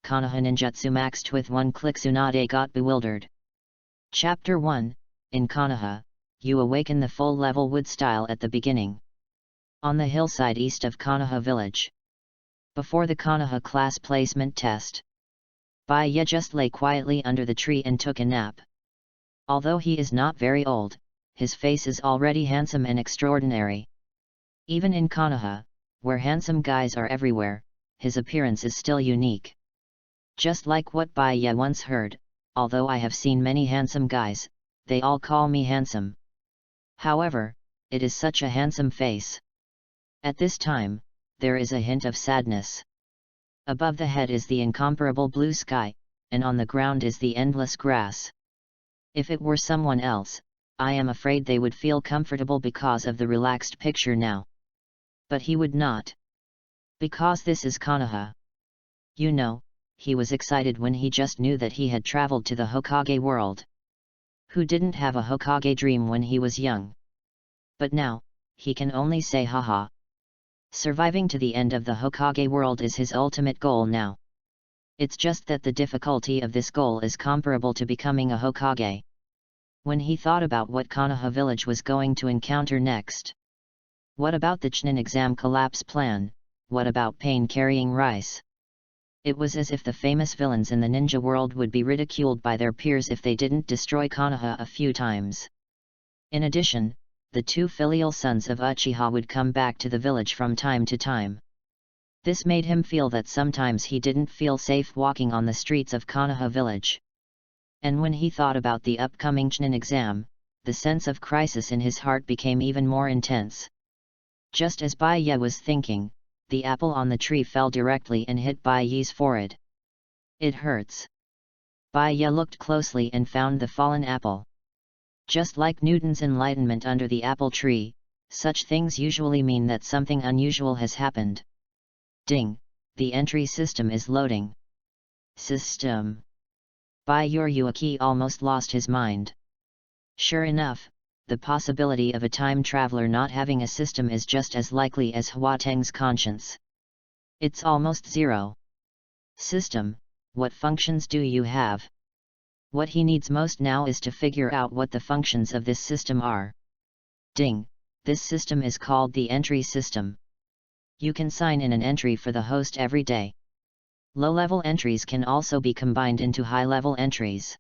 Konoha ninjutsu maxed with one-click. Tsunade got bewildered. Chapter 1, in Konoha, you awaken the full-level wood style at the beginning. On the hillside east of Konoha village. Before the Konoha class placement test, Baiye just lay quietly under the tree and took a nap. Although he is not very old, his face is already handsome and extraordinary. Even in Konoha, where handsome guys are everywhere, his appearance is still unique. Just like what Baiye once heard, although I have seen many handsome guys, they all call me handsome. However, it is such a handsome face. At this time, there is a hint of sadness. Above the head is the incomparable blue sky, and on the ground is the endless grass. If it were someone else, I am afraid they would feel comfortable because of the relaxed picture now. But he would not. Because this is Konoha. You know, he was excited when he just knew that he had traveled to the Hokage world. Who didn't have a Hokage dream when he was young? But now, he can only say haha. Surviving to the end of the Hokage world is his ultimate goal now. It's just that the difficulty of this goal is comparable to becoming a Hokage. When he thought about what Konoha village was going to encounter next. What about the Chunin exam collapse plan? What about pain carrying rice? It was as if the famous villains in the ninja world would be ridiculed by their peers if they didn't destroy Konoha a few times. In addition, the two filial sons of Uchiha would come back to the village from time to time. This made him feel that sometimes he didn't feel safe walking on the streets of Konoha village. And when he thought about the upcoming Chunin exam, the sense of crisis in his heart became even more intense. Just as Baiye was thinking, the apple on the tree fell directly and hit Baiye's forehead. It hurts. Baiye looked closely and found the fallen apple. Just like Newton's enlightenment under the apple tree, such things usually mean that something unusual has happened. Ding! The entry system is loading. System. Baiye almost lost his mind. Sure enough, the possibility of a time traveler not having a system is just as likely as Hwateng's conscience. It's almost zero. System, what functions do you have? What he needs most now is to figure out what the functions of this system are. Ding! This system is called the entry system. You can sign in an entry for the host every day. Low-level entries can also be combined into high-level entries.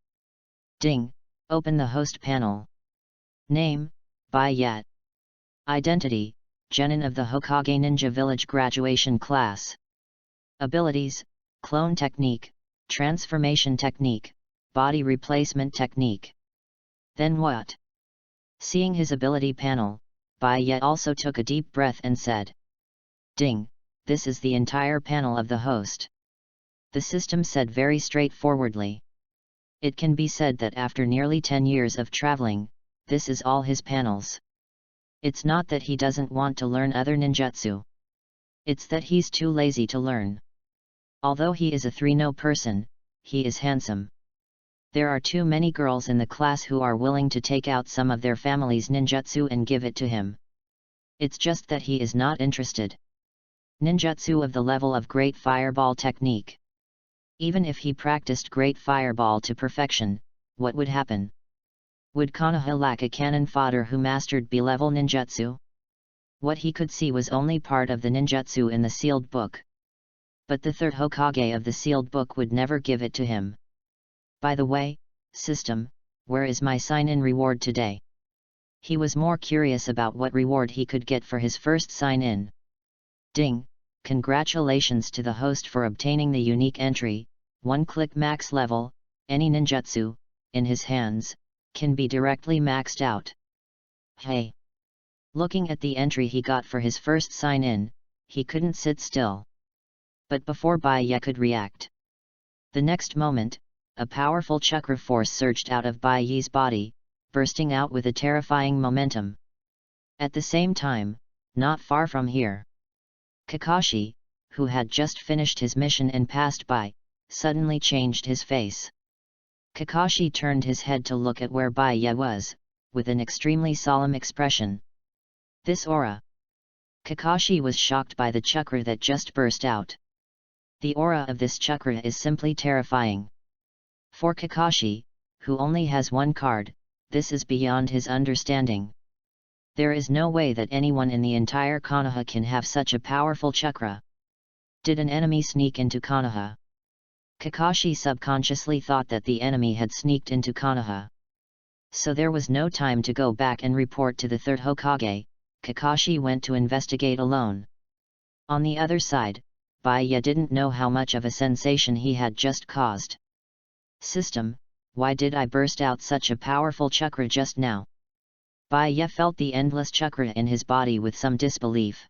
Ding! Open the host panel. Name, Baiye. Identity, Genin of the Hokage Ninja Village Graduation Class. Abilities, Clone Technique, Transformation Technique, Body Replacement Technique. Then what? Seeing his ability panel, Baiye also took a deep breath and said, Ding! This is the entire panel of the host. The system said very straightforwardly. It can be said that after nearly 10 years of traveling, this is all his panels. It's not that he doesn't want to learn other ninjutsu. It's that he's too lazy to learn. Although he is a 3-no person, he is handsome. There are too many girls in the class who are willing to take out some of their family's ninjutsu and give it to him. It's just that he is not interested. Ninjutsu of the level of Great Fireball technique. Even if he practiced Great Fireball to perfection, what would happen? Would Konoha lack a cannon fodder who mastered B-level ninjutsu? What he could see was only part of the ninjutsu in the sealed book. But the third Hokage of the sealed book would never give it to him. By the way, system, where is my sign-in reward today? He was more curious about what reward he could get for his first sign-in. Ding! Congratulations to the host for obtaining the unique entry, one-click max level, any ninjutsu, in his hands, can be directly maxed out. Hey! Looking at the entry he got for his first sign-in, he couldn't sit still. But before Baiye could react, the next moment, a powerful chakra force surged out of Baiye's body, bursting out with a terrifying momentum. At the same time, not far from here, Kakashi, who had just finished his mission and passed by, suddenly changed his face. Kakashi turned his head to look at where Baiye was, with an extremely solemn expression. This aura. Kakashi was shocked by the chakra that just burst out. The aura of this chakra is simply terrifying. For Kakashi, who only has one card, this is beyond his understanding. There is no way that anyone in the entire Konoha can have such a powerful chakra. Did an enemy sneak into Konoha? Kakashi subconsciously thought that the enemy had sneaked into Konoha. So there was no time to go back and report to the third Hokage. Kakashi went to investigate alone. On the other side, Baiya didn't know how much of a sensation he had just caused. System, why did I burst out such a powerful chakra just now? Baiya felt the endless chakra in his body with some disbelief.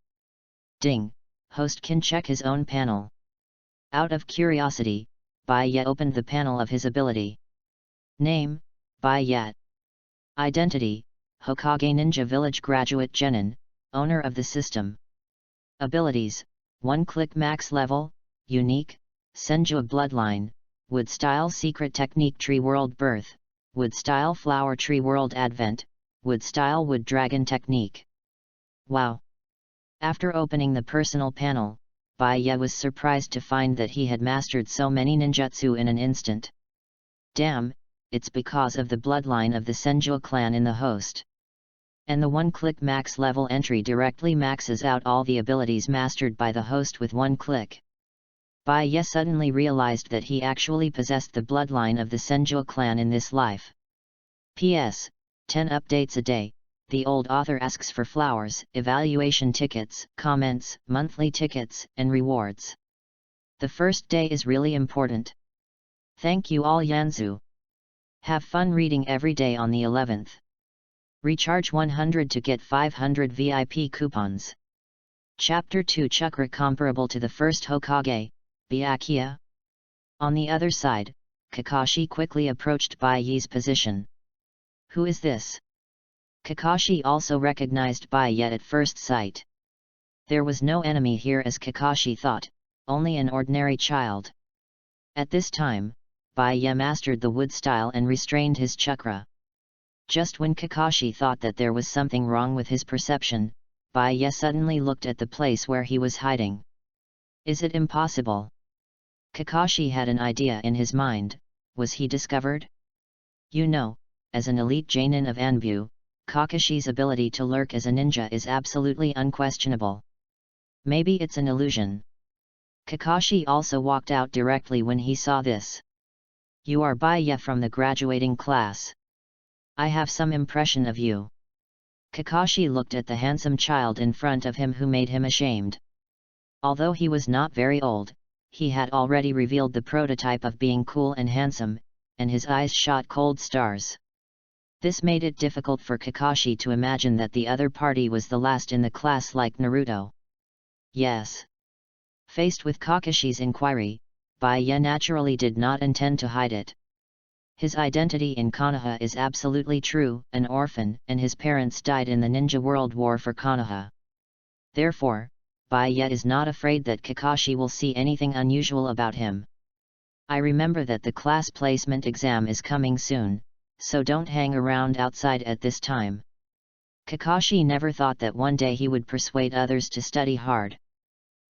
Ding, host can check his own panel. Out of curiosity, Baiya opened the panel of his ability. Name, Baiya. Identity, Hokage Ninja Village Graduate Genin, owner of the system. Abilities, 1-click max level, unique, Senju bloodline, wood style secret technique tree world birth, wood style flower tree world advent, wood style wood dragon technique. Wow! After opening the personal panel, Baiya was surprised to find that he had mastered so many ninjutsu in an instant. Damn, it's because of the bloodline of the Senju clan in the host. And the 1-click max level entry directly maxes out all the abilities mastered by the host with 1 click. Baiya suddenly realized that he actually possessed the bloodline of the Senju clan in this life. P.S. 10 updates a day. The old author asks for flowers, evaluation tickets, comments, monthly tickets, and rewards. The first day is really important. Thank you all Yanzu. Have fun reading every day on the 11th. Recharge 100 to get 500 VIP coupons. Chapter 2 Chakra comparable to the first Hokage, Byakuya. On the other side, Kakashi quickly approached Baiya's position. Who is this? Kakashi also recognized Baiya at first sight. There was no enemy here as Kakashi thought, only an ordinary child. At this time, Baiya mastered the wood style and restrained his chakra. Just when Kakashi thought that there was something wrong with his perception, Baiya suddenly looked at the place where he was hiding. Is it impossible? Kakashi had an idea in his mind. Was he discovered? You know, as an elite Genin of Anbu, Kakashi's ability to lurk as a ninja is absolutely unquestionable. Maybe it's an illusion. Kakashi also walked out directly when he saw this. You are Baiya from the graduating class. I have some impression of you. Kakashi looked at the handsome child in front of him who made him ashamed. Although he was not very old, he had already revealed the prototype of being cool and handsome, and his eyes shot cold stars. This made it difficult for Kakashi to imagine that the other party was the last in the class like Naruto. Yes. Faced with Kakashi's inquiry, Baiya naturally did not intend to hide it. His identity in Konoha is absolutely true, an orphan, and his parents died in the Ninja World War for Konoha. Therefore, Baiya is not afraid that Kakashi will see anything unusual about him. I remember that the class placement exam is coming soon, so don't hang around outside at this time. Kakashi never thought that one day he would persuade others to study hard.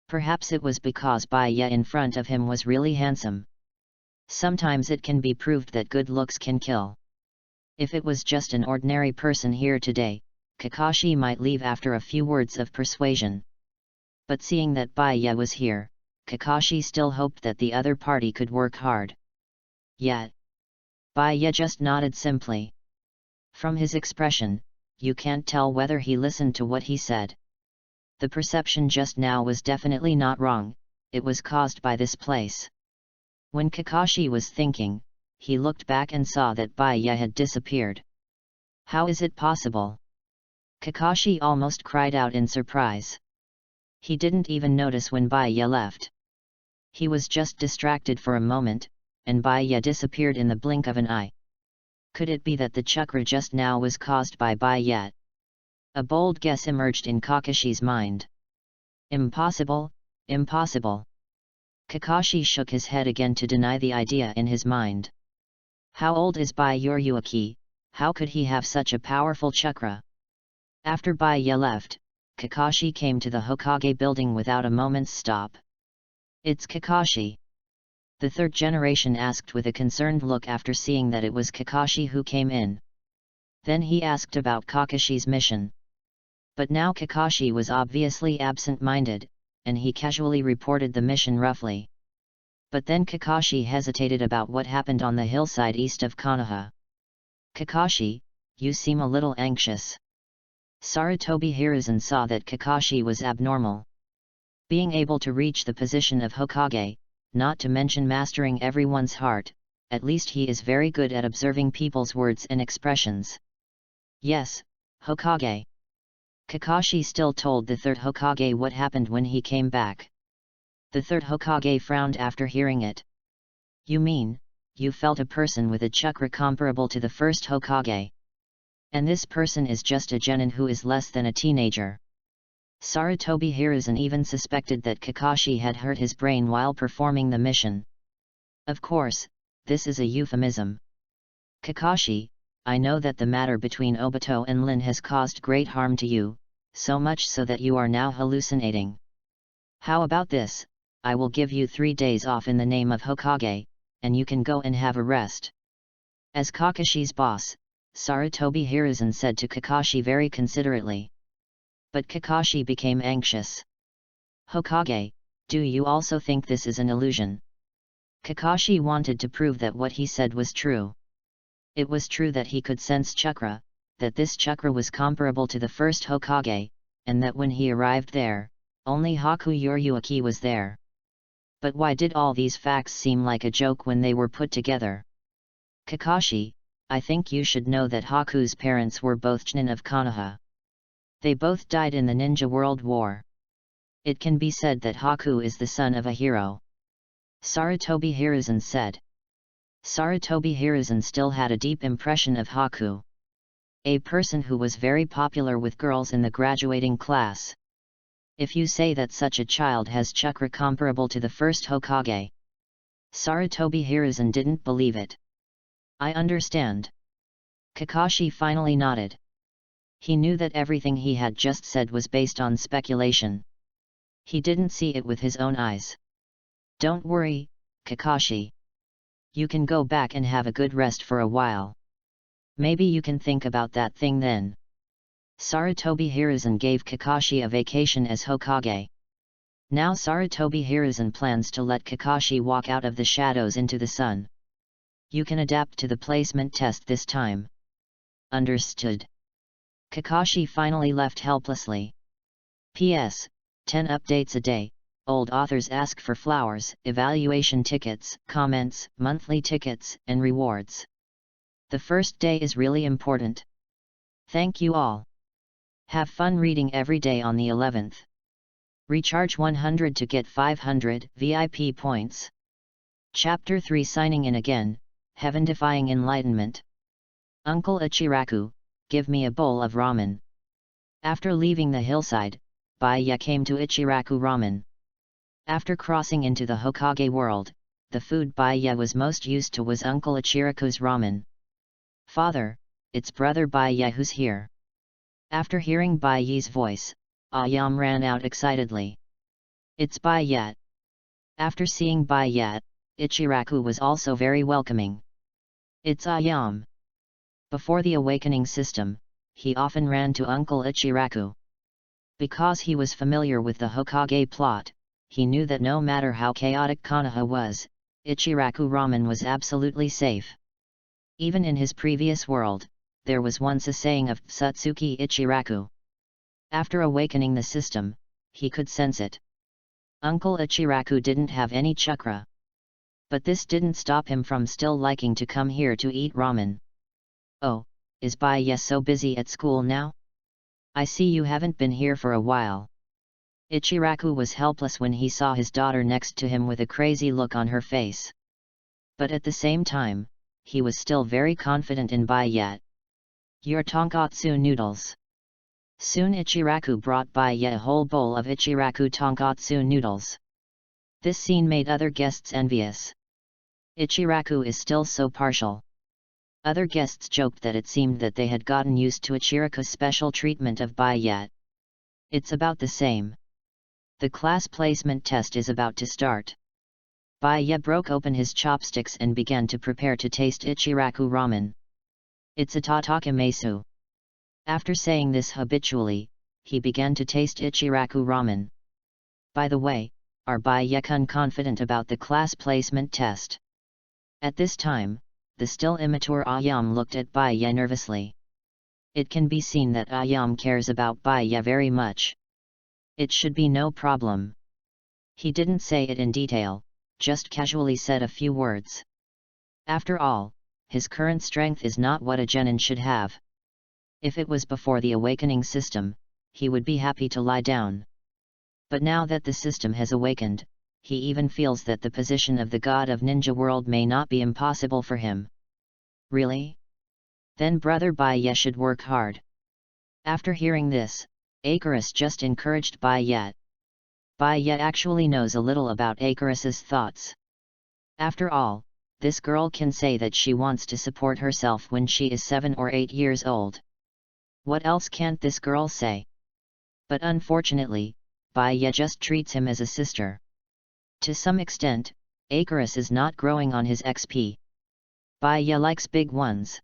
Perhaps it was because Baiya in front of him was really handsome. Sometimes it can be proved that good looks can kill. If it was just an ordinary person here today, Kakashi might leave after a few words of persuasion. But seeing that Baiya was here, Kakashi still hoped that the other party could work hard. Yet, Baiya just nodded simply. From his expression, you can't tell whether he listened to what he said. The perception just now was definitely not wrong, it was caused by this place. When Kakashi was thinking, he looked back and saw that Baiya had disappeared. How is it possible? Kakashi almost cried out in surprise. He didn't even notice when Baiya left. He was just distracted for a moment, and Baiya disappeared in the blink of an eye. Could it be that the chakra just now was caused by Baiya? A bold guess emerged in Kakashi's mind. Impossible, impossible. Kakashi shook his head again to deny the idea in his mind. How old is Byakuya? How could he have such a powerful chakra? After Baiya left, Kakashi came to the Hokage building without a moment's stop. It's Kakashi. The third generation asked with a concerned look after seeing that it was Kakashi who came in. Then he asked about Kakashi's mission. But now Kakashi was obviously absent-minded, and he casually reported the mission roughly. But then Kakashi hesitated about what happened on the hillside east of Konoha. Kakashi, you seem a little anxious. Sarutobi Hiruzen saw that Kakashi was abnormal. Being able to reach the position of Hokage, not to mention mastering everyone's heart, at least he is very good at observing people's words and expressions. Yes, Hokage. Kakashi still told the third Hokage what happened when he came back. The third Hokage frowned after hearing it. You mean, you felt a person with a chakra comparable to the first Hokage? And this person is just a genin who is less than a teenager. Sarutobi Hiruzen even suspected that Kakashi had hurt his brain while performing the mission. Of course, this is a euphemism. Kakashi, I know that the matter between Obito and Lin has caused great harm to you, so much so that you are now hallucinating. How about this? I will give you 3 days off in the name of Hokage, and you can go and have a rest. As Kakashi's boss, Sarutobi Hiruzen said to Kakashi very considerately. But Kakashi became anxious. Hokage, do you also think this is an illusion? Kakashi wanted to prove that what he said was true. It was true that he could sense chakra, that this chakra was comparable to the first Hokage, and that when he arrived there, only Haku Yoriyuki was there. But why did all these facts seem like a joke when they were put together? Kakashi, I think you should know that Haku's parents were both Chunin of Konoha. They both died in the Ninja World War. It can be said that Haku is the son of a hero. Sarutobi Hiruzen said. Sarutobi Hiruzen still had a deep impression of Haku. A person who was very popular with girls in the graduating class. If you say that such a child has chakra comparable to the first Hokage. Sarutobi Hiruzen didn't believe it. I understand. Kakashi finally nodded. He knew that everything he had just said was based on speculation. He didn't see it with his own eyes. Don't worry, Kakashi. You can go back and have a good rest for a while. Maybe you can think about that thing then. Sarutobi Hiruzen gave Kakashi a vacation as Hokage. Now Sarutobi Hiruzen plans to let Kakashi walk out of the shadows into the sun. You can adapt to the placement test this time. Understood. Kakashi finally left helplessly. P.S. 10 updates a day. Old authors ask for flowers, evaluation tickets, comments, monthly tickets, and rewards. The first day is really important. Thank you all. Have fun reading every day on the 11th. Recharge 100 to get 500 VIP points. Chapter 3 Signing in again, Heaven-defying enlightenment. Uncle Ichiraku, give me a bowl of ramen. After leaving the hillside, Baiya came to Ichiraku Ramen. After crossing into the Hokage world, the food Baiya was most used to was Uncle Ichiraku's ramen. Father, it's brother Baiya who's here. After hearing Baiya's voice, Ayam ran out excitedly. It's Baiya. After seeing Baiya, Ichiraku was also very welcoming. It's Ayam. Before the awakening system, he often ran to Uncle Ichiraku. Because he was familiar with the Hokage plot, he knew that no matter how chaotic Konoha was, Ichiraku Ramen was absolutely safe. Even in his previous world, there was once a saying of Satsuki Ichiraku. After awakening the system, he could sense it. Uncle Ichiraku didn't have any chakra. But this didn't stop him from still liking to come here to eat ramen. Oh, is Baiya so busy at school now? I see you haven't been here for a while. Ichiraku was helpless when he saw his daughter next to him with a crazy look on her face. But at the same time, he was still very confident in Baiya. Your tonkatsu noodles. Soon Ichiraku brought Baiya a whole bowl of Ichiraku tonkatsu noodles. This scene made other guests envious. Ichiraku is still so partial. Other guests joked that it seemed that they had gotten used to Ichiraku's special treatment of Baiya. It's about the same. The class placement test is about to start. Baya broke open his chopsticks and began to prepare to taste Ichiraku ramen. It's a tatakamesu. After saying this habitually, he began to taste Ichiraku ramen. By the way, are Baya-kun confident about the class placement test? At this time, the still immature Ayam looked at Baya nervously. It can be seen that Ayam cares about Baya very much. It should be no problem. He didn't say it in detail, just casually said a few words. After all, his current strength is not what a genin should have. If it was before the awakening system, he would be happy to lie down. But now that the system has awakened, he even feels that the position of the god of ninja world may not be impossible for him. Really? Then brother Baya should work hard. After hearing this, Icarus just encouraged Baya. Baya actually knows a little about Icarus's thoughts. After all, this girl can say that she wants to support herself when she is 7 or 8 years old. What else can't this girl say? But unfortunately, Baya just treats him as a sister. To some extent, Icarus is not growing on his XP. Baya likes big ones.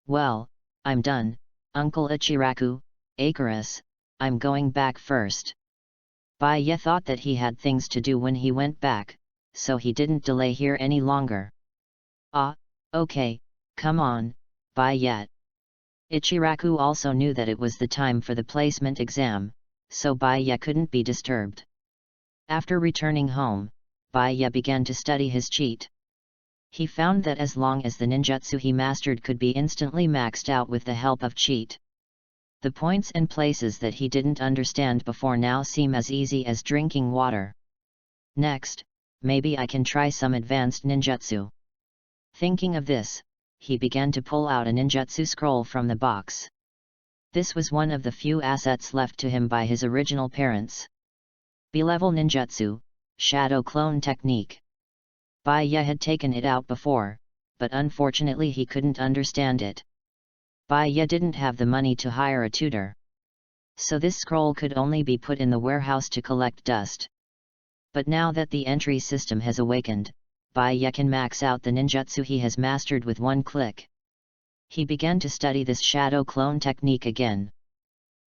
Well, I'm done, Uncle Ichiraku, Icarus, I'm going back first. Baya thought that he had things to do when he went back, so he didn't delay here any longer. Ah, okay, come on, Baya. Ichiraku also knew that it was the time for the placement exam, so Baya couldn't be disturbed. After returning home, Baya began to study his cheat. He found that as long as the ninjutsu he mastered could be instantly maxed out with the help of cheat. The points and places that he didn't understand before now seem as easy as drinking water. Next, maybe I can try some advanced ninjutsu. Thinking of this, he began to pull out a ninjutsu scroll from the box. This was one of the few assets left to him by his original parents. B-level ninjutsu, shadow clone technique. Baya had taken it out before, but unfortunately he couldn't understand it. Baya didn't have the money to hire a tutor. So this scroll could only be put in the warehouse to collect dust. But now that the entry system has awakened, Baya can max out the ninjutsu he has mastered with one click. He began to study this shadow clone technique again.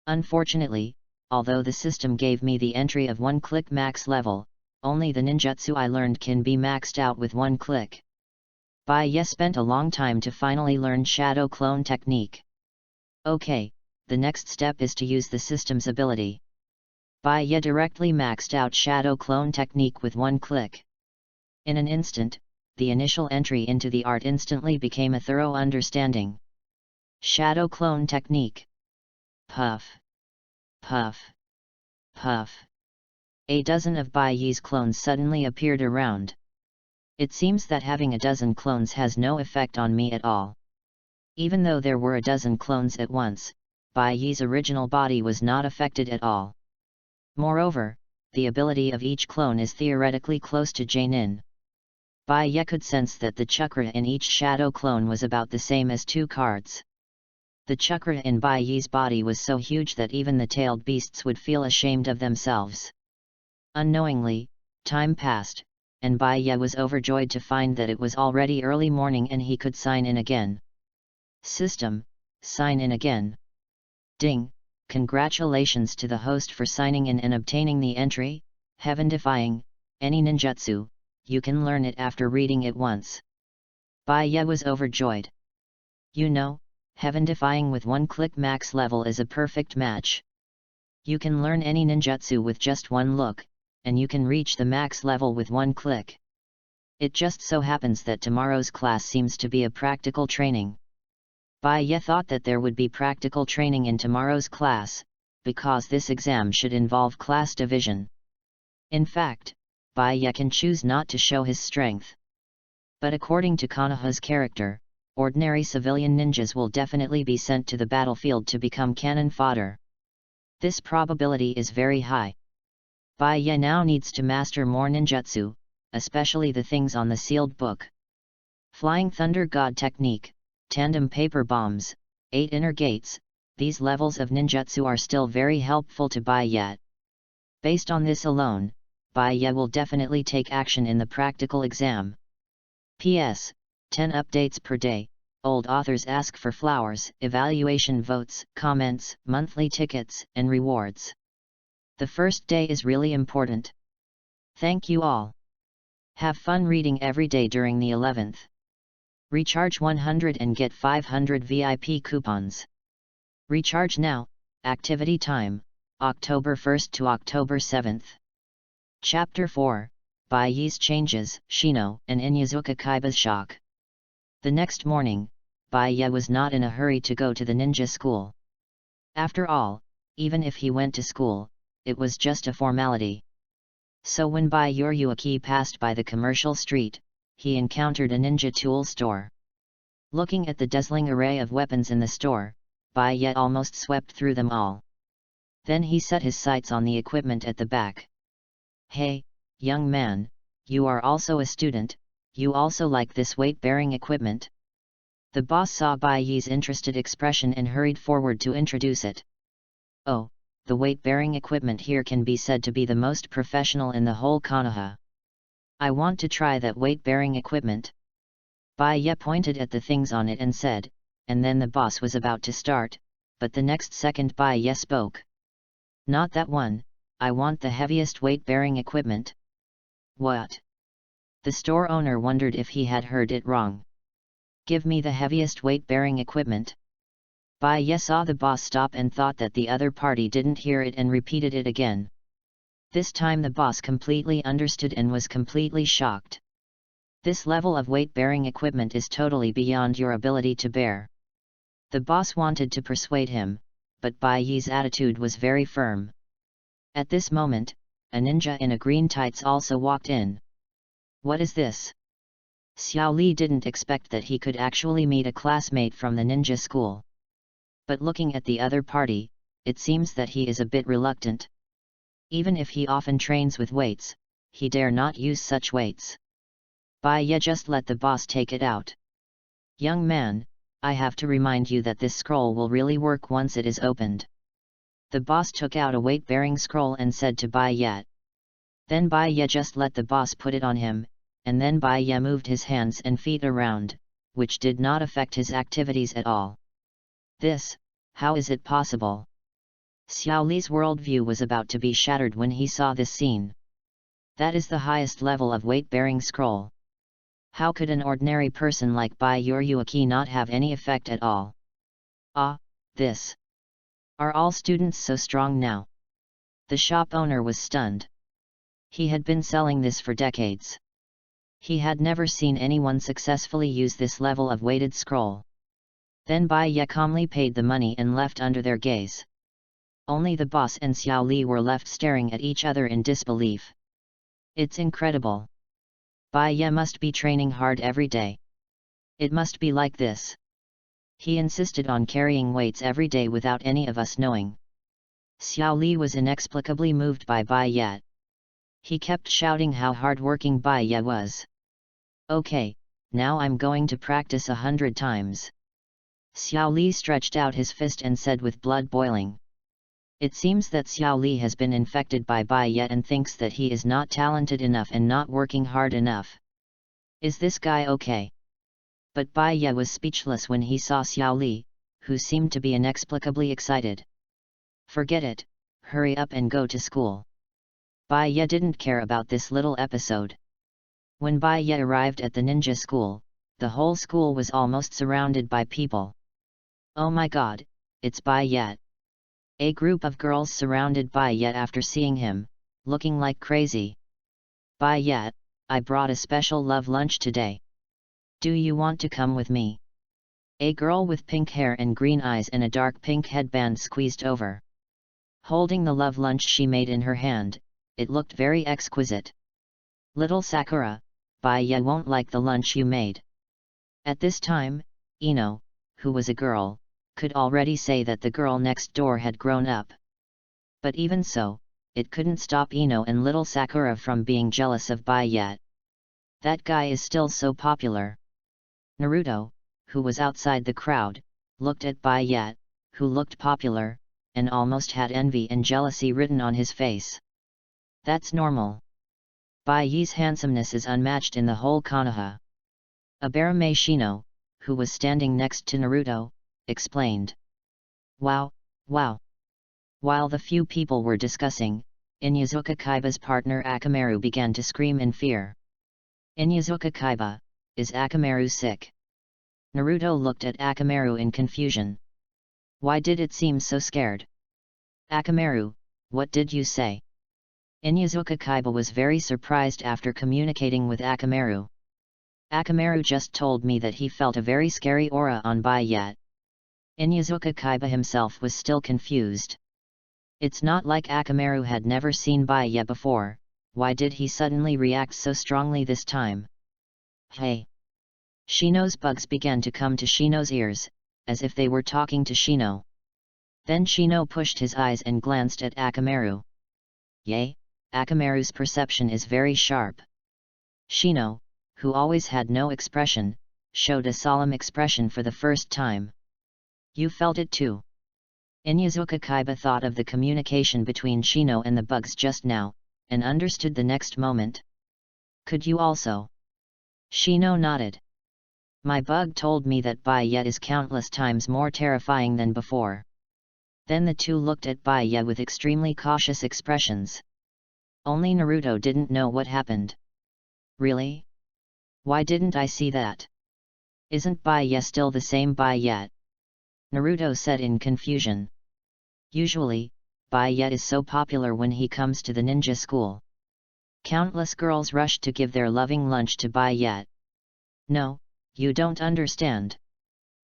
Unfortunately, although the system gave me the entry of one click max level, only the ninjutsu I learned can be maxed out with one click. Baya spent a long time to finally learn shadow clone technique. Okay, the next step is to use the system's ability. Baya directly maxed out shadow clone technique with one click. In an instant, the initial entry into the art instantly became a thorough understanding. Shadow clone technique. Puff. Puff. Puff. A dozen of Baya's clones suddenly appeared around. It seems that having a dozen clones has no effect on me at all. Even though there were a dozen clones at once, Baya's original body was not affected at all. Moreover, the ability of each clone is theoretically close to Jainin. Baya could sense that the chakra in each shadow clone was about the same as 2 cards. The chakra in Baya's body was so huge that even the tailed beasts would feel ashamed of themselves. Unknowingly, time passed, and Baya was overjoyed to find that it was already early morning and he could sign in again. System, sign in again. Ding, congratulations to the host for signing in and obtaining the entry, heaven-defying, any ninjutsu, you can learn it after reading it once. Baya was overjoyed. You know, heaven-defying with one click max level is a perfect match. You can learn any ninjutsu with just one look, and you can reach the max level with one click. It just so happens that tomorrow's class seems to be a practical training. Baya thought that there would be practical training in tomorrow's class, because this exam should involve class division. In fact, Baya can choose not to show his strength. But according to Konoha's character, ordinary civilian ninjas will definitely be sent to the battlefield to become cannon fodder. This probability is very high. Baya now needs to master more ninjutsu, especially the things on the sealed book. Flying Thunder God Technique, Tandem Paper Bombs, 8 Inner Gates, these levels of ninjutsu are still very helpful to Baya. Based on this alone, Baiye will definitely take action in the practical exam. PS. 10 updates per day. Old authors ask for flowers, evaluation votes, comments, monthly tickets, and rewards. The first day is really important. Thank you all. Have fun reading every day during the 11th. Recharge 100 and get 500 VIP coupons. Recharge now. Activity time, October 1st to October 7th. Chapter 4, Baiye's Changes, Shino and Inyazuka Kaiba's Shock. The next morning, Baiye was not in a hurry to go to the ninja school. After all, even if he went to school, it was just a formality. So when Baiye passed by the commercial street, he encountered a ninja tool store. Looking at the dazzling array of weapons in the store, Baiye almost swept through them all. Then he set his sights on the equipment at the back. Hey, young man, you are also a student, you also like this weight-bearing equipment? The boss saw Baiye's interested expression and hurried forward to introduce it. Oh, the weight-bearing equipment here can be said to be the most professional in the whole Konoha. I want to try that weight-bearing equipment. Baiye pointed at the things on it and said, and then the boss was about to start, but the next second Baiye spoke. Not that one, I want the heaviest weight-bearing equipment. What? The store owner wondered if he had heard it wrong. Give me the heaviest weight-bearing equipment. Baiye saw the boss stop and thought that the other party didn't hear it and repeated it again. This time the boss completely understood and was completely shocked. This level of weight-bearing equipment is totally beyond your ability to bear. The boss wanted to persuade him, but Baiye's attitude was very firm. At this moment, a ninja in a green tights also walked in. What is this? Xiao Li didn't expect that he could actually meet a classmate from the ninja school. But looking at the other party, it seems that he is a bit reluctant. Even if he often trains with weights, he dare not use such weights. Baiye just let the boss take it out. Young man, I have to remind you that this scroll will really work once it is opened. The boss took out a weight-bearing scroll and said to Baiye. Then Baiye just let the boss put it on him, and then Baiye moved his hands and feet around, which did not affect his activities at all. This, how is it possible? Xiao Li's worldview was about to be shattered when he saw this scene. That is the highest level of weight-bearing scroll. How could an ordinary person like Baiye not have any effect at all? Ah, this. Are all students so strong now? The shop owner was stunned. He had been selling this for decades. He had never seen anyone successfully use this level of weighted scroll. Then Baiye calmly paid the money and left under their gaze. Only the boss and Xiao Li were left staring at each other in disbelief. It's incredible. Baiye must be training hard every day. It must be like this. He insisted on carrying weights every day without any of us knowing. Xiao Li was inexplicably moved by Baiye. He kept shouting how hard-working Baiye was. Okay, now I'm going to practice 100 times. Xiao Li stretched out his fist and said with blood boiling. It seems that Xiao Li has been infected by Baiye and thinks that he is not talented enough and not working hard enough. Is this guy okay? But Baiye was speechless when he saw Xiao Li, who seemed to be inexplicably excited. Forget it, hurry up and go to school. Baiye didn't care about this little episode. When Baiye arrived at the ninja school, the whole school was almost surrounded by people. Oh my god, it's Baiye. A group of girls surrounded Baiye after seeing him, looking like crazy. Baiye, I brought a special love lunch today. Do you want to come with me? A girl with pink hair and green eyes and a dark pink headband squeezed over. Holding the love lunch she made in her hand, it looked very exquisite. Little Sakura, Baiye won't like the lunch you made. At this time, Ino, who was a girl, could already say that the girl next door had grown up. But even so, it couldn't stop Ino and little Sakura from being jealous of Baiye. That guy is still so popular. Naruto, who was outside the crowd, looked at Baiye, who looked popular, and almost had envy and jealousy written on his face. That's normal. Bai Yi's handsomeness is unmatched in the whole Konoha. Abarame Shino, who was standing next to Naruto, explained. Wow, wow. While the few people were discussing, Inyazuka Kaiba's partner Akamaru began to scream in fear. Inyazuka Kaiba, is Akamaru sick? Naruto looked at Akamaru in confusion. Why did it seem so scared? Akamaru, what did you say? Inyazuka Kaiba was very surprised after communicating with Akamaru. Akamaru just told me that he felt a very scary aura on Bai Yi. Inyazuka Kaiba himself was still confused. It's not like Akamaru had never seen Bai Yi before, why did he suddenly react so strongly this time? Hey! Shino's bugs began to come to Shino's ears, as if they were talking to Shino. Then Shino pushed his eyes and glanced at Akamaru. Yay! Akamaru's perception is very sharp. Shino, who always had no expression, showed a solemn expression for the first time. You felt it too. Inyazuka Kaiba thought of the communication between Shino and the bugs just now, and understood the next moment. Could you also? Shino nodded. My bug told me that Bai Yi is countless times more terrifying than before. Then the two looked at Bai Yi with extremely cautious expressions. Only Naruto didn't know what happened. Really? Why didn't I see that? Isn't Bai Yi still the same Bai Yi? Naruto said in confusion. Usually, Bai Yi is so popular when he comes to the ninja school. Countless girls rush to give their loving lunch to Bai Yi. No, you don't understand.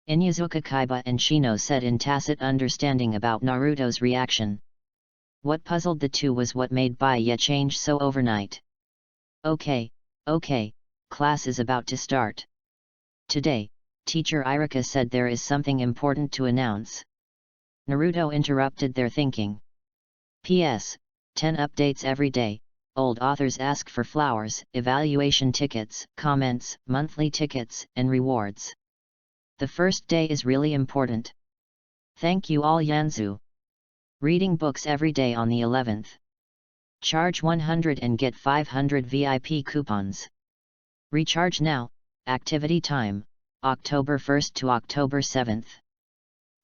Inyazuka Kaiba and Shino said in tacit understanding about Naruto's reaction. What puzzled the two was what made Bai Yi change so overnight. Okay, class is about to start. Today, Teacher Irika said there is something important to announce. Naruto interrupted their thinking. P.S. 10 updates every day. Old authors ask for flowers, evaluation tickets, comments, monthly tickets, and rewards. The first day is really important. Thank you all Yanzu. Reading books every day on the 11th. Charge 100 and get 500 VIP coupons. Recharge now, activity time, October 1st to October 7th.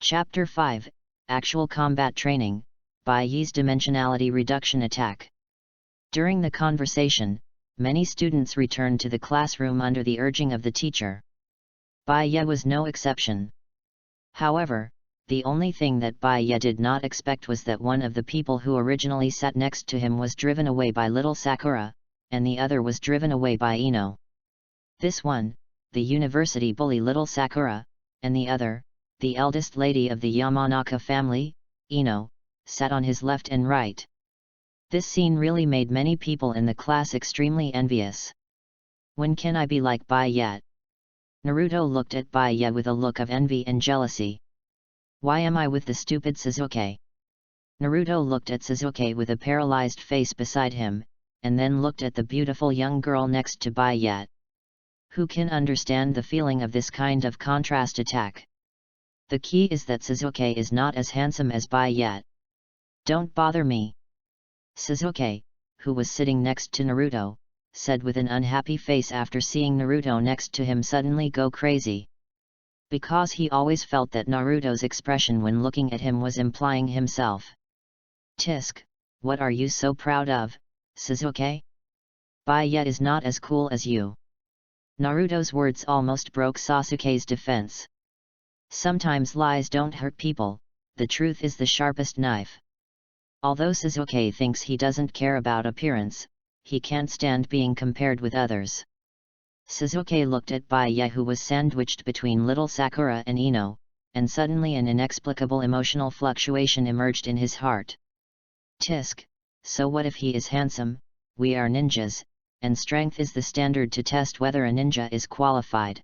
Chapter 5, Actual Combat Training, Bai Yi's Dimensionality Reduction Attack. During the conversation, many students returned to the classroom under the urging of the teacher. Bai Yi was no exception. However, the only thing that Bai Yi did not expect was that one of the people who originally sat next to him was driven away by little Sakura, and the other was driven away by Ino. This one, the university bully little Sakura, and the other, the eldest lady of the Yamanaka family, Ino, sat on his left and right. This scene really made many people in the class extremely envious. When can I be like Bai Yi? Naruto looked at Bai Yi with a look of envy and jealousy. Why am I with the stupid Sasuke? Naruto looked at Sasuke with a paralyzed face beside him, and then looked at the beautiful young girl next to Bai Yi. Who can understand the feeling of this kind of contrast attack? The key is that Sasuke is not as handsome as Bai Yi. Don't bother me. Sasuke, who was sitting next to Naruto, said with an unhappy face after seeing Naruto next to him suddenly go crazy. Because he always felt that Naruto's expression when looking at him was implying himself. Tisk, what are you so proud of, Sasuke? Bai Yi is not as cool as you. Naruto's words almost broke Sasuke's defense. Sometimes lies don't hurt people, the truth is the sharpest knife. Although Sasuke thinks he doesn't care about appearance, he can't stand being compared with others. Sasuke looked at Bai Yi who was sandwiched between little Sakura and Ino, and suddenly an inexplicable emotional fluctuation emerged in his heart. Tisk, so what if he is handsome? We are ninjas, and strength is the standard to test whether a ninja is qualified.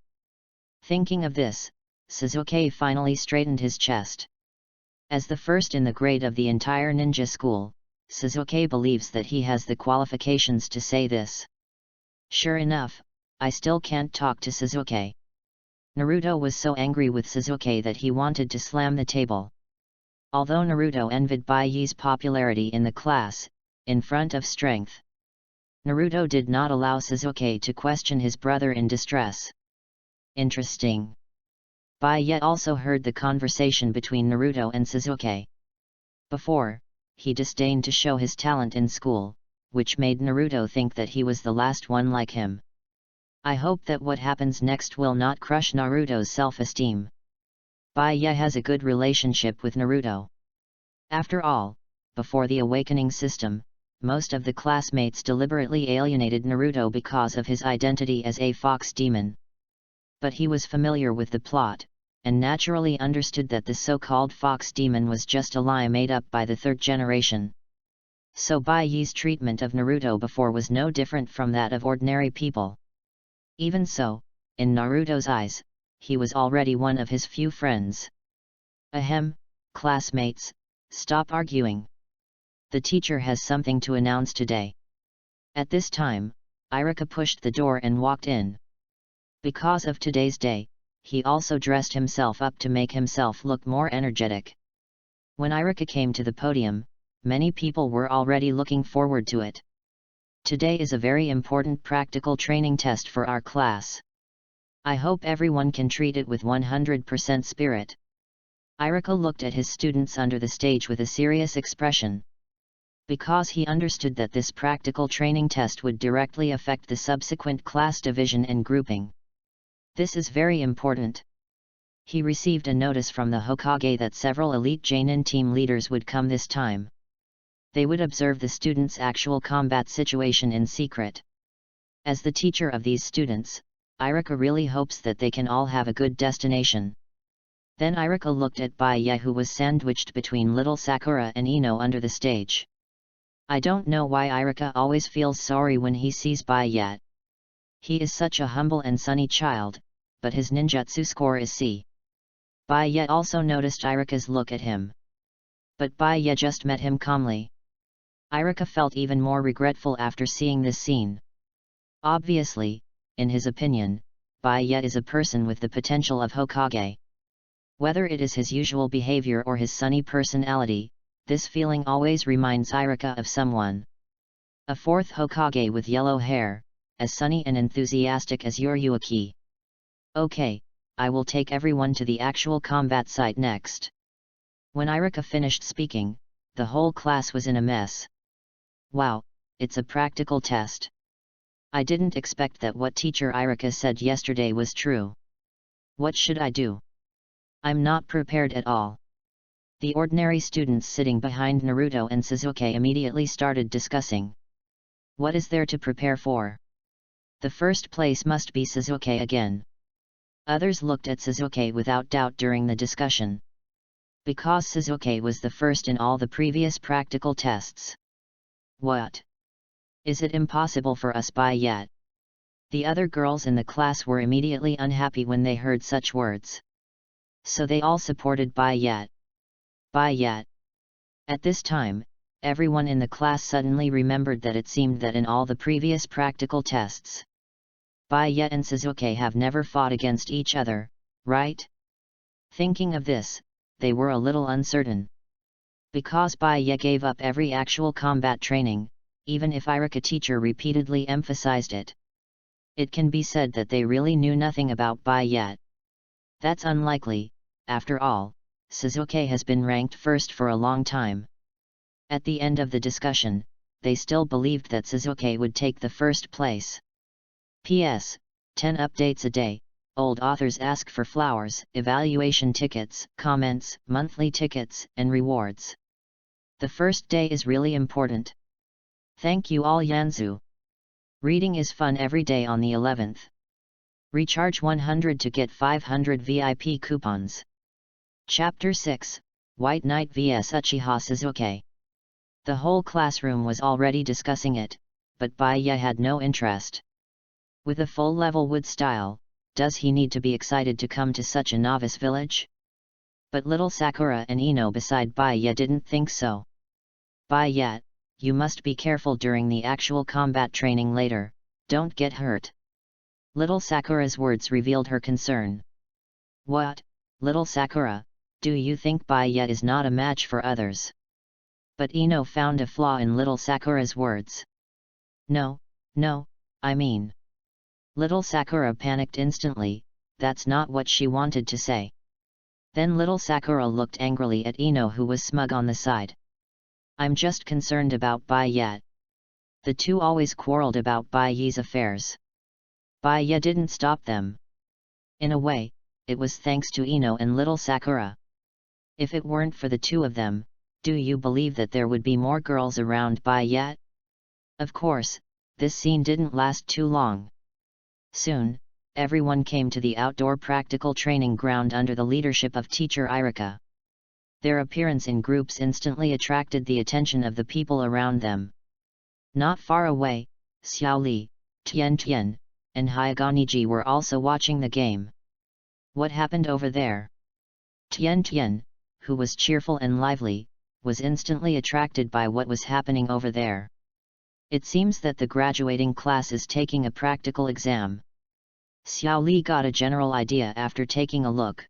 Thinking of this, Sasuke finally straightened his chest. As the first in the grade of the entire ninja school, Sasuke believes that he has the qualifications to say this. Sure enough, I still can't talk to Sasuke. Naruto was so angry with Sasuke that he wanted to slam the table. Although Naruto envied Bai Yi's popularity in the class, in front of strength. Naruto did not allow Sasuke to question his brother in distress. Interesting. Byatt also heard the conversation between Naruto and Sasuke. Before, he disdained to show his talent in school, which made Naruto think that he was the last one like him. I hope that what happens next will not crush Naruto's self-esteem. Byatt has a good relationship with Naruto. After all, before the awakening system, most of the classmates deliberately alienated Naruto because of his identity as a fox demon. But he was familiar with the plot, and naturally understood that the so-called fox demon was just a lie made up by the third generation. So Byatt's treatment of Naruto before was no different from that of ordinary people. Even so, in Naruto's eyes, he was already one of his few friends. Ahem, classmates, stop arguing. The teacher has something to announce today. At this time, Irika pushed the door and walked in. Because of today's day, he also dressed himself up to make himself look more energetic. When Irika came to the podium, many people were already looking forward to it. Today is a very important practical training test for our class. I hope everyone can treat it with 100% spirit. Irika looked at his students under the stage with a serious expression. Because he understood that this practical training test would directly affect the subsequent class division and grouping. This is very important. He received a notice from the Hokage that several elite Jonin team leaders would come this time. They would observe the students' actual combat situation in secret. As the teacher of these students, Irika really hopes that they can all have a good destination. Then Irika looked at Byatt, who was sandwiched between little Sakura and Ino under the stage. I don't know why Irika always feels sorry when he sees Byatt. He is such a humble and sunny child, but his ninjutsu score is C. Byatt also noticed Irika's look at him. But Byatt just met him calmly. Irika felt even more regretful after seeing this scene. Obviously, in his opinion, Byatt is a person with the potential of Hokage. Whether it is his usual behavior or his sunny personality, this feeling always reminds Irika of someone. A fourth Hokage with yellow hair, as sunny and enthusiastic as Yoruaki. Okay, I will take everyone to the actual combat site next. When Irika finished speaking, the whole class was in a mess. Wow, it's a practical test. I didn't expect that what teacher Irika said yesterday was true. What should I do? I'm not prepared at all. The ordinary students sitting behind Naruto and Sasuke immediately started discussing. What is there to prepare for? The first place must be Sasuke again. Others looked at Sasuke without doubt during the discussion. Because Sasuke was the first in all the previous practical tests. What? Is it impossible for us Byatt? The other girls in the class were immediately unhappy when they heard such words. So they all supported Byatt. Byatt. At this time, everyone in the class suddenly remembered that it seemed that in all the previous practical tests, Byatt and Sasuke have never fought against each other, right? Thinking of this, they were a little uncertain. Because Byatt gave up every actual combat training, even if Irika teacher repeatedly emphasized it. It can be said that they really knew nothing about Byatt. That's unlikely, after all. Sasuke has been ranked first for a long time. At the end of the discussion, they still believed that Sasuke would take the first place. P.S. 10 updates a day, old authors ask for flowers, evaluation tickets, comments, monthly tickets, and rewards. The first day is really important. Thank you all Yanzu. Reading is fun every day on the 11th. Recharge 100 to get 500 VIP coupons. Chapter 6, White Knight vs Uchiha Sasuke. The whole classroom was already discussing it, but Byatt had no interest. With a full-level wood style, does he need to be excited to come to such a novice village? But little Sakura and Ino beside Byatt didn't think so. Byatt, you must be careful during the actual combat training later, don't get hurt. Little Sakura's words revealed her concern. What, little Sakura? Do you think Byatt is not a match for others? But Ino found a flaw in little Sakura's words. No, I mean. Little Sakura panicked instantly, that's not what she wanted to say. Then little Sakura looked angrily at Ino, who was smug on the side. I'm just concerned about Bai Ye. The two always quarreled about Bai Ye's affairs. Bai Ye didn't stop them. In a way, it was thanks to Ino and little Sakura. If it weren't for the two of them, do you believe that there would be more girls around Bai Ye? Of course, this scene didn't last too long. Soon, everyone came to the outdoor practical training ground under the leadership of teacher Irika. Their appearance in groups instantly attracted the attention of the people around them. Not far away, Xiaoli, Tian, and Hyaganiji were also watching the game. What happened over there? Tian, who was cheerful and lively, was instantly attracted by what was happening over there. It seems that the graduating class is taking a practical exam. Xiaoli got a general idea after taking a look.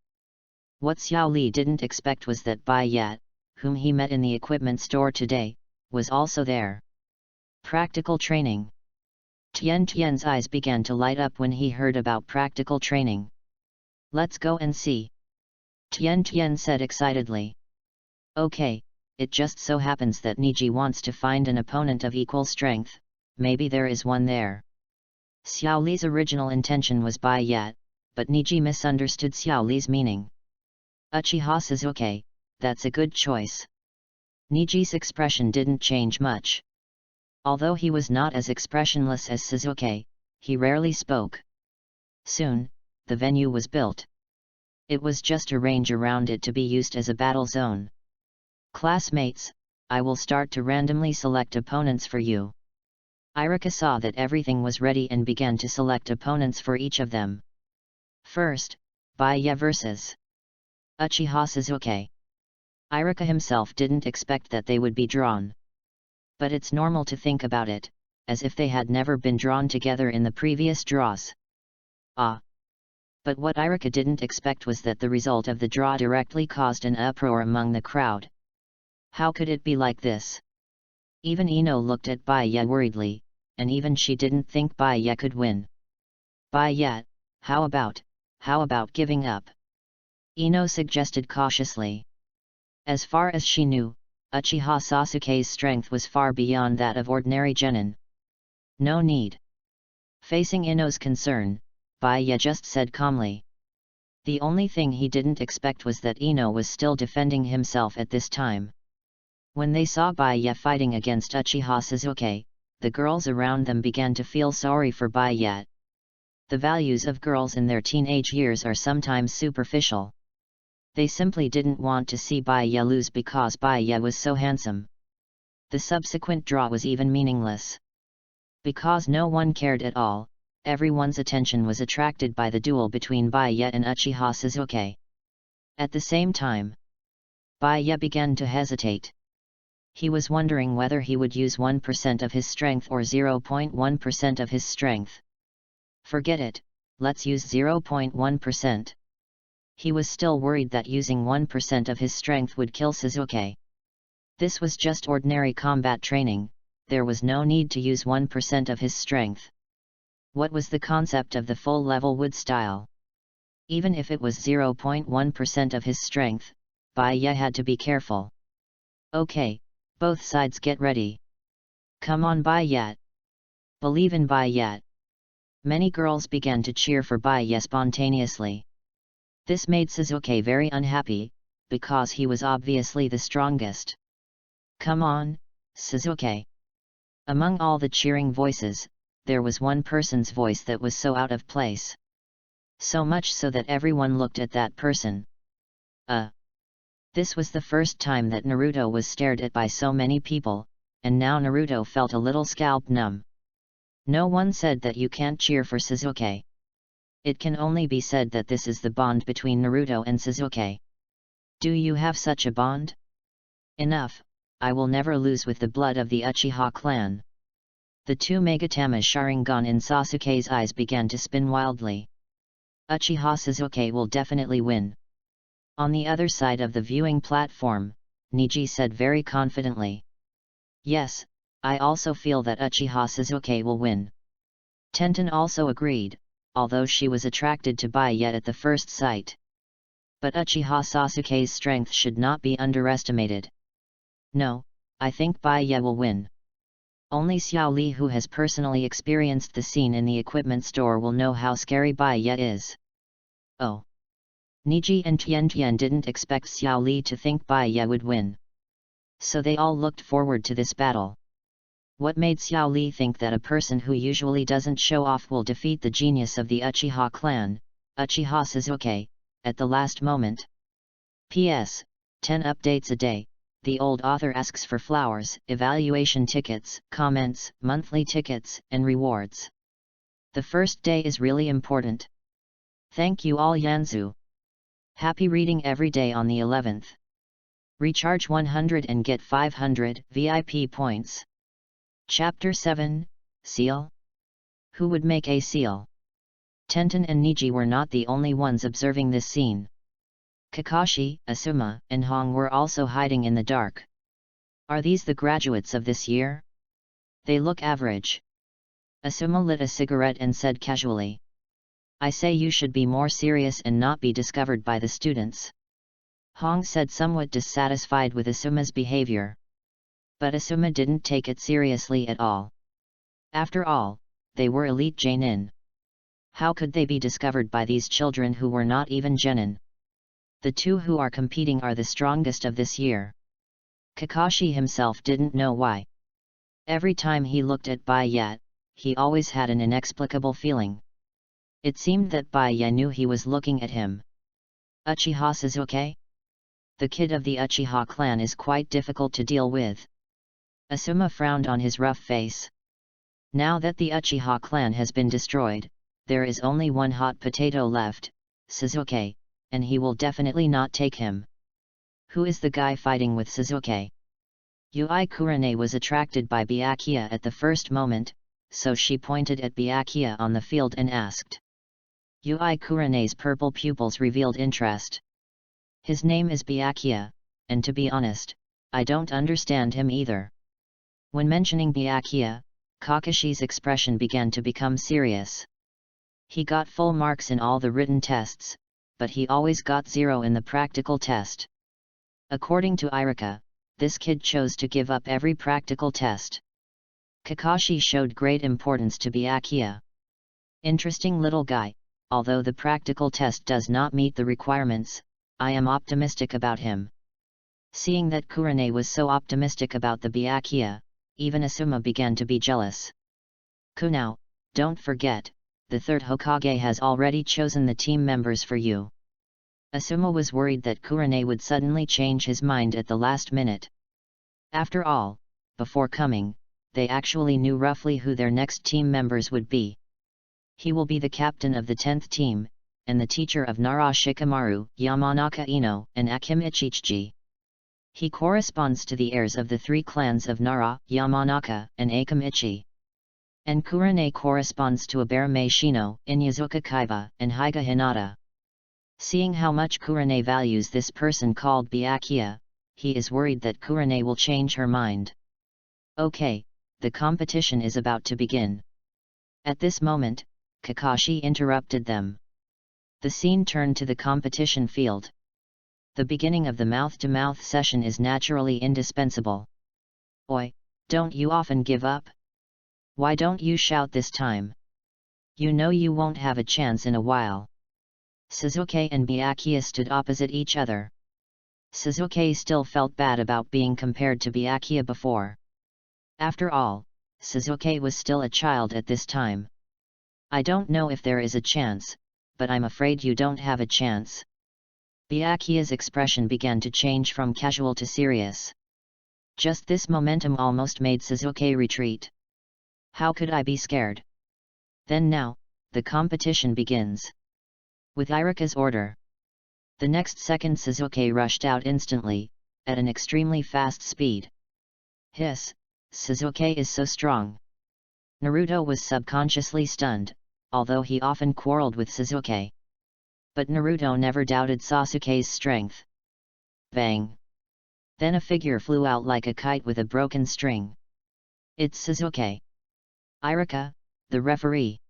What Xiaoli didn't expect was that Bai Ye, whom he met in the equipment store today, was also there. Practical training. Tian's eyes began to light up when he heard about practical training. Let's go and see. Tian said excitedly. Okay, it just so happens that Niji wants to find an opponent of equal strength, maybe there is one there. Xiaoli's original intention was Bai Ye, but Niji misunderstood Xiaoli's meaning. Uchiha Sasuke, that's a good choice. Niji's expression didn't change much. Although he was not as expressionless as Sasuke, he rarely spoke. Soon, the venue was built. It was just a range around it to be used as a battle zone. Classmates, I will start to randomly select opponents for you. Irika saw that everything was ready and began to select opponents for each of them. First, Bai Ye vs. Uchiha Sasuke. Irika himself didn't expect that they would be drawn. But it's normal to think about it, as if they had never been drawn together in the previous draws. But what Irika didn't expect was that the result of the draw directly caused an uproar among the crowd. How could it be like this? Even Ino looked at Bai Ye worriedly, and even she didn't think Bai Ye could win. Bai Ye, how about giving up? Ino suggested cautiously. As far as she knew, Uchiha Sasuke's strength was far beyond that of ordinary genin. No need. Facing Ino's concern, Bai Ye just said calmly. The only thing he didn't expect was that Ino was still defending himself at this time. When they saw Bai Ye fighting against Uchiha Sasuke, the girls around them began to feel sorry for Bai Ye. The values of girls in their teenage years are sometimes superficial. They simply didn't want to see Bai Ye lose because Bai Ye was so handsome. The subsequent draw was even meaningless. Because no one cared at all, everyone's attention was attracted by the duel between Bai Ye and Uchiha Sasuke. At the same time, Bai Ye began to hesitate. He was wondering whether he would use 1% of his strength or 0.1% of his strength. Forget it, let's use 0.1%. He was still worried that using 1% of his strength would kill Sasuke. This was just ordinary combat training, there was no need to use 1% of his strength. What was the concept of the full-level wood style? Even if it was 0.1% of his strength, Bai Ye had to be careful. Okay, both sides get ready. Come on Bai Ye. Believe in Bai Ye. Many girls began to cheer for Bai Ye spontaneously. This made Sasuke very unhappy, because he was obviously the strongest. Come on, Sasuke. Among all the cheering voices, there was one person's voice that was so out of place. So much so that everyone looked at that person. This was the first time that Naruto was stared at by so many people, and now Naruto felt a little scalp numb. No one said that you can't cheer for Sasuke. It can only be said that this is the bond between Naruto and Sasuke. Do you have such a bond? Enough, I will never lose with the blood of the Uchiha clan. The two Megatama Sharingan in Sasuke's eyes began to spin wildly. Uchiha Sasuke will definitely win. On the other side of the viewing platform, Niji said very confidently. Yes, I also feel that Uchiha Sasuke will win. Tenten also agreed, although she was attracted to Byatt at the first sight. But Uchiha Sasuke's strength should not be underestimated. No, I think Byatt will win. Only Xiao Li, who has personally experienced the scene in the equipment store, will know how scary Byatt is. Oh. Niji and Tian didn't expect Xiao Li to think Byatt would win. So they all looked forward to this battle. What made Xiao Li think that a person who usually doesn't show off will defeat the genius of the Uchiha clan, Uchiha Sasuke, at the last moment? P.S. 10 updates a day. The old author asks for flowers, evaluation tickets, comments, monthly tickets, and rewards. The first day is really important. Thank you all, Yanzu. Happy reading every day on the 11th. Recharge 100 and get 500 VIP points. Chapter 7, Seal? Who would make a seal? Tenten and Niji were not the only ones observing this scene. Kakashi, Asuma, and Hong were also hiding in the dark. Are these the graduates of this year? They look average. Asuma lit a cigarette and said casually. I say you should be more serious and not be discovered by the students. Hong said, somewhat dissatisfied with Asuma's behavior. But Asuma didn't take it seriously at all. After all, they were elite genin. How could they be discovered by these children who were not even genin? The two who are competing are the strongest of this year. Kakashi himself didn't know why. Every time he looked at Byatt, he always had an inexplicable feeling. It seemed that Byatt knew he was looking at him. Uchiha Sasuke? The kid of the Uchiha clan is quite difficult to deal with. Asuma frowned on his rough face. Now that the Uchiha clan has been destroyed, there is only one hot potato left, Sasuke, and he will definitely not take him. Who is the guy fighting with Sasuke? Yui Kurane was attracted by Byakuya at the first moment, so she pointed at Byakuya on the field and asked. Yui Kurane's purple pupils revealed interest. His name is Byakuya, and to be honest, I don't understand him either. When mentioning Byakuya, Kakashi's expression began to become serious. He got full marks in all the written tests, but he always got 0 in the practical test. According to Irika, this kid chose to give up every practical test. Kakashi showed great importance to Byakuya. Interesting little guy, although the practical test does not meet the requirements, I am optimistic about him. Seeing that Kurane was so optimistic about the Byakuya, even Asuma began to be jealous. Kunao, don't forget, the third Hokage has already chosen the team members for you. Asuma was worried that Kurane would suddenly change his mind at the last minute. After all, before coming, they actually knew roughly who their next team members would be. He will be the captain of the 10th team, and the teacher of Nara Shikamaru, Yamanaka Ino, and Akim Ichichi. He corresponds to the heirs of the 3 clans of Nara, Yamanaka, and Akamichi. And Kurane corresponds to Abarame Shino, Inyazuka Kaiba, and Higa Hinata. Seeing how much Kurane values this person called Byakuya, he is worried that Kurane will change her mind. Okay, the competition is about to begin. At this moment, Kakashi interrupted them. The scene turned to the competition field. The beginning of the mouth-to-mouth session is naturally indispensable. Oi, don't you often give up? Why don't you shout this time? You know you won't have a chance in a while. Sasuke and Byakuya stood opposite each other. Sasuke still felt bad about being compared to Byakuya before. After all, Sasuke was still a child at this time. I don't know if there is a chance, but I'm afraid you don't have a chance. Byakuya's expression began to change from casual to serious. Just this momentum almost made Sasuke retreat. How could I be scared? Then now, the competition begins. With Irika's order. The next second Sasuke rushed out instantly, at an extremely fast speed. Hiss, Sasuke is so strong. Naruto was subconsciously stunned, although he often quarreled with Sasuke. But Naruto never doubted Sasuke's strength. Bang! Then a figure flew out like a kite with a broken string. It's Suzuki. Irika, the referee,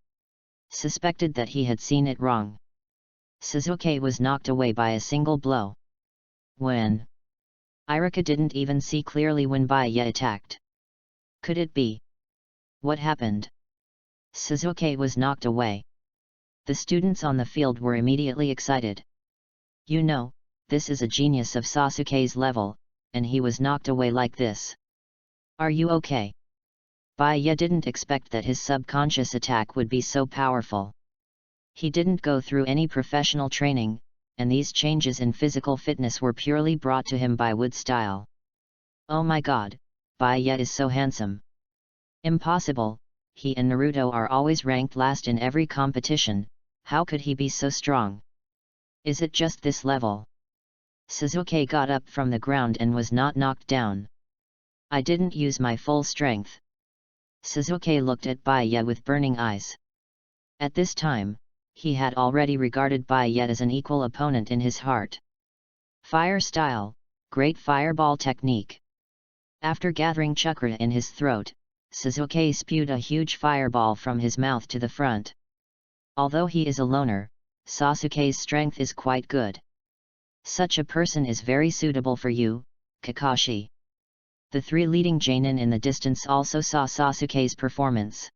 suspected that he had seen it wrong. Suzuki was knocked away by a single blow. When? Irika didn't even see clearly when Baya attacked. Could it be? What happened? Suzuki was knocked away. The students on the field were immediately excited. You know, this is a genius of Sasuke's level, and he was knocked away like this. Are you okay? Baya didn't expect that his subconscious attack would be so powerful. He didn't go through any professional training, and these changes in physical fitness were purely brought to him by wood style. Oh my god, Baya is so handsome. Impossible, he and Naruto are always ranked last in every competition, how could he be so strong? Is it just this level? Suzuki got up from the ground and was not knocked down. I didn't use my full strength. Suzuki looked at Baya with burning eyes. At this time, he had already regarded Baya as an equal opponent in his heart. Fire style, great fireball technique. After gathering chakra in his throat, Suzuki spewed a huge fireball from his mouth to the front. Although he is a loner, Sasuke's strength is quite good. Such a person is very suitable for you, Kakashi. The three leading genin in the distance also saw Sasuke's performance.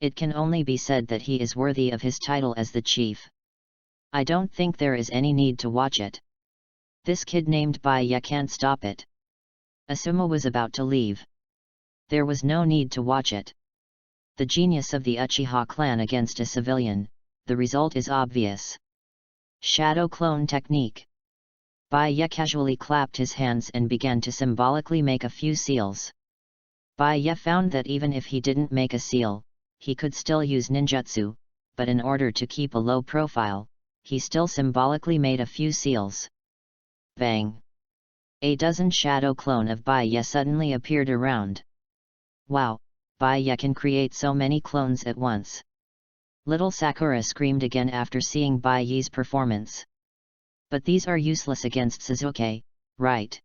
It can only be said that he is worthy of his title as the chief. I don't think there is any need to watch it. This kid named Baya can't stop it. Asuma was about to leave. There was no need to watch it. The genius of the Uchiha clan against a civilian, the result is obvious. Shadow clone technique. Baya casually clapped his hands and began to symbolically make a few seals. Baya found that even if he didn't make a seal, he could still use ninjutsu, but in order to keep a low profile, he still symbolically made a few seals. Bang! A dozen shadow clone of Baya suddenly appeared around. Wow, Baya can create so many clones at once. Little Sakura screamed again after seeing Baya's performance. But these are useless against Suzuki, right?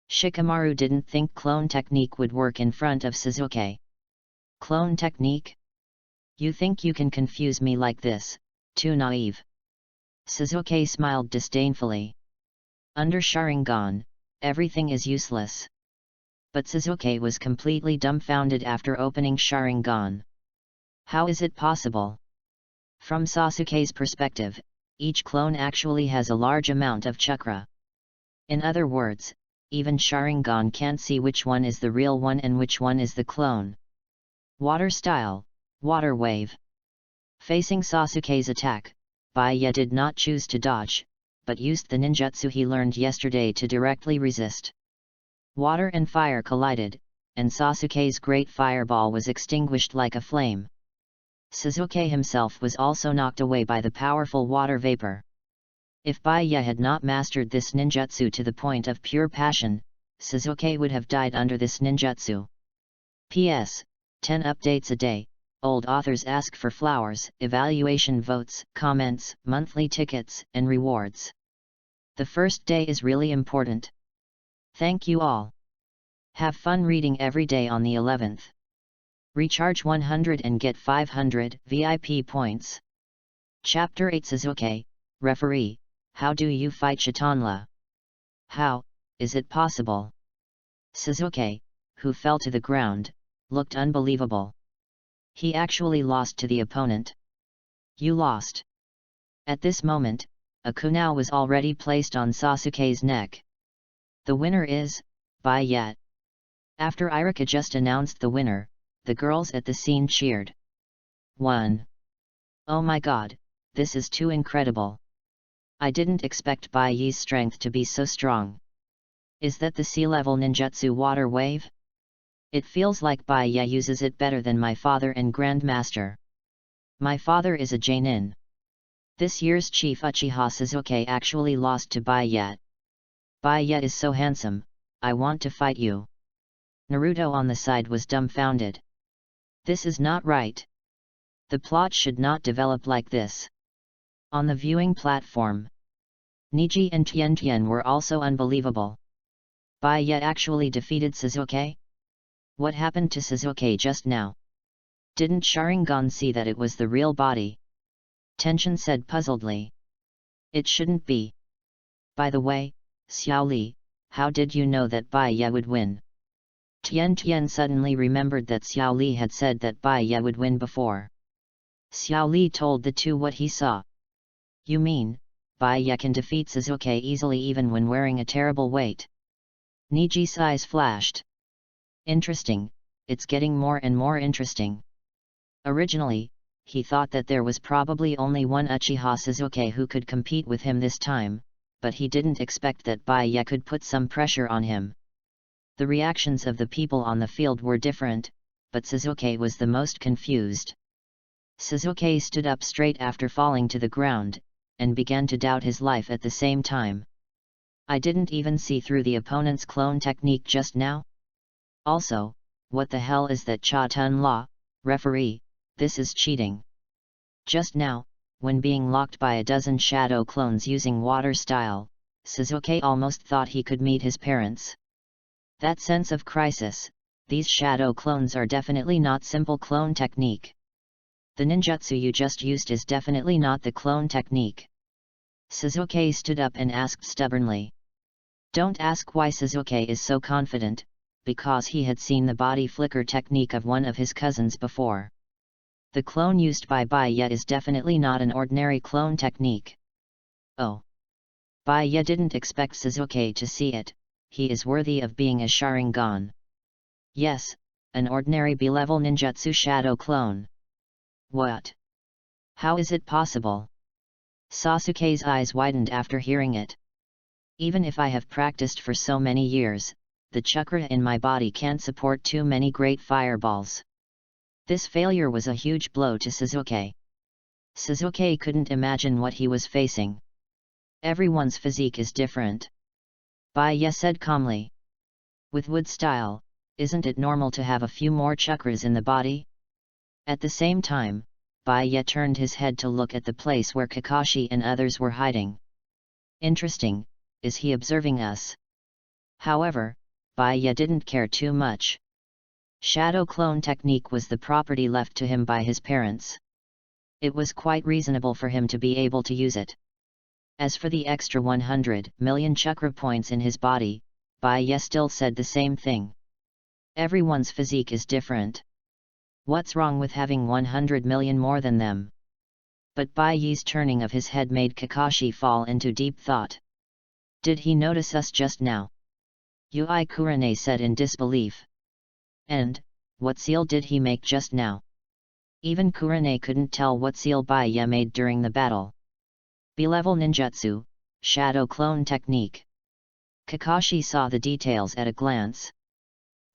Shikamaru didn't think clone technique would work in front of Suzuki. Clone technique? You think you can confuse me like this, too naive. Suzuki smiled disdainfully. Under Sharingan, everything is useless. But Suzuki was completely dumbfounded after opening Sharingan. How is it possible? From Sasuke's perspective, each clone actually has a large amount of chakra. In other words, even Sharingan can't see which one is the real one and which one is the clone. Water style, water wave. Facing Sasuke's attack, Baya did not choose to dodge, but used the ninjutsu he learned yesterday to directly resist. Water and fire collided, and Sasuke's great fireball was extinguished like a flame. Suzuki himself was also knocked away by the powerful water vapor. If Baya had not mastered this ninjutsu to the point of pure passion, Suzuki would have died under this ninjutsu. P.S. 10 updates a day, old authors ask for flowers, evaluation votes, comments, monthly tickets, and rewards. The first day is really important. Thank you all. Have fun reading every day on the 11th. Recharge 100 and get 500 VIP points. Chapter 8 Suzuki, Referee, how do you fight Chitanla? How, is it possible? Suzuki, who fell to the ground, looked unbelievable. He actually lost to the opponent. You lost. At this moment, a kunai was already placed on Sasuke's neck. The winner is, Baya. After Irika just announced the winner, the girls at the scene cheered. 1. Oh my god, this is too incredible. I didn't expect Baya's strength to be so strong. Is that the sea-level ninjutsu water wave? It feels like Baya uses it better than my father and Grandmaster. My father is a genin. This year's Chief Uchiha Suzuki actually lost to Baya. Baya is so handsome, I want to fight you. Naruto on the side was dumbfounded. This is not right. The plot should not develop like this. On the viewing platform, Niji and Tian were also unbelievable. Baiya actually defeated Sasuke? What happened to Sasuke just now? Didn't Sharingan see that it was the real body? Tenshin said puzzledly. It shouldn't be. By the way, Xiao Li, how did you know that Baiya would win? Tian suddenly remembered that Xiao Li had said that Baiya would win before. Xiao Li told the two what he saw. You mean, Baiya can defeat Sasuke easily even when wearing a terrible weight? Niji's eyes flashed. Interesting, it's getting more and more interesting. Originally, he thought that there was probably only one Uchiha Sasuke who could compete with him this time, but he didn't expect that Baiya could put some pressure on him. The reactions of the people on the field were different, but Sasuke was the most confused. Sasuke stood up straight after falling to the ground, and began to doubt his life at the same time. I didn't even see through the opponent's clone technique just now. Also, what the hell is that Cha-Tun law, referee? This is cheating. Just now, when being locked by a dozen shadow clones using water style, Sasuke almost thought he could meet his parents. That sense of crisis, these shadow clones are definitely not simple clone technique. The ninjutsu you just used is definitely not the clone technique. Sasuke stood up and asked stubbornly. Don't ask why Sasuke is so confident, because he had seen the body flicker technique of one of his cousins before. The clone used by Baiya is definitely not an ordinary clone technique. Oh. Baiya didn't expect Sasuke to see it, he is worthy of being a Sharingan. Yes, an ordinary B-level ninjutsu shadow clone. What? How is it possible? Sasuke's eyes widened after hearing it. Even if I have practiced for so many years, the chakra in my body can't support too many great fireballs. This failure was a huge blow to Sasuke. Sasuke couldn't imagine what he was facing. Everyone's physique is different. Baiya said calmly. With wood style, isn't it normal to have a few more chakras in the body? At the same time, Baiya turned his head to look at the place where Kakashi and others were hiding. Interesting, is he observing us? However, Baiya didn't care too much. Shadow clone technique was the property left to him by his parents. It was quite reasonable for him to be able to use it. As for the extra 100 million chakra points in his body, Baiya still said the same thing. Everyone's physique is different. What's wrong with having 100 million more than them? But Baiya's turning of his head made Kakashi fall into deep thought. Did he notice us just now? Yui Kurane said in disbelief. And, what seal did he make just now? Even Kurane couldn't tell what seal Baiya made during the battle. B-level ninjutsu, shadow clone technique. Kakashi saw the details at a glance.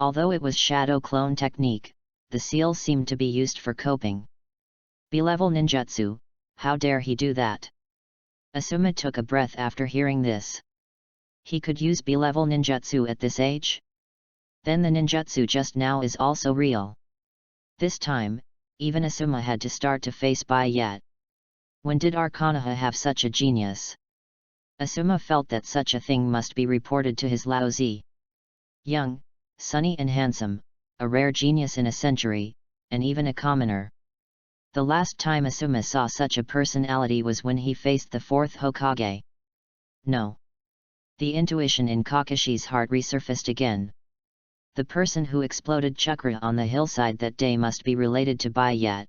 Although it was shadow clone technique, the seal seemed to be used for coping. B-level ninjutsu, how dare he do that? Asuma took a breath after hearing this. He could use B-level ninjutsu at this age? Then the ninjutsu just now is also real. This time, even Asuma had to start to face Baiya. When did our Konoha have such a genius? Asuma felt that such a thing must be reported to his Laozi. Young, sunny and handsome, a rare genius in a century, and even a commoner. The last time Asuma saw such a personality was when he faced the fourth Hokage. No. The intuition in Kakashi's heart resurfaced again. The person who exploded chakra on the hillside that day must be related to Baiya.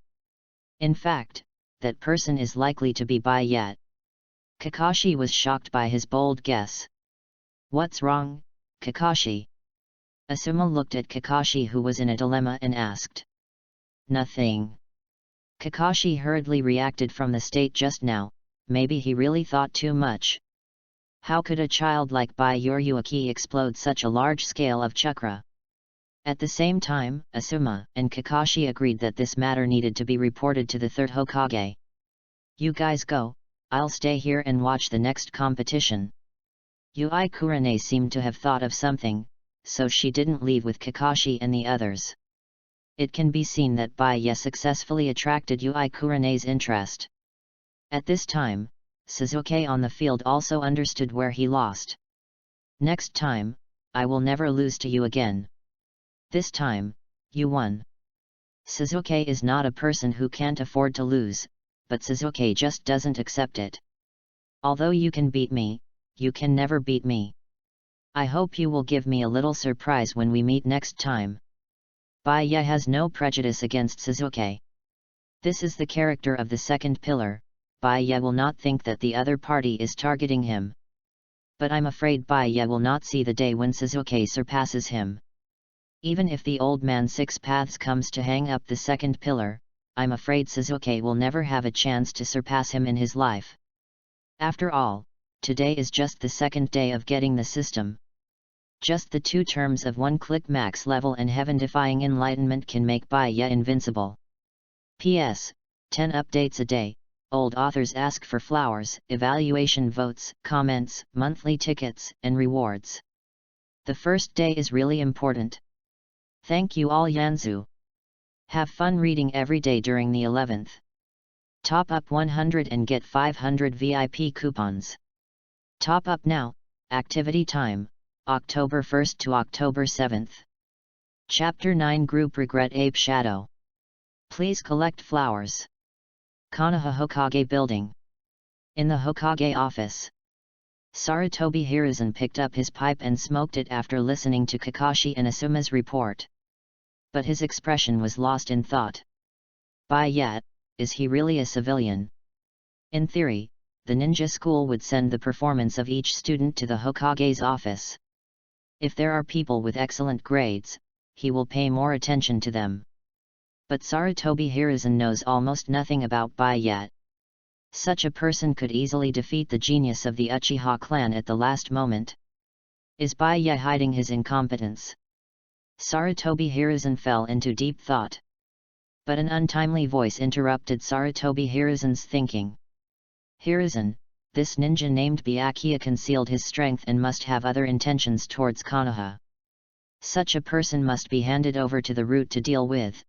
In fact, that person is likely to be Baiya. Kakashi was shocked by his bold guess. What's wrong, Kakashi? Asuma looked at Kakashi, who was in a dilemma, and asked. Nothing. Kakashi hurriedly reacted from the state just now. Maybe he really thought too much. How could a child like Baiya explode such a large scale of chakra? At the same time, Asuma and Kakashi agreed that this matter needed to be reported to the third Hokage. You guys go, I'll stay here and watch the next competition. Yui Kurane seemed to have thought of something, so she didn't leave with Kakashi and the others. It can be seen that Baiya successfully attracted Yui Kurane's interest. At this time, Sasuke on the field also understood where he lost. Next time, I will never lose to you again. This time, you won. Sasuke is not a person who can't afford to lose, but Sasuke just doesn't accept it. Although you can beat me, you can never beat me. I hope you will give me a little surprise when we meet next time. Baya has no prejudice against Sasuke. This is the character of the second pillar. Baya will not think that the other party is targeting him. But I'm afraid Baya will not see the day when Sasuke surpasses him. Even if the old man Six Paths comes to hang up the second pillar, I'm afraid Sasuke will never have a chance to surpass him in his life. After all, today is just the second day of getting the system. Just the 2 terms of 1-click max level and heaven-defying enlightenment can make Baya invincible. P.S. 10 updates a day, old authors ask for flowers, evaluation votes, comments, monthly tickets, and rewards. The first day is really important. Thank you all Yanzu. Have fun reading every day during the 11th. Top up 100 and get 500 VIP coupons. Top up now, activity time, October 1st to October 7th. Chapter 9 Group Regret Ape Shadow. Please collect flowers. Konoha Hokage Building. In the Hokage office. Sarutobi Hiruzen picked up his pipe and smoked it after listening to Kakashi and Asuma's report. But his expression was lost in thought. By yet, is he really a civilian? In theory, the ninja school would send the performance of each student to the Hokage's office. If there are people with excellent grades, he will pay more attention to them. But Sarutobi Hiruzen knows almost nothing about Bai yet. Such a person could easily defeat the genius of the Uchiha clan at the last moment. Is Bai Ye hiding his incompetence? Sarutobi Hiruzen fell into deep thought. But an untimely voice interrupted Sarutobi Hiruzen's thinking. Hiruzen, this ninja named Byakuya concealed his strength and must have other intentions towards Konoha. Such a person must be handed over to the root to deal with.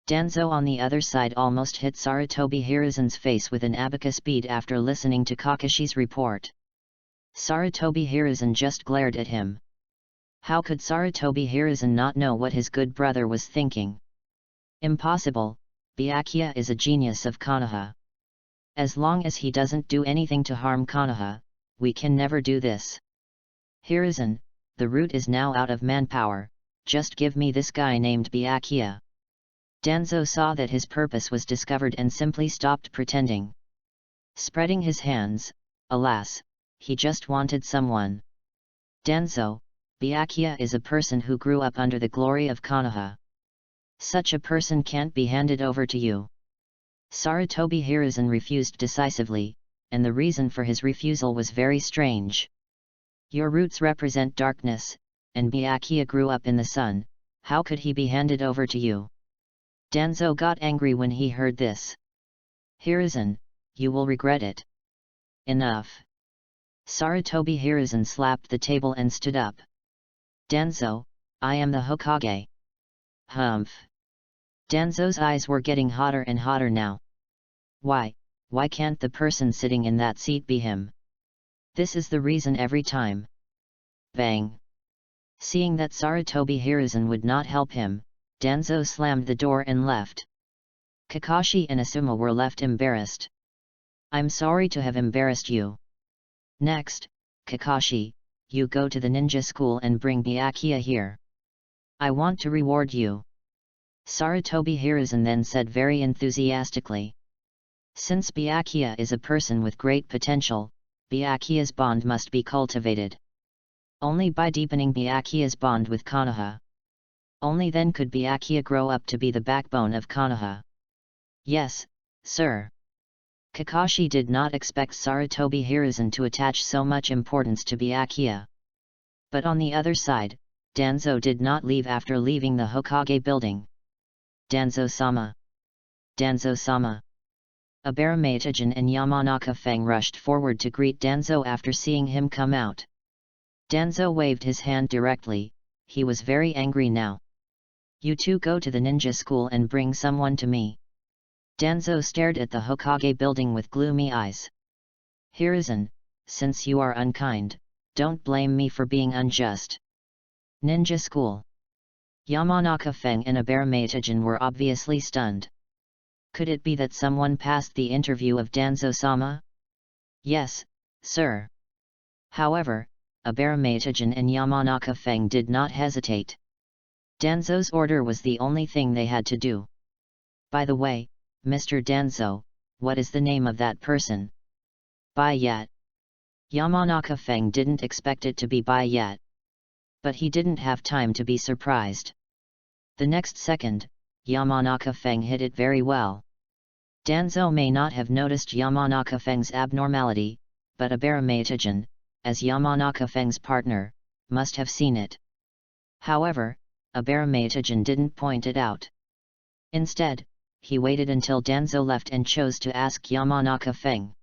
Danzo on the other side almost hit Sarutobi Hiruzen's face with an abacus bead after listening to Kakashi's report. Sarutobi Hiruzen just glared at him. How could Sarutobi Hiruzen not know what his good brother was thinking? Impossible, Byakuya is a genius of Konoha. As long as he doesn't do anything to harm Konoha, we can never do this. Hiruzen, the root is now out of manpower, just give me this guy named Byakuya. Danzo saw that his purpose was discovered and simply stopped pretending. Spreading his hands, alas, he just wanted someone. Danzo, Byakuya is a person who grew up under the glory of Konoha. Such a person can't be handed over to you. Sarutobi Hiruzen refused decisively, and the reason for his refusal was very strange. Your roots represent darkness, and Byakuya grew up in the sun, how could he be handed over to you? Danzo got angry when he heard this. Hiruzen, you will regret it. Enough. Sarutobi Hiruzen slapped the table and stood up. Danzo, I am the Hokage. Humph. Danzo's eyes were getting hotter and hotter now. Why can't the person sitting in that seat be him? This is the reason every time. Bang. Seeing that Sarutobi Hiruzen would not help him, Danzo slammed the door and left. Kakashi and Asuma were left embarrassed. I'm sorry to have embarrassed you. Next, Kakashi, you go to the ninja school and bring Byakuya here. I want to reward you. Sarutobi Hiruzen then said very enthusiastically. Since Byakuya is a person with great potential, Byakuya's bond must be cultivated. Only by deepening Byakuya's bond with Konoha. Only then could Byakuya grow up to be the backbone of Konoha. Yes, sir. Kakashi did not expect Sarutobi Hiruzen to attach so much importance to Byakuya. But on the other side, Danzo did not leave after leaving the Hokage building. Danzo-sama. Danzo-sama. Abaramatajan and Yamanaka Fang rushed forward to greet Danzo after seeing him come out. Danzo waved his hand directly, he was very angry now. You two go to the ninja school and bring someone to me. Danzo stared at the Hokage building with gloomy eyes. Hiruzen, since you are unkind, don't blame me for being unjust. Ninja School. Yamanaka Feng and Abaramatajan were obviously stunned. Could it be that someone passed the interview of Danzo-sama? Yes, sir. However, Abaramatajan and Yamanaka Feng did not hesitate. Danzo's order was the only thing they had to do. By the way, Mr. Danzo, what is the name of that person? Bai Yat. Yamanaka Feng didn't expect it to be Bai Yat. But he didn't have time to be surprised. The next second, Yamanaka Feng hit it very well. Danzo may not have noticed Yamanaka Feng's abnormality, but Abaramatajan, as Yamanaka Feng's partner, must have seen it. However, Abaramatajan didn't point it out. Instead, he waited until Danzo left and chose to ask Yamanaka Feng.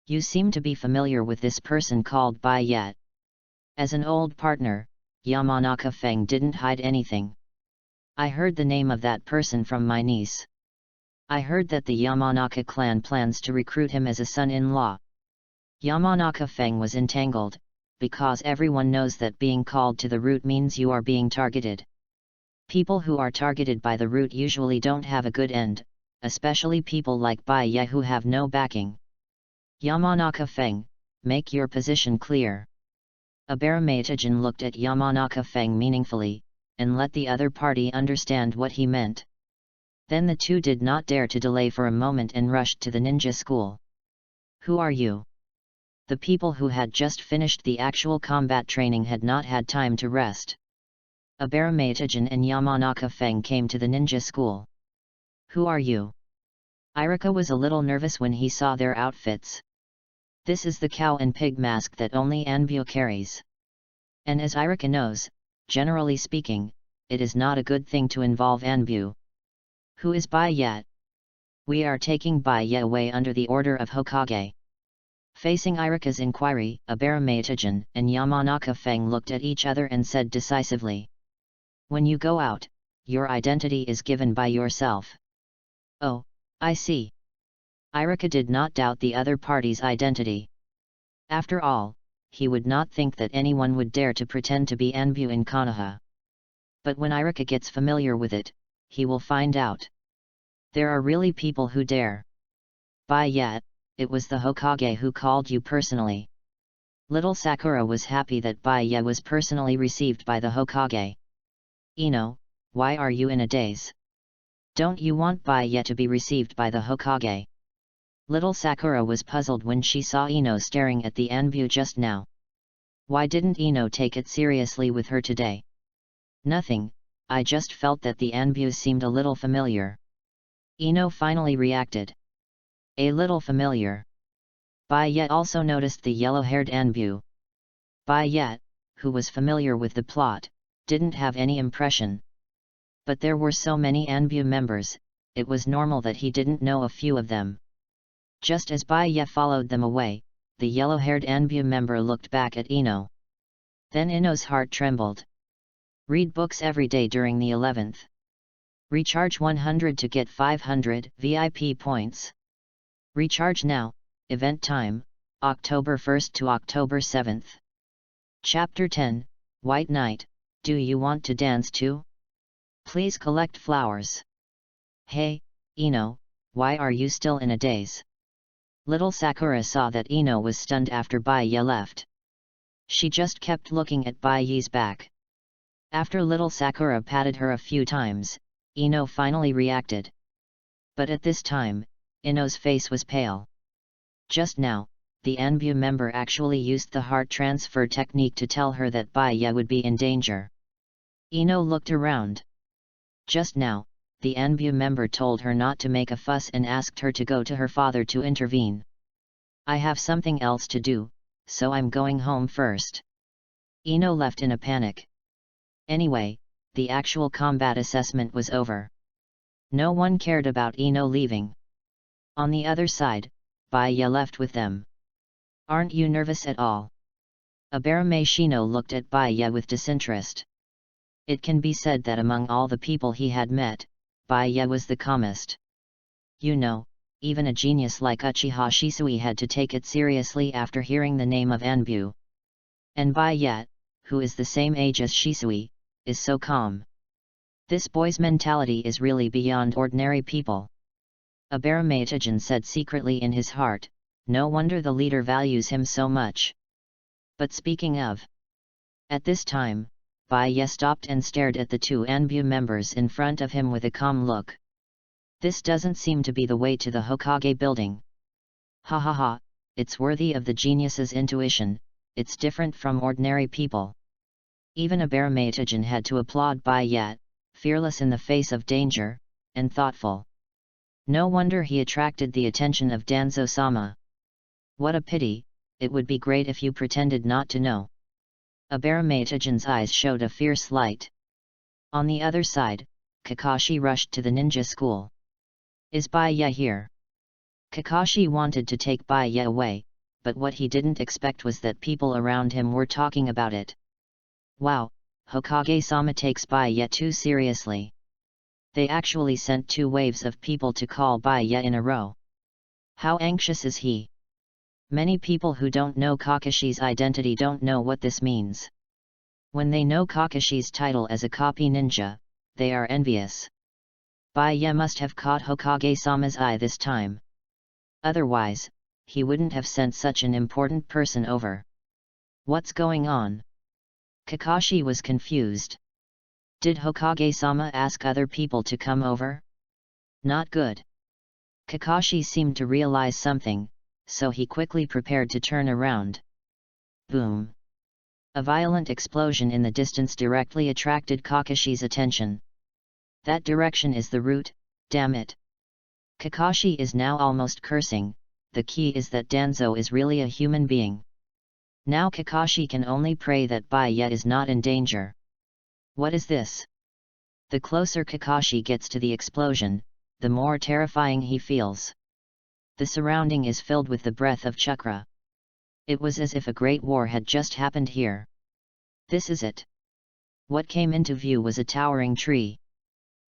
You seem to be familiar with this person called Bai Yat. As an old partner, Yamanaka Feng didn't hide anything. I heard the name of that person from my niece. I heard that the Yamanaka clan plans to recruit him as a son-in-law. Yamanaka Feng was entangled, because everyone knows that being called to the root means you are being targeted. People who are targeted by the root usually don't have a good end, especially people like Bai Ye who have no backing. Yamanaka Feng, make your position clear. Abaramatajan looked at Yamanaka Feng meaningfully, and let the other party understand what he meant. Then the two did not dare to delay for a moment and rushed to the ninja school. Who are you? The people who had just finished the actual combat training had not had time to rest. Abaramatajan and Yamanaka Feng came to the ninja school. Who are you? Irika was a little nervous when he saw their outfits. This is the cow and pig mask that only Anbu carries. And as Irika knows, generally speaking, it is not a good thing to involve Anbu. Who is Bai Yat? We are taking Bai Yat away under the order of Hokage. Facing Irika's inquiry, Abaramatajan and Yamanaka Feng looked at each other and said decisively. When you go out, your identity is given by yourself. Oh, I see. Irika did not doubt the other party's identity. After all, he would not think that anyone would dare to pretend to be Anbu in Konoha. But when Irika gets familiar with it, he will find out. There are really people who dare. Bai Yat, it was the Hokage who called you personally. Little Sakura was happy that Bai Yat was personally received by the Hokage. Ino, why are you in a daze? Don't you want Bai Yat to be received by the Hokage? Little Sakura was puzzled when she saw Ino staring at the Anbu just now. Why didn't Ino take it seriously with her today? Nothing, I just felt that the Anbu seemed a little familiar. Ino finally reacted. A little familiar. Bai Yat also noticed the yellow-haired Anbu. Bai Yat, who was familiar with the plot, didn't have any impression. But there were so many Anbu members, it was normal that he didn't know a few of them. Just as Bai Yat followed them away, the yellow-haired Anbu member looked back at Ino. Then Ino's heart trembled. Read books every day during the 11th. Recharge 100 to get 500 VIP points. Recharge now, event time, October 1st to October 7th. Chapter 10, White Knight, do you want to dance too? Please collect flowers. Hey, Ino, why are you still in a daze? Little Sakura saw that Ino was stunned after Bai Ye left. She just kept looking at Bai Ye's back. After little Sakura patted her a few times, Ino finally reacted. But at this time, Ino's face was pale. Just now, the Anbu member actually used the heart transfer technique to tell her that Bai Ye would be in danger. Ino looked around. Just now, the Anbu member told her not to make a fuss and asked her to go to her father to intervene. I have something else to do, so I'm going home first. Ino left in a panic. Anyway, the actual combat assessment was over. No one cared about Ino leaving. On the other side, Bai Ye left with them. Aren't you nervous at all? Abaramashino looked at Bai Ye with disinterest. It can be said that among all the people he had met, Bai Ye was the calmest. You know, even a genius like Uchiha Shisui had to take it seriously after hearing the name of Anbu. And Bai Ye, who is the same age as Shisui, is so calm. This boy's mentality is really beyond ordinary people. Abaramatajan said secretly in his heart, no wonder the leader values him so much. But speaking of... At this time, Bai stopped and stared at the two Anbu members in front of him with a calm look. This doesn't seem to be the way to the Hokage building. Ha ha ha, it's worthy of the genius's intuition, it's different from ordinary people. Even Abaramatajan had to applaud Bai, fearless in the face of danger, and thoughtful. No wonder he attracted the attention of Danzo-sama. What a pity, it would be great if you pretended not to know. Abaramatajan's eyes showed a fierce light. On the other side, Kakashi rushed to the ninja school. Is Bai here? Kakashi wanted to take Bai away, but what he didn't expect was that people around him were talking about it. Wow, Hokage-sama takes Bai too seriously. They actually sent 2 waves of people to call Bai in a row. How anxious is he? Many people who don't know Kakashi's identity don't know what this means. When they know Kakashi's title as a copy ninja, they are envious. Bai must have caught Hokage-sama's eye this time. Otherwise, he wouldn't have sent such an important person over. What's going on? Kakashi was confused. Did Hokage-sama ask other people to come over? Not good. Kakashi seemed to realize something, so he quickly prepared to turn around. Boom! A violent explosion in the distance directly attracted Kakashi's attention. That direction is the route, damn it! Kakashi is now almost cursing, the key is that Danzo is really a human being. Now Kakashi can only pray that Bai is not in danger. What is this? The closer Kakashi gets to the explosion, the more terrifying he feels. The surrounding is filled with the breath of chakra. It was as if a great war had just happened here. This is it. What came into view was a towering tree.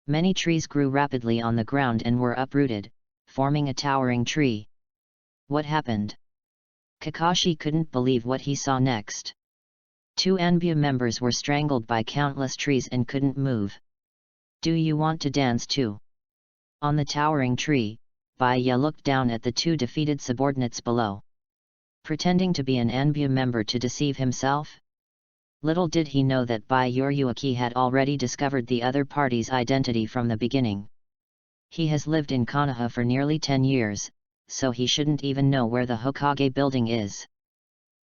Many trees grew rapidly on the ground and were uprooted, forming a towering tree. What happened? Kakashi couldn't believe what he saw next. 2 Anbu members were strangled by countless trees and couldn't move. Do you want to dance too? On the towering tree, Bai looked down at the 2 defeated subordinates below. Pretending to be an Anbu member to deceive himself? Little did he know that Bai Yoryuki had already discovered the other party's identity from the beginning. He has lived in Konoha for nearly 10 years, so he shouldn't even know where the Hokage building is.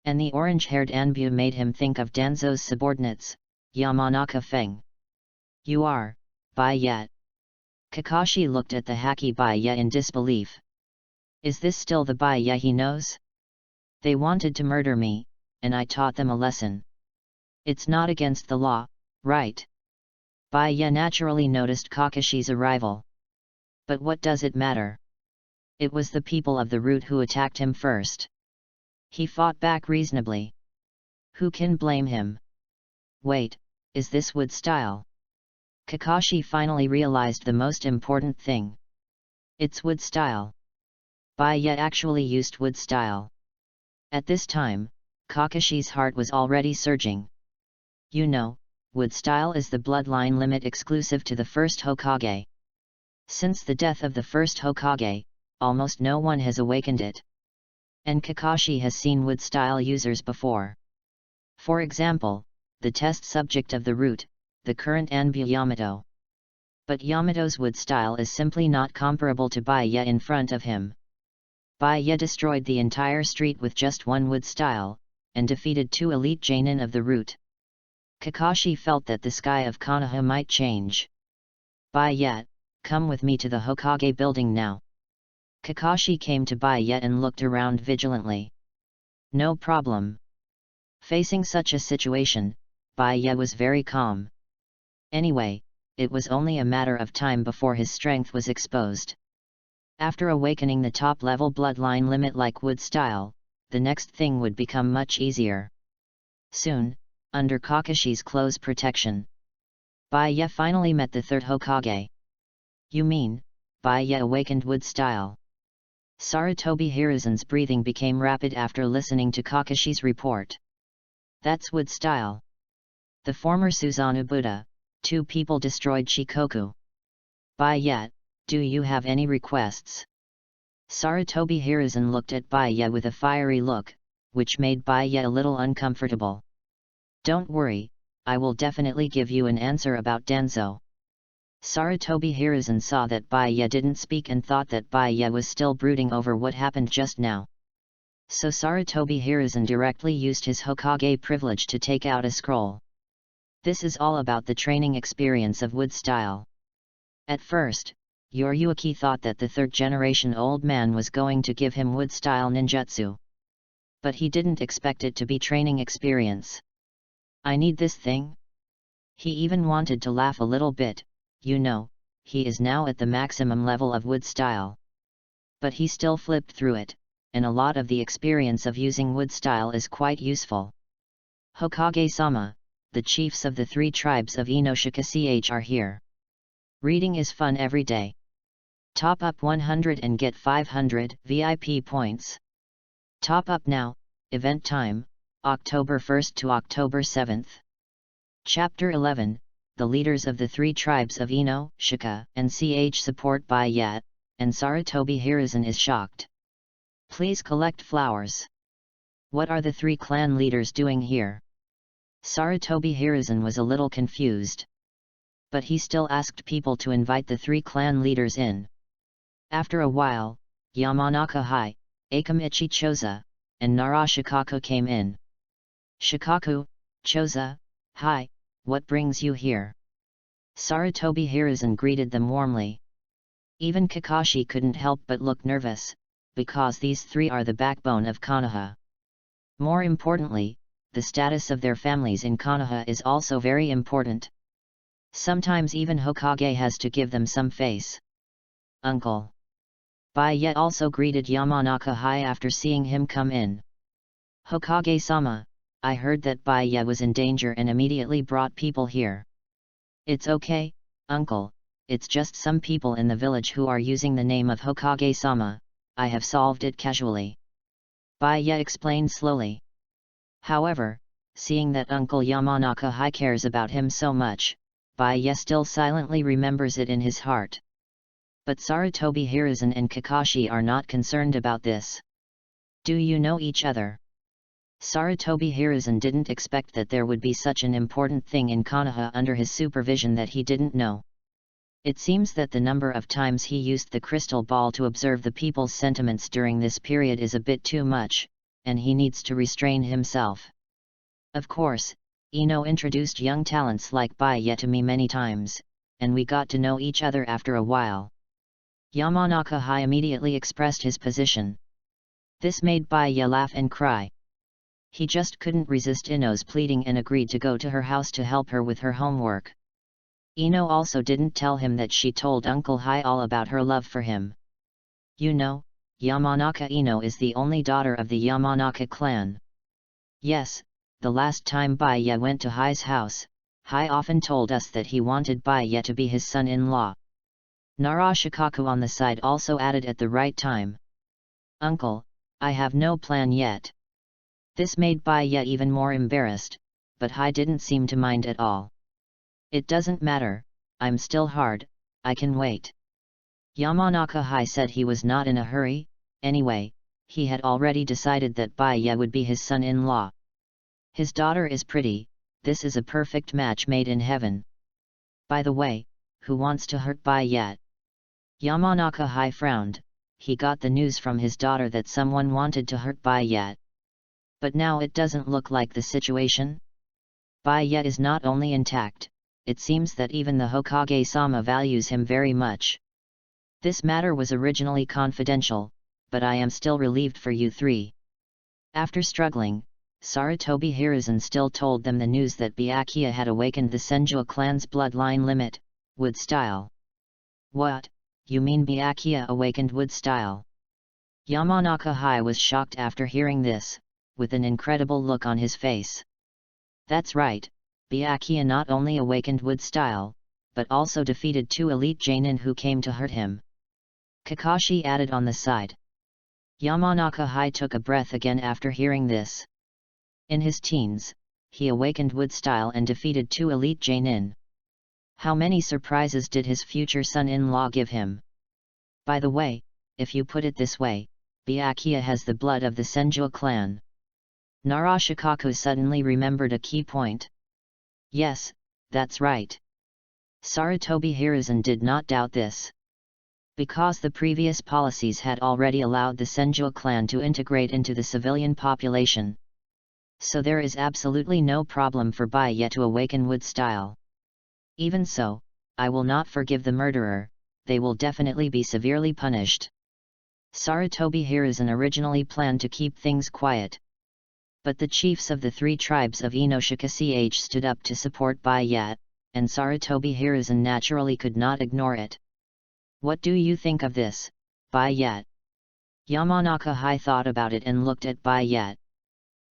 And the orange-haired Anbu made him think of Danzo's subordinates, Yamanaka Feng. You are, Bai. Kakashi looked at the Haki Bai in disbelief. Is this still the Bai he knows? They wanted to murder me, and I taught them a lesson. It's not against the law, right? Bai naturally noticed Kakashi's arrival. But what does it matter? It was the people of the route who attacked him first. He fought back reasonably. Who can blame him? Wait, is this wood style? Kakashi finally realized the most important thing. It's wood style. Bai actually used wood style. At this time, Kakashi's heart was already surging. You know, wood style is the bloodline limit exclusive to the first Hokage. Since the death of the first Hokage, almost no one has awakened it. And Kakashi has seen wood style users before. For example, the test subject of the route, the current Anbu Yamato. But Yamato's wood style is simply not comparable to Bai in front of him. Bai destroyed the entire street with just one wood style, and defeated 2 elite Genin of the route. Kakashi felt that the sky of Konoha might change. Bai, come with me to the Hokage building now. Kakashi came to Bai and looked around vigilantly. No problem. Facing such a situation, Bai was very calm. Anyway, it was only a matter of time before his strength was exposed. After awakening the top-level bloodline limit like wood style, the next thing would become much easier. Soon, under Kakashi's close protection, Bai finally met the 3rd Hokage. You mean, Bai awakened wood style? Sarutobi Hiruzan's breathing became rapid after listening to Kakashi's report. That's wood style. The former Susanoo Buddha, 2 people destroyed Shikoku. Baya, do you have any requests? Sarutobi Hiruzen looked at Baya with a fiery look, which made Baya a little uncomfortable. Don't worry, I will definitely give you an answer about Danzo. Sarutobi Hiruzen saw that Baya didn't speak and thought that Baya was still brooding over what happened just now. So Sarutobi Hiruzen directly used his Hokage privilege to take out a scroll. This is all about the training experience of wood style. At first, Yoriyuki thought that the 3rd generation old man was going to give him wood style ninjutsu. But he didn't expect it to be training experience. I need this thing? He even wanted to laugh a little bit, you know, he is now at the maximum level of wood style. But he still flipped through it, and a lot of the experience of using wood style is quite useful. Hokage-sama, the chiefs of the 3 tribes of Inoshika are here. Reading is fun every day. Top up 100 and get 500 VIP points. Top up now, event time, October 1st to October 7th. Chapter 11, the leaders of the 3 tribes of Ino, Shika, and CH support Baya, and Sarutobi Hiruzen is shocked. Please collect flowers. What are the 3 clan leaders doing here? Sarutobi Hiruzen was a little confused. But he still asked people to invite the 3 clan leaders in. After a while, Yamanaka Hai, Akamichi Choza, and Nara Shikaku came in. Shikaku, Choza, hi, what brings you here? Sarutobi Hiruzen greeted them warmly. Even Kakashi couldn't help but look nervous, because these 3 are the backbone of Konoha. More importantly, the status of their families in Konoha is also very important. Sometimes even Hokage has to give them some face. Uncle. Baya also greeted Yamanaka Hai after seeing him come in. Hokage-sama, I heard that Baya was in danger and immediately brought people here. It's okay, uncle, it's just some people in the village who are using the name of Hokage-sama, I have solved it casually. Baya explained slowly. However, seeing that Uncle Yamanaka Hai cares about him so much, Baya still silently remembers it in his heart. But Sarutobi Hiruzen and Kakashi are not concerned about this. Do you know each other? Sarutobi Hiruzen didn't expect that there would be such an important thing in Konoha under his supervision that he didn't know. It seems that the number of times he used the crystal ball to observe the people's sentiments during this period is a bit too much, and he needs to restrain himself. Of course, Ino introduced young talents like Baya to me many times, and we got to know each other after a while. Yamanaka Hai immediately expressed his position. This made Baya laugh and cry. He just couldn't resist Ino's pleading and agreed to go to her house to help her with her homework. Ino also didn't tell him that she told Uncle Hai all about her love for him. You know, Yamanaka Ino is the only daughter of the Yamanaka clan. Yes, the last time Baya went to Hai's house, Hai often told us that he wanted Baya to be his son-in-law. Nara Shikaku on the side also added at the right time. Uncle, I have no plan yet. This made Baya even more embarrassed, but Hai didn't seem to mind at all. It doesn't matter, I'm still hard, I can wait. Yamanaka Hai said he was not in a hurry, anyway, he had already decided that Baya would be his son-in-law. His daughter is pretty, this is a perfect match made in heaven. By the way, who wants to hurt Baya? Yamanaka Hai frowned, he got the news from his daughter that someone wanted to hurt Baya. But now it doesn't look like the situation. Baya is not only intact, it seems that even the Hokage-sama values him very much. This matter was originally confidential, but I am still relieved for you 3. After struggling, Sarutobi Hiruzen still told them the news that Byakuya had awakened the Senju clan's bloodline limit, wood style. What, you mean Byakuya awakened wood style? Yamanaka Hai was shocked after hearing this, with an incredible look on his face. That's right, Byakuya not only awakened wood style, but also defeated 2 elite Genin who came to hurt him. Kakashi added on the side. Yamanaka Hai took a breath again after hearing this. In his teens, he awakened wood style and defeated 2 elite Jonin. How many surprises did his future son-in-law give him? By the way, if you put it this way, Byakuya has the blood of the Senju clan. Narashikaku suddenly remembered a key point. Yes, that's right. Sarutobi Hiruzen did not doubt this. Because the previous policies had already allowed the Senju clan to integrate into the civilian population. So there is absolutely no problem for Byakuya to awaken wood style. Even so, I will not forgive the murderer, they will definitely be severely punished. Sarutobi Hiruzen originally planned to keep things quiet. But the chiefs of the 3 tribes of Inoshika stood up to support Byakuya, and Sarutobi Hiruzen naturally could not ignore it. What do you think of this, Byakuya? Yamanaka High thought about it and looked at Byakuya.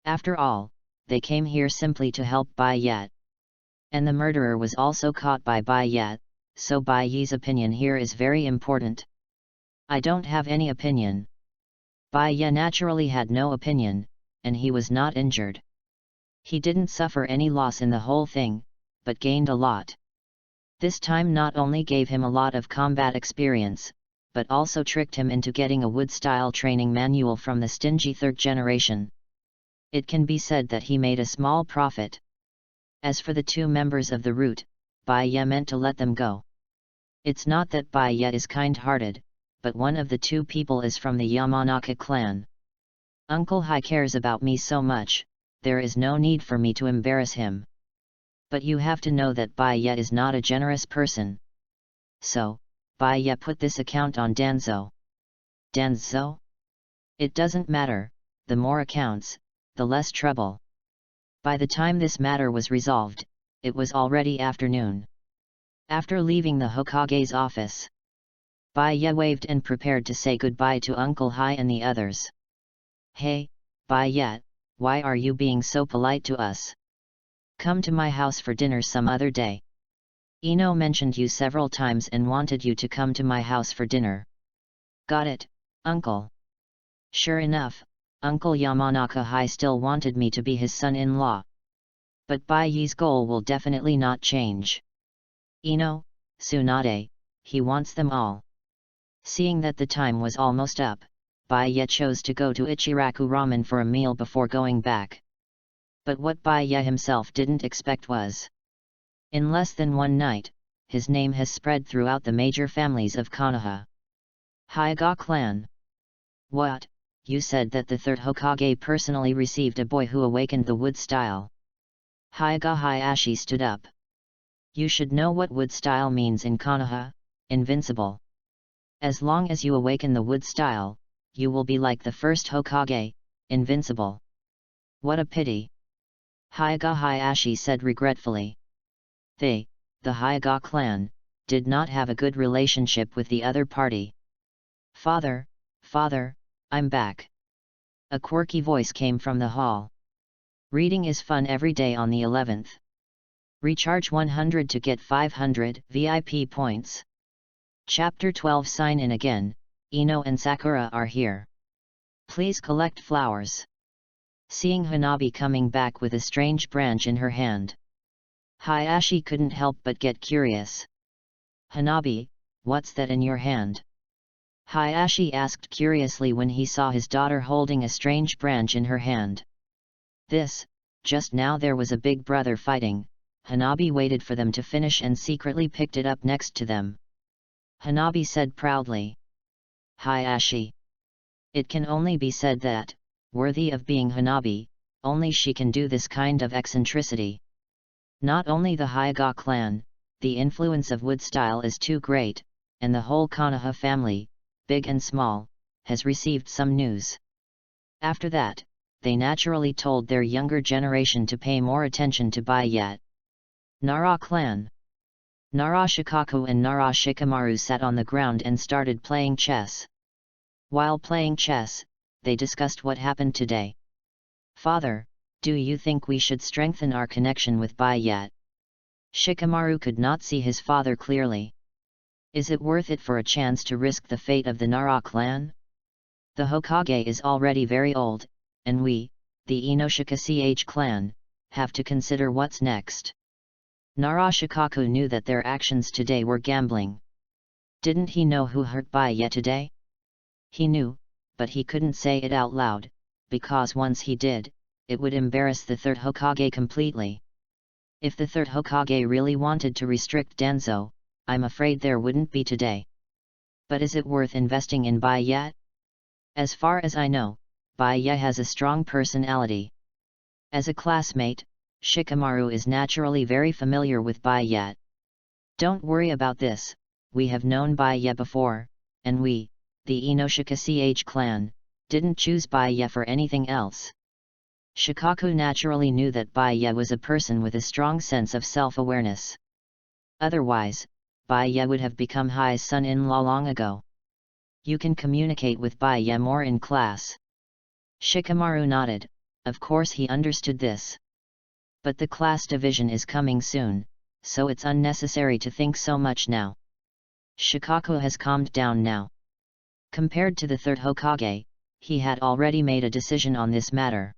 After all, they came here simply to help Byakuya. And the murderer was also caught by Byakuya, so Byakuya's opinion here is very important. I don't have any opinion. Byakuya naturally had no opinion, and he was not injured. He didn't suffer any loss in the whole thing, but gained a lot. This time not only gave him a lot of combat experience, but also tricked him into getting a wood-style training manual from the stingy 3rd generation. It can be said that he made a small profit. As for the 2 members of the root, Byakuya meant to let them go. It's not that Byakuya is kind-hearted, but one of the 2 people is from the Yamanaka clan. Uncle Hai cares about me so much, there is no need for me to embarrass him. But you have to know that Byakuya is not a generous person. So, Byakuya put this account on Danzo. Danzo? It doesn't matter, the more accounts, the less trouble. By the time this matter was resolved, it was already afternoon. After leaving the Hokage's office, Byakuya waved and prepared to say goodbye to Uncle Hai and the others. Hey, Byakuya, why are you being so polite to us? Come to my house for dinner some other day. Ino mentioned you several times and wanted you to come to my house for dinner. Got it, Uncle. Sure enough, Uncle Yamanaka High still wanted me to be his son-in-law. But Byakuya's goal will definitely not change. Ino, Tsunade, he wants them all. Seeing that the time was almost up, Byakuya chose to go to Ichiraku Ramen for a meal before going back. But what Byakuya himself didn't expect was, in less than one night, his name has spread throughout the major families of Konoha. Hyuga clan. What, you said that the 3rd Hokage personally received a boy who awakened the wood style? Hyuga Hayashi stood up. You should know what wood style means in Konoha, invincible. As long as you awaken the wood style, you will be like the 1st Hokage, invincible. What a pity. Hyuga Hayashi said regretfully. They, the Hyuga clan, did not have a good relationship with the other party. Father, I'm back. A quirky voice came from the hall. Reading is fun every day on the 11th. Recharge 100 to get 500 VIP points. Chapter 12 Sign in again, Ino and Sakura are here. Please collect flowers. Seeing Hanabi coming back with a strange branch in her hand, Hayashi couldn't help but get curious. Hanabi, what's that in your hand? Hayashi asked curiously when he saw his daughter holding a strange branch in her hand. This, just now there was a big brother fighting. Hanabi waited for them to finish and secretly picked it up next to them. Hanabi said proudly. Hayashi. It can only be said that, worthy of being Hanabi, only she can do this kind of eccentricity. Not only the Hyuga clan, the influence of wood style is too great, and the whole Konoha family, big and small, has received some news. After that, they naturally told their younger generation to pay more attention to Byakuya. Nara clan. Narashikaku and Narashikamaru sat on the ground and started playing chess. While playing chess, they discussed what happened today. Father, do you think we should strengthen our connection with Byakuya? Shikamaru could not see his father clearly. Is it worth it for a chance to risk the fate of the Nara clan? The Hokage is already very old, and we, the Inoshika clan, have to consider what's next. Shikaku knew that their actions today were gambling. Didn't he know who hurt Baiya today? He knew, but he couldn't say it out loud, because once he did, it would embarrass the third Hokage completely. If the third Hokage really wanted to restrict Danzo, I'm afraid there wouldn't be today. But is it worth investing in Baiya? As far as I know, Baiya has a strong personality. As a classmate, Shikamaru is naturally very familiar with Baiya. Don't worry about this, we have known Baiya before, and we, the Inoshika CH clan, didn't choose Baiya for anything else. Shikaku naturally knew that Baiya was a person with a strong sense of self-awareness. Otherwise, Baiya would have become Hai's son-in-law long ago. You can communicate with Baiya more in class. Shikamaru nodded, of course he understood this. But the class division is coming soon, so it's unnecessary to think so much now. Shikaku has calmed down now. Compared to the third Hokage, he had already made a decision on this matter.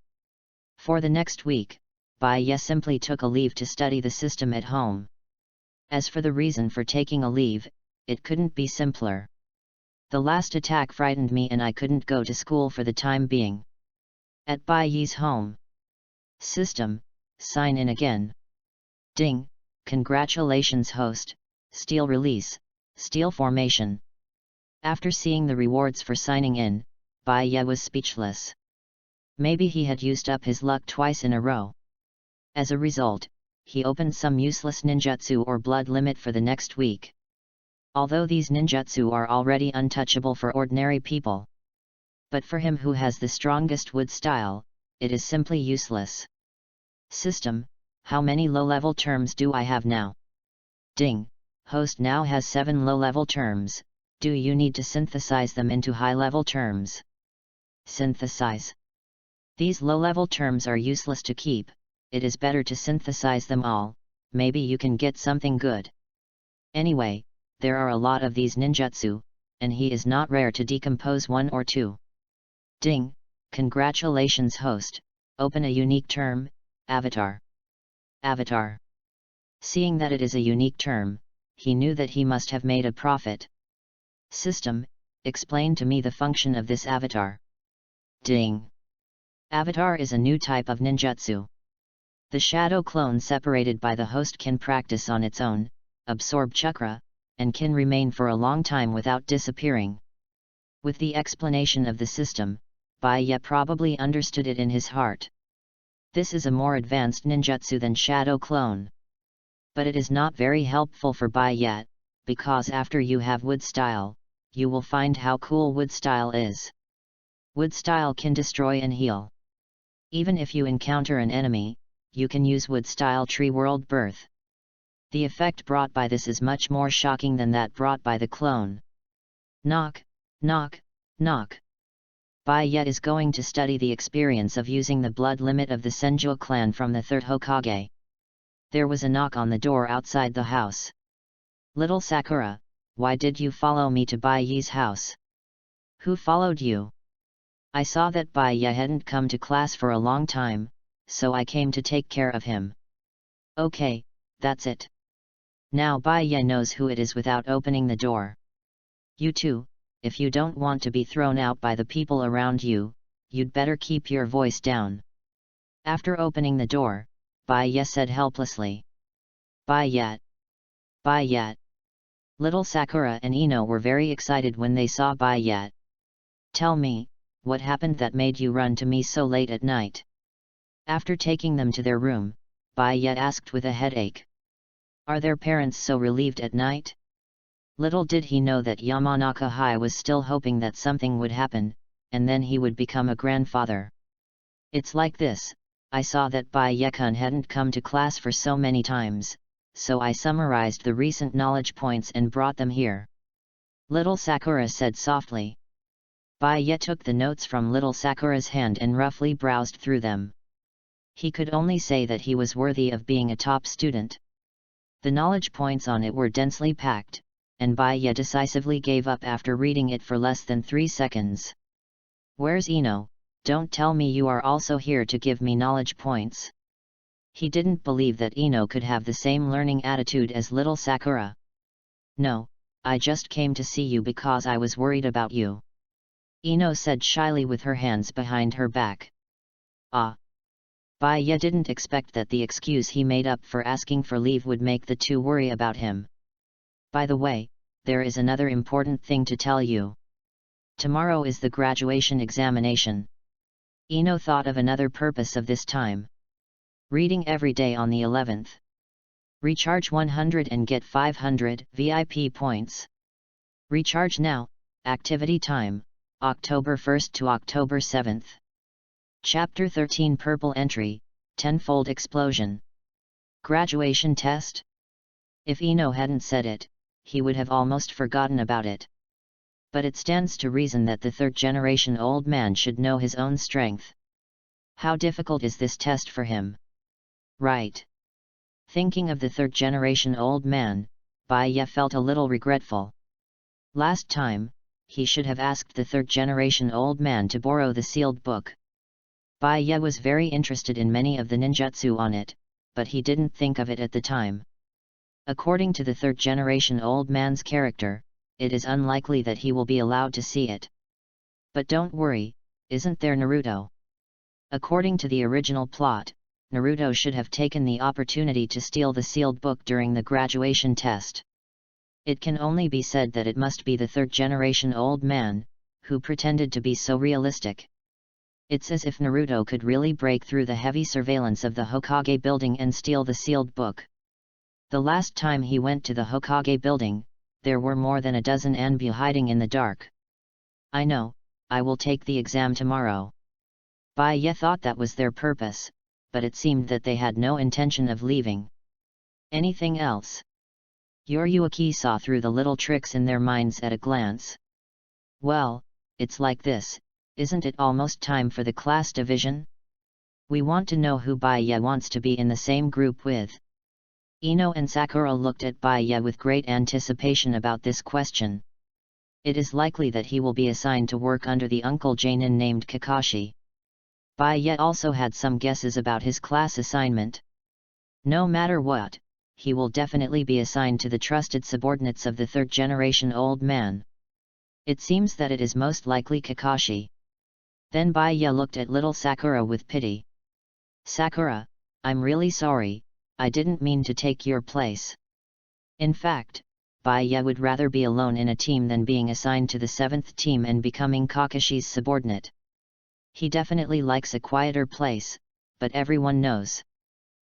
For the next week, Baiya simply took a leave to study the system at home. As for the reason for taking a leave, it couldn't be simpler. The last attack frightened me and I couldn't go to school for the time being. At Baiyi's home. System, sign in again. Ding, congratulations host, Steel release, Steel formation. After seeing the rewards for signing in, Baiya was speechless. Maybe he had used up his luck twice in a row. As a result, he opened some useless ninjutsu or blood limit for the next week. Although these ninjutsu are already untouchable for ordinary people. But for him who has the strongest wood style, it is simply useless. System, how many low-level terms do I have now? Ding, host now has 7 low-level terms, do you need to synthesize them into high-level terms? Synthesize. These low-level terms are useless to keep, it is better to synthesize them all, maybe you can get something good. Anyway, there are a lot of these ninjutsu, and he is not rare to decompose 1 or 2. Ding, congratulations host, open a unique term, avatar. Avatar. Seeing that it is a unique term, he knew that he must have made a profit. System, explain to me the function of this avatar. Ding. Avatar is a new type of ninjutsu. The shadow clone separated by the host can practice on its own, absorb chakra, and can remain for a long time without disappearing. With the explanation of the system, Baiya probably understood it in his heart. This is a more advanced ninjutsu than shadow clone. But it is not very helpful for Baiya, because after you have wood style, you will find how cool wood style is. Wood style can destroy and heal. Even if you encounter an enemy, you can use wood style tree world birth. The effect brought by this is much more shocking than that brought by the clone. Knock, knock, knock. Baiya is going to study the experience of using the blood limit of the Senju clan from the third Hokage. There was a knock on the door outside the house. Little Sakura, why did you follow me to Baiyi's house? Who followed you? I saw that Baiya hadn't come to class for a long time, so I came to take care of him. Okay, that's it. Now Baiya knows who it is without opening the door. You too, if you don't want to be thrown out by the people around you, you'd better keep your voice down. After opening the door, Baiya said helplessly. Baiya. Baiya. Little Sakura and Ino were very excited when they saw Baiya. Tell me, what happened that made you run to me so late at night? After taking them to their room, Baiya asked with a headache. Are their parents so relieved at night? Little did he know that Yamanaka Hai was still hoping that something would happen, and then he would become a grandfather. It's like this, I saw that Baiya-kun hadn't come to class for so many times, so I summarized the recent knowledge points and brought them here. Little Sakura said softly. Baiya took the notes from little Sakura's hand and roughly browsed through them. He could only say that he was worthy of being a top student. The knowledge points on it were densely packed, and Baiya decisively gave up after reading it for less than 3 seconds. Where's Ino? Don't tell me you are also here to give me knowledge points. He didn't believe that Ino could have the same learning attitude as little Sakura. "No, I just came to see you because I was worried about you," Ino said shyly with her hands behind her back. Ah. Bai Ye didn't expect that the excuse he made up for asking for leave would make the two worry about him. "By the way, there is another important thing to tell you. Tomorrow is the graduation examination." Ino thought of another purpose of this time. Reading every day on the 11th. Recharge 100 and get 500 VIP points. Recharge now. Activity time, October 1st to October 7th. Chapter 13 Purple Entry, Tenfold Explosion. Graduation test? If Ino hadn't said it, he would have almost forgotten about it. But it stands to reason that the third-generation old man should know his own strength. How difficult is this test for him? Right. Thinking of the third-generation old man, Bai Ye felt a little regretful. Last time, he should have asked the third-generation old man to borrow the sealed book. Bai Ye was very interested in many of the ninjutsu on it, but he didn't think of it at the time. According to the third-generation old man's character, it is unlikely that he will be allowed to see it. But don't worry, isn't there Naruto? According to the original plot, Naruto should have taken the opportunity to steal the sealed book during the graduation test. It can only be said that it must be the third-generation old man, who pretended to be so realistic. It's as if Naruto could really break through the heavy surveillance of the Hokage building and steal the sealed book. The last time he went to the Hokage building, there were more than a dozen Anbu hiding in the dark. "I know, I will take the exam tomorrow." Bai Ye thought that was their purpose, but it seemed that they had no intention of leaving. Anything else? Yoryuki saw through the little tricks in their minds at a glance. "Well, it's like this, isn't it almost time for the class division? We want to know who Bai Ye wants to be in the same group with." Ino and Sakura looked at Bai Ye with great anticipation about this question. It is likely that he will be assigned to work under the uncle Jainin named Kakashi. Bai Ye also had some guesses about his class assignment. No matter what, he will definitely be assigned to the trusted subordinates of the third-generation old man. It seems that it is most likely Kakashi. Then Bai Ye looked at little Sakura with pity. "Sakura, I'm really sorry, I didn't mean to take your place." In fact, Bai Ye would rather be alone in a team than being assigned to the 7th team and becoming Kakashi's subordinate. He definitely likes a quieter place, but everyone knows.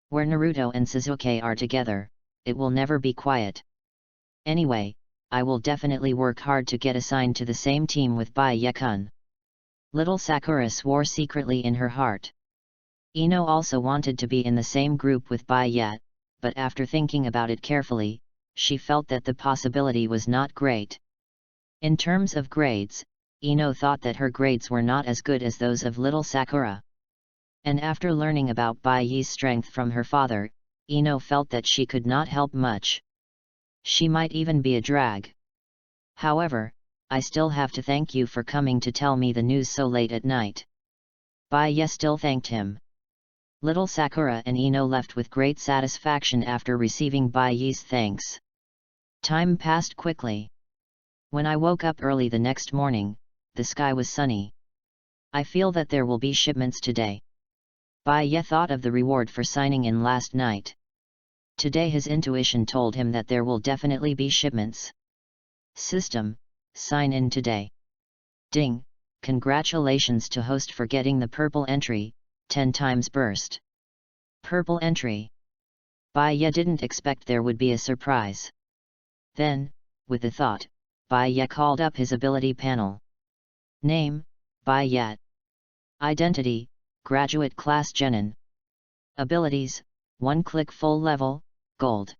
Where Naruto and Sasuke are together, it will never be quiet. Anyway, I will definitely work hard to get assigned to the same team with Bai Ye-kun. Little Sakura swore secretly in her heart. Ino also wanted to be in the same group with Bai Ye, but after thinking about it carefully, she felt that the possibility was not great. In terms of grades, Ino thought that her grades were not as good as those of little Sakura. And after learning about Bai Ye's strength from her father, Ino felt that she could not help much. She might even be a drag. "However, I still have to thank you for coming to tell me the news so late at night." Bai Ye still thanked him. Little Sakura and Ino left with great satisfaction after receiving Bai Ye's thanks. Time passed quickly. When I woke up early the next morning, the sky was sunny. I feel that there will be shipments today. Bai Ye thought of the reward for signing in last night. Today his intuition told him that there will definitely be shipments. System, sign in today. Ding, congratulations to host for getting the purple entry, 10 times burst. Purple entry. Bai Ye didn't expect there would be a surprise. Then, with the thought, Bai Ye called up his ability panel. Name, Bai Ye. Identity, Graduate Class Genin. Abilities, 1-click full level, Gold.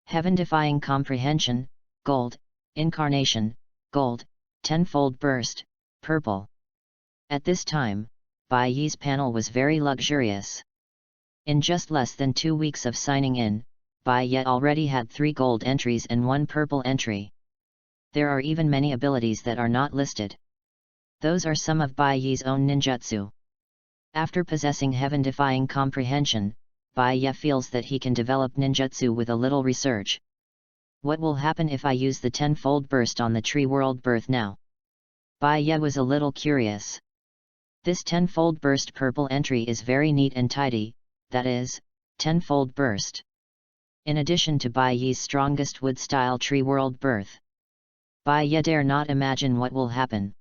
Heaven-defying comprehension, Gold. Incarnation, Gold. Tenfold burst, Purple. At this time, Bai Ye's panel was very luxurious. In just less than 2 weeks of signing in, Bai Ye already had 3 gold entries and 1 purple entry. There are even many abilities that are not listed. Those are some of Bai Ye's own ninjutsu. After possessing heaven-defying comprehension, Baiya feels that he can develop ninjutsu with a little research. What will happen if I use the tenfold burst on the tree world birth now? Baiya was a little curious. This tenfold burst purple entry is very neat and tidy, that is, tenfold burst. In addition to Baiya's strongest wood style tree world birth. Baiya dare not imagine what will happen.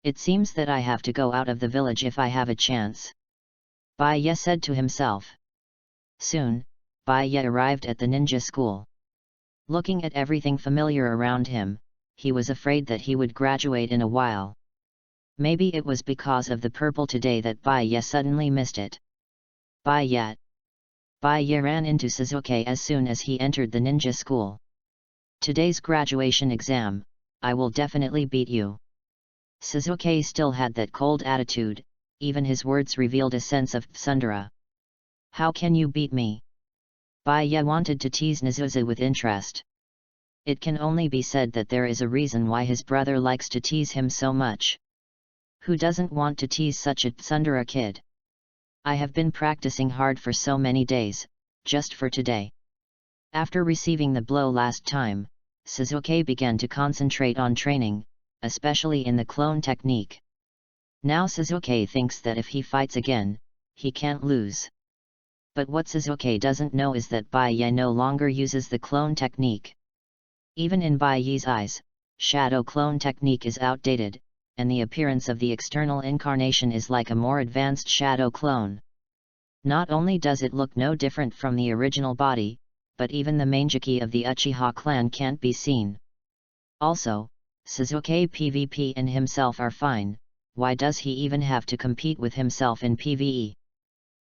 It seems that I have to go out of the village if I have a chance. Baiya said to himself. Soon, Baiya arrived at the ninja school. Looking at everything familiar around him, he was afraid that he would graduate in a while. Maybe it was because of the purple today that Baiya suddenly missed it. Baiya ran into Sasuke as soon as he entered the ninja school. Today's graduation exam, I will definitely beat you. Sasuke still had that cold attitude, even his words revealed a sense of tsundere. How can you beat me? Baiya wanted to tease Ninjutsu with interest. It can only be said that there is a reason why his brother likes to tease him so much. Who doesn't want to tease such a tsundere kid? I have been practicing hard for so many days, just for today. After receiving the blow last time, Sasuke began to concentrate on training, especially in the clone technique. Now Sasuke thinks that if he fights again, he can't lose. But what Sasuke doesn't know is that Baiya no longer uses the clone technique. Even in Baiya's eyes, shadow clone technique is outdated, and the appearance of the external incarnation is like a more advanced shadow clone. Not only does it look no different from the original body, but even the Manjiki of the Uchiha clan can't be seen. Also, Sasuke PvP and himself are fine, why does he even have to compete with himself in PvE?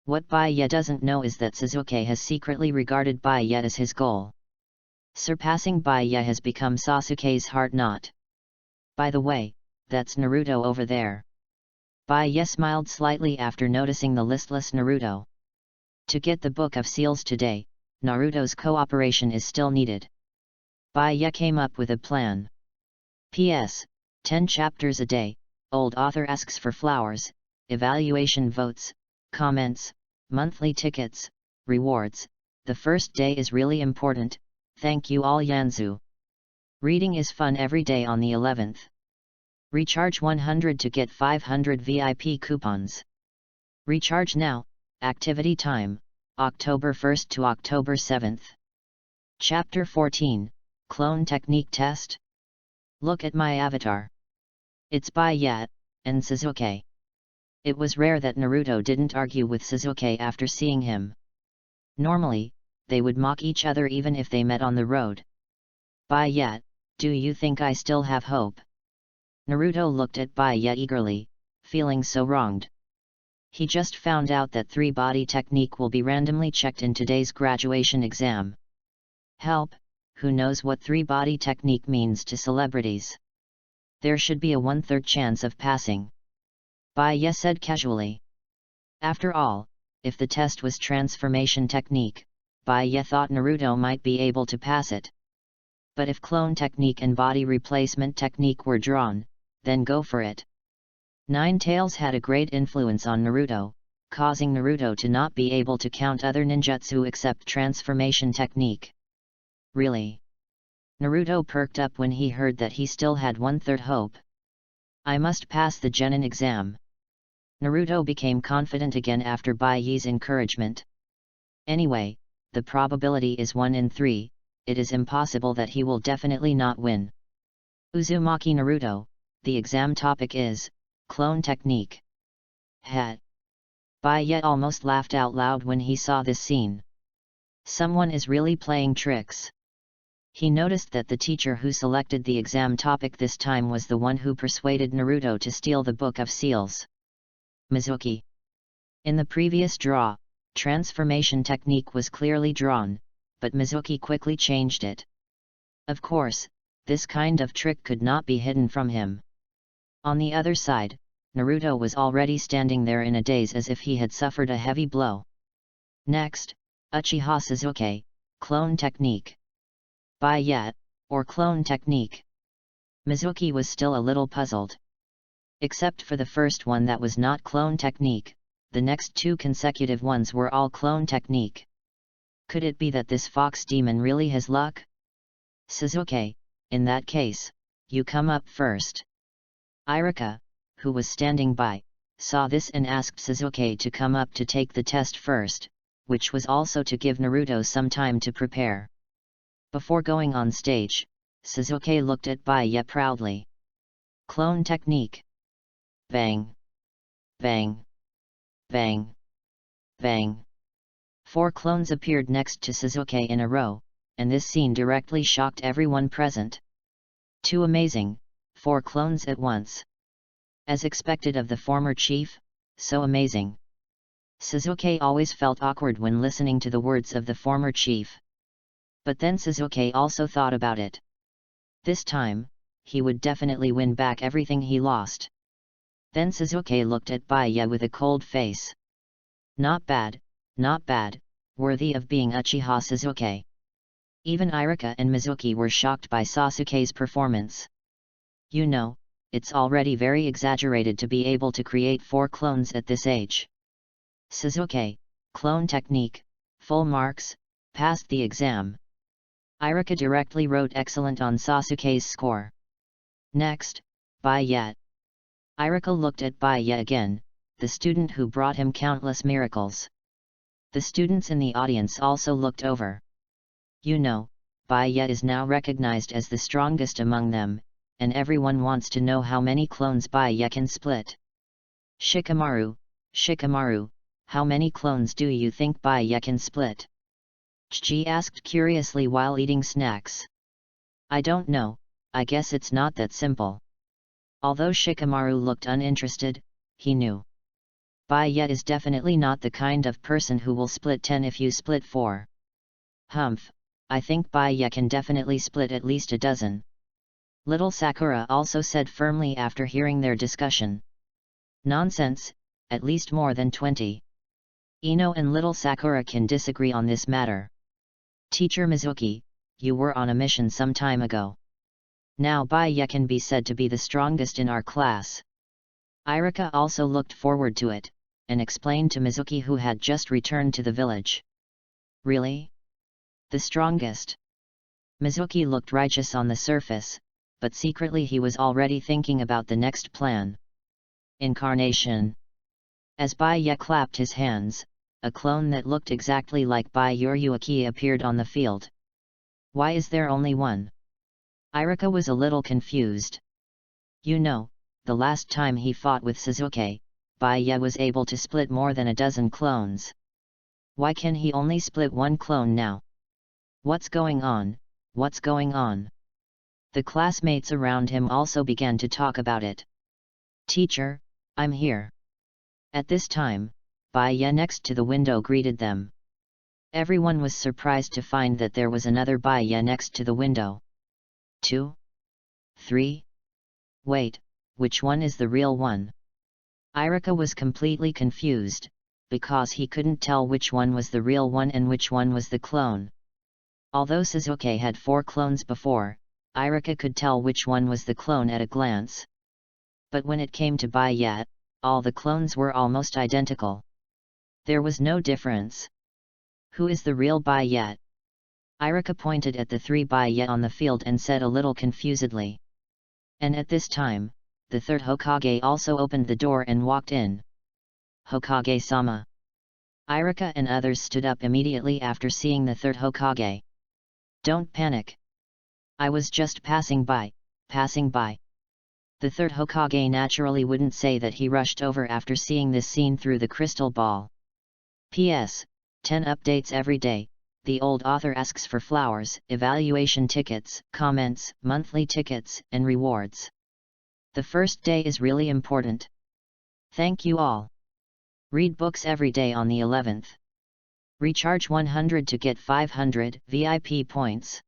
What Baiya doesn't know is that Sasuke has secretly regarded Baiya as his goal. Surpassing Baiya has become Sasuke's heart knot. By the way, that's Naruto over there. Baiya smiled slightly after noticing the listless Naruto. To get the Book of Seals today, Naruto's cooperation is still needed. Baiya came up with a plan. P.S. 10 chapters a day, old author asks for flowers, evaluation votes, comments, monthly tickets, rewards. The first day is really important, thank you all Yanzu. Reading is fun every day on the 11th. Recharge 100 to get 500 VIP coupons. Recharge now, activity time, October 1st to October 7th. Chapter 14, Clone Technique Test. Look at my avatar. It's Baiya, and Sasuke. It was rare that Naruto didn't argue with Sasuke after seeing him. Normally, they would mock each other even if they met on the road. Baiya, do you think I still have hope? Naruto looked at Baiya eagerly, feeling so wronged. He just found out that 3-body technique will be randomly checked in today's graduation exam. Help, who knows what 3-body technique means to celebrities? There should be a 1/3 chance of passing. Baiya said casually. After all, if the test was transformation technique, Baiya thought Naruto might be able to pass it. But if clone technique and body replacement technique were drawn, then go for it. Nine Tails had a great influence on Naruto, causing Naruto to not be able to count other ninjutsu except transformation technique. Really? Naruto perked up when he heard that he still had 1/3 hope. I must pass the Genin exam. Naruto became confident again after Baiya's encouragement. Anyway, the probability is 1 in 3, it is impossible that he will definitely not win. Uzumaki Naruto, the exam topic is clone technique. Het. Baiya almost laughed out loud when he saw this scene. Someone is really playing tricks. He noticed that the teacher who selected the exam topic this time was the one who persuaded Naruto to steal the Book of Seals. Mizuki. In the previous draw, transformation technique was clearly drawn, but Mizuki quickly changed it. Of course, this kind of trick could not be hidden from him. On the other side, Naruto was already standing there in a daze as if he had suffered a heavy blow. Next, Uchiha Sasuke, clone technique. Baiya, or clone technique. Mizuki was still a little puzzled. Except for the first one that was not clone technique, the next 2 consecutive ones were all clone technique. Could it be that this fox demon really has luck? Sasuke, in that case, you come up first. Irika, who was standing by, saw this and asked Sasuke to come up to take the test first, which was also to give Naruto some time to prepare. Before going on stage, Sasuke looked at Baiya proudly. Clone technique. Bang. Bang. Bang. Bang. 4 clones appeared next to Sasuke in a row, and this scene directly shocked everyone present. Too amazing, 4 clones at once. As expected of the former chief, so amazing. Sasuke always felt awkward when listening to the words of the former chief. But then Sasuke also thought about it. This time, he would definitely win back everything he lost. Then Sasuke looked at Baiya with a cold face. Not bad, worthy of being Uchiha Sasuke. Even Irika and Mizuki were shocked by Sasuke's performance. You know, it's already very exaggerated to be able to create 4 clones at this age. Sasuke, clone technique, full marks, passed the exam. Irika directly wrote excellent on Sasuke's score. Next, Baiya. Irika looked at Baiya again, the student who brought him countless miracles. The students in the audience also looked over. You know, Baiya is now recognized as the strongest among them, and everyone wants to know how many clones Baiya can split. Shikamaru, how many clones do you think Baiya can split? Chiji asked curiously while eating snacks. I don't know, I guess it's not that simple. Although Shikamaru looked uninterested, he knew. Baiya is definitely not the kind of person who will split 10 if you split 4. Humph, I think Baiya can definitely split at least a dozen. Little Sakura also said firmly after hearing their discussion. Nonsense, at least more than 20. Ino and little Sakura can disagree on this matter. Teacher Mizuki, you were on a mission some time ago. Now Baiya can be said to be the strongest in our class. Irika also looked forward to it, and explained to Mizuki who had just returned to the village. Really? The strongest? Mizuki looked righteous on the surface, but secretly he was already thinking about the next plan. Incarnation. As Baiya clapped his hands, a clone that looked exactly like Baiya appeared on the field. Why is there only one? Irika was a little confused. You know, the last time he fought with Sasuke, Baiya was able to split more than a dozen clones. Why can he only split 1 clone now? What's going on? The classmates around him also began to talk about it. Teacher, I'm here. At this time, Baiya next to the window greeted them. Everyone was surprised to find that there was another Baiya next to the window. 2? 3? Wait, which one is the real one? Irika was completely confused, because he couldn't tell which one was the real one and which one was the clone. Although Sasuke had 4 clones before, Irika could tell which one was the clone at a glance. But when it came to Baiya, all the clones were almost identical. There was no difference. Who is the real Baiya? Irika pointed at the 3 Baiya on the field and said a little confusedly. And at this time, the 3rd Hokage also opened the door and walked in. Hokage-sama. Irika and others stood up immediately after seeing the 3rd Hokage. Don't panic. I was just passing by. The 3rd Hokage naturally wouldn't say that he rushed over after seeing this scene through the crystal ball. P.S. 10 updates every day. The old author asks for flowers, evaluation tickets, comments, monthly tickets, and rewards. The first day is really important. Thank you all. Read books every day on the 11th. Recharge 100 to get 500 VIP points.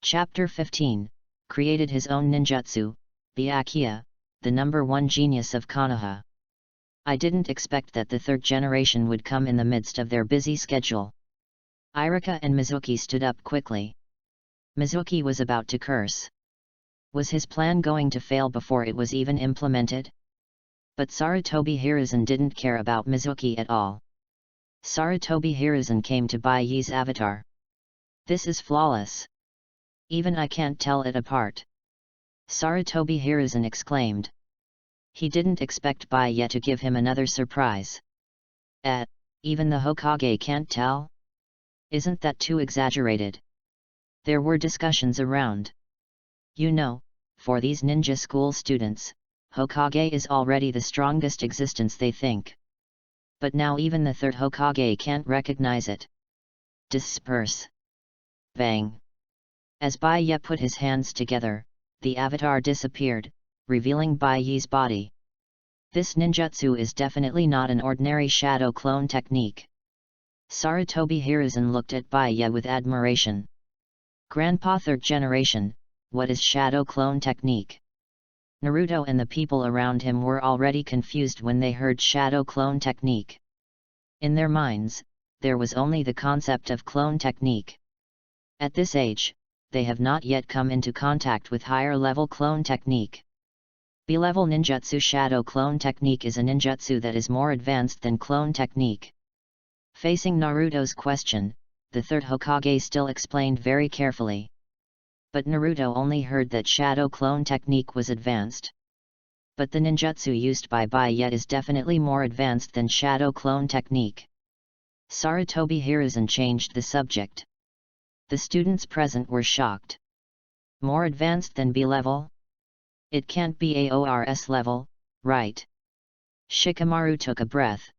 Chapter 15, created his own ninjutsu, Byakuya, the #1 genius of Konoha. I didn't expect that the 3rd generation would come in the midst of their busy schedule. Irika and Mizuki stood up quickly. Mizuki was about to curse. Was his plan going to fail before it was even implemented? But Sarutobi Hiruzen didn't care about Mizuki at all. Sarutobi Hiruzen came to Bai Yi's avatar. This is flawless. Even I can't tell it apart. Sarutobi Hiruzen exclaimed. He didn't expect Bai Yi to give him another surprise. Even the Hokage can't tell? Isn't that too exaggerated? There were discussions around. You know, for these ninja school students, Hokage is already the strongest existence they think. But now even the third Hokage can't recognize it. Disperse. Bang. As Bai Yi put his hands together, the avatar disappeared, revealing Bai Yi's body. This ninjutsu is definitely not an ordinary shadow clone technique. Sarutobi Hiruzen looked at Bai Yi with admiration. Grandpa third generation, what is shadow clone technique? Naruto and the people around him were already confused when they heard shadow clone technique. In their minds, there was only the concept of clone technique. At this age, they have not yet come into contact with higher level clone technique. B-level ninjutsu shadow clone technique is a ninjutsu that is more advanced than clone technique. Facing Naruto's question, the third Hokage still explained very carefully. But Naruto only heard that shadow clone technique was advanced. But the ninjutsu used by Bai Yi is definitely more advanced than shadow clone technique. Sarutobi Hiruzen changed the subject. The students present were shocked. More advanced than B-level? It can't be AORS level, right? Shikamaru took a breath.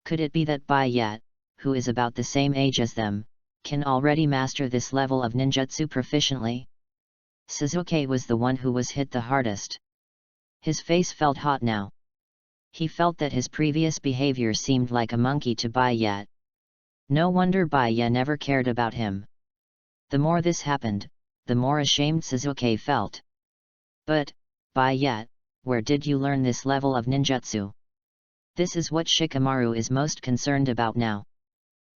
Could it be that Bai Yi, who is about the same age as them, can already master this level of ninjutsu proficiently? Suzuki was the one who was hit the hardest. His face felt hot now. He felt that his previous behavior seemed like a monkey to Bai Yi. No wonder Bai Yi never cared about him. The more this happened, the more ashamed Suzuki felt. But, Bai Yi, where did you learn this level of ninjutsu? This is what Shikamaru is most concerned about now.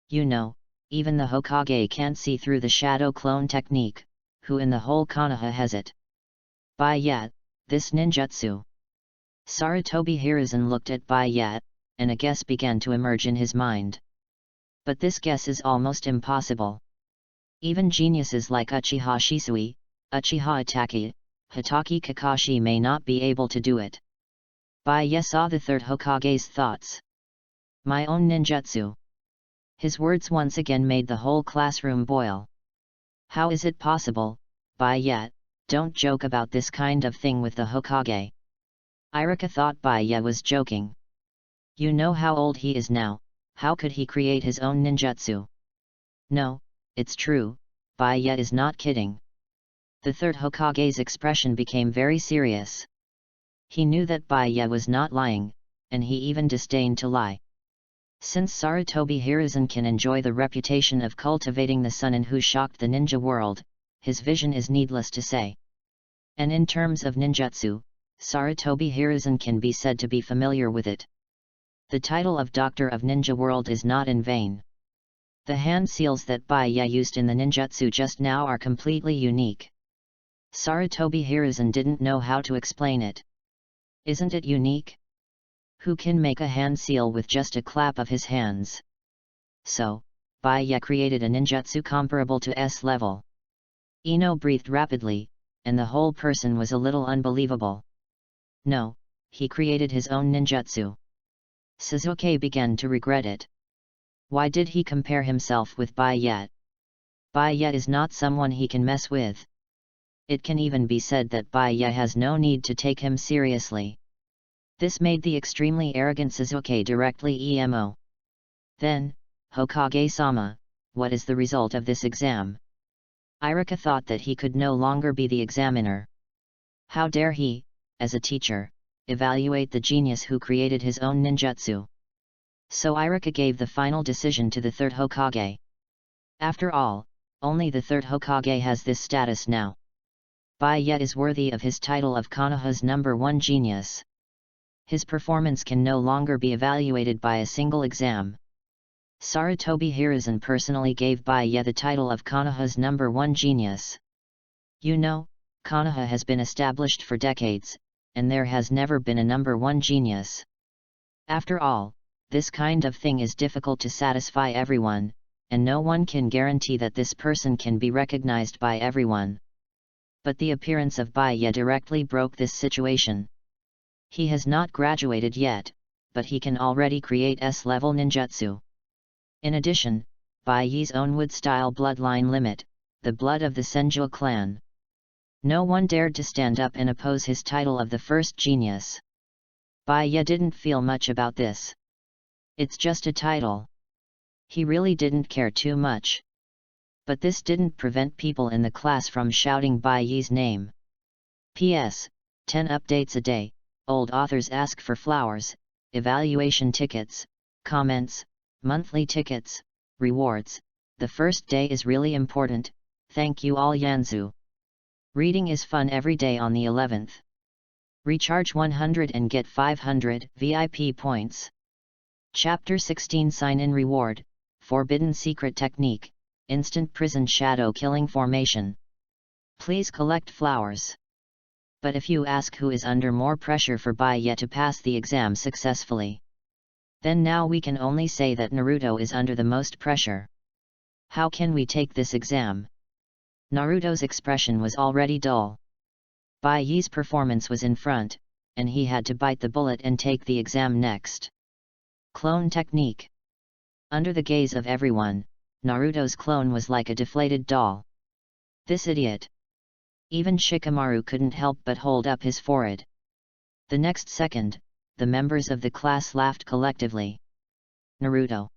You know, even the Hokage can't see through the shadow clone technique, who in the whole Konoha has it? Bai Yi, this ninjutsu. Sarutobi Hiruzen looked at Bai Yi, and a guess began to emerge in his mind. But this guess is almost impossible. Even geniuses like Uchiha Shisui, Uchiha Itachi, Hitaki Kakashi may not be able to do it. Bai Yi saw the third Hokage's thoughts. My own ninjutsu. His words once again made the whole classroom boil. How is it possible, Bai Yi? Don't joke about this kind of thing with the Hokage. Irika thought Bai Yi was joking. You know how old he is now, how could he create his own ninjutsu? No, it's true, Bai Yi is not kidding. The third Hokage's expression became very serious. He knew that Bai Yi was not lying, and he even disdained to lie. Since Sarutobi Hiruzen can enjoy the reputation of cultivating the Sunin who shocked the ninja world, his vision is needless to say. And in terms of ninjutsu, Sarutobi Hiruzen can be said to be familiar with it. The title of Doctor of Ninja World is not in vain. The hand seals that Bai Yi used in the ninjutsu just now are completely unique. Sarutobi Hiruzen didn't know how to explain it. Isn't it unique? Who can make a hand seal with just a clap of his hands? So, Bai Yi created a ninjutsu comparable to S level. Ino breathed rapidly, and the whole person was a little unbelievable. No, he created his own ninjutsu. Suzuki began to regret it. Why did he compare himself with Bai Yi? Bai Yi is not someone he can mess with. It can even be said that Bai Yi has no need to take him seriously. This made the extremely arrogant Suzuki directly emo. Then, Hokage-sama, what is the result of this exam? Irika thought that he could no longer be the examiner. How dare he, as a teacher, evaluate the genius who created his own ninjutsu? So Irika gave the final decision to the third Hokage. After all, only the third Hokage has this status now. Bai Yi is worthy of his title of Konoha's #1 genius. His performance can no longer be evaluated by a single exam. Sarutobi Hiruzen personally gave Bai Yi the title of Konoha's #1 genius. You know, Konoha has been established for decades, and there has never been a number one genius. After all, this kind of thing is difficult to satisfy everyone, and no one can guarantee that this person can be recognized by everyone. But the appearance of Bai Ye directly broke this situation. He has not graduated yet, but he can already create S-level ninjutsu. In addition, Bai Ye's own wood-style bloodline limit, the blood of the Senju clan. No one dared to stand up and oppose his title of the first genius. Bai Ye didn't feel much about this. It's just a title. He really didn't care too much. But this didn't prevent people in the class from shouting Bai Ye's name. P.S. 10 updates a day, old authors ask for flowers, evaluation tickets, comments, monthly tickets, rewards. The first day is really important, thank you all Yanzu. Reading is fun every day on the 11th. Recharge 100 and get 500 VIP points. Chapter 16 Sign-in Reward, Forbidden Secret Technique, Instant Prison Shadow Killing Formation. Please collect flowers. But if you ask who is under more pressure for Bai Ye to pass the exam successfully, then now we can only say that Naruto is under the most pressure. How can we take this exam? Naruto's expression was already dull. Bai Ye's performance was in front, and he had to bite the bullet and take the exam next. Clone technique. Under the gaze of everyone, Naruto's clone was like a deflated doll. This idiot. Even Shikamaru couldn't help but hold up his forehead. The next second, the members of the class laughed collectively. Naruto.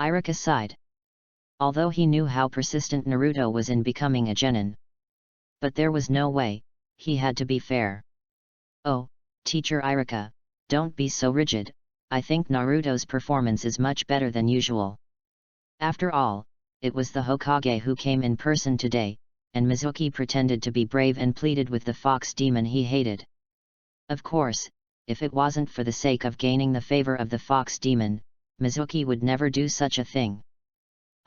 Iruka sighed. Although he knew how persistent Naruto was in becoming a genin. But there was no way, he had to be fair. Oh, Teacher Iruka, don't be so rigid, I think Naruto's performance is much better than usual. After all, it was the Hokage who came in person today, and Mizuki pretended to be brave and pleaded with the fox demon he hated. Of course, if it wasn't for the sake of gaining the favor of the fox demon, Mizuki would never do such a thing.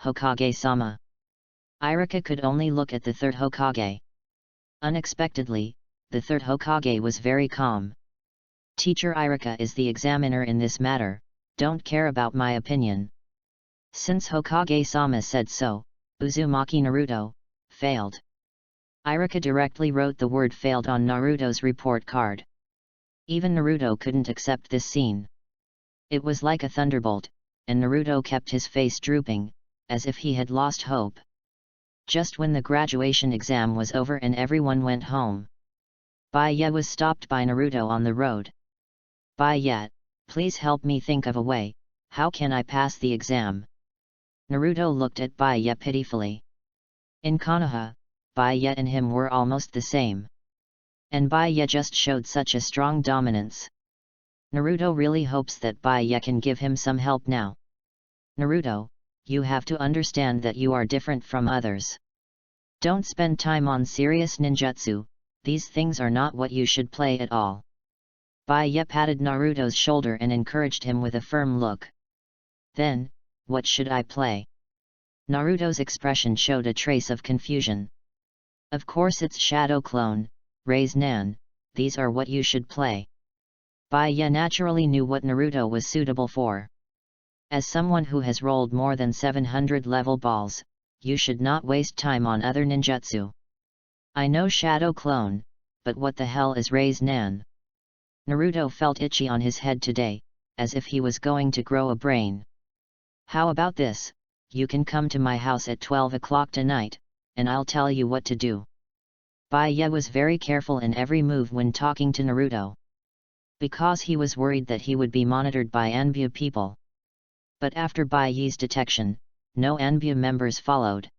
Hokage-sama. Iruka could only look at the third Hokage. Unexpectedly, the third Hokage was very calm. Teacher Iruka is the examiner in this matter, don't care about my opinion. Since Hokage-sama said so, Uzumaki Naruto failed. Iruka directly wrote the word failed on Naruto's report card. Even Naruto couldn't accept this scene. It was like a thunderbolt, and Naruto kept his face drooping, as if he had lost hope. Just when the graduation exam was over and everyone went home, Bai Ye was stopped by Naruto on the road. Bai Ye, please help me think of a way, how can I pass the exam? Naruto looked at Bai Ye pitifully. In Konoha, Bai Ye and him were almost the same. And Bai Ye just showed such a strong dominance. Naruto really hopes that Bai Ye can give him some help now. Naruto, you have to understand that you are different from others. Don't spend time on serious ninjutsu, these things are not what you should play at all. Bai Ye patted Naruto's shoulder and encouraged him with a firm look. Then, what should I play? Naruto's expression showed a trace of confusion. Of course it's Shadow Clone, Raise Nan, these are what you should play. Bai Ye naturally knew what Naruto was suitable for. As someone who has rolled more than 700 level balls, you should not waste time on other ninjutsu. I know Shadow Clone, but what the hell is Raise Nan? Naruto felt itchy on his head today, as if he was going to grow a brain. How about this, you can come to my house at 12 o'clock tonight, and I'll tell you what to do. Bai Ye was very careful in every move when talking to Naruto. Because he was worried that he would be monitored by EPUB people. But after Bai Ye's detection, no EPUB members followed.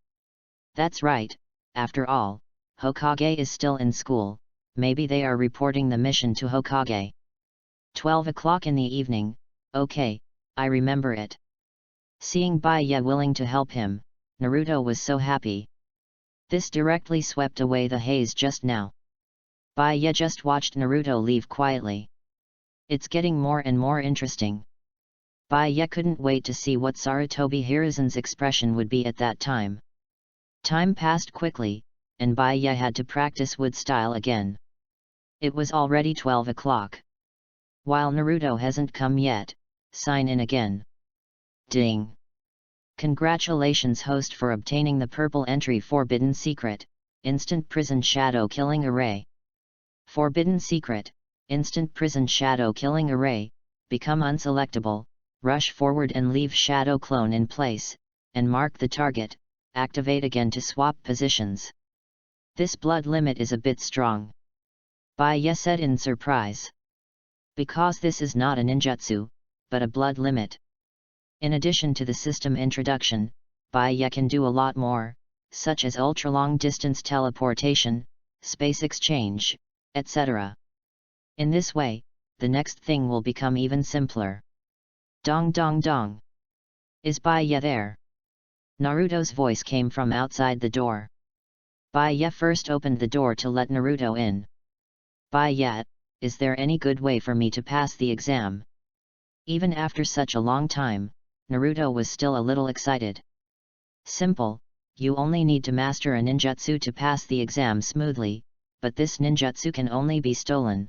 That's right, after all, Hokage is still in school, maybe they are reporting the mission to Hokage. 12 o'clock in the evening, okay, I remember it. Seeing Bai Ye willing to help him, Naruto was so happy. This directly swept away the haze just now. Bai Ye just watched Naruto leave quietly. It's getting more and more interesting. Bai Ye couldn't wait to see what Sarutobi Hiruzen's expression would be at that time. Time passed quickly, and Bai Ye had to practice wood style again. It was already 12 o'clock. While Naruto hasn't come yet, sign in again. Ding! Congratulations host for obtaining the purple entry Forbidden Secret, Instant Prison Shadow Killing Array. Forbidden Secret, Instant Prison Shadow Killing Array, become unselectable, rush forward and leave Shadow Clone in place, and mark the target, activate again to swap positions. This blood limit is a bit strong. Baiya said in surprise. Because this is not a ninjutsu, but a blood limit. In addition to the system introduction, Baiya can do a lot more, such as ultra-long distance teleportation, space exchange, etc. In this way, the next thing will become even simpler. Dong dong dong. Is Baiya there? Naruto's voice came from outside the door. Baiya first opened the door to let Naruto in. Baiya, is there any good way for me to pass the exam? Even after such a long time, Naruto was still a little excited. Simple, you only need to master a ninjutsu to pass the exam smoothly, but this ninjutsu can only be stolen.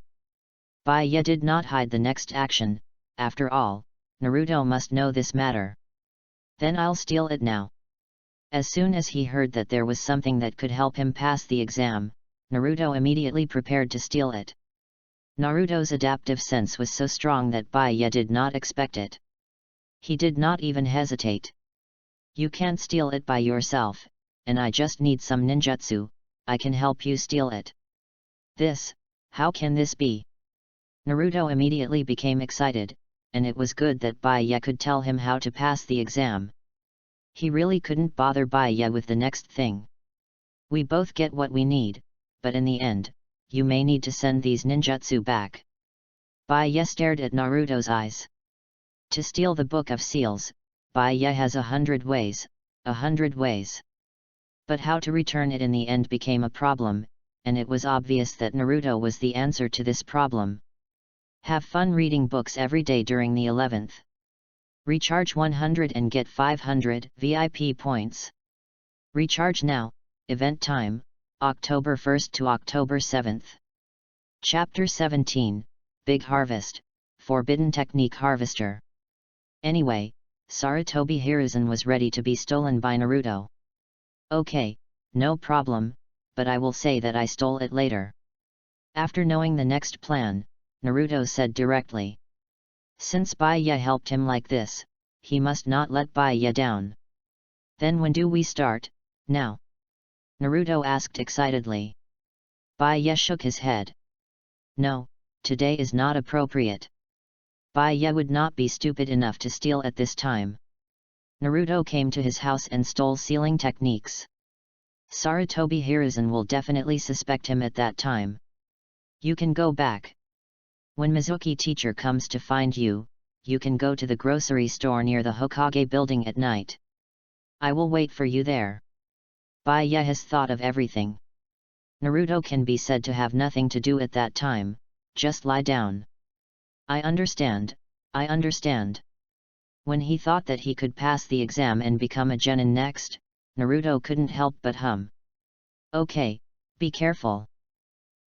Baiya did not hide the next action, after all, Naruto must know this matter. Then I'll steal it now. As soon as he heard that there was something that could help him pass the exam, Naruto immediately prepared to steal it. Naruto's adaptive sense was so strong that Baiya did not expect it. He did not even hesitate. You can't steal it by yourself, and I just need some ninjutsu, I can help you steal it. This, how can this be? Naruto immediately became excited, and it was good that Baiya could tell him how to pass the exam. He really couldn't bother Baiya with the next thing. We both get what we need, but in the end, you may need to send these ninjutsu back. Baiya stared at Naruto's eyes. To steal the Book of Seals, Baiya has 100 ways, 100 ways. But how to return it in the end became a problem, and it was obvious that Naruto was the answer to this problem. Have fun reading books every day during the 11th. Recharge 100 and get 500 VIP points. Recharge now, event time, October 1st to October 7th. Chapter 17, Big Harvest, Forbidden Technique Harvester. Anyway, Sarutobi Hiruzen was ready to be stolen by Naruto. Okay, no problem, but I will say that I stole it later. After knowing the next plan, Naruto said directly. Since Baiya helped him like this, he must not let Baiya down. Then when do we start? Now? Naruto asked excitedly. Baiya shook his head. No, today is not appropriate. Baiya would not be stupid enough to steal at this time. Naruto came to his house and stole sealing techniques. Sarutobi Hiruzen will definitely suspect him at that time. You can go back. When Mizuki teacher comes to find you, you can go to the grocery store near the Hokage building at night. I will wait for you there. Baiya has thought of everything. Naruto can be said to have nothing to do at that time, just lie down. I understand, I understand. When he thought that he could pass the exam and become a genin next, Naruto couldn't help but hum. Okay, be careful.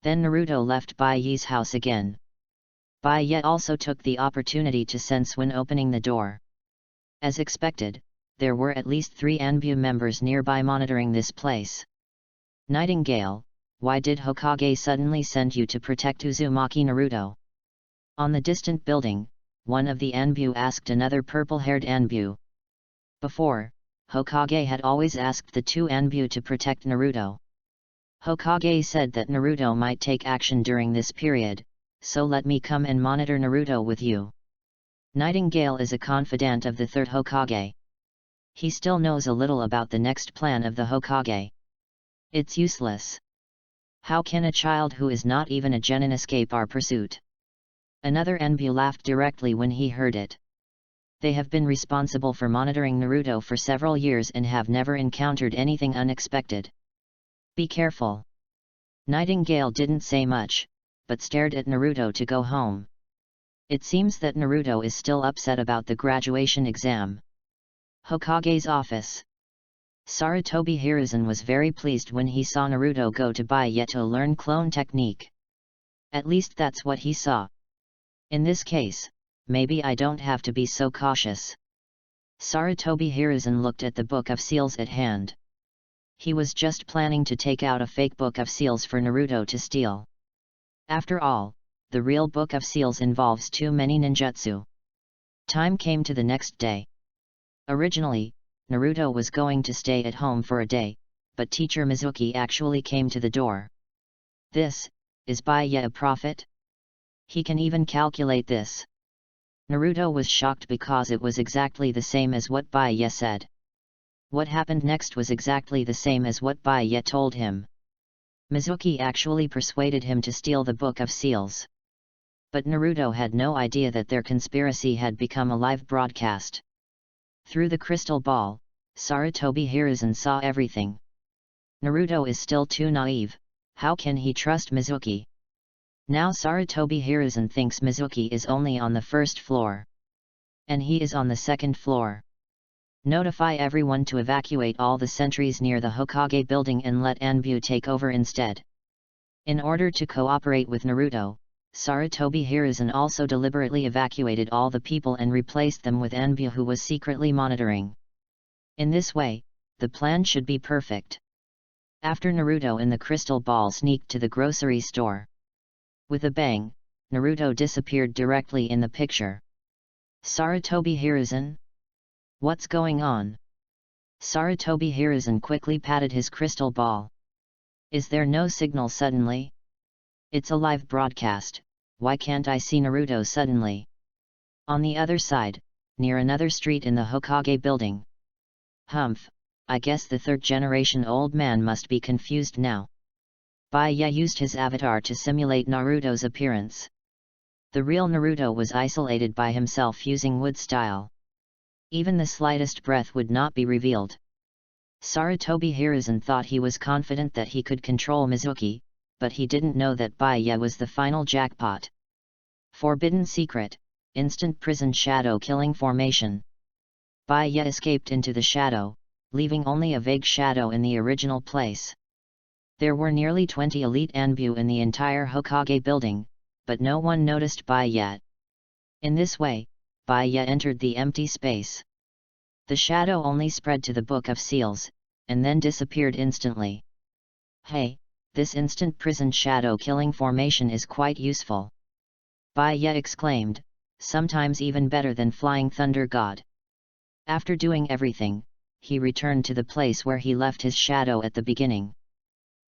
Then Naruto left Baiya's house again. Baiya also took the opportunity to sense when opening the door. As expected, there were at least 3 ANBU members nearby monitoring this place. Nightingale, why did Hokage suddenly send you to protect Uzumaki Naruto? On the distant building, one of the ANBU asked another purple-haired ANBU. Before, Hokage had always asked the 2 ANBU to protect Naruto. Hokage said that Naruto might take action during this period, so let me come and monitor Naruto with you. Nightingale is a confidant of the 3rd Hokage. He still knows a little about the next plan of the Hokage. It's useless. How can a child who is not even a genin escape our pursuit? Another ANBU laughed directly when he heard it. They have been responsible for monitoring Naruto for several years and have never encountered anything unexpected. Be careful. Nightingale didn't say much, but stared at Naruto to go home. It seems that Naruto is still upset about the graduation exam. Hokage's office. Sarutobi Hiruzen was very pleased when he saw Naruto go to Baiya to learn clone technique. At least that's what he saw. In this case, maybe I don't have to be so cautious. Sarutobi Hiruzen looked at the book of seals at hand. He was just planning to take out a fake book of seals for Naruto to steal. After all, the real book of seals involves too many ninjutsu. Time came to the next day. Originally, Naruto was going to stay at home for a day, but teacher Mizuki actually came to the door. This, is Baiya a prophet? He can even calculate this. Naruto was shocked because it was exactly the same as what Baiya said. What happened next was exactly the same as what Baiya told him. Mizuki actually persuaded him to steal the book of seals. But Naruto had no idea that their conspiracy had become a live broadcast. Through the crystal ball, Sarutobi Hiruzen saw everything. Naruto is still too naive. How can he trust Mizuki? Now Sarutobi Hiruzen thinks Mizuki is only on the first floor. And he is on the second floor. Notify everyone to evacuate all the sentries near the Hokage building and let Anbu take over instead. In order to cooperate with Naruto, Sarutobi Hiruzen also deliberately evacuated all the people and replaced them with Anbu, who was secretly monitoring. In this way, the plan should be perfect. After Naruto and the crystal ball sneaked to the grocery store. With a bang, Naruto disappeared directly in the picture. Sarutobi Hiruzen? What's going on? Sarutobi Hiruzen quickly patted his crystal ball. Is there no signal suddenly? It's a live broadcast, why can't I see Naruto suddenly? On the other side, near another street in the Hokage building. Humph, I guess the third generation old man must be confused now. Baiya used his avatar to simulate Naruto's appearance. The real Naruto was isolated by himself using wood style. Even the slightest breath would not be revealed. Sarutobi Hiruzen thought he was confident that he could control Mizuki, but he didn't know that Baiya was the final jackpot. Forbidden secret, instant prison shadow killing formation. Baiya escaped into the shadow, leaving only a vague shadow in the original place. There were nearly 20 elite Anbu in the entire Hokage building, but no one noticed Baiya. In this way, Baiya entered the empty space. The shadow only spread to the book of seals, and then disappeared instantly. Hey, this instant prison shadow killing formation is quite useful. Baiya exclaimed, sometimes even better than Flying Thunder God. After doing everything, he returned to the place where he left his shadow at the beginning.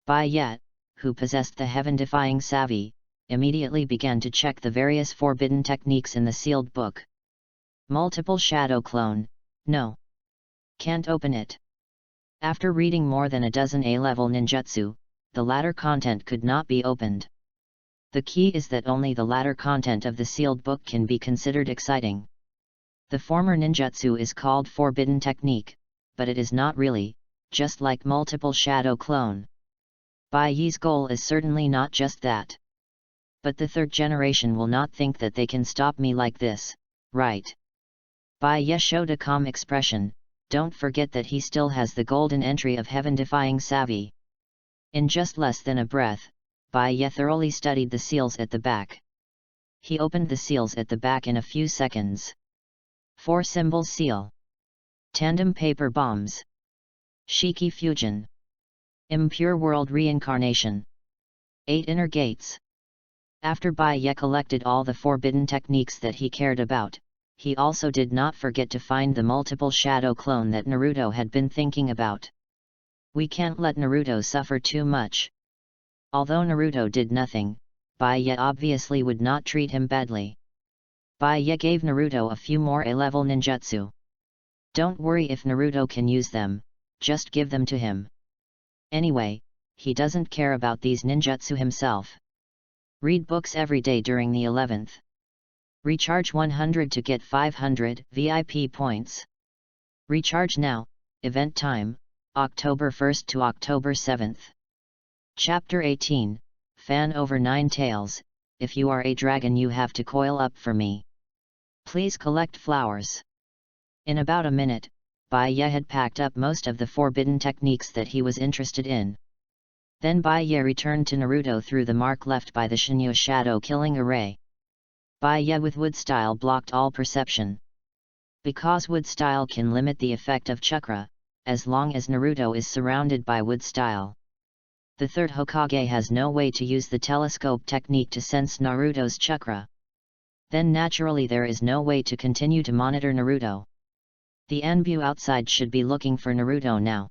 Baiya, who possessed the heaven-defying savvy, immediately began to check the various forbidden techniques in the sealed book. Multiple shadow clone, no. Can't open it. After reading more than a dozen A-level ninjutsu, the latter content could not be opened. The key is that only the latter content of the sealed book can be considered exciting. The former ninjutsu is called forbidden technique, but it is not really, just like multiple shadow clone. Baiya's goal is certainly not just that. But the third generation will not think that they can stop me like this, right? Baiya showed a calm expression, don't forget that he still has the golden entry of heaven-defying savvy. In just less than a breath, Baiya thoroughly studied the seals at the back. He opened the seals at the back in a few seconds. 4 symbol seal. Tandem paper bombs. Shiki fusion. Impure world reincarnation. 8 inner gates. After Baiya collected all the forbidden techniques that he cared about, he also did not forget to find the multiple shadow clone that Naruto had been thinking about. We can't let Naruto suffer too much. Although Naruto did nothing, Baiya obviously would not treat him badly. Baiya gave Naruto a few more A-level ninjutsu. Don't worry if Naruto can use them, just give them to him. Anyway, he doesn't care about these ninjutsu himself. Read books every day during the 11th. Recharge 100 to get 500 VIP points. Recharge now, event time, October 1st to October 7th. Chapter 18, Fan over 9 tails, if you are a dragon you have to coil up for me. Please collect flowers. In about a minute, Baiya had packed up most of the forbidden techniques that he was interested in. Then Baiye returned to Naruto through the mark left by the Shinyo shadow killing array. Baiye with wood style blocked all perception. Because wood style can limit the effect of chakra, as long as Naruto is surrounded by wood style. The third Hokage has no way to use the telescope technique to sense Naruto's chakra. Then naturally there is no way to continue to monitor Naruto. The Anbu outside should be looking for Naruto now.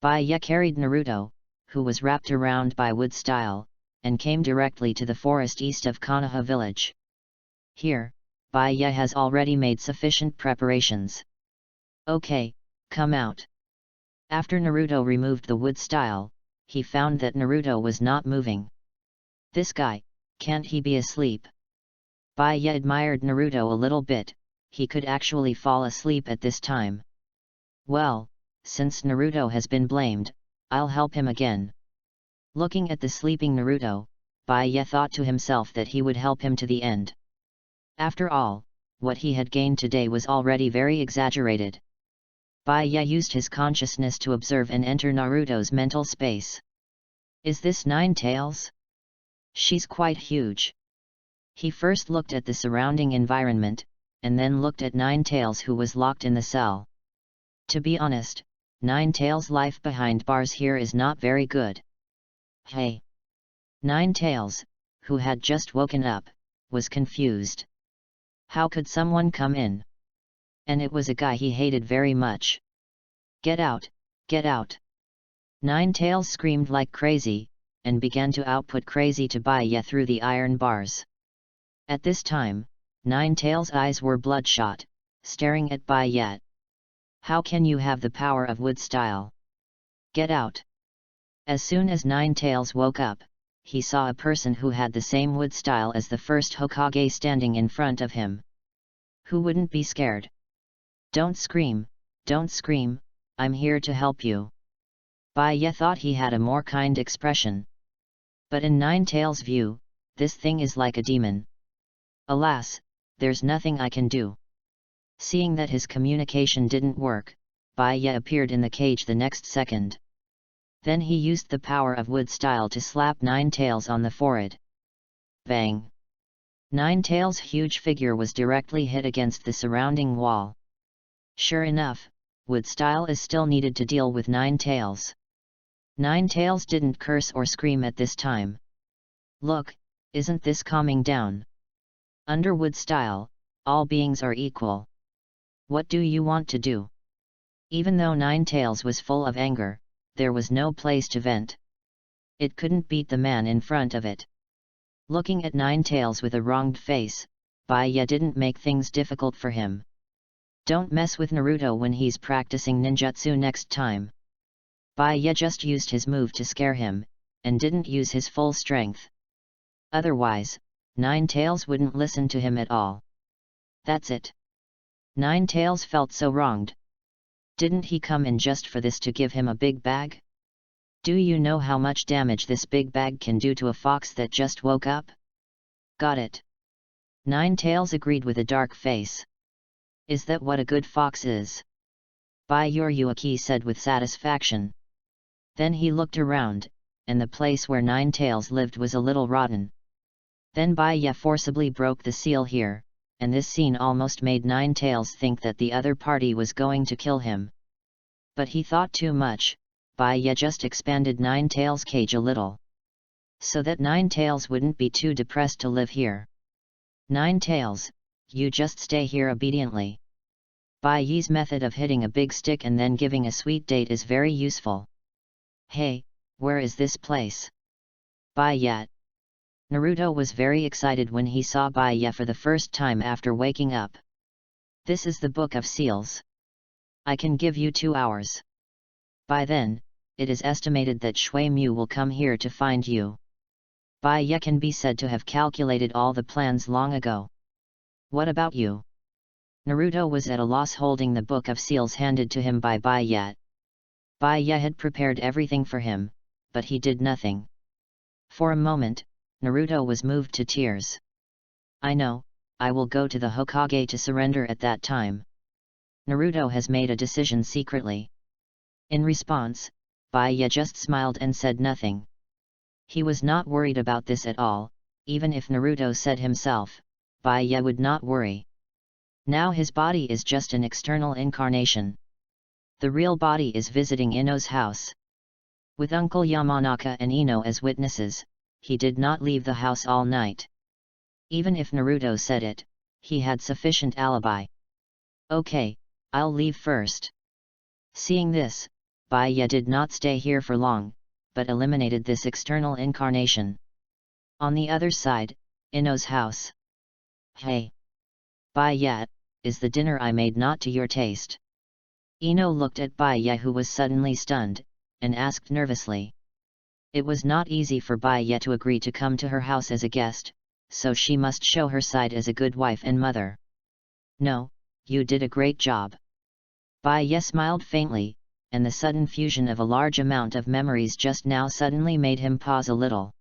Baiye carried Naruto, who was wrapped around by wood style, and came directly to the forest east of Konoha village. Here, Baiye has already made sufficient preparations. Okay, come out. After Naruto removed the wood style, he found that Naruto was not moving. This guy, can't he be asleep? Baiye admired Naruto a little bit, he could actually fall asleep at this time. Well, since Naruto has been blamed, I'll help him again. Looking at the sleeping Naruto, Baiye thought to himself that he would help him to the end. After all, what he had gained today was already very exaggerated. Baiye used his consciousness to observe and enter Naruto's mental space. Is this Nine Tails? She's quite huge. He first looked at the surrounding environment, and then looked at Nine Tails who was locked in the cell. To be honest, Nine Tails' life behind bars here is not very good. Hey! Nine Tails, who had just woken up, was confused. How could someone come in? And it was a guy he hated very much. Get out, get out! Nine Tails screamed like crazy, and began to output crazy to Baiye through the iron bars. At this time, Nine Tails' eyes were bloodshot, staring at Baiye. How can you have the power of wood style? Get out! As soon as Nine Tails woke up, he saw a person who had the same wood style as the first Hokage standing in front of him. Who wouldn't be scared? Don't scream, I'm here to help you. Baiye thought he had a more kind expression. But in Nine Tails' view, this thing is like a demon. Alas, there's nothing I can do. Seeing that his communication didn't work, Baiye appeared in the cage the next second. Then he used the power of wood style to slap Nine Tails on the forehead. Bang! Nine Tails' huge figure was directly hit against the surrounding wall. Sure enough, wood style is still needed to deal with Nine Tails. Nine Tails didn't curse or scream at this time. Look, isn't this calming down? Under wood style, all beings are equal. What do you want to do? Even though Nine Tails was full of anger, there was no place to vent. It couldn't beat the man in front of it. Looking at Nine Tails with a wronged face, Baiye didn't make things difficult for him. Don't mess with Naruto when he's practicing ninjutsu next time. Baiye just used his move to scare him, and didn't use his full strength. Otherwise, Nine Tails wouldn't listen to him at all. That's it. Nine Tails felt so wronged. Didn't he come in just for this to give him a big bag? Do you know how much damage this big bag can do to a fox that just woke up? Got it. Nine Tails agreed with a dark face. Is that what a good fox is? Baiye said with satisfaction. Then he looked around, and the place where Nine Tails lived was a little rotten. Then Baiye forcibly broke the seal here, and this scene almost made Nine Tails think that the other party was going to kill him. But he thought too much. Baiye just expanded Nine Tails' cage a little, so that Nine Tails wouldn't be too depressed to live here. Nine Tails, you just stay here obediently. Baiye's method of hitting a big stick and then giving a sweet date is very useful. Hey, where is this place? Baiye. Naruto was very excited when he saw Baiye for the first time after waking up. This is the Book of Seals. I can give you 2 hours. By then, it is estimated that Shui Mu will come here to find you. Baiye can be said to have calculated all the plans long ago. What about you? Naruto was at a loss holding the Book of Seals handed to him by Baiye. Baiye had prepared everything for him, but he did nothing. For a moment, Naruto was moved to tears. I know, I will go to the Hokage to surrender at that time. Naruto has made a decision secretly. In response, Baiya just smiled and said nothing. He was not worried about this at all, even if Naruto said himself, Baiya would not worry. Now his body is just an external incarnation. The real body is visiting Ino's house. With Uncle Yamanaka and Ino as witnesses, he did not leave the house all night. Even if Naruto said it, he had sufficient alibi. Okay, I'll leave first. Seeing this, Baiya did not stay here for long, but eliminated this external incarnation. On the other side, Ino's house. Hey! Baiya, is the dinner I made not to your taste? Ino looked at Baiya, who was suddenly stunned, and asked nervously. It was not easy for Baiya to agree to come to her house as a guest, so she must show her side as a good wife and mother. No, you did a great job. Baiya smiled faintly, and the sudden fusion of a large amount of memories just now suddenly made him pause a little.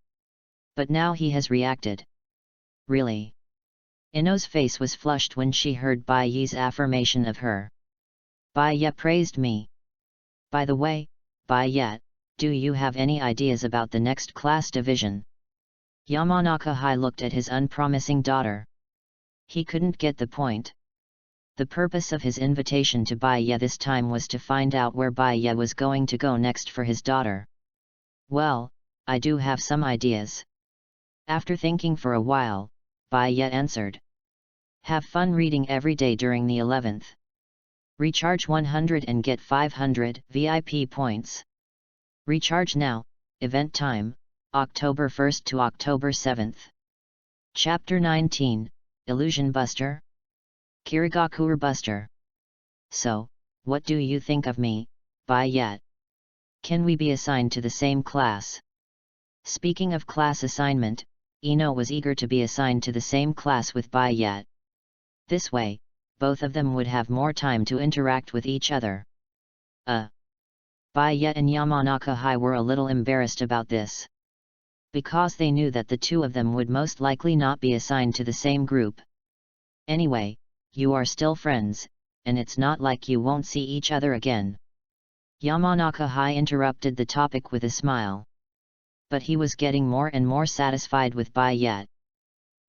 But now he has reacted. Really? Ino's face was flushed when she heard Baiya's affirmation of her. Baiya praised me. By the way, Baiya, do you have any ideas about the next class division? Yamanaka High looked at his unpromising daughter. He couldn't get the point. The purpose of his invitation to Baiya this time was to find out where Baiya was going to go next for his daughter. Well, I do have some ideas. After thinking for a while, Baiya answered. Have fun reading every day during the 11th. Recharge 100 and get 500 VIP points. Recharge now, event time, October 1st to October 7th. Chapter 19, Illusion Buster? Kirigakure Buster. So, what do you think of me, Baiya? Can we be assigned to the same class? Speaking of class assignment, Ino was eager to be assigned to the same class with Baiya. This way, both of them would have more time to interact with each other. Baiya and Yamanaka High were a little embarrassed about this. Because they knew that the two of them would most likely not be assigned to the same group. Anyway, you are still friends, and it's not like you won't see each other again. Yamanaka High interrupted the topic with a smile. But he was getting more and more satisfied with Baiya.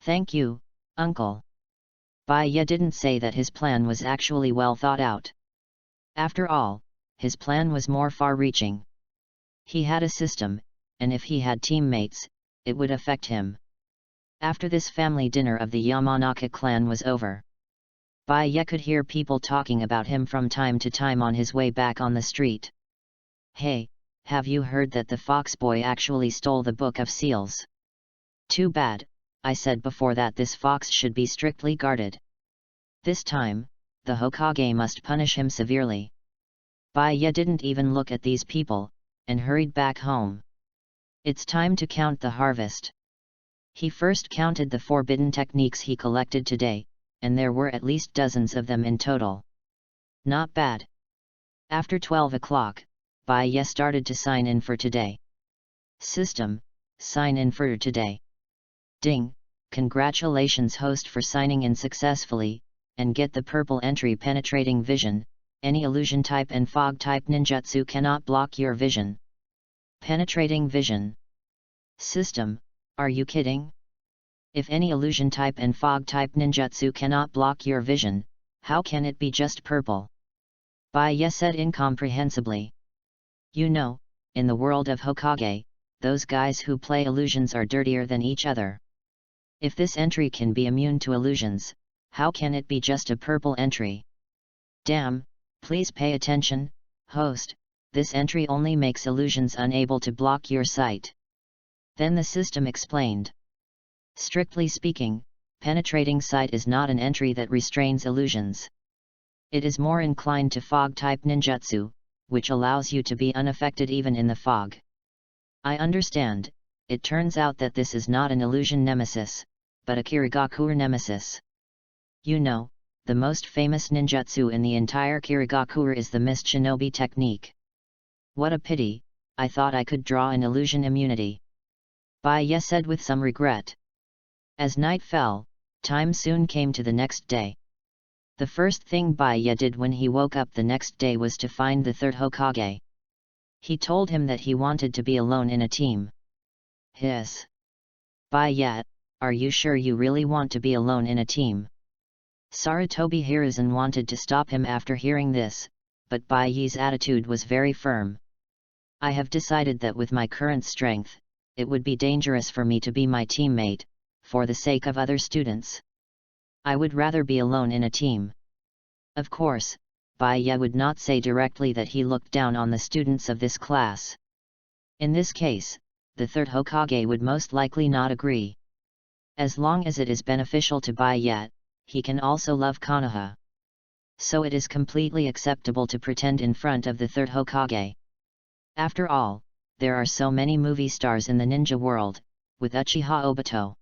Thank you, uncle. Baiya didn't say that his plan was actually well thought out. After all, his plan was more far-reaching. He had a system, and if he had teammates, it would affect him. After this family dinner of the Yamanaka clan was over, Baiya could hear people talking about him from time to time on his way back on the street. Hey, have you heard that the fox boy actually stole the Book of Seals? Too bad, I said before that this fox should be strictly guarded. This time, the Hokage must punish him severely. Baiya didn't even look at these people, and hurried back home. It's time to count the harvest. He first counted the forbidden techniques he collected today, and there were at least dozens of them in total. Not bad. After 12 o'clock, Baiya started to sign in for today. System, sign in for today. Ding, congratulations host for signing in successfully, and get the purple entry penetrating vision. Any illusion type and fog type ninjutsu cannot block your vision. Penetrating vision. System, are you kidding? If any illusion type and fog type ninjutsu cannot block your vision, how can it be just purple? Baiya said incomprehensibly. You know, in the world of Hokage, those guys who play illusions are dirtier than each other. If this entry can be immune to illusions, how can it be just a purple entry? Damn, please pay attention, host, this entry only makes illusions unable to block your sight. Then the system explained. Strictly speaking, penetrating sight is not an entry that restrains illusions. It is more inclined to fog-type ninjutsu, which allows you to be unaffected even in the fog. I understand, it turns out that this is not an illusion nemesis, but a Kirigakure nemesis. You know, the most famous ninjutsu in the entire Kirigakure is the Mist Shinobi technique. What a pity, I thought I could draw an illusion immunity. Baiya said with some regret. As night fell, time soon came to the next day. The first thing Baiya did when he woke up the next day was to find the third Hokage. He told him that he wanted to be alone in a team. Hiss. Baya, are you sure you really want to be alone in a team? Sarutobi Hiruzen wanted to stop him after hearing this, but Baya's attitude was very firm. I have decided that with my current strength, it would be dangerous for me to be my teammate, for the sake of other students. I would rather be alone in a team. Of course, Baya would not say directly that he looked down on the students of this class. In this case, the third Hokage would most likely not agree. As long as it is beneficial to Baya, he can also love Konoha. So it is completely acceptable to pretend in front of the third Hokage. After all, there are so many movie stars in the ninja world, with Uchiha Obito,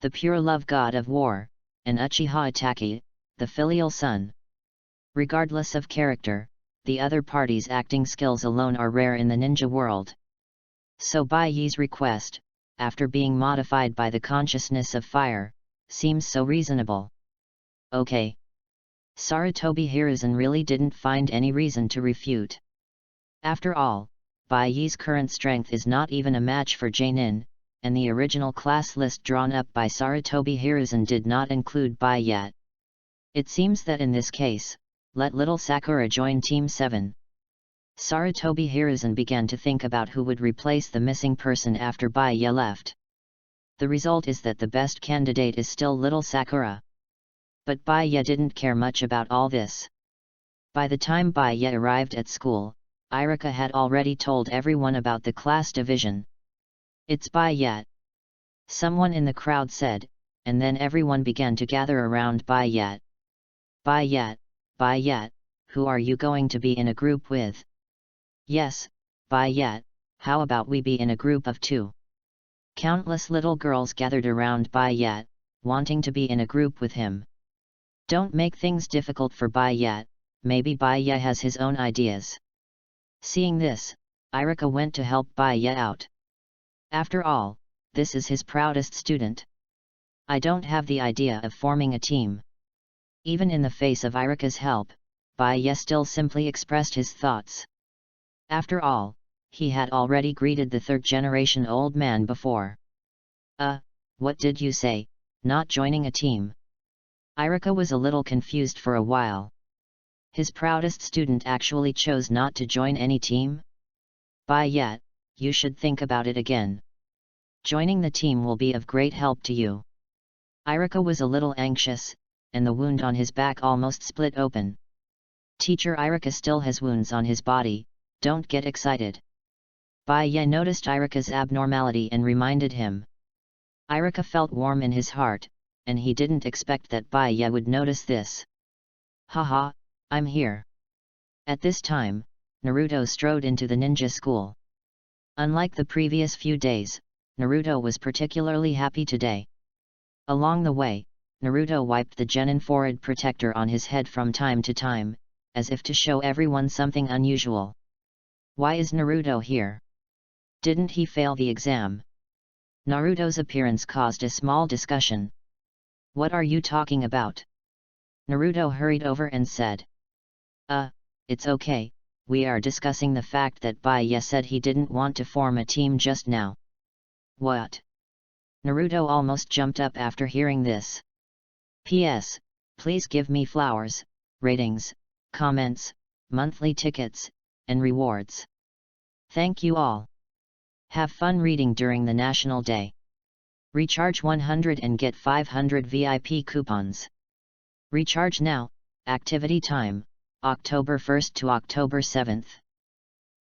the pure love god of war, and Uchiha Itachi, the filial son. Regardless of character, the other party's acting skills alone are rare in the ninja world. So Baiyi's request, after being modified by the consciousness of fire, seems so reasonable. Okay. Sarutobi Hiruzen really didn't find any reason to refute. After all, Baiyi's current strength is not even a match for Jainin, and the original class list drawn up by Sarutobi Hiruzen did not include Baiyi. It seems that in this case, let little Sakura join Team 7. Sarutobi Hiruzen began to think about who would replace the missing person after Baiyi left. The result is that the best candidate is still little Sakura. But Baiyi didn't care much about all this. By the time Baiyi arrived at school, Irika had already told everyone about the class division. It's Baiyi. Someone in the crowd said, and then everyone began to gather around Baiyi. Baiyi, Baiyi, who are you going to be in a group with? Yes, Baiyi, how about we be in a group of 2? Countless little girls gathered around Baiyi, wanting to be in a group with him. Don't make things difficult for Baiyi, maybe Baiyi has his own ideas. Seeing this, Irika went to help Baiyi out. After all, this is his proudest student. I don't have the idea of forming a team. Even in the face of Irika's help, Baiyi still simply expressed his thoughts. After all, he had already greeted the third-generation old man before. What did you say, not joining a team? Irika was a little confused for a while. His proudest student actually chose not to join any team? Baiyi, you should think about it again. Joining the team will be of great help to you. Irika was a little anxious, and the wound on his back almost split open. Teacher Irika still has wounds on his body, don't get excited. Baiyi noticed Irika's abnormality and reminded him. Irika felt warm in his heart, and he didn't expect that Baiyi would notice this. Haha, I'm here. At this time, Naruto strode into the ninja school. Unlike the previous few days, Naruto was particularly happy today. Along the way, Naruto wiped the genin forehead protector on his head from time to time, as if to show everyone something unusual. Why is Naruto here? Didn't he fail the exam? Naruto's appearance caused a small discussion. What are you talking about? Naruto hurried over and said. It's okay, we are discussing the fact that Baiyi said he didn't want to form a team just now. What? Naruto almost jumped up after hearing this. P.S. Please give me flowers, ratings, comments, monthly tickets, and rewards. Thank you all. Have fun reading during the National Day. Recharge 100 and get 500 VIP coupons. Recharge now, activity time, October 1st to October 7th.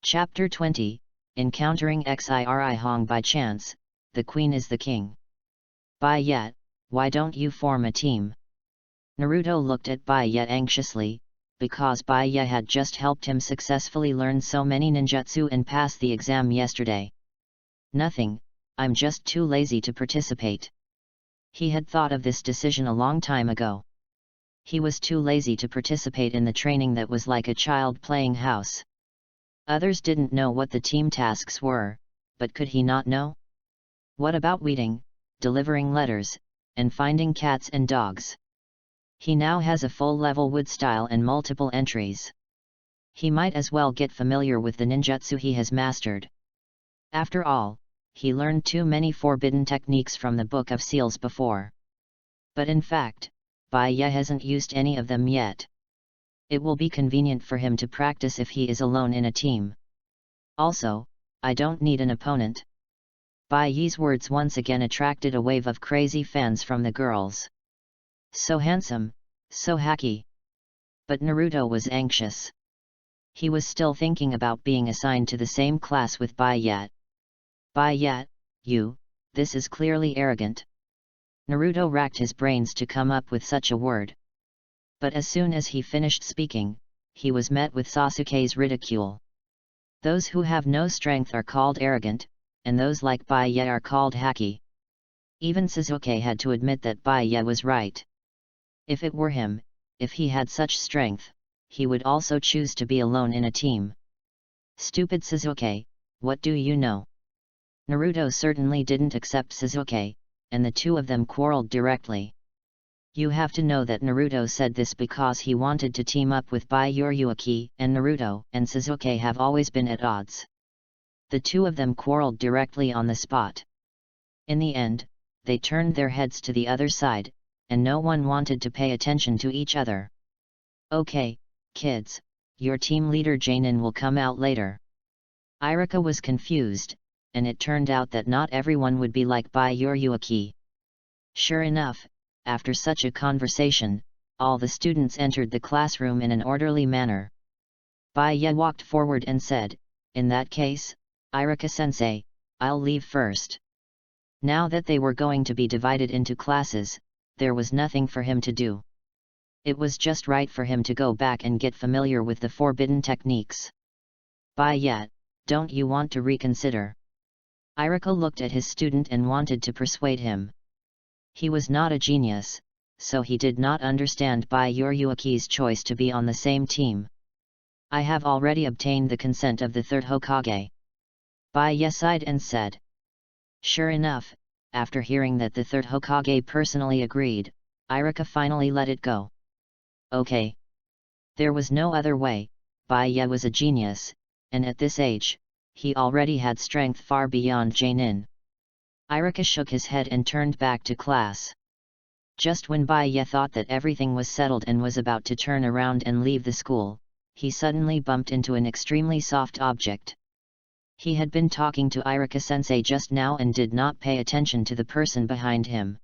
Chapter 20, Encountering Xiri Hong by chance, the Queen is the King. Baiyi, why don't you form a team? Naruto looked at Baiyi anxiously, because Baiyi had just helped him successfully learn so many ninjutsu and pass the exam yesterday. Nothing, I'm just too lazy to participate. He had thought of this decision a long time ago. He was too lazy to participate in the training that was like a child playing house. Others didn't know what the team tasks were, but could he not know? What about weeding, delivering letters, and finding cats and dogs? He now has a full-level wood style and multiple entries. He might as well get familiar with the ninjutsu he has mastered. After all, he learned too many forbidden techniques from the Book of Seals before. But in fact, Bai Ye hasn't used any of them yet. It will be convenient for him to practice if he is alone in a team. Also, I don't need an opponent. Bai Ye's words once again attracted a wave of crazy fans from the girls. So handsome, so hacky. But Naruto was anxious. He was still thinking about being assigned to the same class with Bai Ye. Bai Ye, this is clearly arrogant. Naruto racked his brains to come up with such a word. But as soon as he finished speaking, he was met with Sasuke's ridicule. Those who have no strength are called arrogant, and those like Bai Ye are called hacky. Even Sasuke had to admit that Bai Ye was right. If it were him, if he had such strength, he would also choose to be alone in a team. Stupid Sasuke, what do you know? Naruto certainly didn't accept Sasuke, and the two of them quarreled directly. You have to know that Naruto said this because he wanted to team up with Bai Yuruaki, and Naruto and Sasuke have always been at odds. The two of them quarreled directly on the spot. In the end, they turned their heads to the other side, and no one wanted to pay attention to each other. Okay, kids, your team leader Jainin will come out later. Irika was confused, and it turned out that not everyone would be like Bai Yuruaki. Sure enough, after such a conversation, all the students entered the classroom in an orderly manner. Bai Ye walked forward and said, "In that case, Irika-sensei, I'll leave first." Now that they were going to be divided into classes, there was nothing for him to do. It was just right for him to go back and get familiar with the forbidden techniques. Bai Ye, don't you want to reconsider? Irika looked at his student and wanted to persuade him. He was not a genius, so he did not understand Bai Yuruaki's choice to be on the same team. I have already obtained the consent of the third Hokage. Bai Ye sighed and said. Sure enough, after hearing that the third Hokage personally agreed, Irika finally let it go. Okay. There was no other way. Bai Ye was a genius, and at this age, he already had strength far beyond Jainin. Irika shook his head and turned back to class. Just when Bai Ye thought that everything was settled and was about to turn around and leave the school, he suddenly bumped into an extremely soft object. He had been talking to Irika-sensei just now and did not pay attention to the person behind him.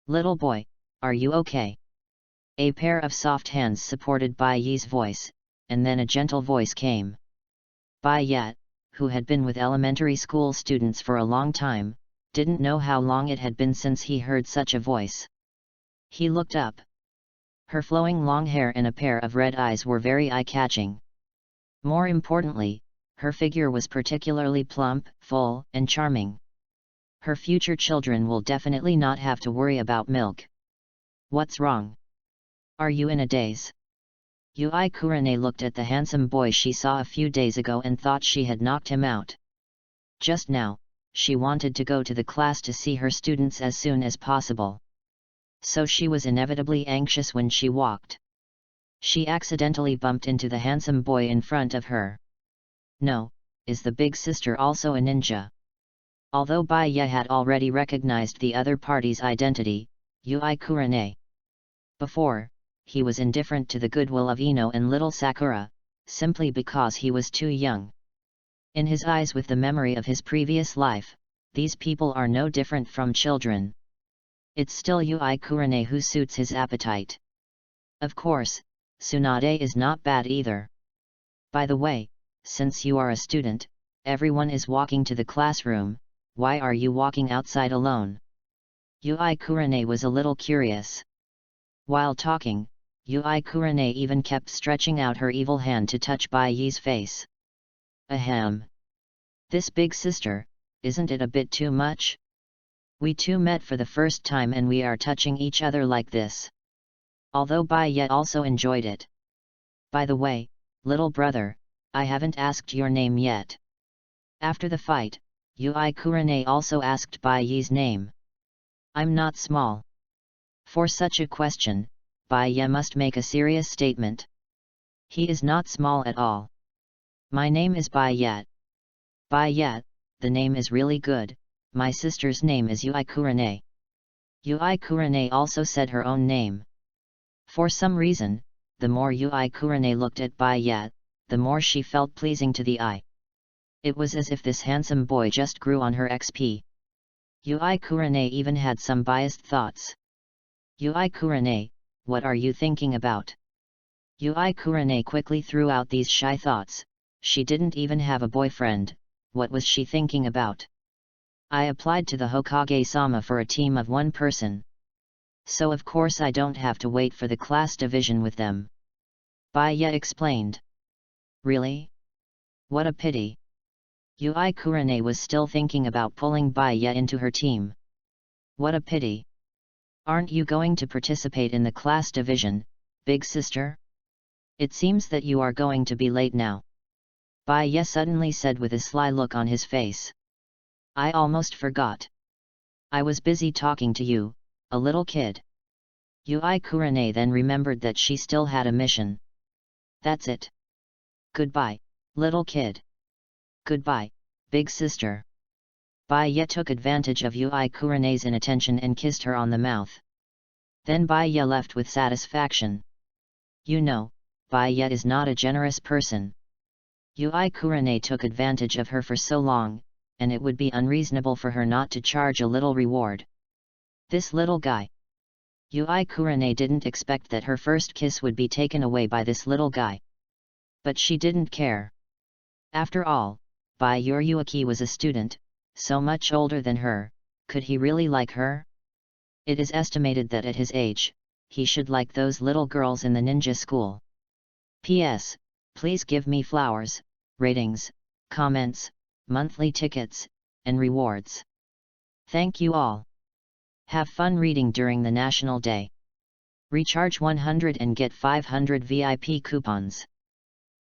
Little boy, are you okay? A pair of soft hands supported Bai Ye's voice, and then a gentle voice came. Bai Ye, who had been with elementary school students for a long time, didn't know how long it had been since he heard such a voice. He looked up. Her flowing long hair and a pair of red eyes were very eye-catching. More importantly, her figure was particularly plump, full, and charming. Her future children will definitely not have to worry about milk. What's wrong? Are you in a daze? Yui Kurane looked at the handsome boy she saw a few days ago and thought she had knocked him out. Just now, she wanted to go to the class to see her students as soon as possible. So she was inevitably anxious when she walked. She accidentally bumped into the handsome boy in front of her. No, is the big sister also a ninja? Although Bai Ye had already recognized the other party's identity, Yui Kurane. Before, he was indifferent to the goodwill of Ino and little Sakura, simply because he was too young. In his eyes, with the memory of his previous life, these people are no different from children. It's still Yui Kurane who suits his appetite. Of course, Tsunade is not bad either. By the way, since you are a student, everyone is walking to the classroom, why are you walking outside alone? Yui Kurane was a little curious. While talking, Yui Kurane even kept stretching out her evil hand to touch Bai Ye's face. Ahem. This big sister, isn't it a bit too much? We two met for the first time and we are touching each other like this. Although Bai Ye also enjoyed it. By the way, little brother, I haven't asked your name yet. After the fight, Yui Kurane also asked Bai Ye's name. I'm not small. For such a question, Bai Ye must make a serious statement. He is not small at all. My name is Bai Yet. Bai Yet, the name is really good. My sister's name is Yui Kurane. Yui Kurane also said her own name. For some reason, the more Yui Kurane looked at Bai Yet, the more she felt pleasing to the eye. It was as if this handsome boy just grew on her XP. Yui Kurane even had some biased thoughts. Yui Kurane, what are you thinking about? Yui Kurane quickly threw out these shy thoughts. She didn't even have a boyfriend. What was she thinking about? I applied to the Hokage-sama for a team of 1 person. So of course I don't have to wait for the class division with them. Bai Yet explained. Really? What a pity. Yui Kurane was still thinking about pulling Bai Yet into her team. What a pity. Aren't you going to participate in the class division, big sister? It seems that you are going to be late now. Bai Yet suddenly said with a sly look on his face. I almost forgot. I was busy talking to you, a little kid. Yui Kurane then remembered that she still had a mission. That's it. Goodbye, little kid. Goodbye, big sister. Bai Yet took advantage of Yui Kurane's inattention and kissed her on the mouth. Then Bai Yet left with satisfaction. You know, Bai Yet is not a generous person. Yui Kurane took advantage of her for so long, and it would be unreasonable for her not to charge a little reward. This little guy. Yui Kurane didn't expect that her first kiss would be taken away by this little guy. But she didn't care. After all, Bai Yuki was a student, so much older than her. Could he really like her? It is estimated that at his age, he should like those little girls in the ninja school. P.S. Please give me flowers, ratings, comments, monthly tickets, and rewards. Thank you all. Have fun reading during the National Day. Recharge 100 and get 500 VIP coupons.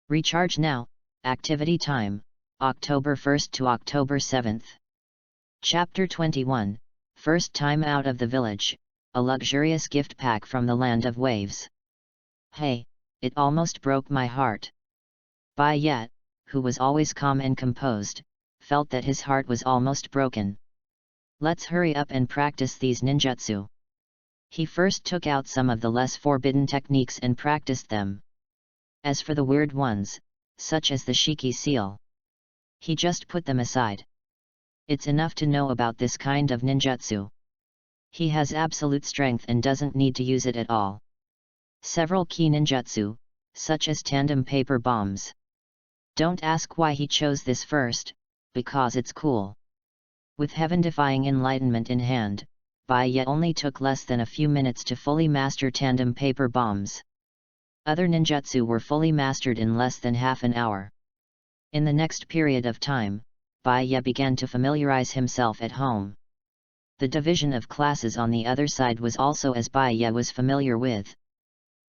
Recharge now. Activity time, October 1st to October 7th. Chapter 21, First Time Out of the Village, a luxurious gift pack from the Land of Waves. Hey, it almost broke my heart. Bai Yet, who was always calm and composed, felt that his heart was almost broken. Let's hurry up and practice these ninjutsu. He first took out some of the less forbidden techniques and practiced them. As for the weird ones, such as the Shiki seal, he just put them aside. It's enough to know about this kind of ninjutsu. He has absolute strength and doesn't need to use it at all. Several key ninjutsu, such as tandem paper bombs. Don't ask why he chose this first, because it's cool. With heaven-defying enlightenment in hand, Bai Yet only took less than a few minutes to fully master tandem paper bombs. Other ninjutsu were fully mastered in less than half an hour. In the next period of time, Bai Yet began to familiarize himself at home. The division of classes on the other side was also as Bai Yet was familiar with.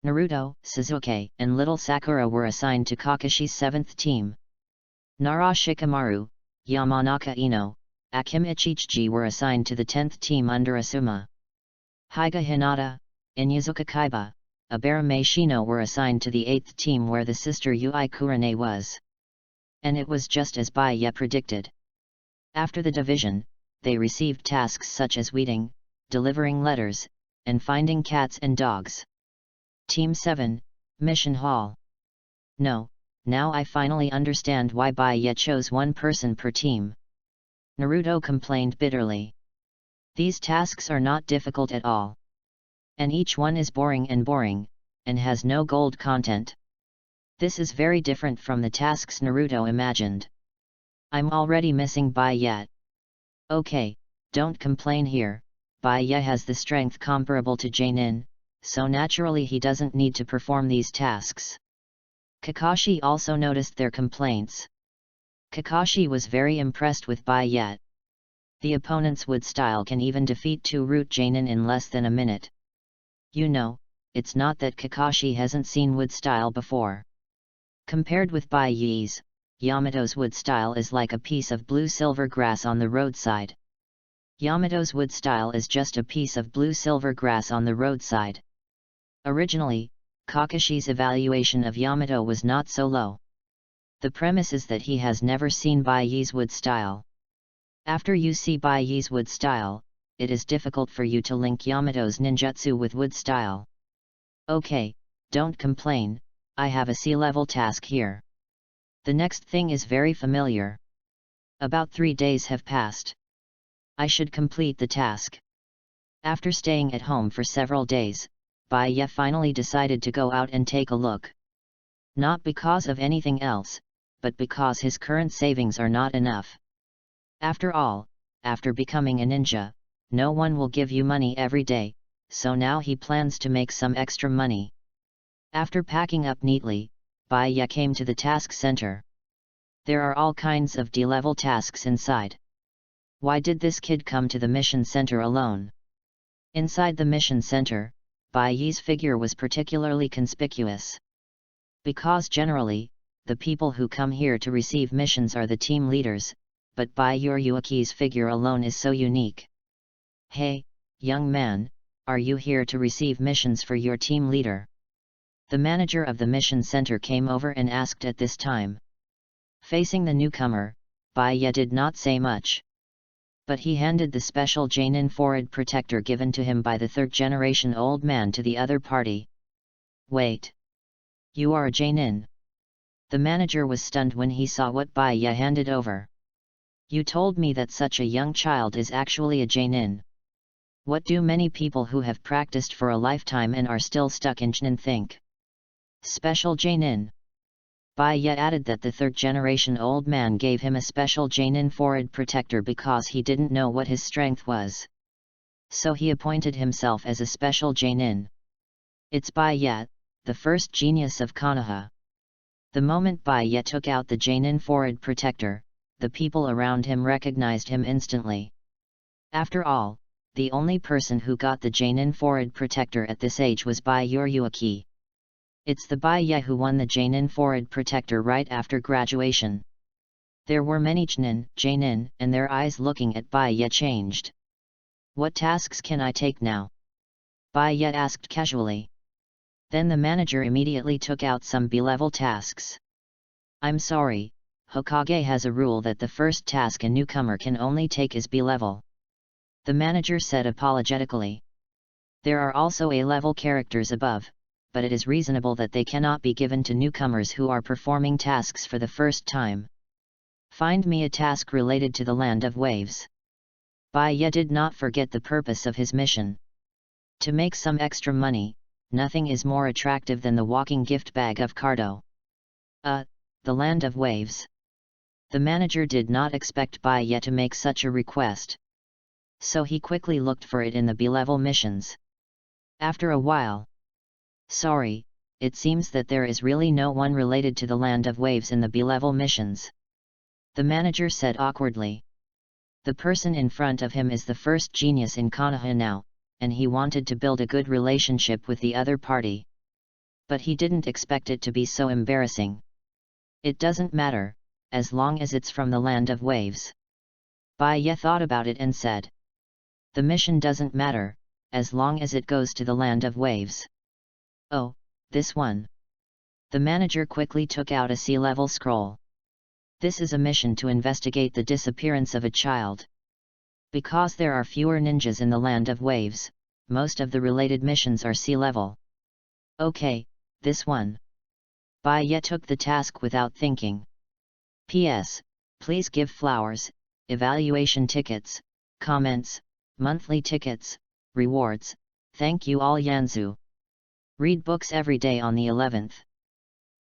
Naruto, Sasuke, and little Sakura were assigned to Kakashi's 7th team. Nara Shikamaru, Yamanaka Ino, Akim Ichichi were assigned to the 10th team under Asuma. Hyuga Hinata, Inyazuka Kaiba, Abarame Shino were assigned to the 8th team where the sister Yui Kurane was. And it was just as Bai Yet predicted. After the division, they received tasks such as weeding, delivering letters, and finding cats and dogs. Team 7, Mission Hall. No, now I finally understand why Bai Yet chose 1 person per team. Naruto complained bitterly. These tasks are not difficult at all. And each one is boring, and has no gold content. This is very different from the tasks Naruto imagined. I'm already missing Bai Yet. Okay, don't complain here, Bai Yet has the strength comparable to Jainin, so naturally he doesn't need to perform these tasks. Kakashi also noticed their complaints. Kakashi was very impressed with Bai Yet. The opponent's wood style can even defeat 2 root Jainin in less than a minute. You know, it's not that Kakashi hasn't seen wood style before. Compared with Bai Yi's, Yamato's wood style is like a piece of blue-silver grass on the roadside. Yamato's wood style is just a piece of blue-silver grass on the roadside. Originally, Kakashi's evaluation of Yamato was not so low. The premise is that he has never seen Bai Yi's wood style. After you see Bai Yi's wood style, it is difficult for you to link Yamato's ninjutsu with wood style. Okay, don't complain, I have a C-level task here. The next thing is very familiar. About 3 days have passed. I should complete the task. After staying at home for several days, Bai Ye finally decided to go out and take a look. Not because of anything else, but because his current savings are not enough. After all, after becoming a ninja, no one will give you money every day, so now he plans to make some extra money. After packing up neatly, Bai Ye came to the task center. There are all kinds of D-level tasks inside. Why did this kid come to the mission center alone? Inside the mission center, Bai Yi's figure was particularly conspicuous. Because generally, the people who come here to receive missions are the team leaders, but Bai Yuki's figure alone is so unique. Hey, young man, are you here to receive missions for your team leader? The manager of the mission center came over and asked at this time. Facing the newcomer, Bai Ye did not say much. But he handed the special Jainin forehead protector given to him by the third-generation old man to the other party. Wait. You are a Jainin? The manager was stunned when he saw what Bai Ye handed over. You told me that such a young child is actually a Jainin. What do many people who have practiced for a lifetime and are still stuck in Jainin think? Special Jainin. Bai Ye added that the third-generation old man gave him a special Jainin forehead protector because he didn't know what his strength was. So he appointed himself as a special Jainin. It's Bai Ye, the first genius of Konoha. The moment Bai Ye took out the Jainin forehead protector, the people around him recognized him instantly. After all, the only person who got the Jainin forehead protector at this age was Bai Yuki. It's the Bai Ye who won the Jainin forehead protector right after graduation. There were many Jainin, and their eyes looking at Bai Ye changed. What tasks can I take now? Bai Ye asked casually. Then the manager immediately took out some B-level tasks. I'm sorry, Hokage has a rule that the first task a newcomer can only take is B-level. The manager said apologetically. There are also A-level characters above, but it is reasonable that they cannot be given to newcomers who are performing tasks for the first time. Find me a task related to the Land of Waves. Bai Ye did not forget the purpose of his mission. To make some extra money, nothing is more attractive than the walking gift bag of Cardo. The Land of Waves. The manager did not expect Bai Ye to make such a request. So he quickly looked for it in the B-level missions. After a while. Sorry, it seems that there is really no one related to the Land of Waves in the B-level missions. The manager said awkwardly. The person in front of him is the first genius in Konoha now, and he wanted to build a good relationship with the other party. But he didn't expect it to be so embarrassing. It doesn't matter, as long as it's from the Land of Waves. Bai Ye thought about it and said. The mission doesn't matter, as long as it goes to the Land of Waves. Oh, this one. The manager quickly took out a C-level scroll. This is a mission to investigate the disappearance of a child. Because there are fewer ninjas in the Land of Waves, most of the related missions are C-level. Okay, this one. Bai Ye took the task without thinking. P.S. Please give flowers, evaluation tickets, comments, monthly tickets, rewards, thank you all Yanzu. Read books every day on the 11th.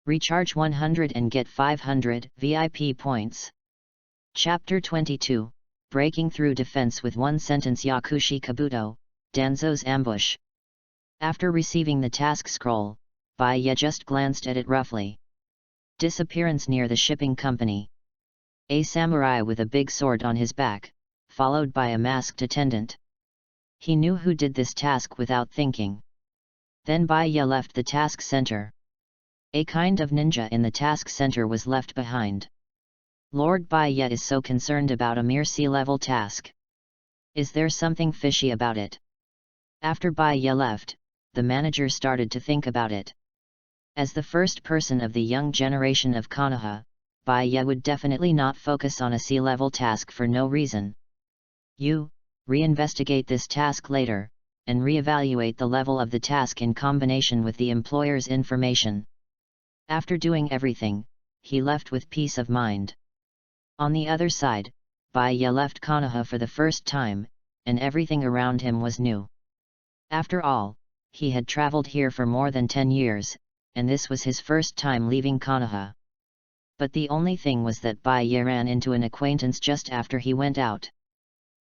Recharge 100 and get 500 VIP points. Chapter 22, Breaking Through Defense with One Sentence Yakushi Kabuto, Danzo's Ambush. After receiving the task scroll, Bai Ye just glanced at it roughly. Disappearance near the shipping company. A samurai with a big sword on his back, followed by a masked attendant. He knew who did this task without thinking. Then Bai Ye left the task center. A kind of ninja in the task center was left behind. Lord Bai Ye is so concerned about a mere C-level task. Is there something fishy about it? After Bai Ye left, the manager started to think about it. As the first person of the young generation of Konoha, Baiye would definitely not focus on a C-level task for no reason. You reinvestigate this task later, and reevaluate the level of the task in combination with the employer's information. After doing everything, he left with peace of mind. On the other side, Baiye left Konoha for the first time, and everything around him was new. After all, he had traveled here for more than 10 years, and this was his first time leaving Konoha. But the only thing was that Baiye ran into an acquaintance just after he went out.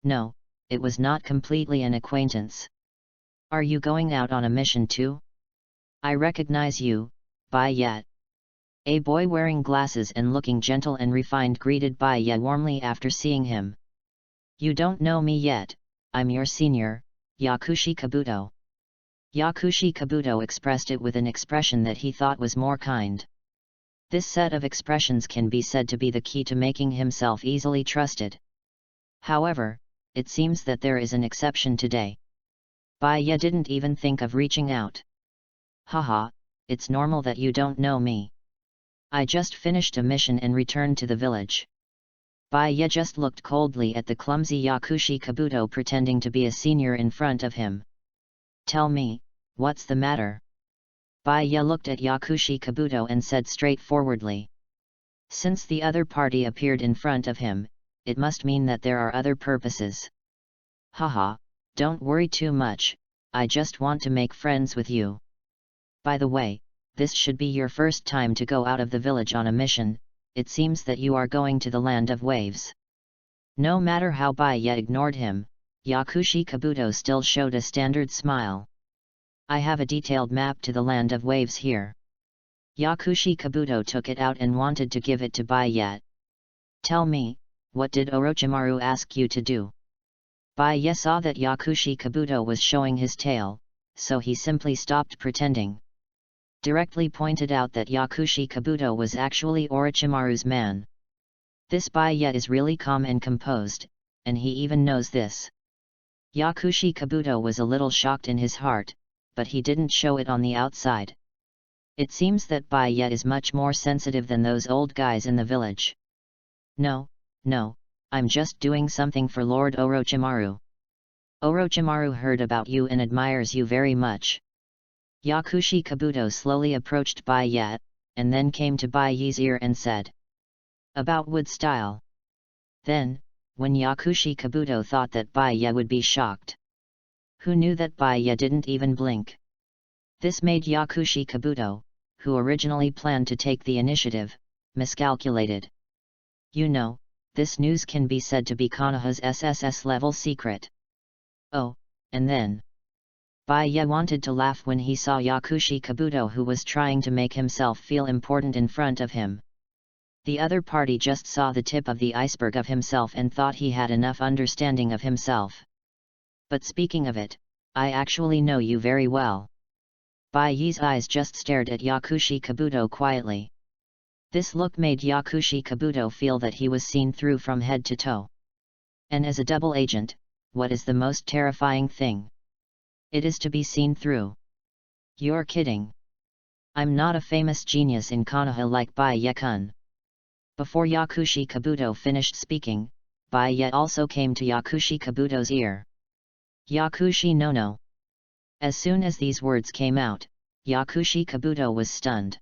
No, it was not completely an acquaintance. Are you going out on a mission too? I recognize you, Baiye. A boy wearing glasses and looking gentle and refined greeted Baiye warmly after seeing him. You don't know me yet, I'm your senior, Yakushi Kabuto. Yakushi Kabuto expressed it with an expression that he thought was more kind. This set of expressions can be said to be the key to making himself easily trusted. However, it seems that there is an exception today. Baiye didn't even think of reaching out. Haha, it's normal that you don't know me. I just finished a mission and returned to the village. Baiye just looked coldly at the clumsy Yakushi Kabuto pretending to be a senior in front of him. Tell me, what's the matter? Baiye looked at Yakushi Kabuto and said straightforwardly. Since the other party appeared in front of him, it must mean that there are other purposes. Haha, don't worry too much, I just want to make friends with you. By the way, this should be your first time to go out of the village on a mission, it seems that you are going to the land of waves. No matter how Baiye ignored him, Yakushi Kabuto still showed a standard smile. I have a detailed map to the land of waves here. Yakushi Kabuto took it out and wanted to give it to Baiye. Tell me, what did Orochimaru ask you to do? Baiye saw that Yakushi Kabuto was showing his tail, so he simply stopped pretending. Directly pointed out that Yakushi Kabuto was actually Orochimaru's man. This Baiye is really calm and composed, and he even knows this. Yakushi Kabuto was a little shocked in his heart, but he didn't show it on the outside. It seems that Baiye is much more sensitive than those old guys in the village. No, I'm just doing something for Lord Orochimaru. Orochimaru heard about you and admires you very much. Yakushi Kabuto slowly approached Baiye, and then came to Baiye's ear and said. About wood style. Then, when Yakushi Kabuto thought that Baiye would be shocked. Who knew that Baiye didn't even blink? This made Yakushi Kabuto, who originally planned to take the initiative, miscalculated. You know, this news can be said to be Konoha's SSS level secret. Oh, and then. Baiye wanted to laugh when he saw Yakushi Kabuto who was trying to make himself feel important in front of him. The other party just saw the tip of the iceberg of himself and thought he had enough understanding of himself. But speaking of it, I actually know you very well. Baiye's eyes just stared at Yakushi Kabuto quietly. This look made Yakushi Kabuto feel that he was seen through from head to toe. And as a double agent, what is the most terrifying thing? It is to be seen through. You're kidding. I'm not a famous genius in Konoha like Baiye-kun. Before Yakushi Kabuto finished speaking, Baiye also came to Yakushi Kabuto's ear. Yakushi no. As soon as these words came out, Yakushi Kabuto was stunned.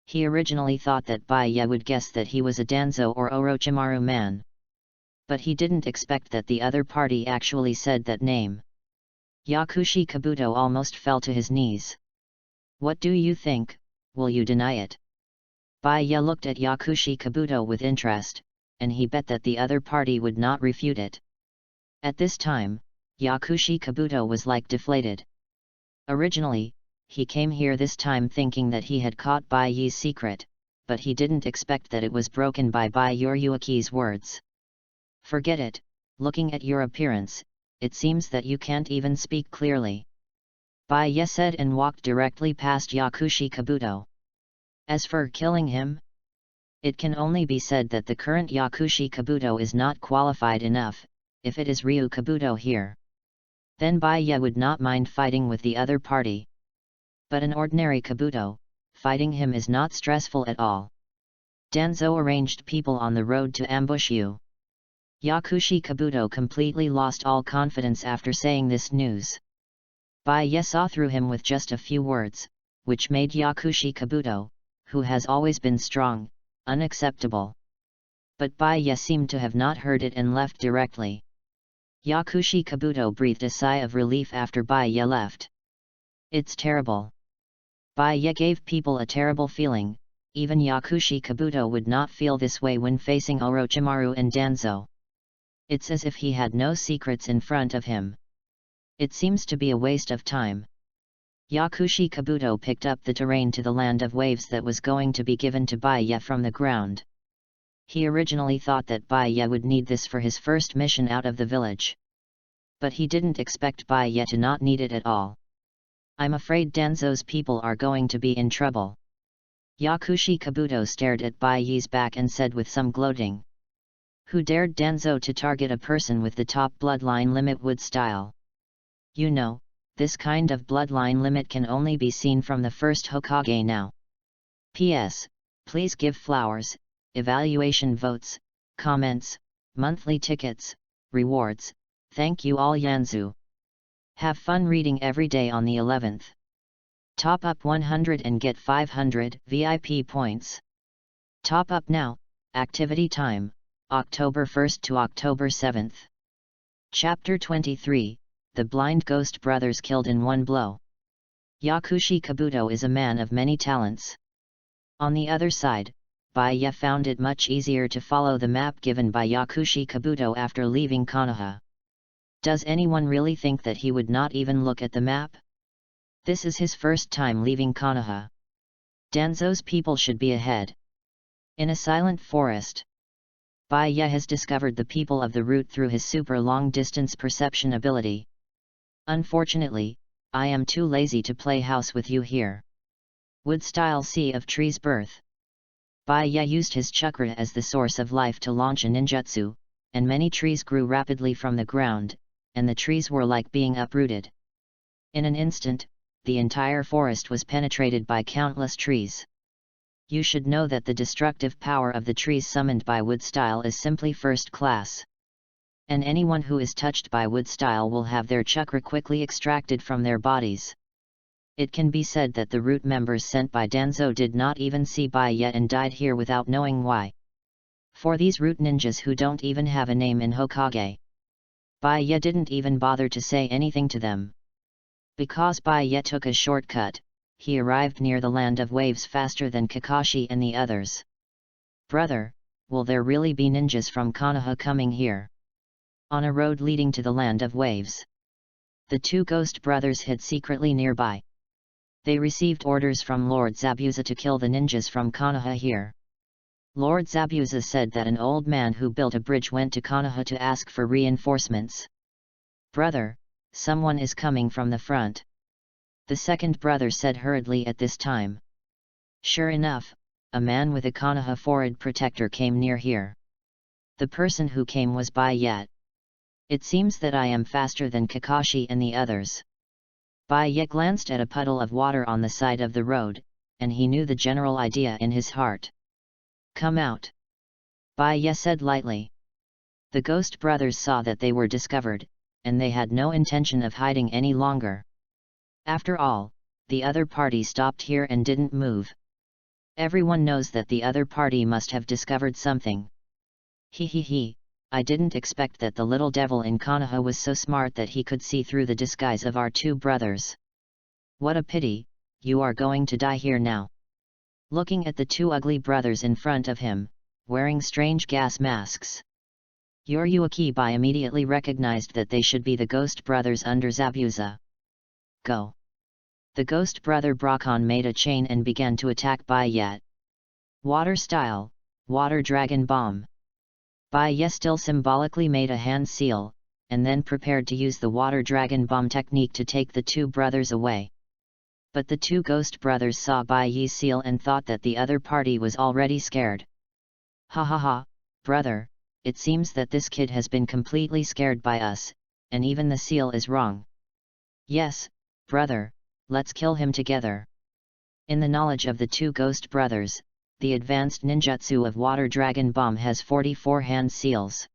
He originally thought that Baiye would guess that he was a Danzo or Orochimaru man. But he didn't expect that the other party actually said that name. Yakushi Kabuto almost fell to his knees. What do you think, will you deny it? Baiye looked at Yakushi Kabuto with interest, and he bet that the other party would not refute it. At this time, Yakushi Kabuto was like deflated. Originally, he came here this time thinking that he had caught Baiye's secret, but he didn't expect that it was broken by Baiye-Yuki's words. Forget it, looking at your appearance, it seems that you can't even speak clearly. Baiye said and walked directly past Yakushi Kabuto. As for killing him, it can only be said that the current Yakushi Kabuto is not qualified enough, if it is Ryu Kabuto here. Then Baiye would not mind fighting with the other party. But an ordinary Kabuto, fighting him is not stressful at all. Danzo arranged people on the road to ambush you. Yakushi Kabuto completely lost all confidence after saying this news. Bai saw through him with just a few words, which made Yakushi Kabuto, who has always been strong, unacceptable. But Bai seemed to have not heard it and left directly. Yakushi Kabuto breathed a sigh of relief after Bai left. It's terrible. Bai gave people a terrible feeling. Even Yakushi Kabuto would not feel this way when facing Orochimaru and Danzo. It's as if he had no secrets in front of him. It seems to be a waste of time. Yakushi Kabuto picked up the terrain to the land of waves that was going to be given to Bai from the ground. He originally thought that Bai would need this for his first mission out of the village. But he didn't expect Bai to not need it at all. I'm afraid Danzo's people are going to be in trouble. Yakushi Kabuto stared at Bai's back and said with some gloating. Who dared Danzo to target a person with the top bloodline limit wood style? You know, this kind of bloodline limit can only be seen from the first Hokage now. P.S. Please give flowers, evaluation votes, comments, monthly tickets, rewards, thank you all Yanzu. Have fun reading every day on the 11th. Top up 100 and get 500 VIP points. Top up now, activity time, October 1st to October 7th. Chapter 23, The Blind Ghost Brothers Killed in One Blow. Yakushi Kabuto is a man of many talents. On the other side, Bai found it much easier to follow the map given by Yakushi Kabuto after leaving Konoha. Does anyone really think that he would not even look at the map? This is his first time leaving Konoha. Danzo's people should be ahead. In a silent forest, Bai has discovered the people of the route through his super long-distance perception ability. Unfortunately, I am too lazy to play house with you here. Wood-style Sea of Trees birth. Bai used his chakra as the source of life to launch a ninjutsu, and many trees grew rapidly from the ground, and the trees were like being uprooted. In an instant, the entire forest was penetrated by countless trees. You should know that the destructive power of the trees summoned by wood style is simply first class. And anyone who is touched by wood style will have their chakra quickly extracted from their bodies. It can be said that the route members sent by Danzo did not even see Bai and died here without knowing why. For these route ninjas who don't even have a name in Hokage, Bai didn't even bother to say anything to them. Because Bai took a shortcut, he arrived near the land of waves faster than Kakashi and the others. Brother, will there really be ninjas from Konoha coming here? On a road leading to the land of waves, the two ghost brothers hid secretly nearby. They received orders from Lord Zabuza to kill the ninjas from Konoha here. Lord Zabuza said that an old man who built a bridge went to Konoha to ask for reinforcements. Brother, someone is coming from the front. The second brother said hurriedly at this time. Sure enough, a man with a Konoha forward protector came near here. The person who came was Bai. It seems that I am faster than Kakashi and the others. Bai glanced at a puddle of water on the side of the road, and he knew the general idea in his heart. Come out. Bai said lightly. The ghost brothers saw that they were discovered, and they had no intention of hiding any longer. After all, the other party stopped here and didn't move. Everyone knows that the other party must have discovered something. He, I didn't expect that the little devil in Konoha was so smart that he could see through the disguise of our two brothers. What a pity, you are going to die here now. Looking at the two ugly brothers in front of him, wearing strange gas masks, Yoryuki Bai immediately recognized that they should be the ghost brothers under Zabuza. Go! The ghost brother Bracon made a chain and began to attack Bai. Water style, water dragon bomb. Bai still symbolically made a hand seal, and then prepared to use the water dragon bomb technique to take the two brothers away. But the two ghost brothers saw Bai's seal and thought that the other party was already scared. Ha, brother, it seems that this kid has been completely scared by us, and even the seal is wrong. Yes, brother, let's kill him together. In the knowledge of the two ghost brothers, the advanced ninjutsu of Water Dragon Bomb has 44 hand seals.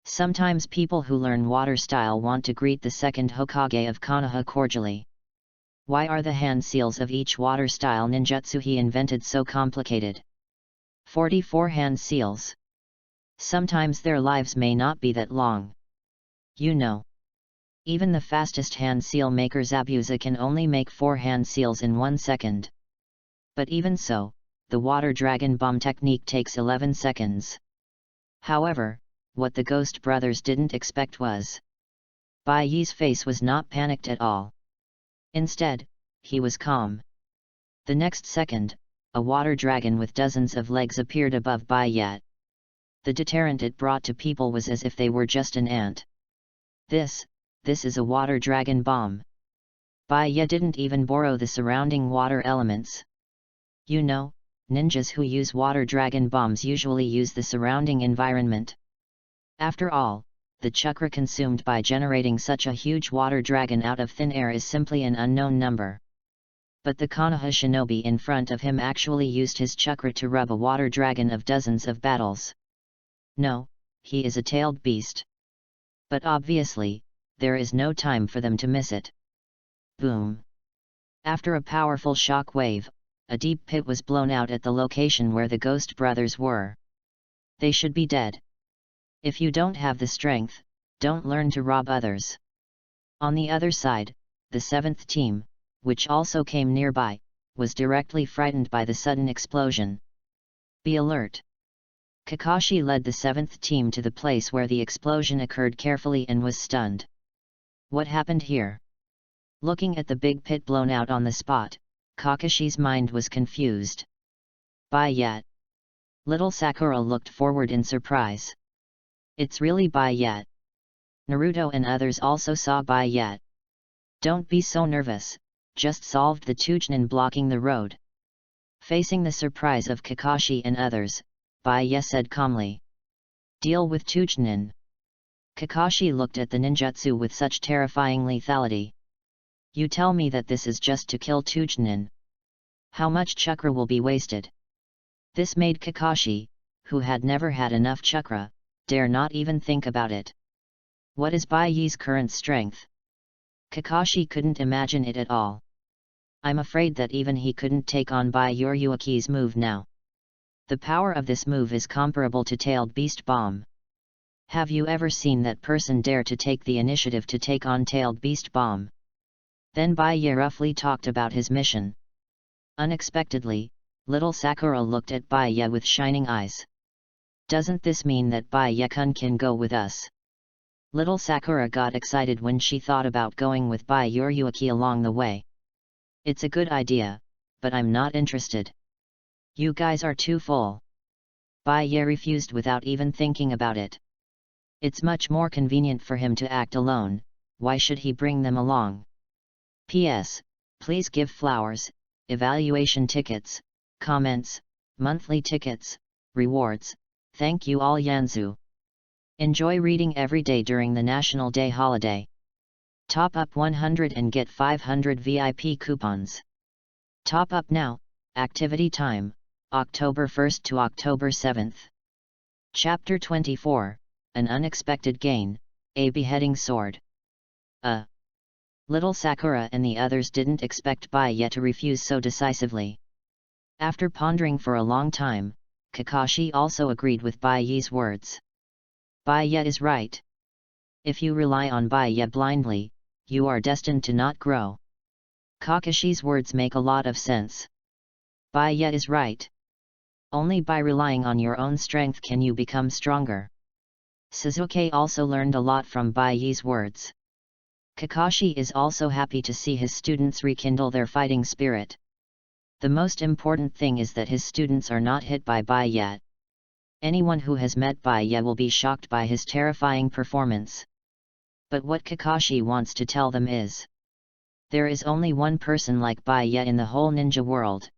Sometimes people who learn water style want to greet the second Hokage of Konoha cordially. Why are the hand seals of each water style ninjutsu he invented so complicated? 44 hand seals. Sometimes their lives may not be that long. You know. Even the fastest hand seal maker Zabuza can only make 4 hand seals in 1 second. But even so, the Water Dragon Bomb technique takes 11 seconds. However, what the Ghost Brothers didn't expect was, Bai Yi's face was not panicked at all. Instead, he was calm. The next second, a water dragon with dozens of legs appeared above Bai Yi. The deterrent it brought to people was as if they were just an ant. This is a water dragon bomb. Bai Yi didn't even borrow the surrounding water elements. You know, ninjas who use water dragon bombs usually use the surrounding environment. After all, the chakra consumed by generating such a huge water dragon out of thin air is simply an unknown number. But the Konoha shinobi in front of him actually used his chakra to rub a water dragon of dozens of battles. No, he is a tailed beast. But obviously, there is no time for them to miss it. Boom! After a powerful shock wave, a deep pit was blown out at the location where the Ghost Brothers were. They should be dead. If you don't have the strength, don't learn to rob others. On the other side, the 7th team, which also came nearby, was directly frightened by the sudden explosion. Be alert! Kakashi led the 7th team to the place where the explosion occurred carefully and was stunned. What happened here? Looking at the big pit blown out on the spot, Kakashi's mind was confused. Bai Yi. Little Sakura looked forward in surprise. It's really Bai Yi. Naruto and others also saw Bai Yi. Don't be so nervous, just solved the Tujinin blocking the road. Facing the surprise of Kakashi and others, Bai Yi said calmly. Deal with Tujinin. Kakashi looked at the ninjutsu with such terrifying lethality. You tell me that this is just to kill Tujinin. How much chakra will be wasted? This made Kakashi, who had never had enough chakra, dare not even think about it. What is Bai Yi's current strength? Kakashi couldn't imagine it at all. I'm afraid that even he couldn't take on Bai Yuryuki's move now. The power of this move is comparable to Tailed Beast Bomb. Have you ever seen that person dare to take the initiative to take on Tailed Beast Bomb? Then Bai Yi roughly talked about his mission. Unexpectedly, little Sakura looked at Bai Yi with shining eyes. Doesn't this mean that Bai Yi-kun can go with us? Little Sakura got excited when she thought about going with Bai Yuryuki along the way. It's a good idea, but I'm not interested. You guys are too full. Bai Yi refused without even thinking about it. It's much more convenient for him to act alone, why should he bring them along? P.S. Please give flowers, evaluation tickets, comments, monthly tickets, rewards, thank you all Yanzu. Enjoy reading every day during the National Day holiday. Top up 100 and get 500 VIP coupons. Top up now, activity time, October 1st to October 7th. Chapter 24, An Unexpected Gain, A Beheading Sword. Little Sakura and the others didn't expect Bai Yi to refuse so decisively. After pondering for a long time, Kakashi also agreed with Bai Yi's words. Bai Yi is right. If you rely on Bai Yi blindly, you are destined to not grow. Kakashi's words make a lot of sense. Bai Yi is right. Only by relying on your own strength can you become stronger. Sasuke also learned a lot from Bai Yi's words. Kakashi is also happy to see his students rekindle their fighting spirit. The most important thing is that his students are not hit by Bai Yi. Anyone who has met Bai Yi will be shocked by his terrifying performance. But what Kakashi wants to tell them is, there is only one person like Bai Yi in the whole ninja world.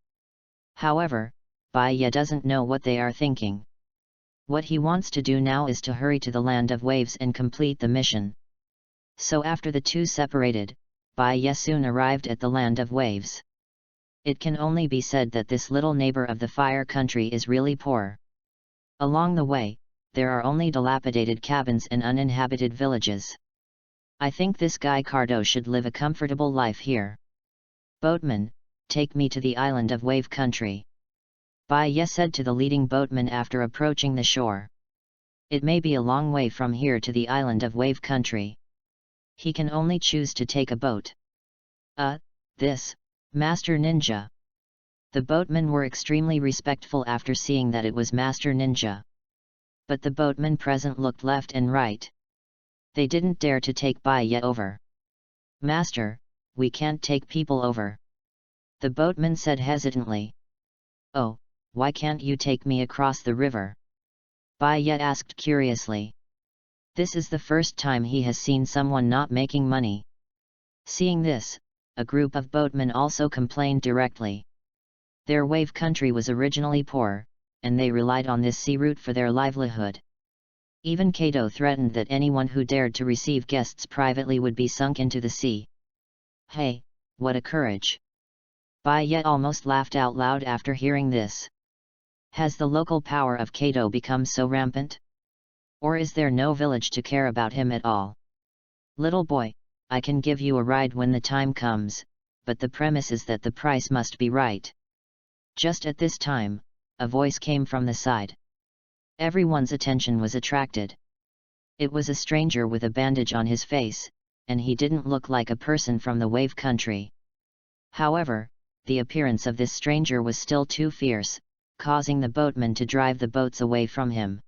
However, Bai Yi doesn't know what they are thinking. What he wants to do now is to hurry to the Land of Waves and complete the mission. So after the two separated, Bai Yi soon arrived at the Land of Waves. It can only be said that this little neighbor of the fire country is really poor. Along the way, there are only dilapidated cabins and uninhabited villages. I think this guy Cardo should live a comfortable life here. Boatman, take me to the island of Wave Country. Bai said to the leading boatman after approaching the shore. It may be a long way from here to the island of Wave Country. He can only choose to take a boat. This, Master Ninja. The boatmen were extremely respectful after seeing that it was Master Ninja. But the boatmen present looked left and right. They didn't dare to take Bai over. Master, we can't take people over. The boatman said hesitantly. Oh, why can't you take me across the river? Bai asked curiously. This is the first time he has seen someone not making money. Seeing this, a group of boatmen also complained directly. Their wave country was originally poor, and they relied on this sea route for their livelihood. Even Kato threatened that anyone who dared to receive guests privately would be sunk into the sea. Hey, what a courage! Bai almost laughed out loud after hearing this. Has the local power of Kato become so rampant? Or is there no village to care about him at all? Little boy, I can give you a ride when the time comes, but the premise is that the price must be right. Just at this time, a voice came from the side. Everyone's attention was attracted. It was a stranger with a bandage on his face, and he didn't look like a person from the wave country. However, the appearance of this stranger was still too fierce, causing the boatman to drive the boats away from him.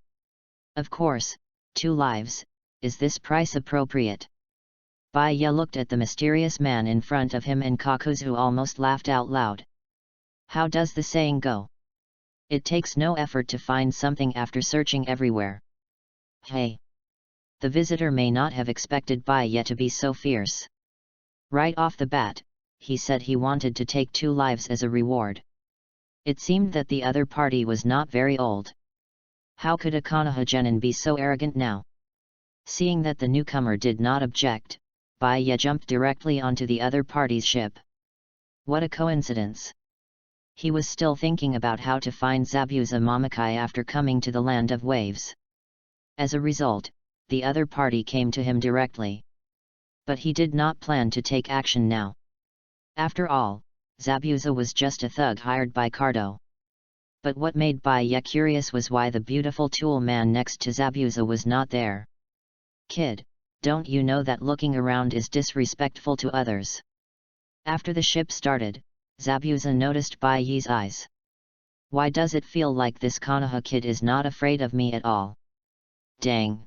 Of course, 2 lives, is this price appropriate? Bai looked at the mysterious man in front of him and Kakuzu almost laughed out loud. How does the saying go? It takes no effort to find something after searching everywhere. Hey! The visitor may not have expected Bai to be so fierce. Right off the bat, he said he wanted to take 2 lives as a reward. It seemed that the other party was not very old. How could a Konoha genin be so arrogant now? Seeing that the newcomer did not object, Bai jumped directly onto the other party's ship. What a coincidence! He was still thinking about how to find Zabuza Momokai after coming to the land of waves. As a result, the other party came to him directly. But he did not plan to take action now. After all, Zabuza was just a thug hired by Cardo. But what made Bai curious was why the beautiful tool man next to Zabuza was not there. Kid, don't you know that looking around is disrespectful to others? After the ship started, Zabuza noticed Bai's eyes. Why does it feel like this Konoha kid is not afraid of me at all? Dang!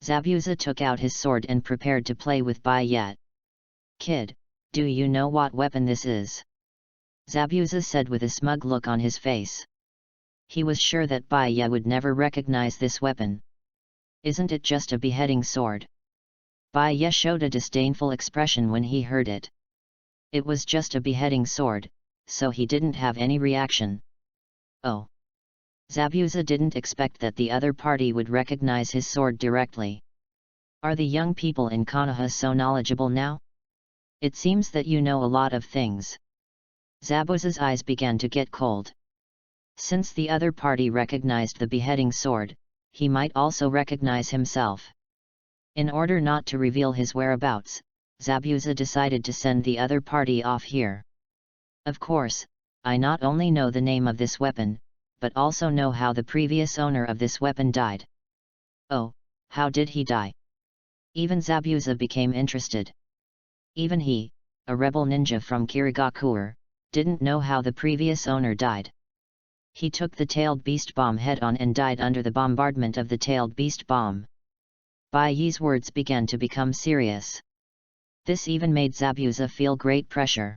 Zabuza took out his sword and prepared to play with Bai. Kid, do you know what weapon this is? Zabuza said with a smug look on his face. He was sure that Bai would never recognize this weapon. Isn't it just a beheading sword? Bai showed a disdainful expression when he heard it. It was just a beheading sword, so he didn't have any reaction. Oh! Zabuza didn't expect that the other party would recognize his sword directly. Are the young people in Konoha so knowledgeable now? It seems that you know a lot of things. Zabuza's eyes began to get cold. Since the other party recognized the beheading sword, he might also recognize himself. In order not to reveal his whereabouts, Zabuza decided to send the other party off here. Of course, I not only know the name of this weapon, but also know how the previous owner of this weapon died. Oh, how did he die? Even Zabuza became interested. Even he, a rebel ninja from Kirigakure, didn't know how the previous owner died. He took the tailed beast bomb head-on and died under the bombardment of the tailed beast bomb. Bai's words began to become serious. This even made Zabuza feel great pressure.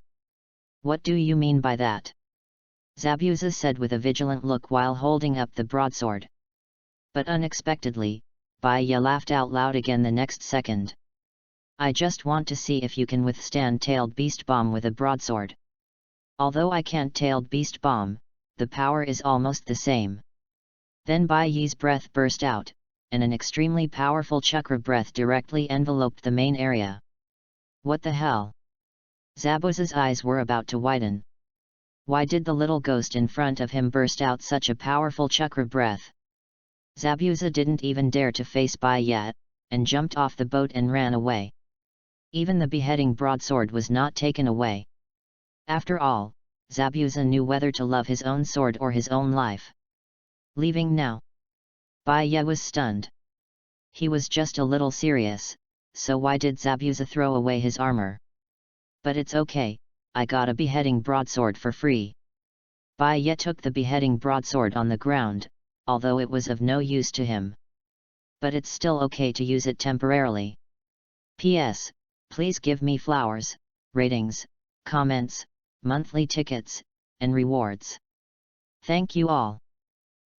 What do you mean by that? Zabuza said with a vigilant look while holding up the broadsword. But unexpectedly, Bai laughed out loud again the next second. I just want to see if you can withstand tailed beast bomb with a broadsword. Although I can't tailed beast bomb, the power is almost the same. Then Bai's breath burst out, and an extremely powerful chakra breath directly enveloped the main area. What the hell? Zabuza's eyes were about to widen. Why did the little ghost in front of him burst out such a powerful chakra breath? Zabuza didn't even dare to face Baya, and jumped off the boat and ran away. Even the beheading broadsword was not taken away. After all, Zabuza knew whether to love his own sword or his own life. Leaving now? Baya was stunned. He was just a little serious, so why did Zabuza throw away his armor? But it's okay, I got a beheading broadsword for free. Baya took the beheading broadsword on the ground, although it was of no use to him. But it's still okay to use it temporarily. P.S. Please give me flowers, ratings, comments, monthly tickets, and rewards. Thank you all.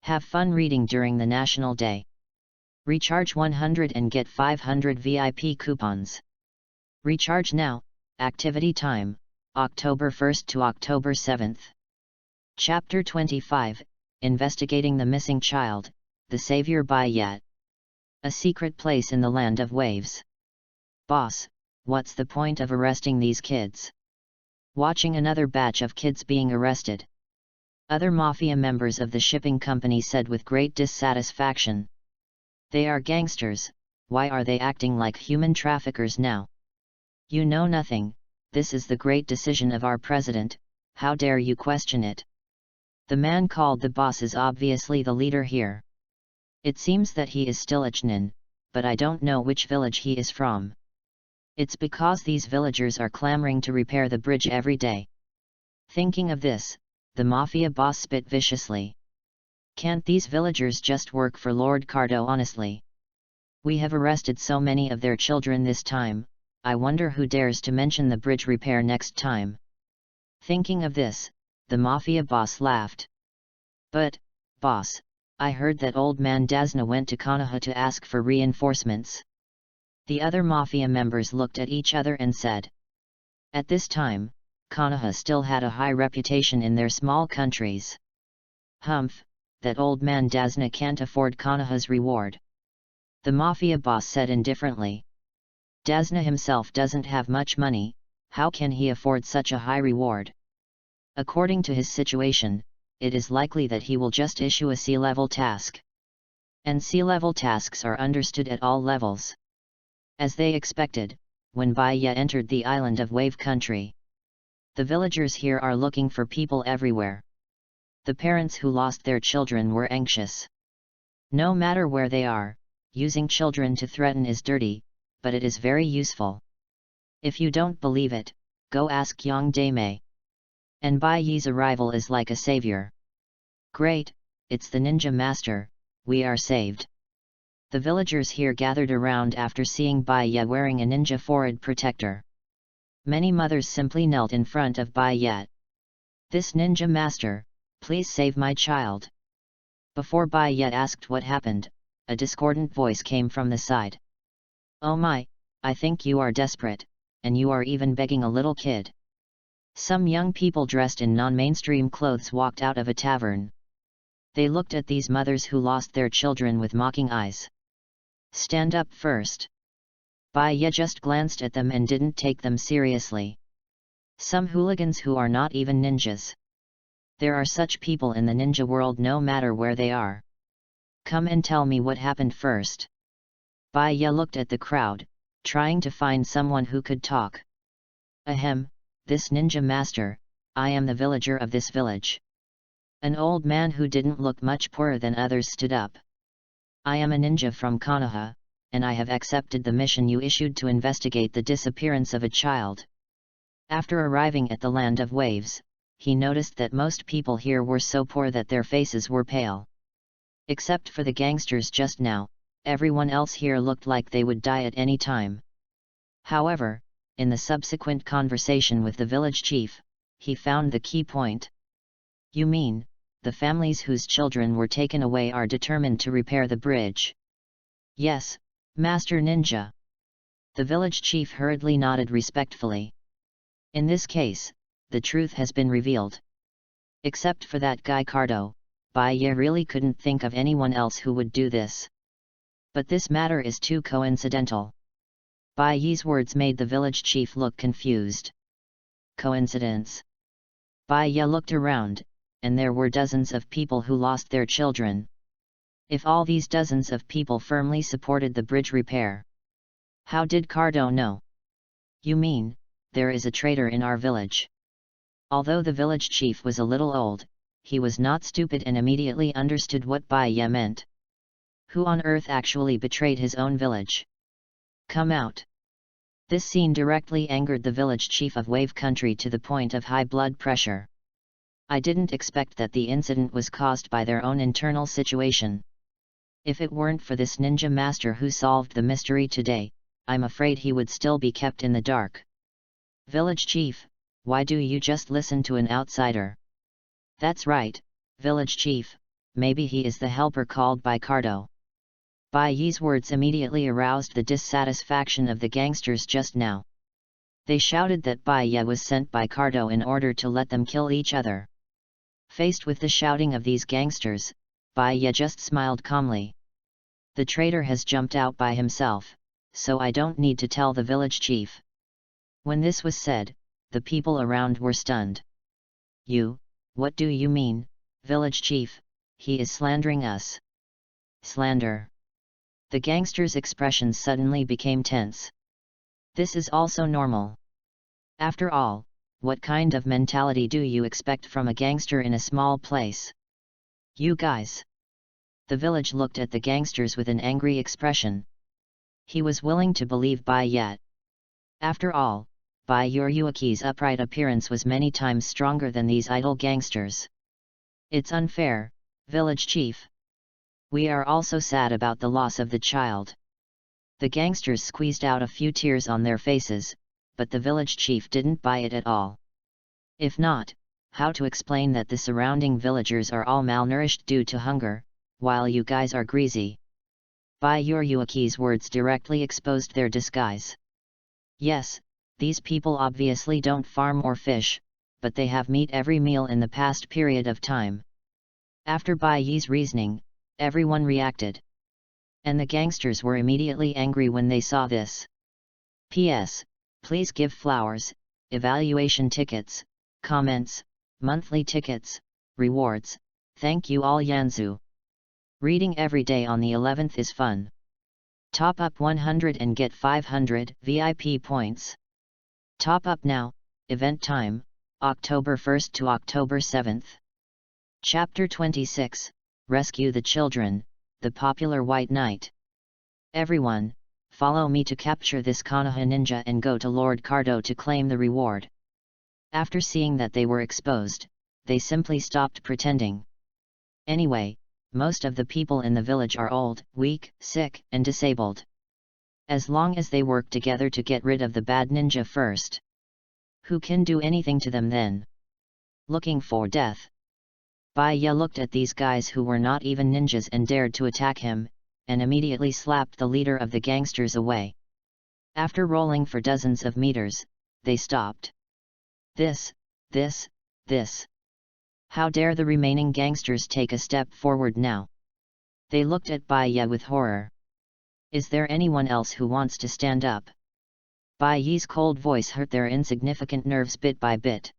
Have fun reading during the National Day. Recharge 100 and get 500 VIP coupons. Recharge now. Activity time, October 1st to October 7th. Chapter 25, Investigating the Missing Child, The Savior by Yet. A secret place in the land of waves. Boss, what's the point of arresting these kids? Watching another batch of kids being arrested. Other mafia members of the shipping company said with great dissatisfaction. They are gangsters, why are they acting like human traffickers now? You know nothing, this is the great decision of our president, how dare you question it? The man called the boss is obviously the leader here. It seems that he is still a Chnin, but I don't know which village he is from. It's because these villagers are clamoring to repair the bridge every day. Thinking of this, the mafia boss spit viciously. Can't these villagers just work for Lord Cardo honestly? We have arrested so many of their children this time, I wonder who dares to mention the bridge repair next time. Thinking of this, the mafia boss laughed. But, boss, I heard that old man Dazna went to Konoha to ask for reinforcements. The other mafia members looked at each other and said. At this time, Konoha still had a high reputation in their small countries. Humph, that old man Dazna can't afford Konoha's reward. The mafia boss said indifferently. Dazna himself doesn't have much money, how can he afford such a high reward? According to his situation, it is likely that he will just issue a sea-level task. And sea-level tasks are understood at all levels. As they expected, when Baya entered the island of Wave Country. The villagers here are looking for people everywhere. The parents who lost their children were anxious. No matter where they are, using children to threaten is dirty, but it is very useful. If you don't believe it, go ask Yang Daimei. And Bai Yi's arrival is like a savior. Great, it's the ninja master, we are saved. The villagers here gathered around after seeing Bai Yi wearing a ninja forehead protector. Many mothers simply knelt in front of Bai Yi. This ninja master, please save my child. Before Bai Yi asked what happened, a discordant voice came from the side. Oh my, I think you are desperate, and you are even begging a little kid. Some young people dressed in non-mainstream clothes walked out of a tavern. They looked at these mothers who lost their children with mocking eyes. Stand up first. Bai Yi just glanced at them and didn't take them seriously. Some hooligans who are not even ninjas. There are such people in the ninja world no matter where they are. Come and tell me what happened first. Bai Yi looked at the crowd, trying to find someone who could talk. Ahem, this ninja master, I am the villager of this village. An old man who didn't look much poorer than others stood up. I am a ninja from Konoha, and I have accepted the mission you issued to investigate the disappearance of a child. After arriving at the land of waves, he noticed that most people here were so poor that their faces were pale. Except for the gangsters just now, everyone else here looked like they would die at any time. However, in the subsequent conversation with the village chief, he found the key point. You mean, the families whose children were taken away are determined to repair the bridge? Yes, Master Ninja. The village chief hurriedly nodded respectfully. In this case, the truth has been revealed. Except for that guy Cardo, Bai Yi really couldn't think of anyone else who would do this. But this matter is too coincidental. Bai Yi's words made the village chief look confused. Coincidence? Baya looked around, and there were dozens of people who lost their children. If all these dozens of people firmly supported the bridge repair, how did Cardo know? You mean, there is a traitor in our village? Although the village chief was a little old, he was not stupid and immediately understood what Baya meant. Who on earth actually betrayed his own village? Come out! This scene directly angered the village chief of Wave Country to the point of high blood pressure. I didn't expect that the incident was caused by their own internal situation. If it weren't for this ninja master who solved the mystery today, I'm afraid he would still be kept in the dark. Village chief, why do you just listen to an outsider? That's right, village chief, maybe he is the helper called by Cardo. Bai's words immediately aroused the dissatisfaction of the gangsters just now. They shouted that Baya was sent by Cardo in order to let them kill each other. Faced with the shouting of these gangsters, Baya just smiled calmly. The traitor has jumped out by himself, so I don't need to tell the village chief. When this was said, the people around were stunned. You, what do you mean, village chief? He is slandering us. Slander. The gangster's expressions suddenly became tense. This is also normal. After all, what kind of mentality do you expect from a gangster in a small place? You guys. The village looked at the gangsters with an angry expression. He was willing to believe Baya. After all, Yuki's upright appearance was many times stronger than these idle gangsters. It's unfair, village chief. We are also sad about the loss of the child. The gangsters squeezed out a few tears on their faces, but the village chief didn't buy it at all. If not, how to explain that the surrounding villagers are all malnourished due to hunger, while you guys are greasy? Yuki's words directly exposed their disguise. Yes, these people obviously don't farm or fish, but they have meat every meal in the past period of time. After Bai's reasoning, everyone reacted. And the gangsters were immediately angry when they saw this. P.S. Please give flowers, evaluation tickets, comments, monthly tickets, rewards, thank you all Yanzu. Reading every day on the 11th is fun. Top up 100 and get 500 VIP points. Top up now, event time, October 1st to October 7th. Chapter 26, Rescue the Children, the popular White Knight. Everyone, follow me to capture this Konoha ninja and go to Lord Cardo to claim the reward. After seeing that they were exposed, they simply stopped pretending. Anyway, most of the people in the village are old, weak, sick, and disabled. As long as they work together to get rid of the bad ninja first, who can do anything to them then? Looking for death. Baya looked at these guys who were not even ninjas and dared to attack him, and immediately slapped the leader of the gangsters away. After rolling for dozens of meters, they stopped. This. How dare the remaining gangsters take a step forward now? They looked at Baya with horror. Is there anyone else who wants to stand up? Baya's cold voice hurt their insignificant nerves bit by bit.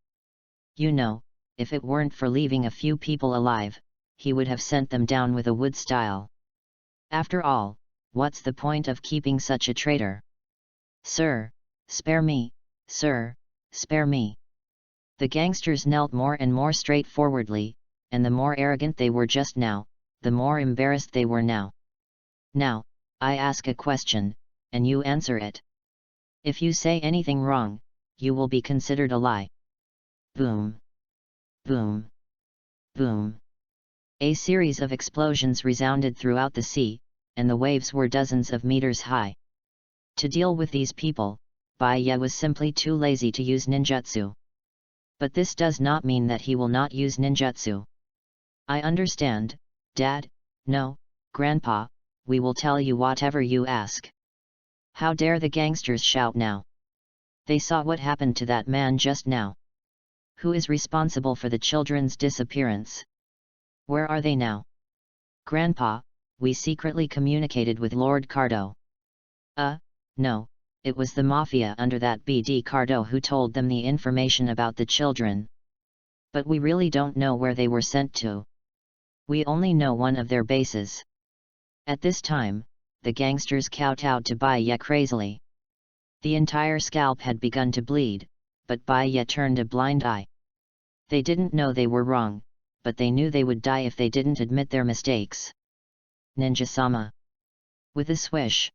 You know, if it weren't for leaving a few people alive, he would have sent them down with a wood style. After all, what's the point of keeping such a traitor? Sir, spare me, sir, spare me. The gangsters knelt more and more straightforwardly, and the more arrogant they were just now, the more embarrassed they were now. Now, I ask a question, and you answer it. If you say anything wrong, you will be considered a lie. Boom. Boom. Boom. A series of explosions resounded throughout the sea, and the waves were dozens of meters high. To deal with these people, Baya was simply too lazy to use ninjutsu. But this does not mean that he will not use ninjutsu. I understand, Dad. No, Grandpa, we will tell you whatever you ask. How dare the gangsters shout now? They saw what happened to that man just now. Who is responsible for the children's disappearance? Where are they now? Grandpa, we secretly communicated with Lord Cardo. No, it was the mafia under that BD Cardo who told them the information about the children. But we really don't know where they were sent to. We only know one of their bases. At this time, the gangsters kowtowed to Bai Ye crazily. The entire scalp had begun to bleed, but Bai Ye turned a blind eye. They didn't know they were wrong, but they knew they would die if they didn't admit their mistakes. Ninja-sama. With a swish.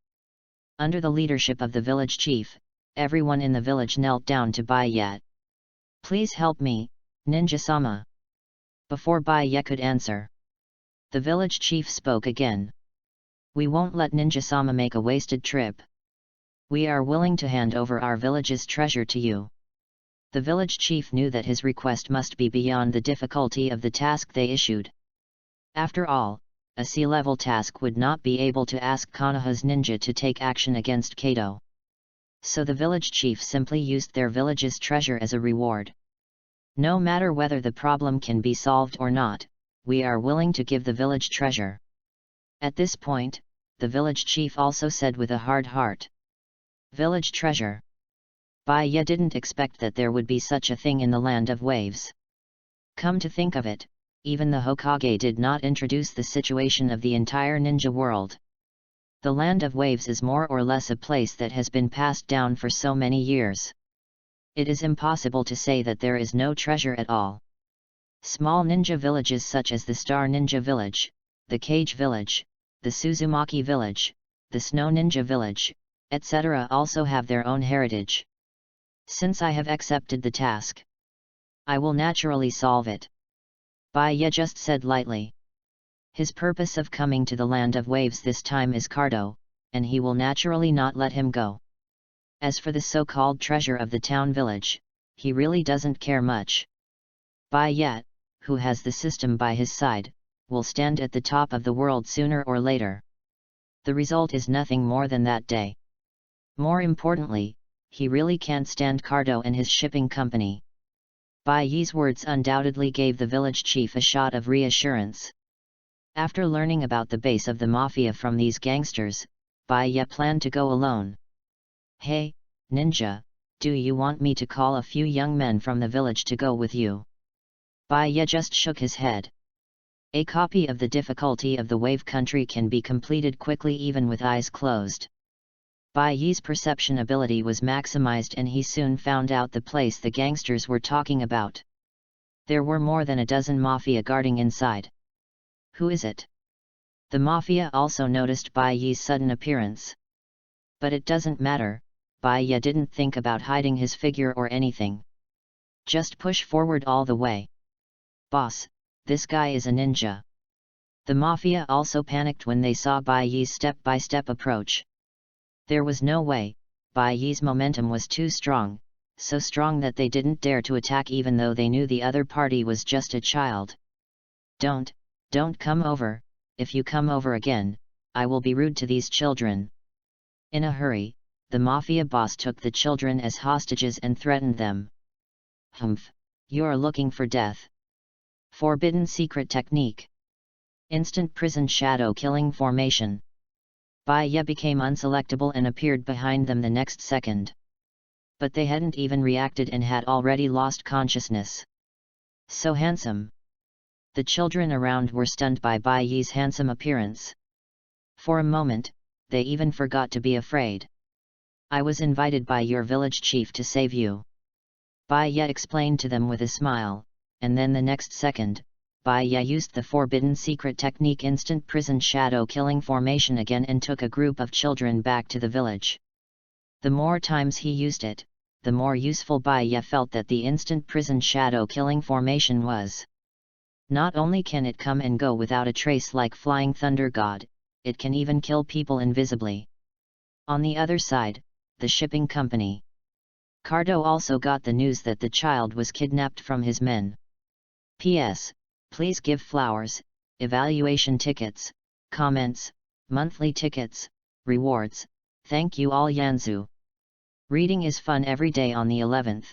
Under the leadership of the village chief, everyone in the village knelt down to Bai Ye. Please help me, Ninja-sama. Before Bai Ye could answer, the village chief spoke again. We won't let Ninja-sama make a wasted trip. We are willing to hand over our village's treasure to you. The village chief knew that his request must be beyond the difficulty of the task they issued. After all, a sea-level task would not be able to ask Konoha's ninja to take action against Kato. So the village chief simply used their village's treasure as a reward. No matter whether the problem can be solved or not, we are willing to give the village treasure. At this point, the village chief also said with a hard heart. Village treasure. Bai Ye didn't expect that there would be such a thing in the land of waves. Come to think of it, even the Hokage did not introduce the situation of the entire ninja world. The land of waves is more or less a place that has been passed down for so many years. It is impossible to say that there is no treasure at all. Small ninja villages such as the Star Ninja Village, the Cage Village, the Suzumaki Village, the Snow Ninja Village, etc. also have their own heritage. Since I have accepted the task, I will naturally solve it. Bai Ye just said lightly. His purpose of coming to the land of waves this time is Cardo, and he will naturally not let him go. As for the so-called treasure of the town village, he really doesn't care much. Bai Ye, who has the system by his side, will stand at the top of the world sooner or later. The result is nothing more than that day. More importantly, he really can't stand Cardo and his shipping company. Bai Ye's words undoubtedly gave the village chief a shot of reassurance. After learning about the base of the mafia from these gangsters, Bai Ye planned to go alone. Hey, ninja, do you want me to call a few young men from the village to go with you? Bai Ye just shook his head. A copy of The Difficulty of the Wave Country can be completed quickly even with eyes closed. Bai Ye's perception ability was maximized and he soon found out the place the gangsters were talking about. There were more than a dozen mafia guarding inside. Who is it? The mafia also noticed Bai Ye's sudden appearance. But it doesn't matter, Bai Ye didn't think about hiding his figure or anything. Just push forward all the way. Boss, this guy is a ninja. The mafia also panicked when they saw Bai Ye's step-by-step approach. There was no way, Bai Ye's momentum was too strong, so strong that they didn't dare to attack even though they knew the other party was just a child. Don't come over, if you come over again, I will be rude to these children. In a hurry, the mafia boss took the children as hostages and threatened them. Humph, you're looking for death. Forbidden secret technique. Instant prison shadow killing formation. Bai Ye became unselectable and appeared behind them the next second. But they hadn't even reacted and had already lost consciousness. So handsome. The children around were stunned by Bai Ye's handsome appearance. For a moment, they even forgot to be afraid. I was invited by your village chief to save you. Bai Ye explained to them with a smile, and then the next second, Bai Ye used the forbidden secret technique instant prison shadow killing formation again and took a group of children back to the village. The more times he used it, the more useful Bai Ye felt that the instant prison shadow killing formation was. Not only can it come and go without a trace like Flying Thunder God, it can even kill people invisibly. On the other side, the shipping company. Cardo also got the news that the child was kidnapped from his men. P.S. Please give flowers, evaluation tickets, comments, monthly tickets, rewards, thank you all Yanzu. Reading is fun every day on the 11th.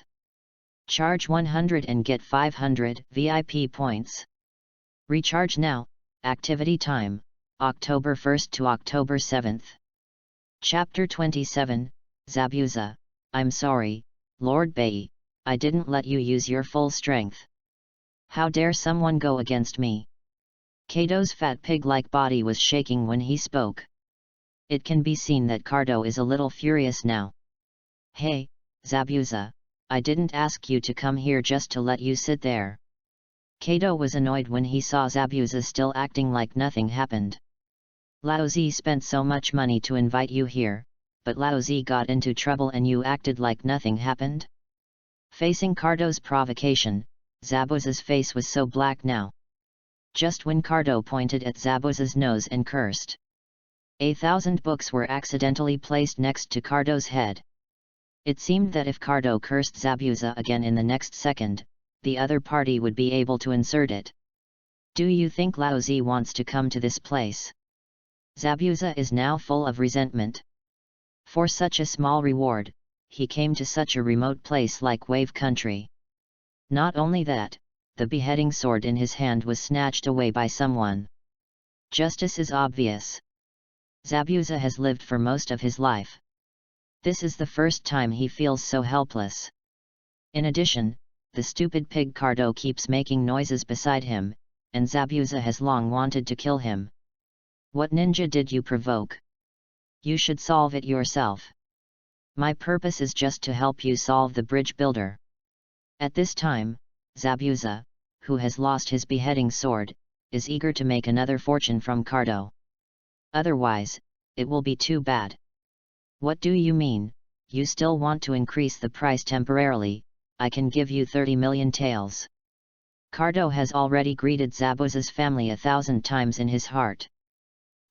Charge 100 and get 500 VIP points. Recharge now, activity time, October 1st to October 7th. Chapter 27, Zabuza, I'm sorry, Lord Bei, I didn't let you use your full strength. How dare someone go against me? Kato's fat pig-like body was shaking when he spoke. It can be seen that Cardo is a little furious now. Hey, Zabuza, I didn't ask you to come here just to let you sit there. Kato was annoyed when he saw Zabuza still acting like nothing happened. Laozi spent so much money to invite you here, but Laozi got into trouble and you acted like nothing happened? Facing Cardo's provocation, Zabuza's face was so black now. Just when Cardo pointed at Zabuza's nose and cursed. 1,000 books were accidentally placed next to Cardo's head. It seemed that if Cardo cursed Zabuza again in the next second, the other party would be able to insert it. Do you think Laozi wants to come to this place? Zabuza is now full of resentment. For such a small reward, he came to such a remote place like Wave Country. Not only that, the beheading sword in his hand was snatched away by someone. Justice is obvious. Zabuza has lived for most of his life. This is the first time he feels so helpless. In addition, the stupid pig Cardo keeps making noises beside him, and Zabuza has long wanted to kill him. What ninja did you provoke? You should solve it yourself. My purpose is just to help you solve the bridge builder. At this time, Zabuza, who has lost his beheading sword, is eager to make another fortune from Cardo. Otherwise, it will be too bad. What do you mean? You still want to increase the price temporarily? I can give you 30 million taels. Cardo has already greeted Zabuza's family 1,000 times in his heart.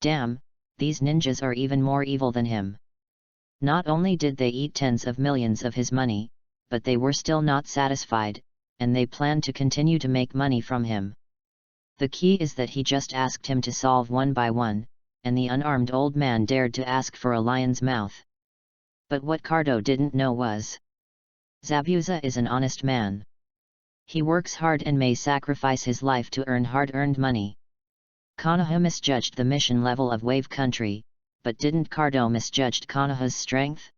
Damn, these ninjas are even more evil than him. Not only did they eat tens of millions of his money, but they were still not satisfied, and they planned to continue to make money from him. The key is that he just asked him to solve one by one, and the unarmed old man dared to ask for a lion's mouth. But what Cardo didn't know was, Zabuza is an honest man. He works hard and may sacrifice his life to earn hard-earned money. Konoha misjudged the mission level of Wave Country, but didn't Cardo misjudge Konoha's strength?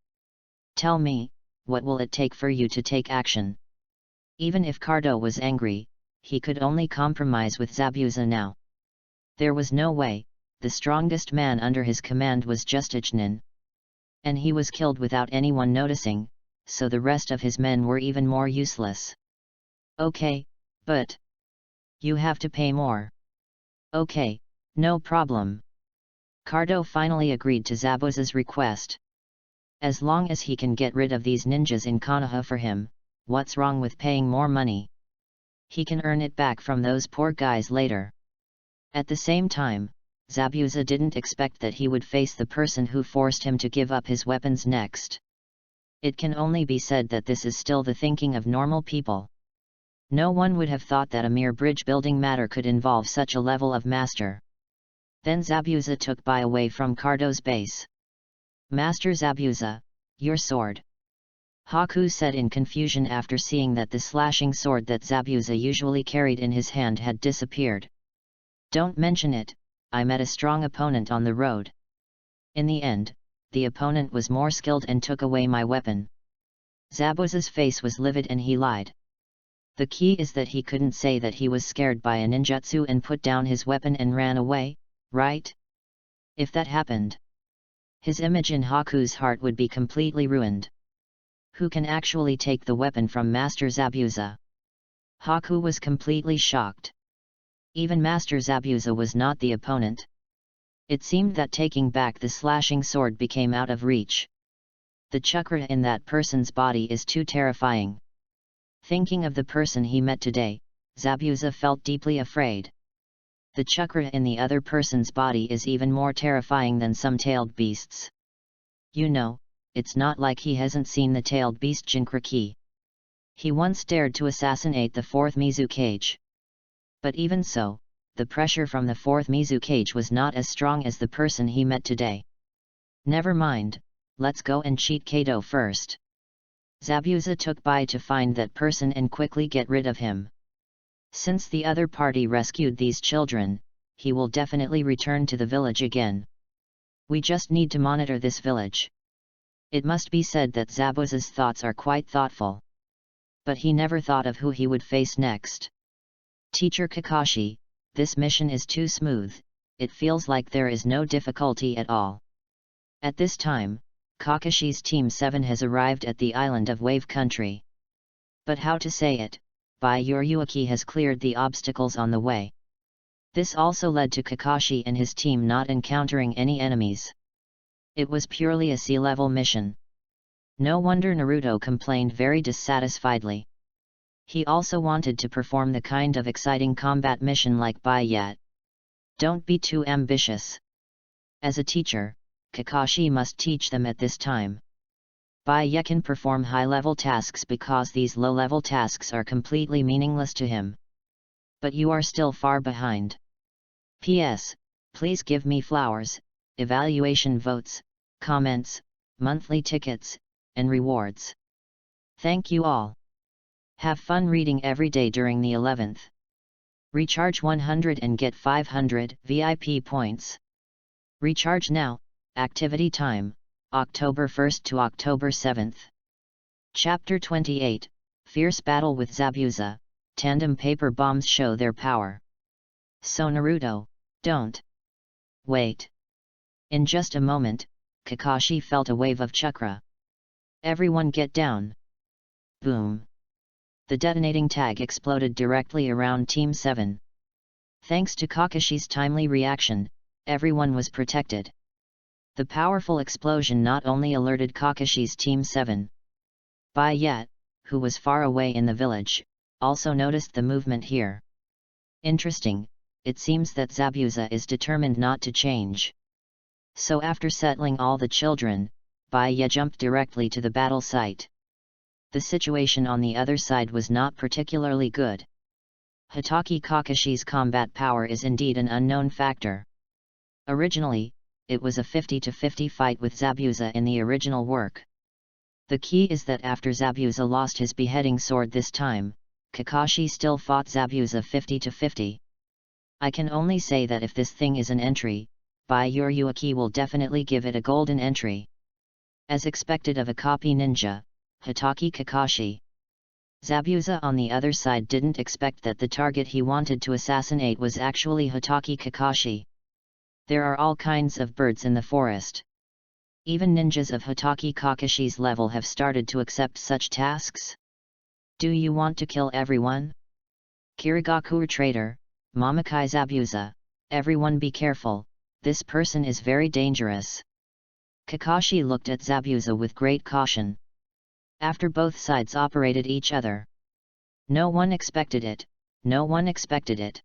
Tell me, what will it take for you to take action? Even if Cardo was angry, he could only compromise with Zabuza now. There was no way, the strongest man under his command was just Ichnin. And he was killed without anyone noticing, so the rest of his men were even more useless. Okay, but you have to pay more. Okay, no problem. Cardo finally agreed to Zabuza's request. As long as he can get rid of these ninjas in Konoha for him, what's wrong with paying more money? He can earn it back from those poor guys later. At the same time, Zabuza didn't expect that he would face the person who forced him to give up his weapons next. It can only be said that this is still the thinking of normal people. No one would have thought that a mere bridge-building matter could involve such a level of master. Then Zabuza took Bai away from Cardo's base. Master Zabuza, your sword. Haku said in confusion after seeing that the slashing sword that Zabuza usually carried in his hand had disappeared. Don't mention it, I met a strong opponent on the road. In the end, the opponent was more skilled and took away my weapon. Zabuza's face was livid and he lied. The key is that he couldn't say that he was scared by a ninjutsu and put down his weapon and ran away, right? If that happened, his image in Haku's heart would be completely ruined. Who can actually take the weapon from Master Zabuza? Haku was completely shocked. Even Master Zabuza was not the opponent. It seemed that taking back the slashing sword became out of reach. The chakra in that person's body is too terrifying. Thinking of the person he met today, Zabuza felt deeply afraid. The chakra in the other person's body is even more terrifying than some tailed beasts. You know, it's not like he hasn't seen the tailed beast Jinkraki. He once dared to assassinate the fourth Mizukage. But even so, the pressure from the fourth Mizukage was not as strong as the person he met today. Never mind, let's go and cheat Kato first. Zabuza took Bai to find that person and quickly get rid of him. Since the other party rescued these children, he will definitely return to the village again. We just need to monitor this village. It must be said that Zabuza's thoughts are quite thoughtful. But he never thought of who he would face next. Teacher Kakashi, this mission is too smooth, it feels like there is no difficulty at all. At this time, Kakashi's Team 7 has arrived at the island of Wave Country. But how to say it, Yoriyuki has cleared the obstacles on the way. This also led to Kakashi and his team not encountering any enemies. It was purely a sea-level mission. No wonder Naruto complained very dissatisfiedly. He also wanted to perform the kind of exciting combat mission like Bayat. Don't be too ambitious. As a teacher, Kakashi must teach them at this time. Bayat can perform high-level tasks because these low-level tasks are completely meaningless to him. But you are still far behind. P.S. Please give me flowers, evaluation votes, comments, monthly tickets, and rewards. Thank you all. Have fun reading every day during the 11th. Recharge 100 and get 500 VIP points. Recharge now. Activity time, October 1st to October 7th. Chapter 28, Fierce Battle with Zabuza, Tandem Paper Bombs Show Their Power. So Naruto, don't wait. In just a moment, Kakashi felt a wave of chakra. Everyone get down. Boom. The detonating tag exploded directly around Team 7. Thanks to Kakashi's timely reaction, everyone was protected. The powerful explosion not only alerted Kakashi's Team 7. Bayat, who was far away in the village, also noticed the movement here. Interesting, it seems that Zabuza is determined not to change. So after settling all the children, Bayat jumped directly to the battle site. The situation on the other side was not particularly good. Hatake Kakashi's combat power is indeed an unknown factor. Originally, it was a 50-50 fight with Zabuza in the original work. The key is that after Zabuza lost his beheading sword this time, Kakashi still fought Zabuza 50-50. I can only say that if this thing is an entry, Yoriyuki will definitely give it a golden entry. As expected of a copy ninja, Hatake Kakashi. Zabuza on the other side didn't expect that the target he wanted to assassinate was actually Hatake Kakashi. There are all kinds of birds in the forest. Even ninjas of Hatake Kakashi's level have started to accept such tasks. Do you want to kill everyone? Kirigaku traitor, Mamakai Zabuza, everyone be careful, this person is very dangerous. Kakashi looked at Zabuza with great caution. After both sides operated each other. No one expected it, no one expected it.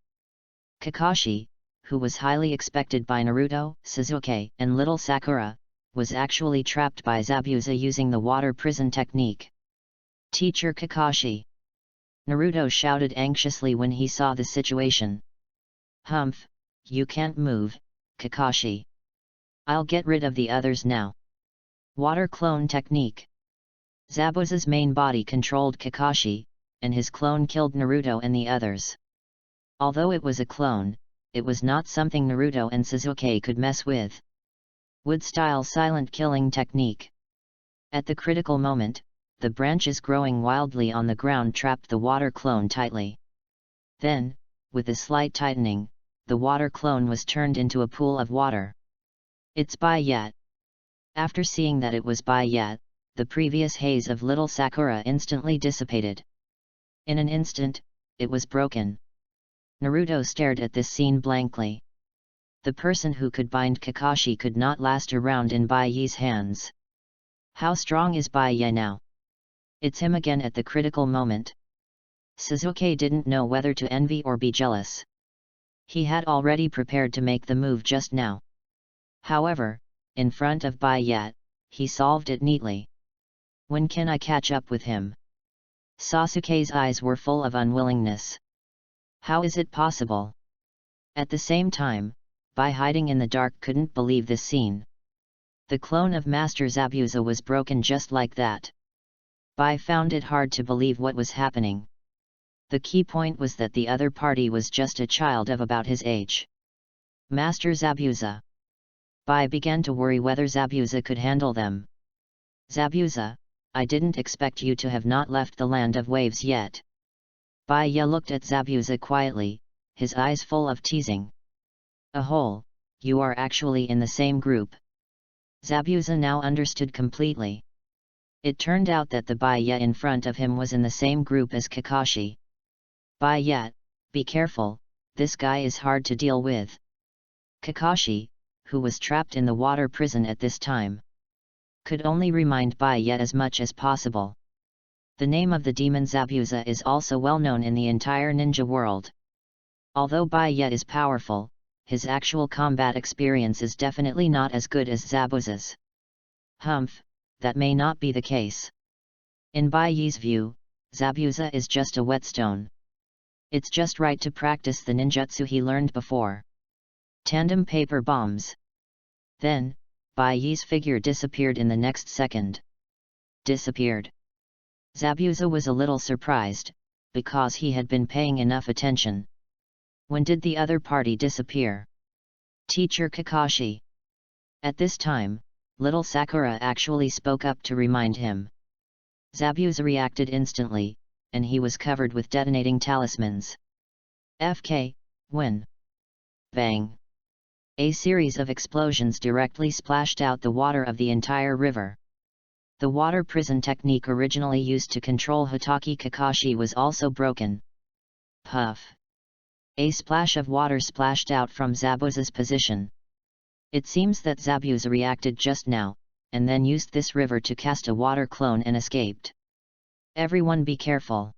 Kakashi, who was highly expected by Naruto, Sasuke, and little Sakura, was actually trapped by Zabuza using the water prison technique. Teacher Kakashi! Naruto shouted anxiously when he saw the situation. Humph, you can't move, Kakashi. I'll get rid of the others now. Water clone technique. Zabuza's main body controlled Kakashi, and his clone killed Naruto and the others. Although it was a clone, it was not something Naruto and Sasuke could mess with. Wood-style silent killing technique. At the critical moment, the branches growing wildly on the ground trapped the water clone tightly. Then, with a slight tightening, the water clone was turned into a pool of water. It's Bayat. After seeing that it was Bayat, the previous haze of little Sakura instantly dissipated. In an instant, it was broken. Naruto stared at this scene blankly. The person who could bind Kakashi could not last around in Baiyi's hands. How strong is Baiyi now? It's him again at the critical moment. Sasuke didn't know whether to envy or be jealous. He had already prepared to make the move just now. However, in front of Bayat, he solved it neatly. When can I catch up with him? Sasuke's eyes were full of unwillingness. How is it possible? At the same time, Bai hiding in the dark couldn't believe this scene. The clone of Master Zabuza was broken just like that. Bai found it hard to believe what was happening. The key point was that the other party was just a child of about his age. Master Zabuza. Bai began to worry whether Zabuza could handle them. Zabuza, I didn't expect you to have not left the land of waves yet. Baiya looked at Zabuza quietly, his eyes full of teasing. "Ahole, you are actually in the same group." Zabuza now understood completely. It turned out that the Baiya in front of him was in the same group as Kakashi. "Baiya, be careful, this guy is hard to deal with." Kakashi, who was trapped in the water prison at this time, could only remind Baiya as much as possible. The name of the demon Zabuza is also well known in the entire ninja world. Although Baiya is powerful, his actual combat experience is definitely not as good as Zabuza's. Humph, that may not be the case. In Baiya's view, Zabuza is just a whetstone. It's just right to practice the ninjutsu he learned before. Tandem paper bombs. Then, Baiya's figure disappeared in the next second. Disappeared. Zabuza was a little surprised, because he had been paying enough attention. When did the other party disappear? Teacher Kakashi. At this time, little Sakura actually spoke up to remind him. Zabuza reacted instantly, and he was covered with detonating talismans. FK, when? Bang! A series of explosions directly splashed out the water of the entire river. The water prison technique originally used to control Hitaki Kakashi was also broken. Puff! A splash of water splashed out from Zabuza's position. It seems that Zabuza reacted just now, and then used this river to cast a water clone and escaped. Everyone be careful.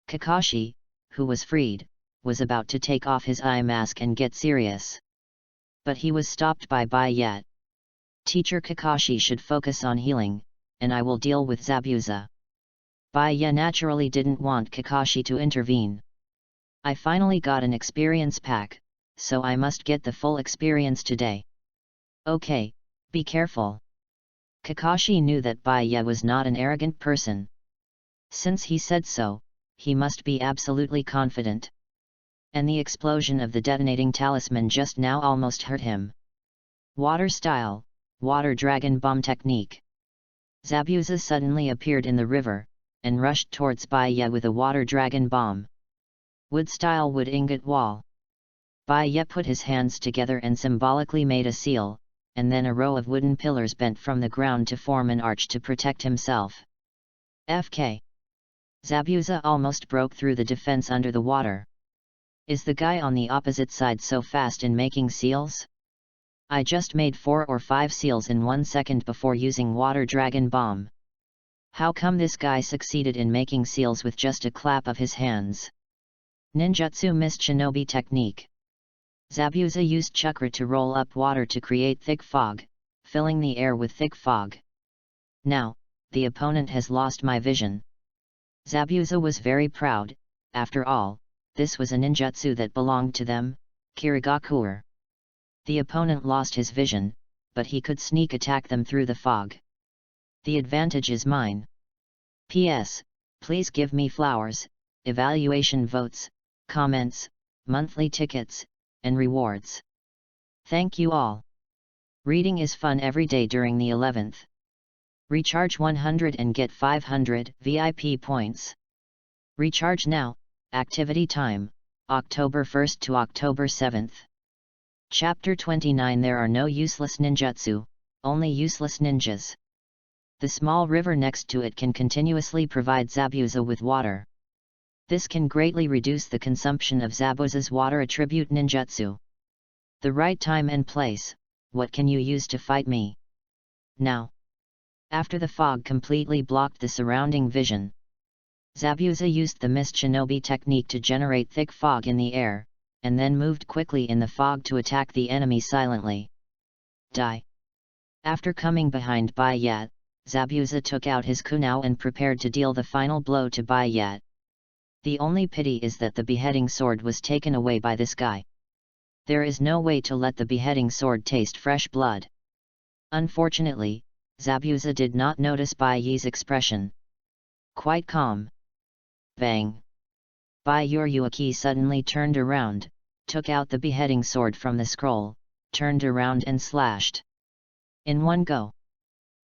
Kakashi, who was freed, was about to take off his eye mask and get serious. But he was stopped by Baiya. Teacher Kakashi should focus on healing, and I will deal with Zabuza. Baiya naturally didn't want Kakashi to intervene. I finally got an experience pack, so I must get the full experience today. Okay, be careful. Kakashi knew that Baiya was not an arrogant person. Since he said so, he must be absolutely confident. And the explosion of the detonating talisman just now almost hurt him. Water style, water dragon bomb technique. Zabuza suddenly appeared in the river, and rushed towards Baiya with a water dragon bomb. Wood style wood ingot wall. Baiya put his hands together and symbolically made a seal, and then a row of wooden pillars bent from the ground to form an arch to protect himself. FK. Zabuza almost broke through the defense under the water. Is the guy on the opposite side so fast in making seals? I just made 4 or 5 seals in 1 second before using water dragon bomb. How come this guy succeeded in making seals with just a clap of his hands? Ninjutsu mist shinobi technique. Zabuza used chakra to roll up water to create thick fog, filling the air with thick fog. Now, the opponent has lost my vision. Zabuza was very proud. After all, this was a ninjutsu that belonged to them, Kirigakuer. The opponent lost his vision, but he could sneak attack them through the fog. The advantage is mine. P.S. Please give me flowers, evaluation votes, comments, monthly tickets, and rewards. Thank you all. Reading is fun every day during the 11th. Recharge 100 and get 500 VIP points. Recharge now. Activity time, October 1st to October 7th. Chapter 29. There are no useless ninjutsu, only useless ninjas. The small river next to it can continuously provide Zabuza with water. This can greatly reduce the consumption of Zabuza's water attribute ninjutsu. The right time and place, what can you use to fight me? Now. After the fog completely blocked the surrounding vision, Zabuza used the mist shinobi technique to generate thick fog in the air, and then moved quickly in the fog to attack the enemy silently. Die. After coming behind Baiya, Zabuza took out his kunao and prepared to deal the final blow to Baiya. The only pity is that the beheading sword was taken away by this guy. There is no way to let the beheading sword taste fresh blood. Unfortunately, Zabuza did not notice Baiya's expression. Quite calm. Bang! Baiya suddenly turned around, took out the beheading sword from the scroll, turned around and slashed. In one go.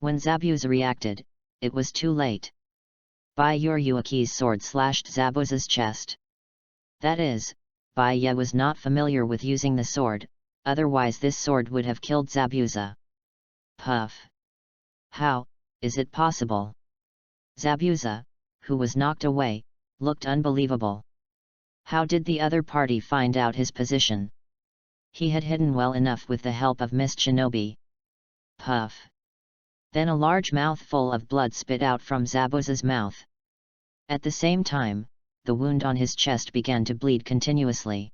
When Zabuza reacted, it was too late. Yuki's sword slashed Zabuza's chest. That is, Baiya was not familiar with using the sword, otherwise this sword would have killed Zabuza. Puff! How is it possible? Zabuza, who was knocked away, looked unbelievable. How did the other party find out his position? He had hidden well enough with the help of Miss Shinobi. Puff! Then a large mouthful of blood spit out from Zabuza's mouth. At the same time, the wound on his chest began to bleed continuously.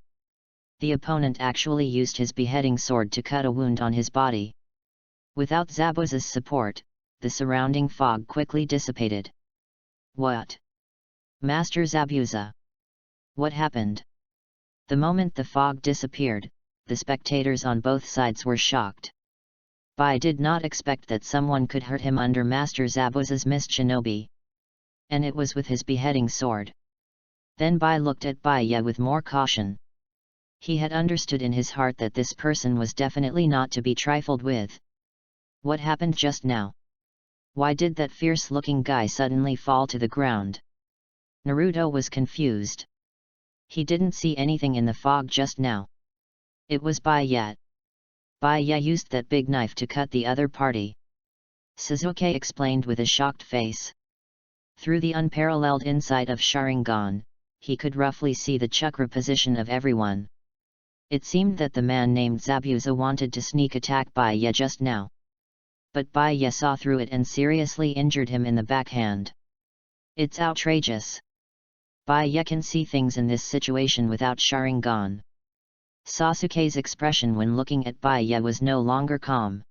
The opponent actually used his beheading sword to cut a wound on his body. Without Zabuza's support, the surrounding fog quickly dissipated. What? Master Zabuza! What happened? The moment the fog disappeared, the spectators on both sides were shocked. Bai did not expect that someone could hurt him under Master Zabuza's Miss Shinobi. And it was with his beheading sword. Then Bai looked at Baiya with more caution. He had understood in his heart that this person was definitely not to be trifled with. What happened just now? Why did that fierce-looking guy suddenly fall to the ground? Naruto was confused. He didn't see anything in the fog just now. It was Baiya. Baiya used that big knife to cut the other party. Sasuke explained with a shocked face. Through the unparalleled insight of Sharingan, he could roughly see the chakra position of everyone. It seemed that the man named Zabuza wanted to sneak attack Baiya just now. But Baiya saw through it and seriously injured him in the backhand. It's outrageous. Baiya can see things in this situation without Sharingan. Sasuke's expression when looking at Baiya was no longer calm.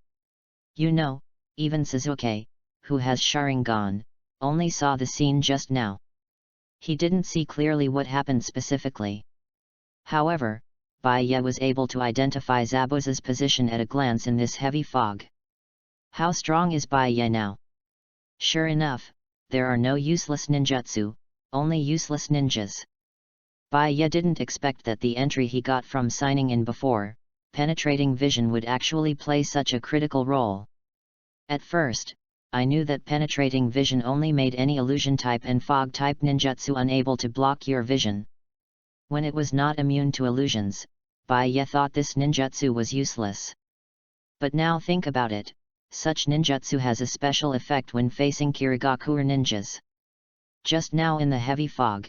You know, even Sasuke, who has Sharingan, only saw the scene just now. He didn't see clearly what happened specifically. However, Baiya was able to identify Zabuza's position at a glance in this heavy fog. How strong is Baiya now? Sure enough, there are no useless ninjutsu, only useless ninjas. Baiya didn't expect that the entry he got from signing in before, penetrating vision, would actually play such a critical role. At first, I knew that penetrating vision only made any illusion type and fog type ninjutsu unable to block your vision. When it was not immune to illusions, Baiya thought this ninjutsu was useless. But now think about it, such ninjutsu has a special effect when facing Kirigakure ninjas. Just now in the heavy fog,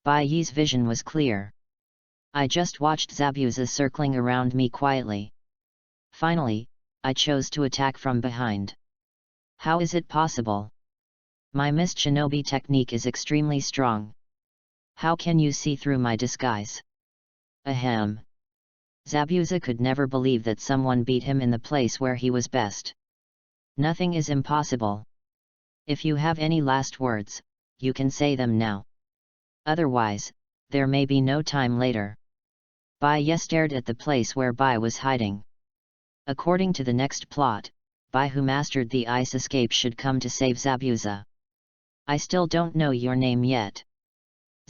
Baiya's vision was clear. I just watched Zabuza circling around me quietly. Finally, I chose to attack from behind. How is it possible? My Miss Shinobi technique is extremely strong. How can you see through my disguise? Ahem. Zabuza could never believe that someone beat him in the place where he was best. Nothing is impossible. If you have any last words, you can say them now. Otherwise, there may be no time later. Baiya stared at the place where Bai was hiding. According to the next plot, Bai, who mastered the ice escape, should come to save Zabuza. I still don't know your name yet.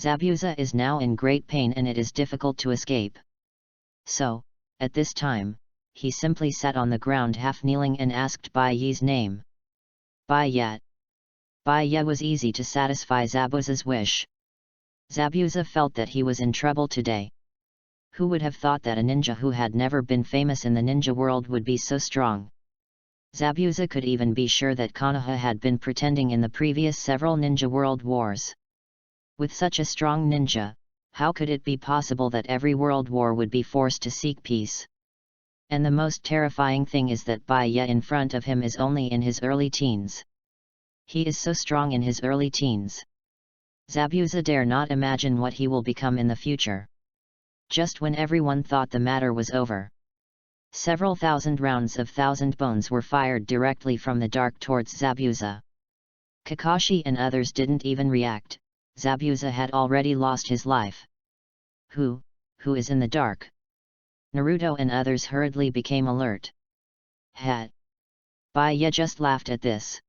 Zabuza is now in great pain and it is difficult to escape. So, at this time, he simply sat on the ground half kneeling and asked Baiya's name. Baiya. Baiya was easy to satisfy Zabuza's wish. Zabuza felt that he was in trouble today. Who would have thought that a ninja who had never been famous in the ninja world would be so strong? Zabuza could even be sure that Konoha had been pretending in the previous several ninja world wars. With such a strong ninja, how could it be possible that every world war would be forced to seek peace? And the most terrifying thing is that Baiya in front of him is only in his early teens. He is so strong in his early teens. Zabuza dare not imagine what he will become in the future. Just when everyone thought the matter was over, several thousand rounds of thousand bones were fired directly from the dark towards Zabuza. Kakashi and others didn't even react. Zabuza had already lost his life. Who is in the dark? Naruto and others hurriedly became alert. Hat. Baiya just laughed at this.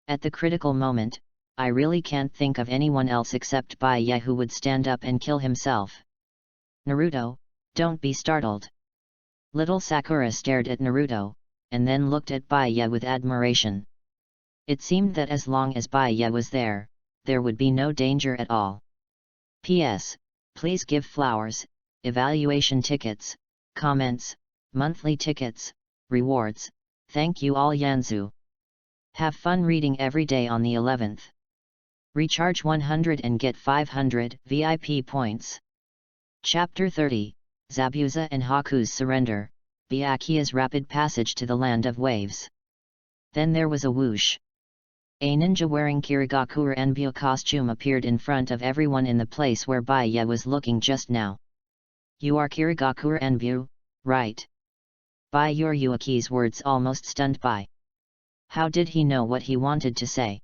At the critical moment, I really can't think of anyone else except Baiya who would stand up and kill himself. Naruto, don't be startled. Little Sakura stared at Naruto, and then looked at Baiya with admiration. It seemed that as long as Baiya was there, there would be no danger at all. P.S. Please give flowers, evaluation tickets, comments, monthly tickets, rewards, thank you all Yanzu. Have fun reading every day on the 11th. Recharge 100 and get 500 VIP points. Chapter 30, Zabuza and Haku's Surrender, Byakuya's Rapid Passage to the Land of Waves. Then there was a whoosh. A ninja wearing Kirigakure Enbyo costume appeared in front of everyone in the place where Baya was looking just now. You are Kirigakure Enbyo, right? Bai Yuki's words almost stunned Bai. How did he know what he wanted to say?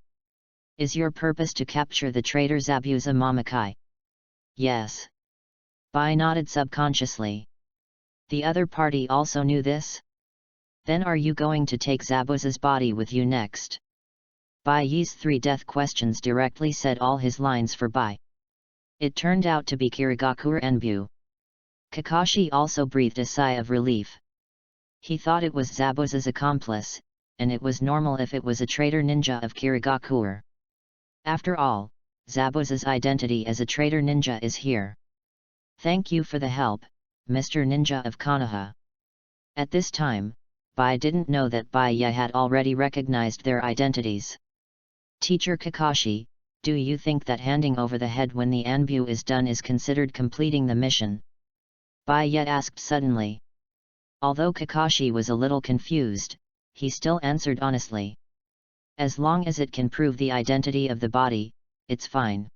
Is your purpose to capture the traitor Zabuza Mamakai? Yes. Bai nodded subconsciously. The other party also knew this? Then are you going to take Zabuza's body with you next? Bai Yi's 3 death questions directly said all his lines for Bai. It turned out to be Kirigakure Enbyo. Kakashi also breathed a sigh of relief. He thought it was Zabuza's accomplice, and it was normal if it was a traitor ninja of Kirigakure. After all, Zabuza's identity as a traitor ninja is here. Thank you for the help, Mr. Ninja of Konoha. At this time, Bai didn't know that Baya had already recognized their identities. Teacher Kakashi, do you think that handing over the head when the Anbu is done is considered completing the mission? Baya asked suddenly. Although Kakashi was a little confused, he still answered honestly. As long as it can prove the identity of the body, it's fine.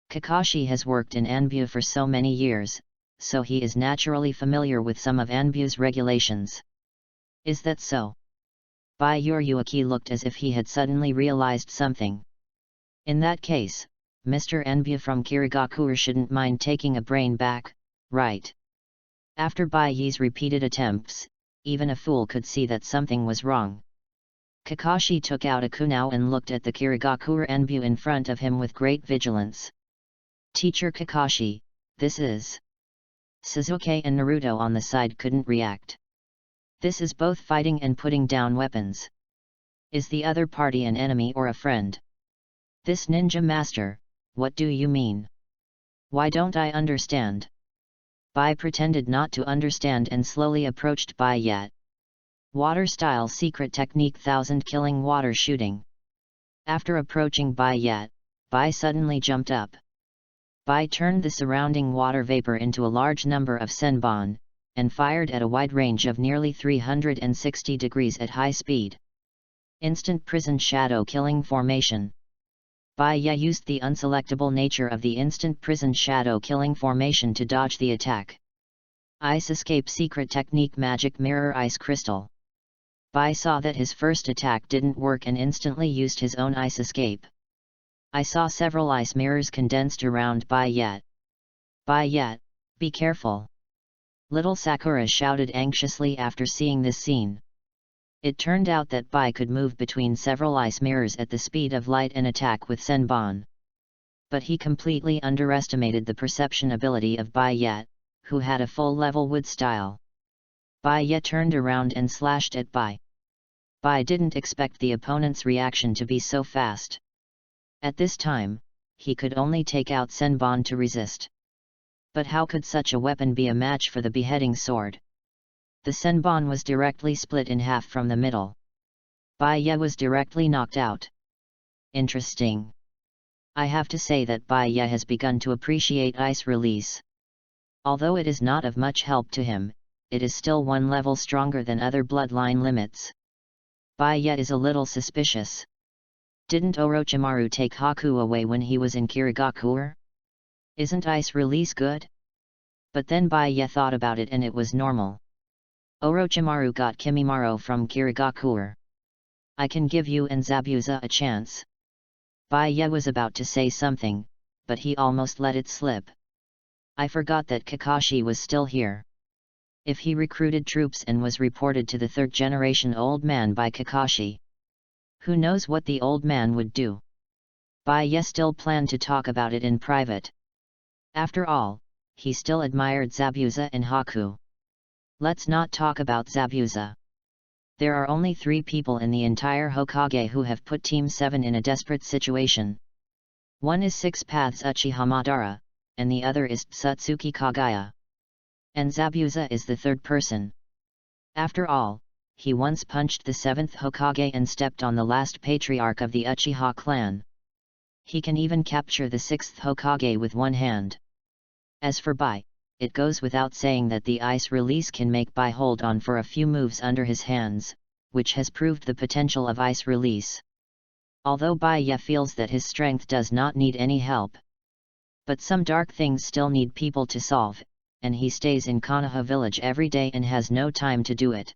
Kakashi has worked in Anbu for so many years, so he is naturally familiar with some of Anbu's regulations. Is that so? Bai Yuki looked as if he had suddenly realized something. In that case, Mr. Enbu from Kirigakure shouldn't mind taking a brain back, right? After Bai Yi's repeated attempts, even a fool could see that something was wrong. Kakashi took out a kunao and looked at the Kirigakure Enbu in front of him with great vigilance. Teacher Kakashi, this is... Sasuke and Naruto on the side couldn't react. This is both fighting and putting down weapons. Is the other party an enemy or a friend? This ninja master, what do you mean? Why don't I understand? Bai pretended not to understand and slowly approached Bai Yat. Water style secret technique 1000 killing water shooting. After approaching Bai Yat, Bai suddenly jumped up. Bai turned the surrounding water vapor into a large number of senbon, and fired at a wide range of nearly 360 degrees at high speed. Instant prison shadow killing formation. Bai Ya used the unselectable nature of the instant prison shadow killing formation to dodge the attack. Ice escape secret technique magic mirror ice crystal. Bai saw that his first attack didn't work and instantly used his own ice escape. I saw several ice mirrors condensed around Bai Yat. Bai Yat, be careful! Little Sakura shouted anxiously after seeing this scene. It turned out that Bai could move between several ice mirrors at the speed of light and attack with senbon. But he completely underestimated the perception ability of Bai Yat, who had a full-level wood style. Bai Yat turned around and slashed at Bai. Bai didn't expect the opponent's reaction to be so fast. At this time, he could only take out senbon to resist. But how could such a weapon be a match for the beheading sword? The senbon was directly split in half from the middle. Bai Ya was directly knocked out. Interesting. I have to say that Bai Ya has begun to appreciate ice release. Although it is not of much help to him, it is still one level stronger than other bloodline limits. Bai Ya is a little suspicious. Didn't Orochimaru take Haku away when he was in Kirigakure? Isn't ice release good? But then Bai Ya thought about it and it was normal. Orochimaru got Kimimaro from Kirigakure. I can give you and Zabuza a chance. Bai Ya was about to say something, but he almost let it slip. I forgot that Kakashi was still here. If he recruited troops and was reported to the third-generation old man by Kakashi, who knows what the old man would do? Bai Ya still planned to talk about it in private. After all, he still admired Zabuza and Haku. Let's not talk about Zabuza. There are only 3 people in the entire Hokage who have put Team 7 in a desperate situation. One is 6 Paths Uchiha Madara, and the other is Tsutsuki Kagaya. And Zabuza is the third person. After all, he once punched the 7th Hokage and stepped on the last patriarch of the Uchiha clan. He can even capture the 6th Hokage with one hand. As for Bai, it goes without saying that the ice release can make Bai hold on for a few moves under his hands, which has proved the potential of ice release. Although Bai feels that his strength does not need any help. But some dark things still need people to solve, and he stays in Konoha village every day and has no time to do it.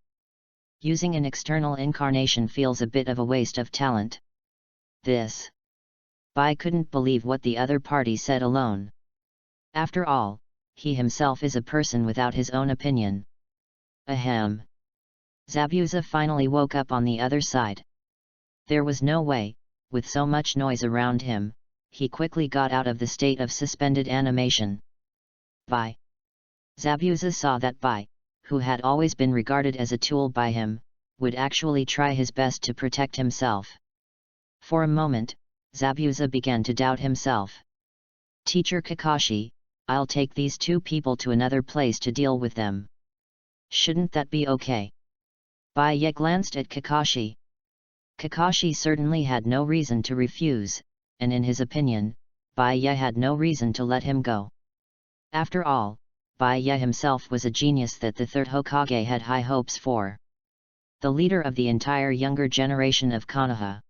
Using an external incarnation feels a bit of a waste of talent. Bai couldn't believe what the other party said alone. After all, he himself is a person without his own opinion. Ahem. Zabuza finally woke up on the other side. There was no way, with so much noise around him, he quickly got out of the state of suspended animation. Bai. Zabuza saw that Bai, who had always been regarded as a tool by him, would actually try his best to protect himself. For a moment, Zabuza began to doubt himself. Teacher Kakashi, I'll take these 2 people to another place to deal with them. Shouldn't that be okay? Bai glanced at Kakashi. Kakashi certainly had no reason to refuse, and in his opinion, Bai had no reason to let him go. After all, Bai himself was a genius that the 3rd Hokage had high hopes for. The leader of the entire younger generation of Konoha.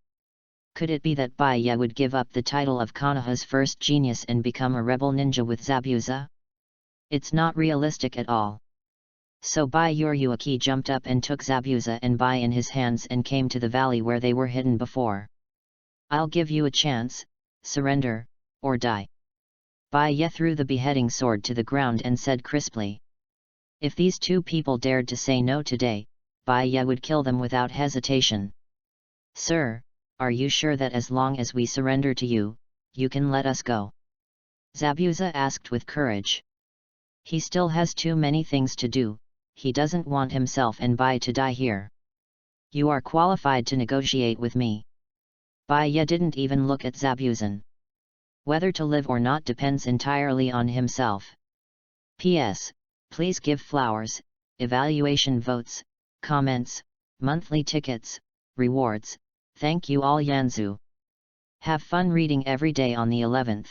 Could it be that Bai would give up the title of Konoha's first genius and become a rebel ninja with Zabuza? It's not realistic at all. So Bai Yuruaki jumped up and took Zabuza and Bai in his hands and came to the valley where they were hidden before. I'll give you a chance, surrender, or die. Bai threw the beheading sword to the ground and said crisply. If these 2 people dared to say no today, Bai would kill them without hesitation. Sir, are you sure that as long as we surrender to you, you can let us go? Zabuza asked with courage. He still has too many things to do, he doesn't want himself and Bai to die here. You are qualified to negotiate with me. Bai didn't even look at Zabuzan. Whether to live or not depends entirely on himself. P.S. Please give flowers, evaluation votes, comments, monthly tickets, rewards. Thank you all Yanzu. Have fun reading every day on the 11th.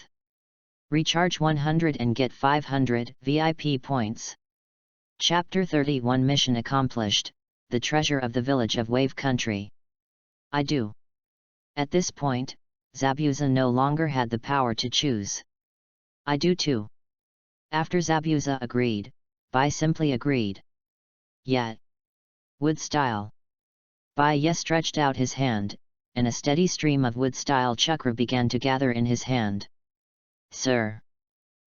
Recharge 100 and get 500 VIP points. Chapter 31 Mission accomplished, the treasure of the village of Wave Country. I do. At this point, Zabuza no longer had the power to choose. I do too. After Zabuza agreed, Bai simply agreed. Yet. Wood style. Bai stretched out his hand, and a steady stream of wood-style chakra began to gather in his hand. Sir!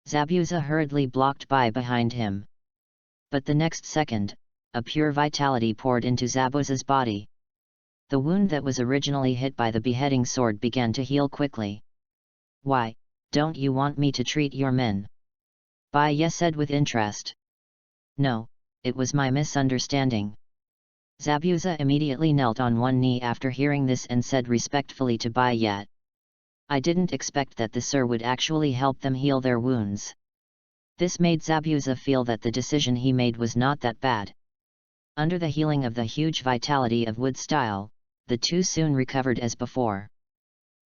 Zabuza hurriedly blocked Bai behind him. But the next second, a pure vitality poured into Zabuza's body. The wound that was originally hit by the beheading sword began to heal quickly. Why, don't you want me to treat your men? Bai said with interest. No, it was my misunderstanding. Zabuza immediately knelt on one knee after hearing this and said respectfully to Bai. I didn't expect that the sir would actually help them heal their wounds. This made Zabuza feel that the decision he made was not that bad. Under the healing of the huge vitality of wood style, the 2 soon recovered as before.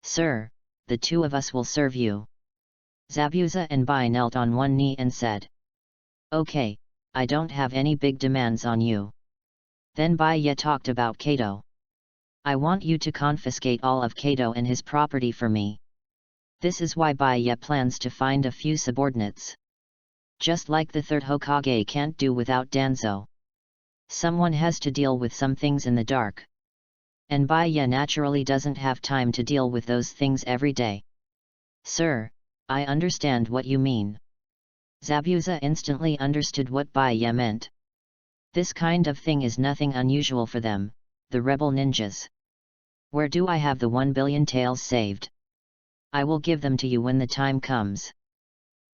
Sir, the 2 of us will serve you. Zabuza and Bai knelt on one knee and said. Okay, I don't have any big demands on you. Then Bai talked about Kato. I want you to confiscate all of Kato and his property for me. This is why Bai plans to find a few subordinates. Just like the 3rd Hokage can't do without Danzo. Someone has to deal with some things in the dark. And Bai naturally doesn't have time to deal with those things every day. Sir, I understand what you mean. Zabuza instantly understood what Bai meant. This kind of thing is nothing unusual for them, the rebel ninjas. Where do I have the 1 billion taels saved? I will give them to you when the time comes.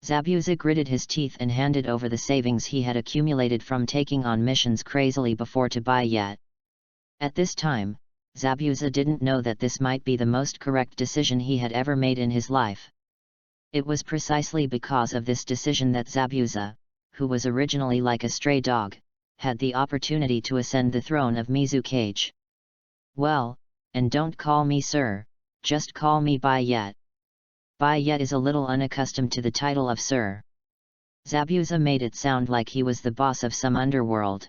Zabuza gritted his teeth and handed over the savings he had accumulated from taking on missions crazily before to Bai. At this time, Zabuza didn't know that this might be the most correct decision he had ever made in his life. It was precisely because of this decision that Zabuza, who was originally like a stray dog, had the opportunity to ascend the throne of Mizukage. Well, and don't call me sir, just call me Bayet. Bayet is a little unaccustomed to the title of sir. Zabuza made it sound like he was the boss of some underworld.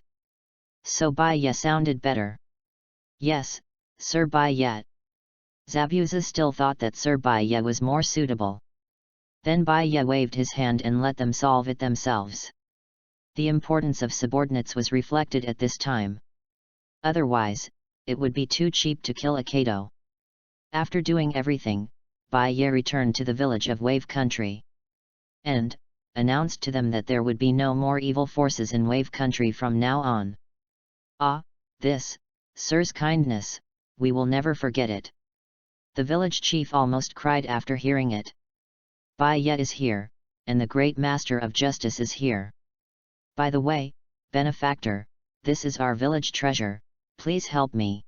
So Bayet sounded better. Yes, Sir Bayet. Zabuza still thought that Sir Bayet was more suitable. Then Bayet waved his hand and let them solve it themselves. The importance of subordinates was reflected at this time. Otherwise, it would be too cheap to kill a Kato. After doing everything, Bayet returned to the village of Wave Country. And announced to them that there would be no more evil forces in Wave Country from now on. Ah, this, Sir's kindness, we will never forget it. The village chief almost cried after hearing it. Bayet is here, and the great master of justice is here. By the way, benefactor, this is our village treasure, please help me.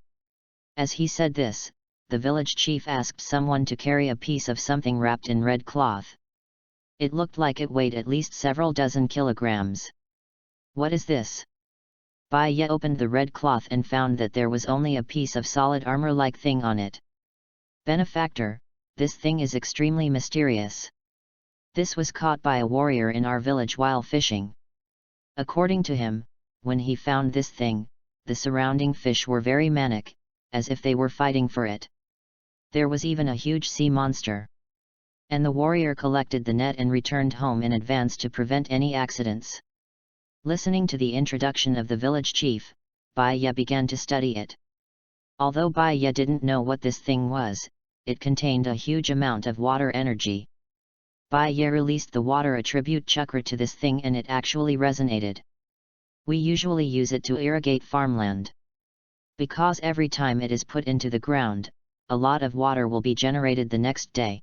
As he said this, the village chief asked someone to carry a piece of something wrapped in red cloth. It looked like it weighed at least several dozen kilograms. What is this? Bayet opened the red cloth and found that there was only a piece of solid armor-like thing on it. Benefactor, this thing is extremely mysterious. This was caught by a warrior in our village while fishing. According to him, when he found this thing, the surrounding fish were very manic, as if they were fighting for it. There was even a huge sea monster. And the warrior collected the net and returned home in advance to prevent any accidents. Listening to the introduction of the village chief, Bayet began to study it. Although Bayet didn't know what this thing was, it contained a huge amount of water energy. Bayet released the water attribute chakra to this thing and it actually resonated. We usually use it to irrigate farmland. Because every time it is put into the ground, a lot of water will be generated the next day.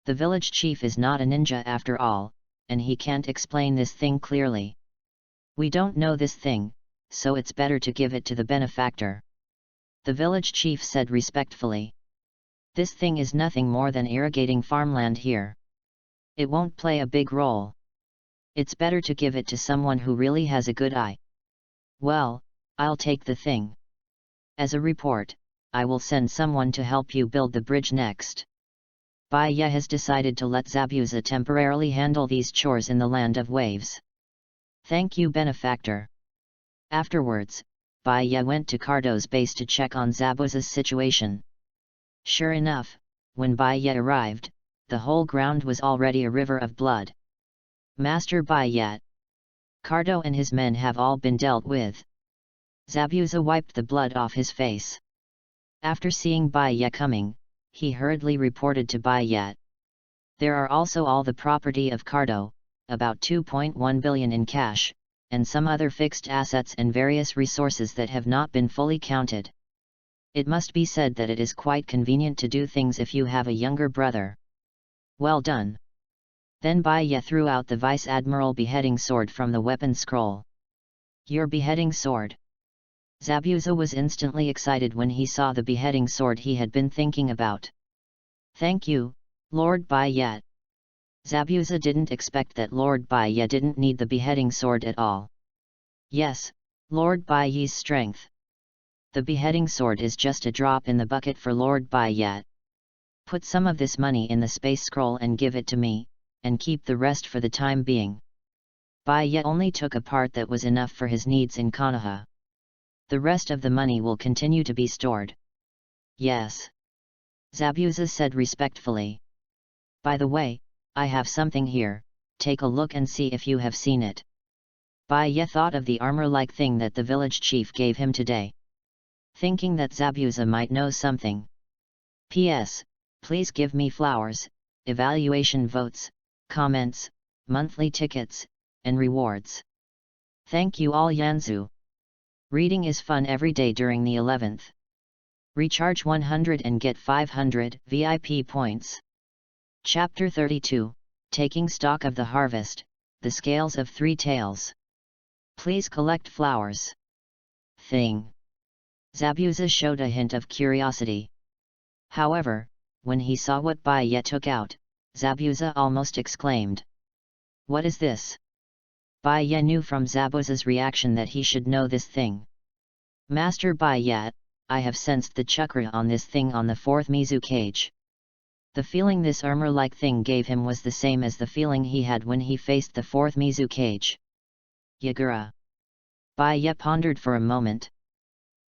The village chief is not a ninja after all, and he can't explain this thing clearly. We don't know this thing, so it's better to give it to the benefactor. The village chief said respectfully. This thing is nothing more than irrigating farmland here. It won't play a big role. It's better to give it to someone who really has a good eye. Well, I'll take the thing. As a report, I will send someone to help you build the bridge next. Bayet has decided to let Zabuza temporarily handle these chores in the land of waves. Thank you, benefactor. Afterwards, Bayet went to Cardo's base to check on Zabuza's situation. Sure enough, when Bayet arrived, the whole ground was already a river of blood. Master Bayet. Cardo and his men have all been dealt with. Zabuza wiped the blood off his face. After seeing Bayet coming, he hurriedly reported to Bayet. There are also all the property of Cardo, about 2.1 billion in cash, and some other fixed assets and various resources that have not been fully counted. It must be said that it is quite convenient to do things if you have a younger brother. Well done. Then Bayet threw out the Vice Admiral beheading sword from the weapon scroll. Your beheading sword. Zabuza was instantly excited when he saw the beheading sword he had been thinking about. Thank you, Lord Bayet. Zabuza didn't expect that Lord Bayet didn't need the beheading sword at all. Yes, Lord Bayet's strength. The beheading sword is just a drop in the bucket for Lord Bayet. Put some of this money in the space scroll and give it to me, and keep the rest for the time being. Bayet only took a part that was enough for his needs in Konoha. The rest of the money will continue to be stored. Yes. Zabuza said respectfully. By the way, I have something here, take a look and see if you have seen it. Bayet thought of the armor-like thing that the village chief gave him today. Thinking that Zabuza might know something. P.S. Please give me flowers, evaluation votes, comments, monthly tickets, and rewards. Thank you all Yanzu. Reading is fun every day during the 11th. Recharge 100 and get 500 VIP points. Chapter 32, Taking Stock of the Harvest, The Scales of Three Tails. Please collect flowers. Thing. Zabuza showed a hint of curiosity. However, when he saw what Baiye took out, Zabuza almost exclaimed. "What is this?" Baiye knew from Zabuza's reaction that he should know this thing. "Master Baiye, I have sensed the chakra on this thing on the fourth Mizu cage." The feeling this armor-like thing gave him was the same as the feeling he had when he faced the fourth Mizu cage. Yagura. Baiye pondered for a moment.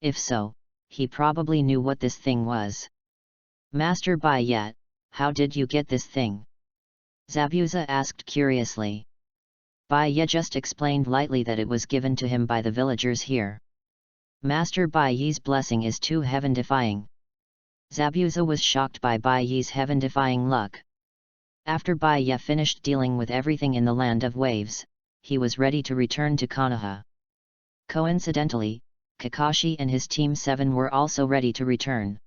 If so, he probably knew what this thing was. "Master Baiye, how did you get this thing?" Zabuza asked curiously. Baiye just explained lightly that it was given to him by the villagers here. Master Baiye's blessing is too heaven-defying. Zabuza was shocked by Baiye's heaven-defying luck. After Baiye finished dealing with everything in the Land of Waves, he was ready to return to Konoha. Coincidentally, Kakashi and his Team 7 were also ready to return.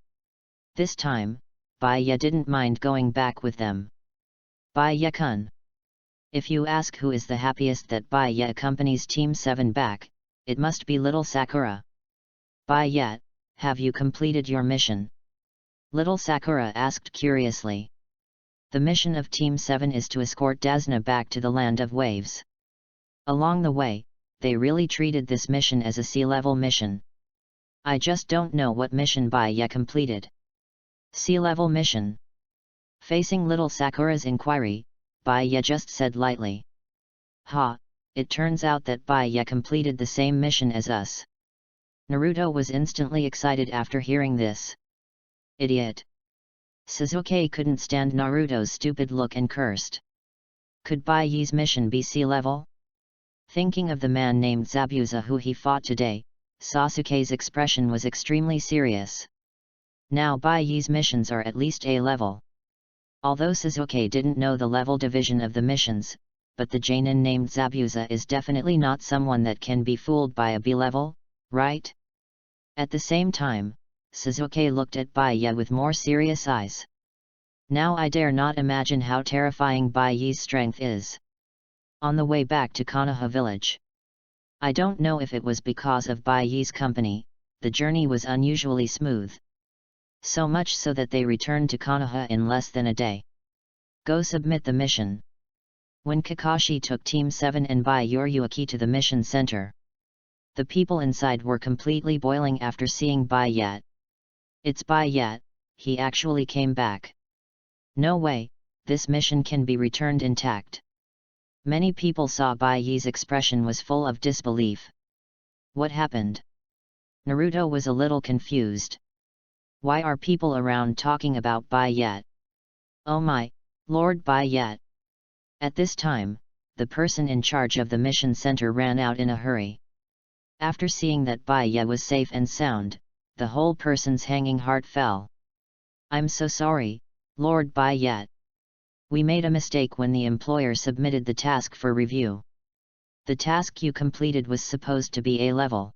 This time, Baiye didn't mind going back with them. Baiye-kun. If you ask who is the happiest that Baiye accompanies Team 7 back, it must be little Sakura. "Baiye, have you completed your mission?" Little Sakura asked curiously. The mission of Team 7 is to escort Dasna back to the Land of Waves. Along the way, they really treated this mission as a sea-level mission. I just don't know what mission Baiye completed. Sea-level mission. Facing little Sakura's inquiry, Baiye just said lightly. "Ha, it turns out that Baiye completed the same mission as us." Naruto was instantly excited after hearing this. "Idiot." Sasuke couldn't stand Naruto's stupid look and cursed. Could Baiye's mission be sea level? Thinking of the man named Zabuza who he fought today, Sasuke's expression was extremely serious. Now Baiye's missions are at least A level. Although Sasuke didn't know the level division of the missions, but the Jainin named Zabuza is definitely not someone that can be fooled by a B level, right? At the same time, Sasuke looked at Baiye with more serious eyes. Now I dare not imagine how terrifying Baiye's strength is. On the way back to Konoha village. I don't know if it was because of Baiye's company, the journey was unusually smooth. So much so that they returned to Konoha in less than a day. Go submit the mission. When Kakashi took Team 7 and Baiye to the mission center, the people inside were completely boiling after seeing Baiye. "It's Baiye, he actually came back. No way, this mission can be returned intact." Many people saw Baiye's expression was full of disbelief. What happened? Naruto was a little confused. Why are people around talking about Baiye? Oh my, Lord Baiye! At this time, the person in charge of the mission center ran out in a hurry. After seeing that Baiye was safe and sound, the whole person's hanging heart fell. "I'm so sorry, Lord Baiye. We made a mistake when the employer submitted the task for review. The task you completed was supposed to be A level."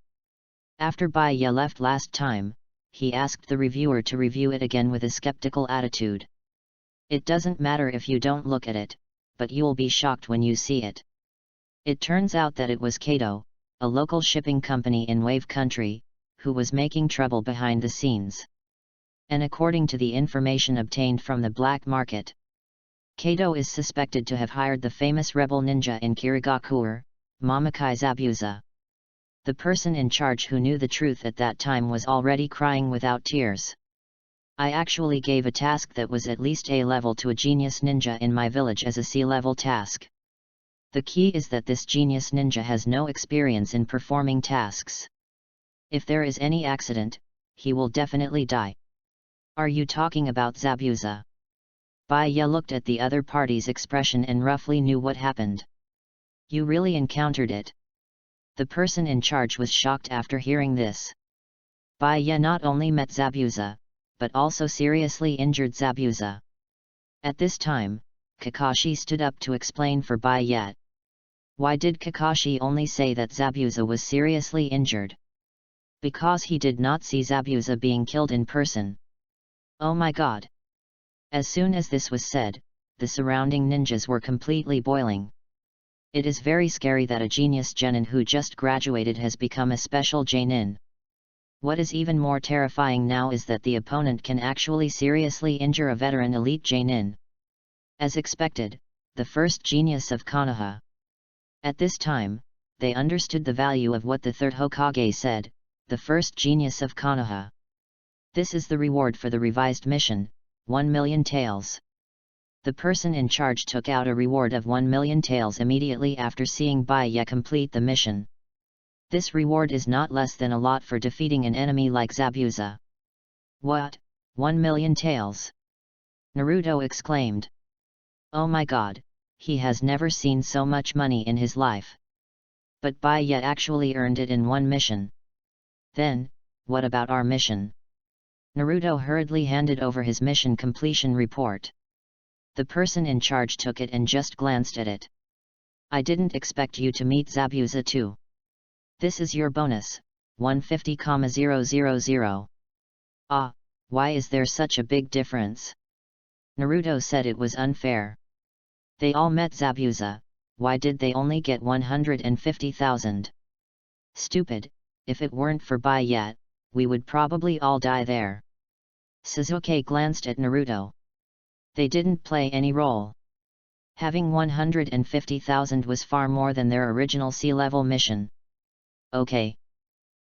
After Baiye left last time, he asked the reviewer to review it again with a skeptical attitude. "It doesn't matter if you don't look at it, but you'll be shocked when you see it." It turns out that it was Kato, a local shipping company in Wave Country, who was making trouble behind the scenes. And according to the information obtained from the black market, Kato is suspected to have hired the famous rebel ninja in Kirigakure, Mamakai Zabuza. The person in charge who knew the truth at that time was already crying without tears. "I actually gave a task that was at least A level to a genius ninja in my village as a C level task. The key is that this genius ninja has no experience in performing tasks. If there is any accident, he will definitely die." "Are you talking about Zabuza?" Baiye looked at the other party's expression and roughly knew what happened. "You really encountered it?" The person in charge was shocked after hearing this. Baiye not only met Zabuza, but also seriously injured Zabuza. At this time, Kakashi stood up to explain for Baiye. Why did Kakashi only say that Zabuza was seriously injured? Because he did not see Zabuza being killed in person. Oh my god! As soon as this was said, the surrounding ninjas were completely boiling. It is very scary that a genius genin who just graduated has become a special genin. What is even more terrifying now is that the opponent can actually seriously injure a veteran elite Jonin. As expected, the first genius of Konoha. At this time, they understood the value of what the third Hokage said, the first genius of Konoha. This is the reward for the revised mission, 1 million taels. The person in charge took out a reward of 1 million taels immediately after seeing Baiya complete the mission. This reward is not less than a lot for defeating an enemy like Zabuza. What? 1 million taels? Naruto exclaimed. Oh my god, he has never seen so much money in his life. But Baiya actually earned it in one mission. Then, what about our mission? Naruto hurriedly handed over his mission completion report. The person in charge took it and just glanced at it. I didn't expect you to meet Zabuza too. This is your bonus, 150,000. Ah, why is there such a big difference? Naruto said it was unfair. They all met Zabuza, why did they only get 150,000? Stupid, if it weren't for Baiya, we would probably all die there. Sasuke glanced at Naruto. They didn't play any role. Having 150,000 was far more than their original sea-level mission. Okay.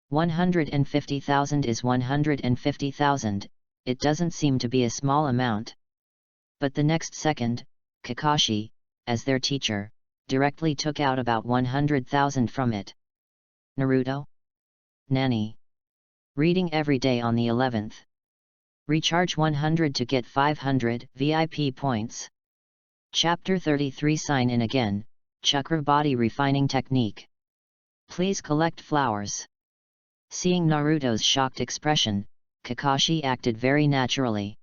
150,000 is 150,000, it doesn't seem to be a small amount. But the next second, Kakashi, as their teacher, directly took out about 100,000 from it. Naruto? Nani? Reading every day on the 11th. Recharge 100 to get 500 VIP points. Chapter 33 Sign in again, Chakra Body Refining Technique. Please collect flowers. Seeing Naruto's shocked expression, Kakashi acted very naturally.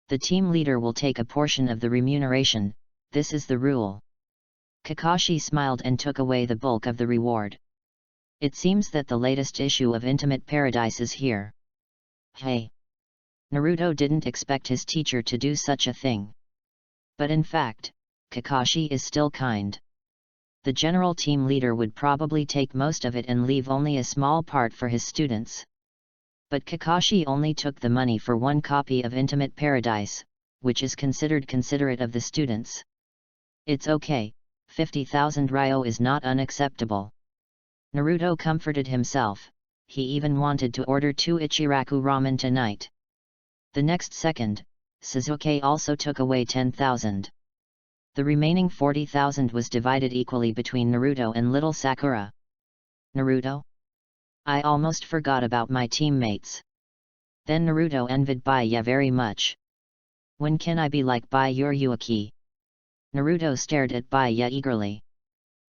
The team leader will take a portion of the remuneration, this is the rule. Kakashi smiled and took away the bulk of the reward. It seems that the latest issue of Intimate Paradise is here. Hey! Naruto didn't expect his teacher to do such a thing. But in fact, Kakashi is still kind. The general team leader would probably take most of it and leave only a small part for his students. But Kakashi only took the money for one copy of Intimate Paradise, which is considered considerate of the students. It's okay, 50,000 ryo is not unacceptable. Naruto comforted himself, he even wanted to order 2 Ichiraku ramen tonight. The next second, Sasuke also took away 10,000. The remaining 40,000 was divided equally between Naruto and little Sakura. Naruto? I almost forgot about my teammates. Then Naruto envied Baiya very much. When can I be like Byaruaki? Naruto stared at Baiya eagerly.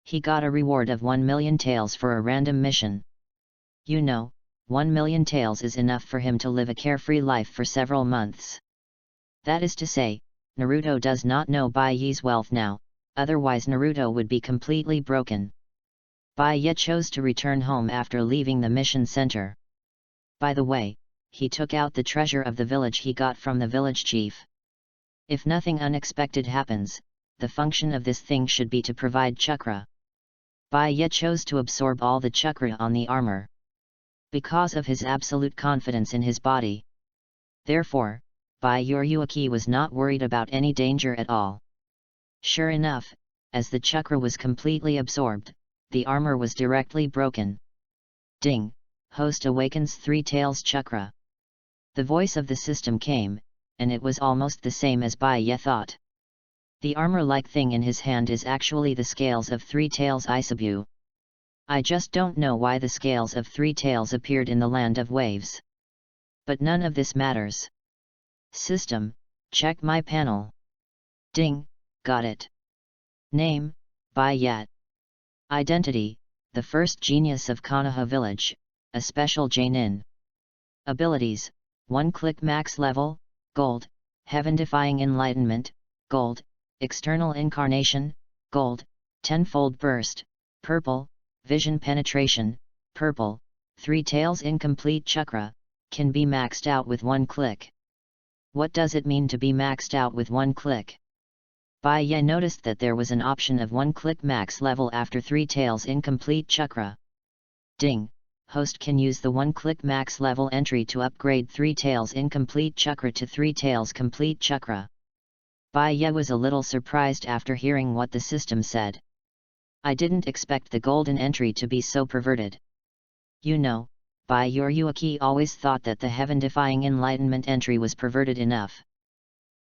He got a reward of 1 million taels for a random mission. You know, 1 million taels is enough for him to live a carefree life for several months. That is to say, Naruto does not know Baiya's wealth now, otherwise Naruto would be completely broken. Baiya chose to return home after leaving the mission center. By the way, he took out the treasure of the village he got from the village chief. If nothing unexpected happens, the function of this thing should be to provide chakra. Baiya chose to absorb all the chakra on the armor. Because of his absolute confidence in his body. Therefore, Byaruaki was not worried about any danger at all. Sure enough, as the chakra was completely absorbed, the armor was directly broken. Ding! Host awakens 3 taels chakra. The voice of the system came, and it was almost the same as Baiya thought. The armor-like thing in his hand is actually the scales of 3 taels Isabu. I just don't know why the scales of 3 taels appeared in the land of waves. But none of this matters. System, check my panel. Ding, got it. Name, Baiya. Identity, the first genius of Konoha village, a special Jonin. Abilities, 1-click max level, gold, heaven-defying enlightenment, gold, external incarnation, gold, 10-fold burst, purple, vision penetration, purple, 3 taels incomplete chakra, can be maxed out with 1 click. What does it mean to be maxed out with 1 click? Baiya noticed that there was an option of 1-click max level after 3 taels incomplete chakra. Ding, host can use the one-click max level entry to upgrade 3 Tails Incomplete Chakra to 3 Tails Complete Chakra. Bai Ye was a little surprised after hearing what the system said. I didn't expect the golden entry to be so perverted. You know, Bai Yuaki always thought that the heaven-defying enlightenment entry was perverted enough.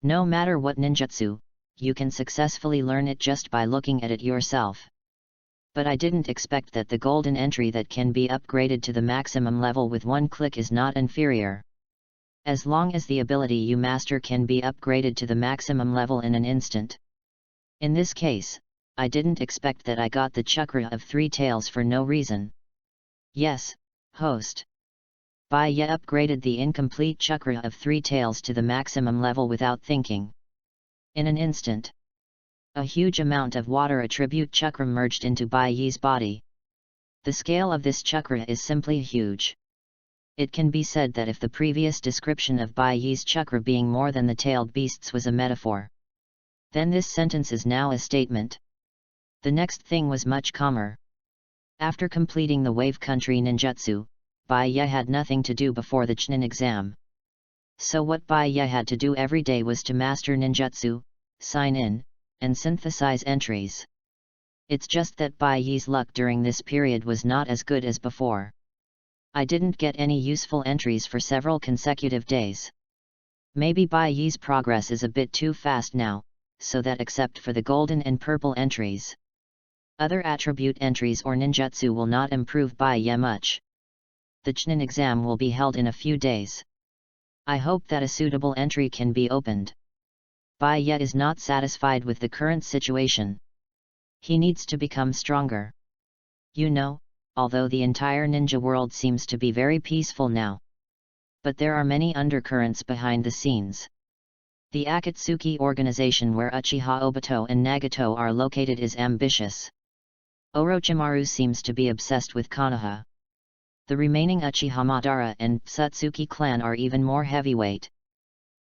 No matter what ninjutsu, you can successfully learn it just by looking at it yourself. But I didn't expect that the golden entry that can be upgraded to the maximum level with one click is not inferior. As long as the ability you master can be upgraded to the maximum level in an instant. In this case, I didn't expect that I got the chakra of 3 tails for no reason. Yes, host. Bai Ye upgraded the incomplete chakra of 3 tails to the maximum level without thinking. In an instant, a huge amount of water attribute chakra merged into Bai Ye's body. The scale of this chakra is simply huge. It can be said that if the previous description of Bai Ye's chakra being more than the tailed beasts was a metaphor, then this sentence is now a statement. The next thing was much calmer. After completing the Wave Country Ninjutsu, Bai Ye had nothing to do before the Chunin exam. So what Bai Ye had to do every day was to master ninjutsu, sign in, and synthesize entries. It's just that Bai Ye's luck during this period was not as good as before. I didn't get any useful entries for several consecutive days. Maybe Bai Ye's progress is a bit too fast now, so that except for the golden and purple entries, other attribute entries or ninjutsu will not improve Bai Ye much. The Chunin exam will be held in a few days. I hope that a suitable entry can be opened. Bai Ye is not satisfied with the current situation. He needs to become stronger. You know, although the entire ninja world seems to be very peaceful now, but there are many undercurrents behind the scenes. The Akatsuki organization where Uchiha Obito and Nagato are located is ambitious. Orochimaru seems to be obsessed with Konoha. The remaining Uchiha Madara and Satsuki clan are even more heavyweight.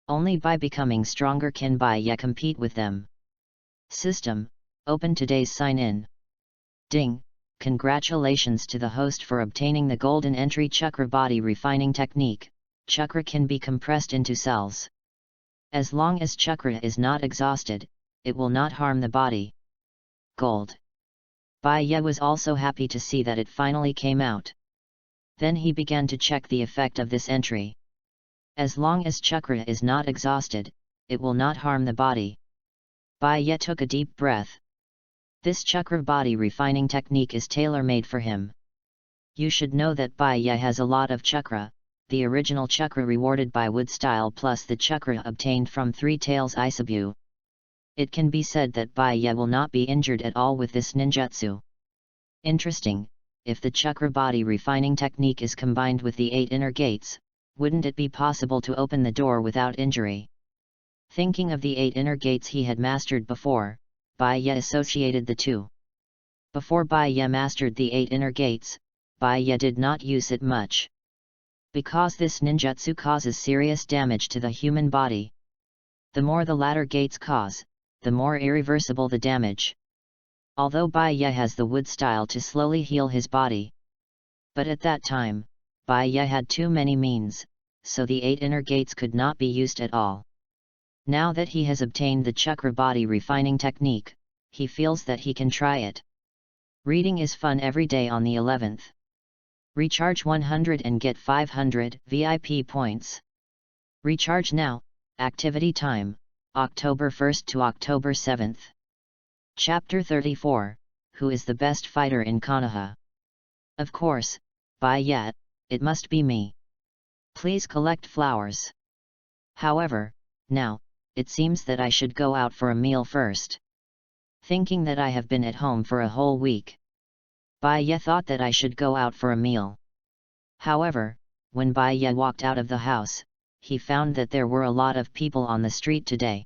Only by becoming stronger can Bai Ye compete with them. System, open today's sign-in. Ding, congratulations to the host for obtaining the golden entry chakra body refining technique. Chakra can be compressed into cells. As long as chakra is not exhausted, it will not harm the body. Gold. Bai Ye was also happy to see that it finally came out. Then he began to check the effect of this entry. As long as chakra is not exhausted, it will not harm the body. Bai Ye took a deep breath. This chakra body refining technique is tailor-made for him. You should know that Bai Ye has a lot of chakra, the original chakra rewarded by wood style plus the chakra obtained from 3 tails Isabu. It can be said that Bai Ye will not be injured at all with this ninjutsu. Interesting, if the chakra body refining technique is combined with the 8 inner gates, wouldn't it be possible to open the door without injury? Thinking of the 8 inner gates he had mastered before, Bai Ye associated the two. Before Bai Ye mastered the 8 inner gates, Bai Ye did not use it much. Because this ninjutsu causes serious damage to the human body. The more the latter gates cause, the more irreversible the damage. Although Bai Ye has the wood style to slowly heal his body. But at that time, Bai Ye had too many means, so the 8 inner gates could not be used at all. Now that he has obtained the chakra body refining technique, he feels that he can try it. Reading is fun every day on the 11th. Recharge 100 and get 500 VIP points. Recharge now, activity time, October 1st to October 7th. Chapter 34, Who is the best fighter in Konoha? Of course, Bai Ye, it must be me. Please collect flowers. However, now, it seems that I should go out for a meal first. Thinking that I have been at home for a whole week, Bai Ye thought that I should go out for a meal. However, when Bai Ye walked out of the house, he found that there were a lot of people on the street today.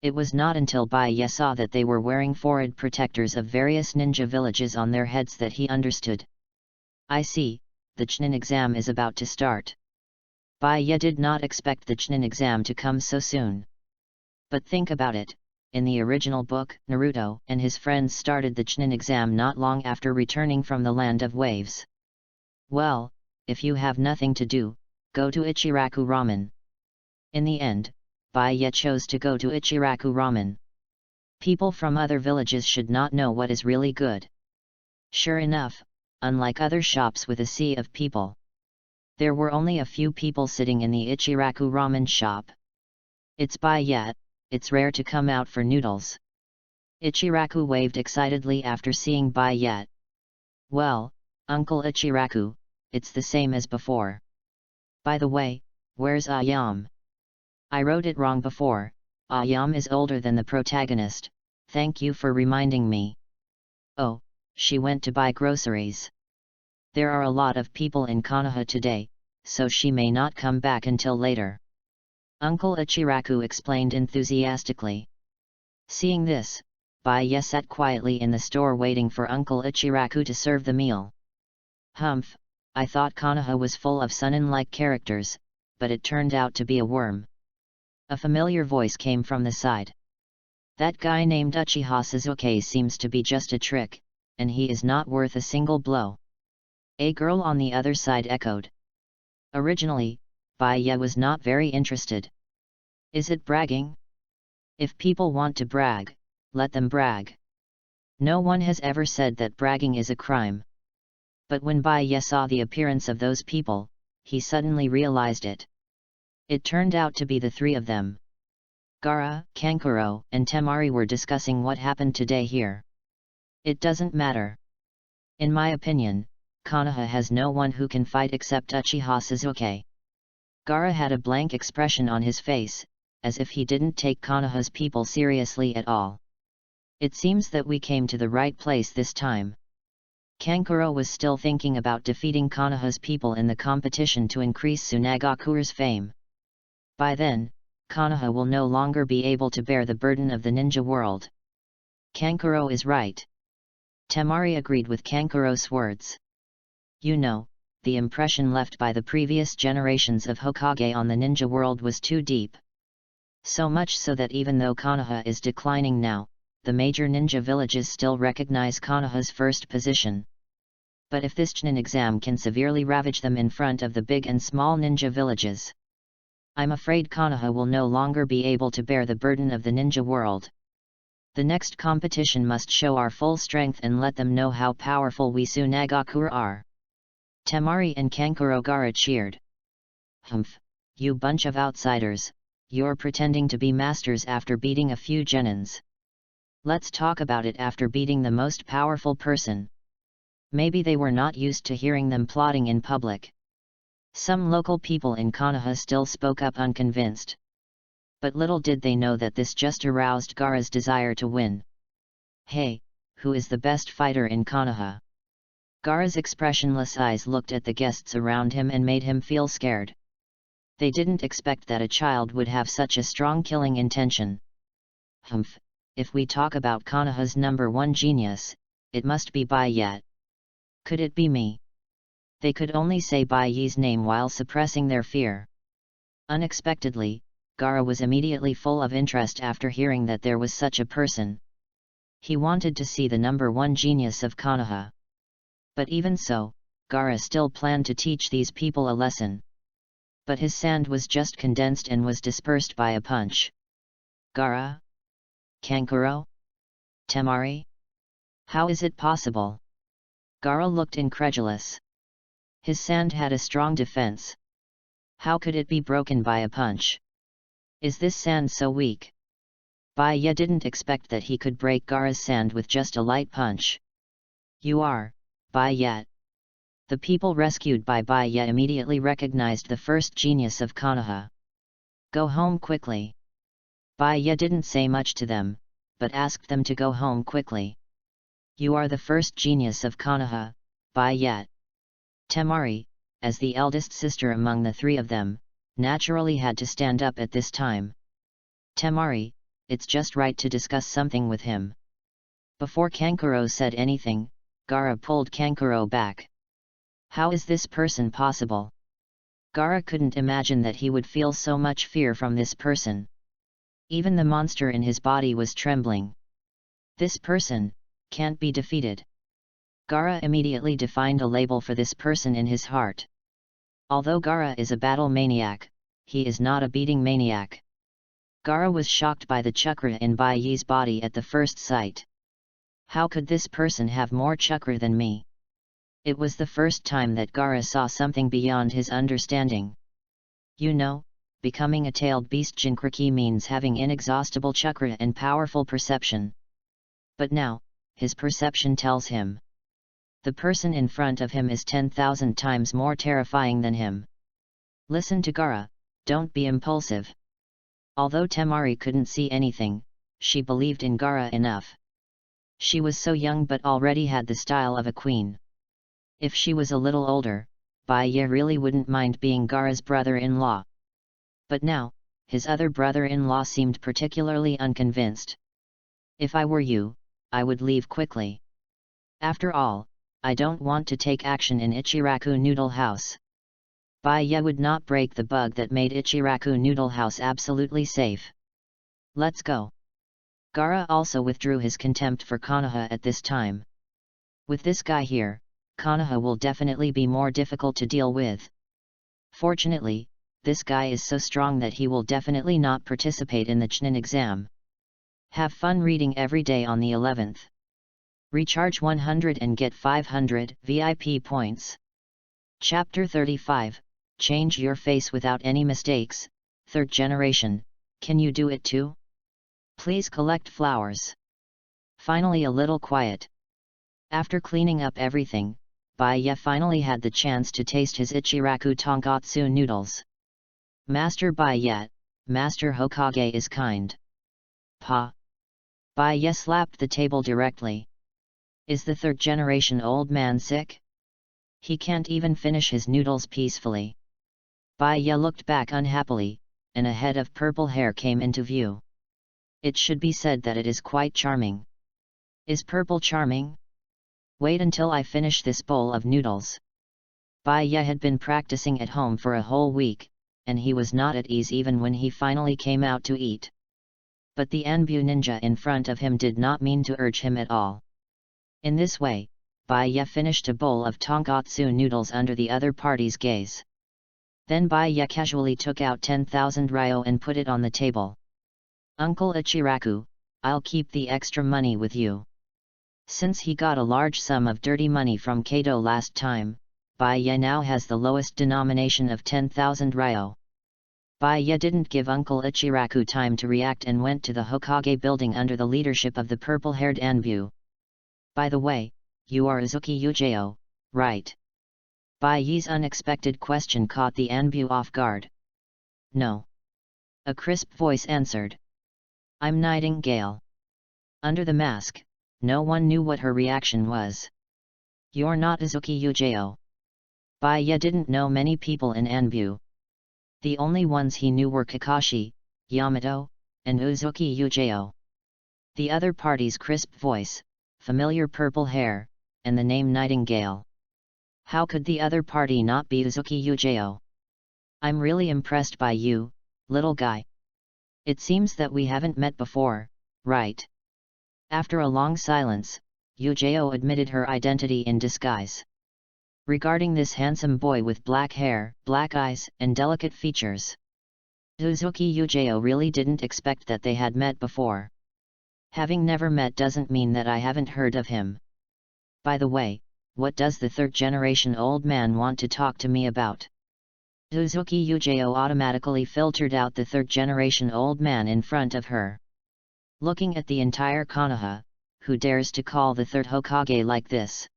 It was not until Bai Ye saw that they were wearing forehead protectors of various ninja villages on their heads that he understood. I see, the Chunin exam is about to start. Bai Ye did not expect the Chunin exam to come so soon. But think about it, in the original book, Naruto and his friends started the Chunin exam not long after returning from the Land of Waves. Well, if you have nothing to do, go to Ichiraku Ramen. In the end, Baiye chose to go to Ichiraku Ramen. People from other villages should not know what is really good. Sure enough, unlike other shops with a sea of people, there were only a few people sitting in the Ichiraku Ramen shop. It's Baiye, it's rare to come out for noodles. Ichiraku waved excitedly after seeing Baiye. Well, Uncle Ichiraku, it's the same as before. By the way, where's Ayam? I wrote it wrong before. Ayam is older than the protagonist, thank you for reminding me. Oh, she went to buy groceries. There are a lot of people in Konoha today, so she may not come back until later. Uncle Ichiraku explained enthusiastically. Seeing this, Baiye sat quietly in the store waiting for Uncle Ichiraku to serve the meal. Humph, I thought Konoha was full of Sunin-like characters, but it turned out to be a worm. A familiar voice came from the side. That guy named Uchiha Suzuki seems to be just a trick, and he is not worth a single blow. A girl on the other side echoed. Originally, Baiye was not very interested. Is it bragging? If people want to brag, let them brag. No one has ever said that bragging is a crime. But when Baiye saw the appearance of those people, he suddenly realized it. It turned out to be the three of them. Gaara, Kankuro, and Temari were discussing what happened today here. It doesn't matter. In my opinion, Konoha has no one who can fight except Uchiha Suzuki. Gaara had a blank expression on his face, as if he didn't take Konoha's people seriously at all. It seems that we came to the right place this time. Kankuro was still thinking about defeating Konoha's people in the competition to increase Tsunagakure's fame. By then, Konoha will no longer be able to bear the burden of the ninja world. Kankuro is right. Temari agreed with Kankuro's words. You know, the impression left by the previous generations of Hokage on the ninja world was too deep. So much so that even though Konoha is declining now, the major ninja villages still recognize Konoha's first position. But if this Chunin exam can severely ravage them in front of the big and small ninja villages, I'm afraid Konoha will no longer be able to bear the burden of the ninja world. The next competition must show our full strength and let them know how powerful we Tsunagakure are. Temari and Kankuro Gaara cheered. Humph, you bunch of outsiders, you're pretending to be masters after beating a few genins. Let's talk about it after beating the most powerful person. Maybe they were not used to hearing them plotting in public. Some local people in Konoha still spoke up unconvinced. But little did they know that this just aroused Gaara's desire to win. Hey, who is the best fighter in Konoha? Gaara's expressionless eyes looked at the guests around him and made him feel scared. They didn't expect that a child would have such a strong killing intention. Humph, if we talk about Konoha's number one genius, it must be Baiye. Could it be me? They could only say Baiye's name while suppressing their fear. Unexpectedly, Gaara was immediately full of interest after hearing that there was such a person. He wanted to see the number one genius of Konoha. But even so, Gaara still planned to teach these people a lesson. But his sand was just condensed and was dispersed by a punch. Gaara? Kankuro? Temari? How is it possible? Gaara looked incredulous. His sand had a strong defense. How could it be broken by a punch? Is this sand so weak? Baiye didn't expect that he could break Gaara's sand with just a light punch. You are, Baiye. The people rescued by Baiye immediately recognized the first genius of Konoha. Go home quickly. Baiye didn't say much to them, but asked them to go home quickly. You are the first genius of Konoha, Baiye. Temari, as the eldest sister among the three of them, naturally had to stand up at this time. Temari, it's just right to discuss something with him. Before Kankuro said anything, Gaara pulled Kankuro back. How is this person possible? Gaara couldn't imagine that he would feel so much fear from this person. Even the monster in his body was trembling. This person can't be defeated. Gaara immediately defined a label for this person in his heart. Although Gaara is a battle maniac, he is not a beating maniac. Gaara was shocked by the chakra in Bai Yi's body at the first sight. How could this person have more chakra than me? It was the first time that Gaara saw something beyond his understanding. You know, becoming a tailed beast Jinkriki means having inexhaustible chakra and powerful perception. But now, his perception tells him the person in front of him is 10,000 times more terrifying than him. Listen to Gaara, don't be impulsive. Although Temari couldn't see anything, she believed in Gaara enough. She was so young but already had the style of a queen. If she was a little older, Bai Ye really wouldn't mind being Gaara's brother-in-law. But now, his other brother-in-law seemed particularly unconvinced. If I were you, I would leave quickly. After all, I don't want to take action in Ichiraku Noodle House. Bai Ye would not break the bug that made Ichiraku Noodle House absolutely safe. Let's go. Gaara also withdrew his contempt for Konoha at this time. With this guy here, Konoha will definitely be more difficult to deal with. Fortunately, this guy is so strong that he will definitely not participate in the Chunin exam. Have fun reading every day on the 11th. Recharge 100 and get 500 VIP points. Chapter 35, Change Your Face Without Any Mistakes, 3rd Generation, Can You Do It Too? Please collect flowers. Finally a little quiet. After cleaning up everything, Bai Ye finally had the chance to taste his Ichiraku tonkatsu noodles. Master Bai Ye, Master Hokage is kind. Pa. Bai Ye slapped the table directly. Is the 3rd generation old man sick? He can't even finish his noodles peacefully. Bai Ye looked back unhappily, and a head of purple hair came into view. It should be said that it is quite charming. Is purple charming? Wait until I finish this bowl of noodles. Bai Ye had been practicing at home for a whole week, and he was not at ease even when he finally came out to eat. But the Anbu ninja in front of him did not mean to urge him at all. In this way, Bai Ye finished a bowl of tonkatsu noodles under the other party's gaze. Then Bai Ye casually took out 10,000 ryo and put it on the table. Uncle Ichiraku, I'll keep the extra money with you. Since he got a large sum of dirty money from Kato last time, Bai Ye now has the lowest denomination of 10,000 ryo. Bai Ye didn't give Uncle Ichiraku time to react and went to the Hokage building under the leadership of the purple-haired Anbu. By the way, you are Uzuki Yujeo, right? Bai Ye's unexpected question caught the Anbu off guard. No. A crisp voice answered. I'm Nightingale. Under the mask, no one knew what her reaction was. You're not Uzuki Yujeo. Bai Ye didn't know many people in Anbu. The only ones he knew were Kakashi, Yamato, and Uzuki Yujeo. The other party's crisp voice, familiar purple hair, and the name Nightingale. How could the other party not be Uzuki Yujeo? I'm really impressed by you, little guy. It seems that we haven't met before, right? After a long silence, Yujeo admitted her identity in disguise. Regarding this handsome boy with black hair, black eyes, and delicate features, Uzuki Yujeo really didn't expect that they had met before. Having never met doesn't mean that I haven't heard of him. By the way, what does the 3rd generation old man want to talk to me about? Uzuki Yujeo automatically filtered out the 3rd generation old man in front of her. Looking at the entire Konoha, who dares to call the 3rd Hokage like this?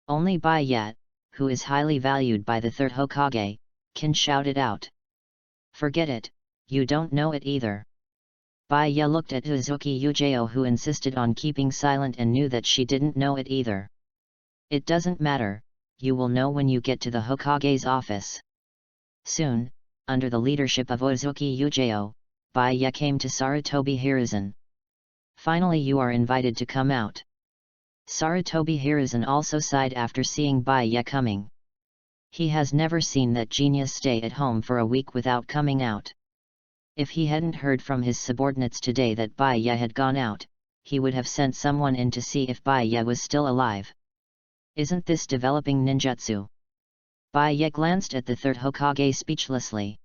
Only Bai Ye, who is highly valued by the 3rd Hokage, can shout it out. Forget it, you don't know it either. Bai Ye looked at Uzuki Yujeo, who insisted on keeping silent and knew that she didn't know it either. It doesn't matter, you will know when you get to the Hokage's office. Soon, under the leadership of Uzuki Yujeo, Bai Ye came to Sarutobi Hiruzen. Finally you are invited to come out. Sarutobi Hiruzen also sighed after seeing Bai Ye coming. He has never seen that genius stay at home for a week without coming out. If he hadn't heard from his subordinates today that Bai Ye had gone out, he would have sent someone in to see if Bai Ye was still alive. Isn't this developing ninjutsu? Baiya glanced at the third Hokage speechlessly.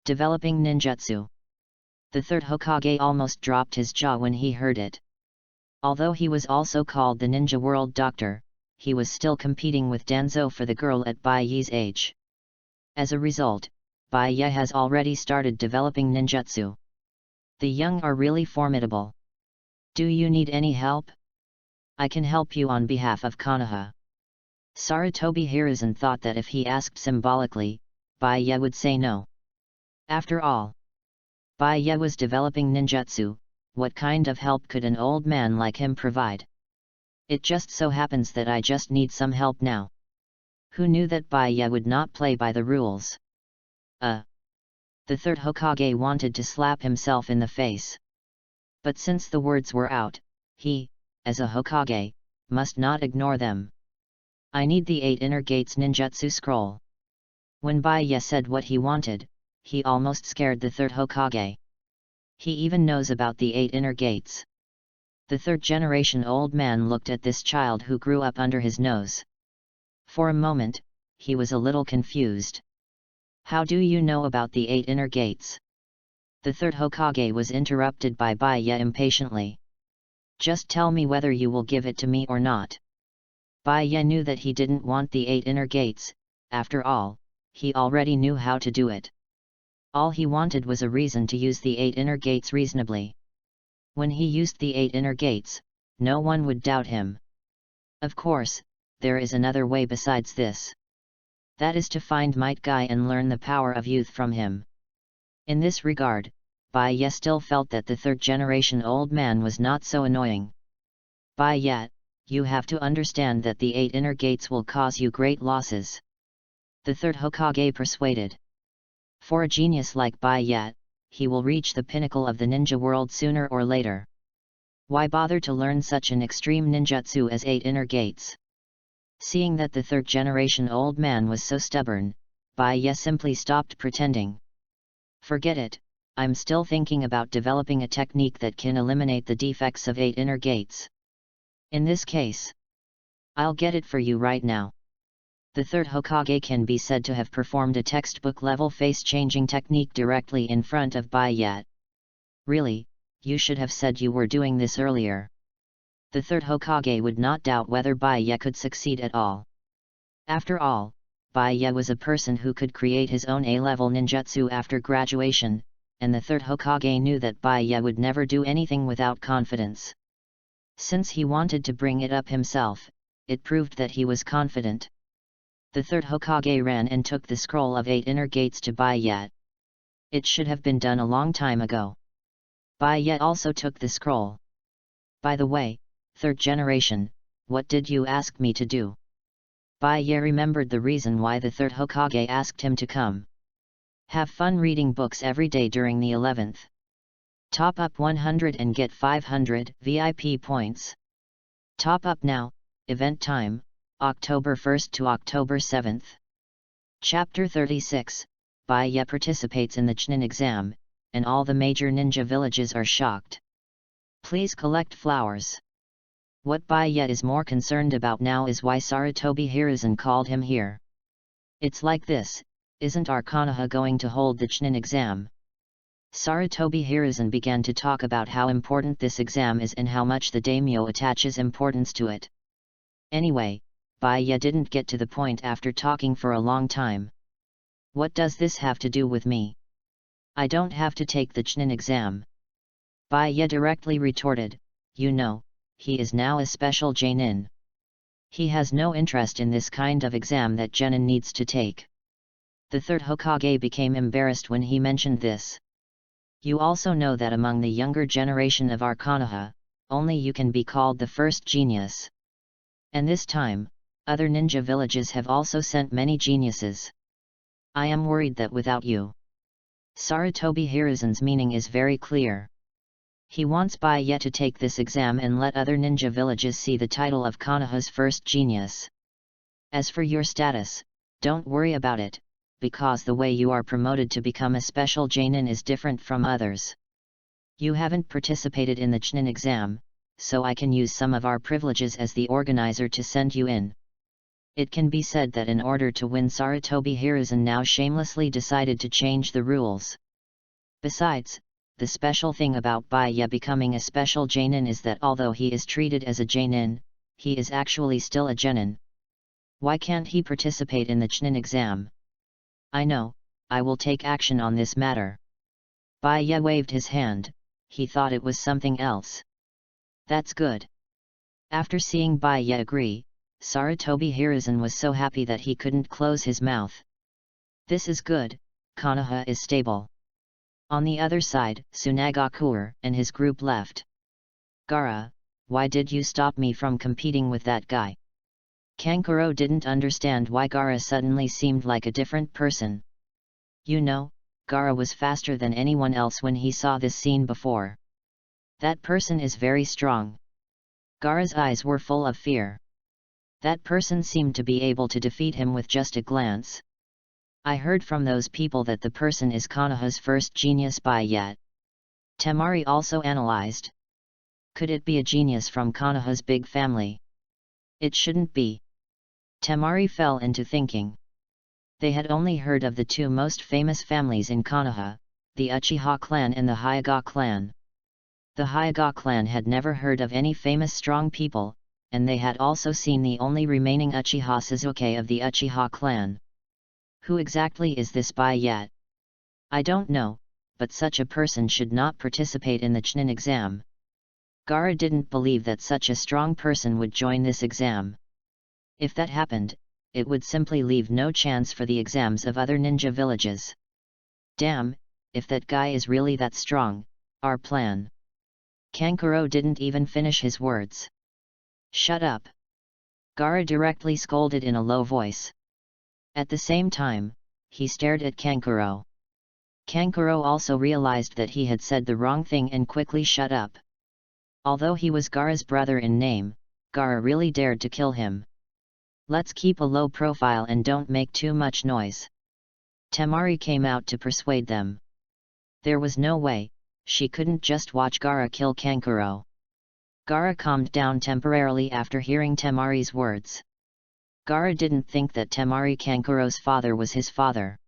Developing ninjutsu. The third Hokage almost dropped his jaw when he heard it. Although he was also called the Ninja World Doctor, he was still competing with Danzo for the girl at Baiya's age. As a result, Baiya has already started developing ninjutsu. The young are really formidable. Do you need any help? I can help you on behalf of Konoha. Sarutobi Hiruzen thought that if he asked symbolically, Baiya would say no. After all, Baiya was developing ninjutsu. What kind of help could an old man like him provide? It just so happens that I just need some help now. Who knew that Baiya would not play by the rules? The third Hokage wanted to slap himself in the face. But since the words were out, he, as a Hokage, must not ignore them. I need the 8 Inner Gates ninjutsu scroll. When Baiya said what he wanted, he almost scared the third Hokage. He even knows about the 8 Inner Gates. The third-generation old man looked at this child who grew up under his nose. For a moment, he was a little confused. How do you know about the 8 Inner Gates? The third Hokage was interrupted by Baiya impatiently. Just tell me whether you will give it to me or not. Baiya knew that he didn't want the 8 Inner Gates. After all, he already knew how to do it. All he wanted was a reason to use the 8 Inner Gates reasonably. When he used the 8 Inner Gates, no one would doubt him. Of course, there is another way besides this. That is to find Might Guy and learn the power of youth from him. In this regard, Baiya still felt that the third-generation old man was not so annoying. Baiya, you have to understand that the 8 Inner Gates will cause you great losses. The third Hokage persuaded. For a genius like Baiya, he will reach the pinnacle of the ninja world sooner or later. Why bother to learn such an extreme ninjutsu as 8 Inner Gates? Seeing that the third-generation old man was so stubborn, Baiya simply stopped pretending. Forget it, I'm still thinking about developing a technique that can eliminate the defects of 8 Inner Gates. In this case, I'll get it for you right now. The third Hokage can be said to have performed a textbook-level face-changing technique directly in front of Baiya. Really, you should have said you were doing this earlier. The third Hokage would not doubt whether Baiya could succeed at all. After all, Baiya was a person who could create his own A-level ninjutsu after graduation, and the third Hokage knew that Baiya would never do anything without confidence. Since he wanted to bring it up himself, it proved that he was confident. The third Hokage ran and took the scroll of 8 Inner Gates to Baiya. It should have been done a long time ago. Baiya also took the scroll. By the way, third generation, what did you ask me to do? Baiya remembered the reason why the third Hokage asked him to come. Have fun reading books every day during the 11th. Top up 100 and get 500 VIP points. Top up now, event time, October 1st to October 7th. Chapter 36, Baiya participates in the Chunin exam, and all the major ninja villages are shocked. Please collect flowers. What Baiya is more concerned about now is why Sarutobi Hiruzen called him here. It's like this, isn't our Konoha going to hold the Chunin exam? Sarutobi Hiruzen began to talk about how important this exam is and how much the daimyo attaches importance to it. Anyway, Baiya didn't get to the point after talking for a long time. What does this have to do with me? I don't have to take the Chunin exam. Baiya directly retorted, you know, he is now a special genin. He has no interest in this kind of exam that genin needs to take. The third Hokage became embarrassed when he mentioned this. You also know that among the younger generation of our Konoha, only you can be called the first genius. And this time, other ninja villages have also sent many geniuses. I am worried that without you. Sarutobi Hiruzen's meaning is very clear. He wants Baiya to take this exam and let other ninja villages see the title of Konoha's first genius. As for your status, don't worry about it, because the way you are promoted to become a special genin is different from others. You haven't participated in the Chunin exam, so I can use some of our privileges as the organizer to send you in. It can be said that in order to win, Sarutobi Hiruzen now shamelessly decided to change the rules. Besides, the special thing about Baiya becoming a special Jonin is that although he is treated as a Jonin, he is actually still a genin. Why can't he participate in the Chunin exam? I know, I will take action on this matter. Baiya waved his hand, he thought it was something else. That's good. After seeing Baiya agree, Sarutobi Hiruzen was so happy that he couldn't close his mouth. This is good, Konoha is stable. On the other side, Tsunade and his group left. Gaara, why did you stop me from competing with that guy? Kankuro didn't understand why Gaara suddenly seemed like a different person. You know, Gaara was faster than anyone else when he saw this scene before. That person is very strong. Gaara's eyes were full of fear. That person seemed to be able to defeat him with just a glance. I heard from those people that the person is Konoha's first genius by yet. Temari also analyzed. Could it be a genius from Konoha's big family? It shouldn't be. Temari fell into thinking. They had only heard of the two most famous families in Konoha, the Uchiha clan and the Hyuga clan. The Hyuga clan had never heard of any famous strong people, and they had also seen the only remaining Uchiha Sasuke of the Uchiha clan. Who exactly is this by yet? I don't know, but such a person should not participate in the Chunin exam. Gaara didn't believe that such a strong person would join this exam. If that happened, it would simply leave no chance for the exams of other ninja villages. Damn, if that guy is really that strong, our plan. Kankuro didn't even finish his words. Shut up! Gaara directly scolded in a low voice. At the same time, he stared at Kankuro. Kankuro also realized that he had said the wrong thing and quickly shut up. Although he was Gaara's brother in name, Gaara really dared to kill him. Let's keep a low profile and don't make too much noise. Temari came out to persuade them. There was no way, she couldn't just watch Gaara kill Kankuro. Gaara calmed down temporarily after hearing Temari's words. Gaara didn't think that Temari Kankuro's father was his father.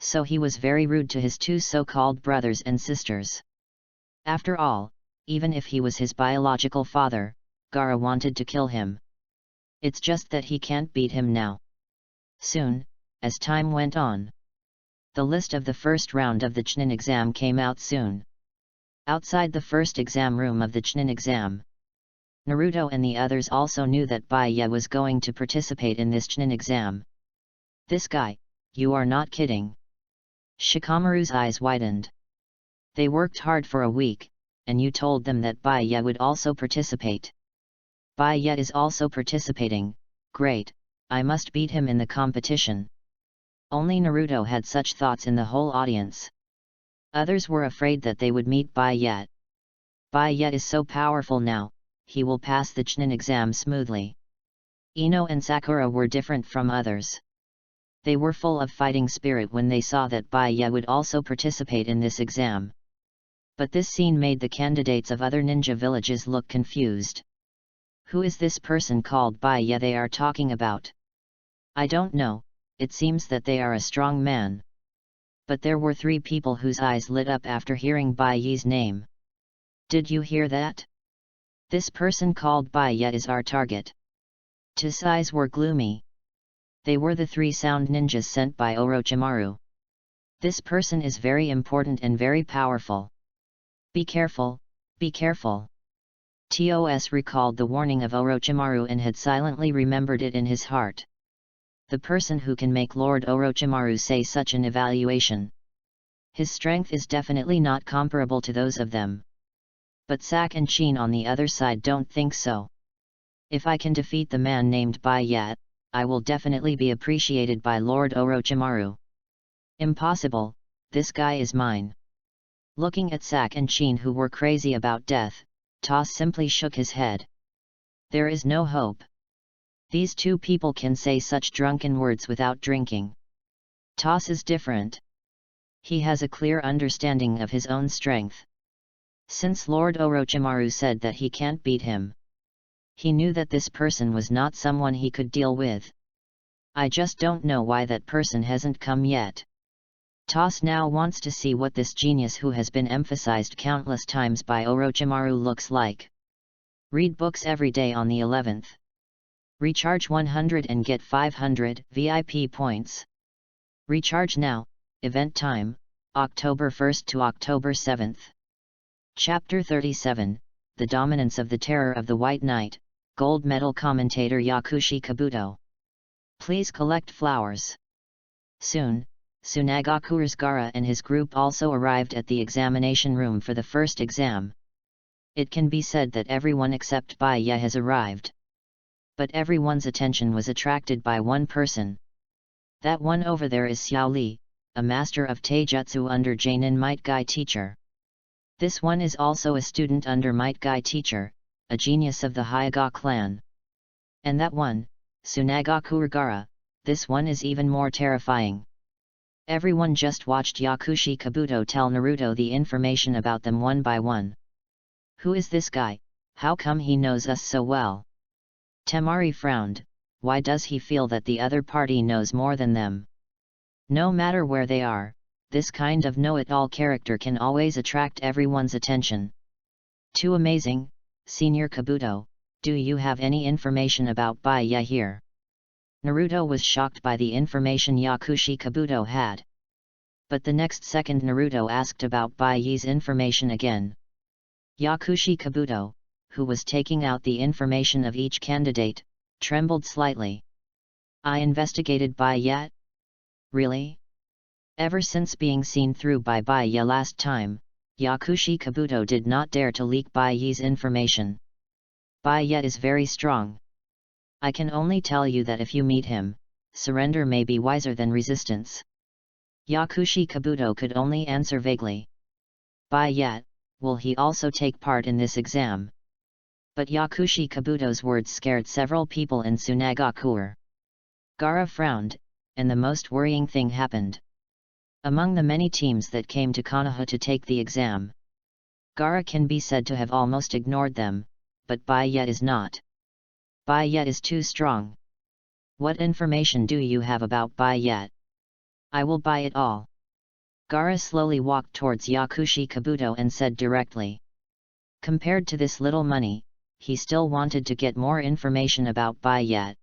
So he was very rude to his two so-called brothers and sisters. After all, even if he was his biological father, Gaara wanted to kill him. It's just that he can't beat him now. Soon, as time went on, the list of the first round of the Chunin exam came out soon. Outside the first exam room of the Chunin exam, Naruto and the others also knew that Baiya was going to participate in this Chunin exam. This guy, you are not kidding. Shikamaru's eyes widened. They worked hard for a week, and you told them that Baiya would also participate. Baiya is also participating, great, I must beat him in the competition. Only Naruto had such thoughts in the whole audience. Others were afraid that they would meet Baiya. Baiya is so powerful now, he will pass the Chunin exam smoothly. Ino and Sakura were different from others. They were full of fighting spirit when they saw that Baiya would also participate in this exam. But this scene made the candidates of other ninja villages look confused. Who is this person called Baiya they are talking about? I don't know, it seems that they are a strong man. But there were 3 people whose eyes lit up after hearing Baiya's name. Did you hear that? This person called Baiya is our target. His eyes were gloomy. They were the 3 sound ninjas sent by Orochimaru. This person is very important and very powerful. Be careful, be careful. TOS recalled the warning of Orochimaru and had silently remembered it in his heart. The person who can make Lord Orochimaru say such an evaluation. His strength is definitely not comparable to those of them. But Sak and Shin on the other side don't think so. If I can defeat the man named Baiya, I will definitely be appreciated by Lord Orochimaru. Impossible, this guy is mine. Looking at Sak and Shin who were crazy about death, Toss simply shook his head. There is no hope. These 2 people can say such drunken words without drinking. Toss is different. He has a clear understanding of his own strength. Since Lord Orochimaru said that he can't beat him, he knew that this person was not someone he could deal with, I just don't know why that person hasn't come yet. Toss now wants to see what this genius who has been emphasized countless times by Orochimaru looks like. Read books every day on the 11th. Recharge 100 and get 500 VIP points. Recharge now, event time, October 1st to October 7th. Chapter 37, The Dominance of the Terror of the White Knight, Gold Medal Commentator Yakushi Kabuto. Please collect flowers. Soon, Tsunagaku's Gaara and his group also arrived at the examination room for the first exam. It can be said that everyone except Baiya has arrived. But everyone's attention was attracted by one person. That one over there is Xiao Li, a master of Taijutsu under Jainin Might Guy teacher. This one is also a student under Might Guy teacher, a genius of the Hyuga clan. And that one, Tsunagaku Gaara, this one is even more terrifying. Everyone just watched Yakushi Kabuto tell Naruto the information about them one by one. Who is this guy? How come he knows us so well? Temari frowned. Why does he feel that the other party knows more than them? No matter where they are, this kind of know-it-all character can always attract everyone's attention. Too amazing, Senior Kabuto, do you have any information about Baiya here? Naruto was shocked by the information Yakushi Kabuto had. But the next second Naruto asked about Baiya's information again. Yakushi Kabuto, who was taking out the information of each candidate, trembled slightly. I investigated Baiya? Really? Ever since being seen through by Baiya last time, Yakushi Kabuto did not dare to leak Baiya's information. Baiya is very strong. I can only tell you that if you meet him, surrender may be wiser than resistance. Yakushi Kabuto could only answer vaguely. Baiya, will he also take part in this exam? But Yakushi Kabuto's words scared several people in Tsunagaku. Gaara frowned, and the most worrying thing happened. Among the many teams that came to Konoha to take the exam, Gaara can be said to have almost ignored them, but Baiya is not. Baiya is too strong. What information do you have about Baiya? I will buy it all. Gaara slowly walked towards Yakushi Kabuto and said directly. Compared to this little money, he still wanted to get more information about Baiya.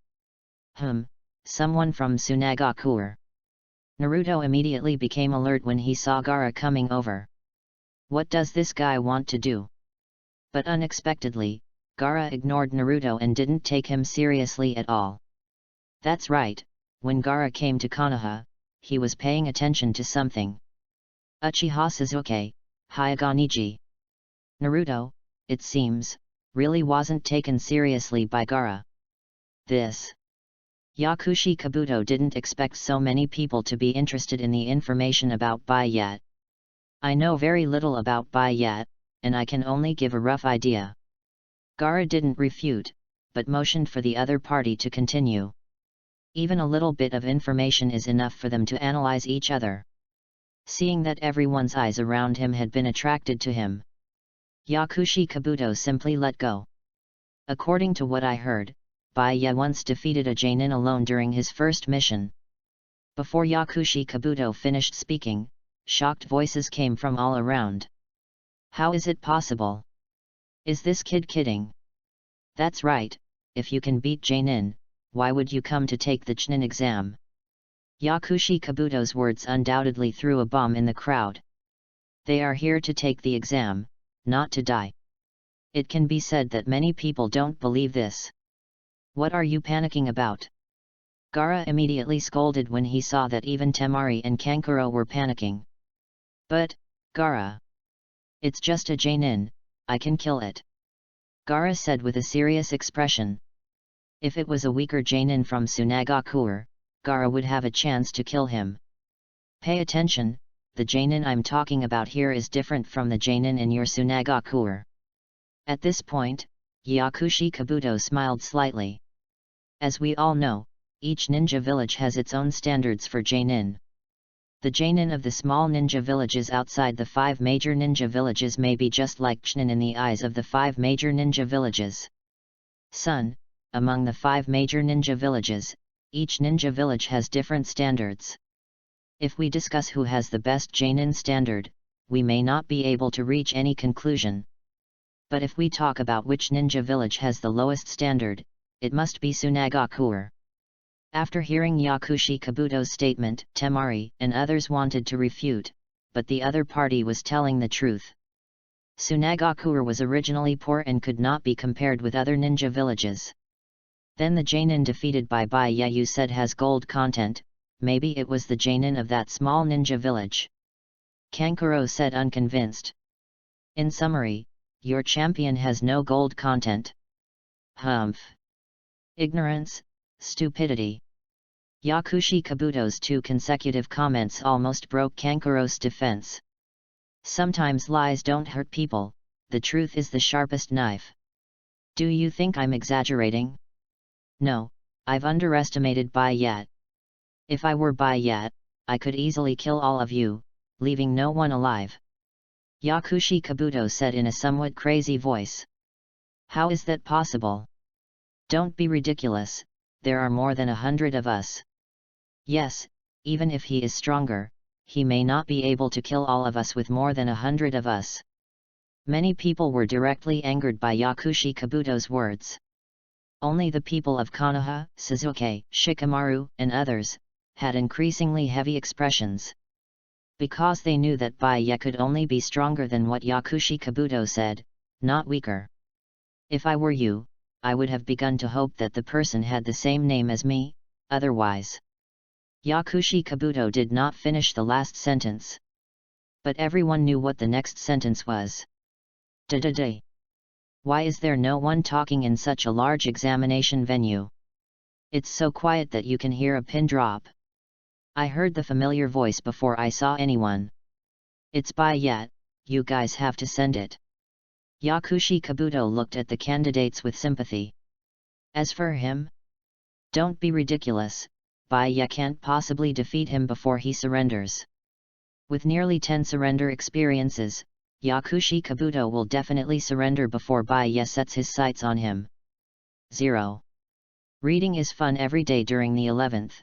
Someone from Tsunagaku. Naruto immediately became alert when he saw Gaara coming over. What does this guy want to do? But unexpectedly, Gaara ignored Naruto and didn't take him seriously at all. That's right, when Gaara came to Konoha, he was paying attention to something. Uchiha Sasuke, Hyuga Niji. Naruto, it seems, really wasn't taken seriously by Gaara. This. Yakushi Kabuto didn't expect so many people to be interested in the information about Baiya. I know very little about Baiya, and I can only give a rough idea. Gaara didn't refute, but motioned for the other party to continue. Even a little bit of information is enough for them to analyze each other. Seeing that everyone's eyes around him had been attracted to him, Yakushi Kabuto simply let go. According to what I heard, Baiya once defeated a Jainin alone during his first mission. Before Yakushi Kabuto finished speaking, shocked voices came from all around. How is it possible? Is this kid kidding? That's right, if you can beat Jainin, why would you come to take the Chunin exam? Yakushi Kabuto's words undoubtedly threw a bomb in the crowd. They are here to take the exam, not to die. It can be said that many people don't believe this. What are you panicking about? Gaara immediately scolded when he saw that even Temari and Kankuro were panicking. But, Gaara, it's just a Jainin, I can kill it. Gaara said with a serious expression. If it was a weaker Jainin from Tsunagaku, Gaara would have a chance to kill him. Pay attention, the Jainin I'm talking about here is different from the Jainin in your Tsunagaku. At this point, Yakushi Kabuto smiled slightly. As we all know, each ninja village has its own standards for Jainin. The Jainin of the small ninja villages outside the 5 major ninja villages may be just like Chunin in the eyes of the 5 major ninja villages. Son, among the 5 major ninja villages, each ninja village has different standards. If we discuss who has the best Jonin standard, we may not be able to reach any conclusion. But if we talk about which ninja village has the lowest standard, it must be Tsunade. After hearing Yakushi Kabuto's statement, Temari and others wanted to refute, but the other party was telling the truth. Tsunade was originally poor and could not be compared with other ninja villages. Then the Jonin defeated by you said has gold content, maybe it was the Jonin of that small ninja village. Kankuro said unconvinced. In summary, your champion has no gold content. Humph. Ignorance, stupidity. Yakushi Kabuto's 2 consecutive comments almost broke Kankuro's defense. Sometimes lies don't hurt people, the truth is the sharpest knife. Do you think I'm exaggerating? No, I've underestimated Bayat. If I were Bayat, I could easily kill all of you, leaving no one alive. Yakushi Kabuto said in a somewhat crazy voice. How is that possible? Don't be ridiculous, there are more than 100 of us. Yes, even if he is stronger, he may not be able to kill all of us with more than 100 of us. Many people were directly angered by Yakushi Kabuto's words. Only the people of Konoha, Suzuki, Shikamaru, and others, had increasingly heavy expressions. Because they knew that Baya could only be stronger than what Yakushi Kabuto said, not weaker. If I were you, I would have begun to hope that the person had the same name as me, otherwise. Yakushi Kabuto did not finish the last sentence. But everyone knew what the next sentence was. Da-da-da. Why is there no one talking in such a large examination venue? It's so quiet that you can hear a pin drop. I heard the familiar voice before I saw anyone. It's Bayat, you guys have to send it. Yakushi Kabuto looked at the candidates with sympathy. As for him? Don't be ridiculous, Baya can't possibly defeat him before he surrenders. With nearly 10 surrender experiences, Yakushi Kabuto will definitely surrender before Baya sets his sights on him. 0. Reading is fun every day during the 11th.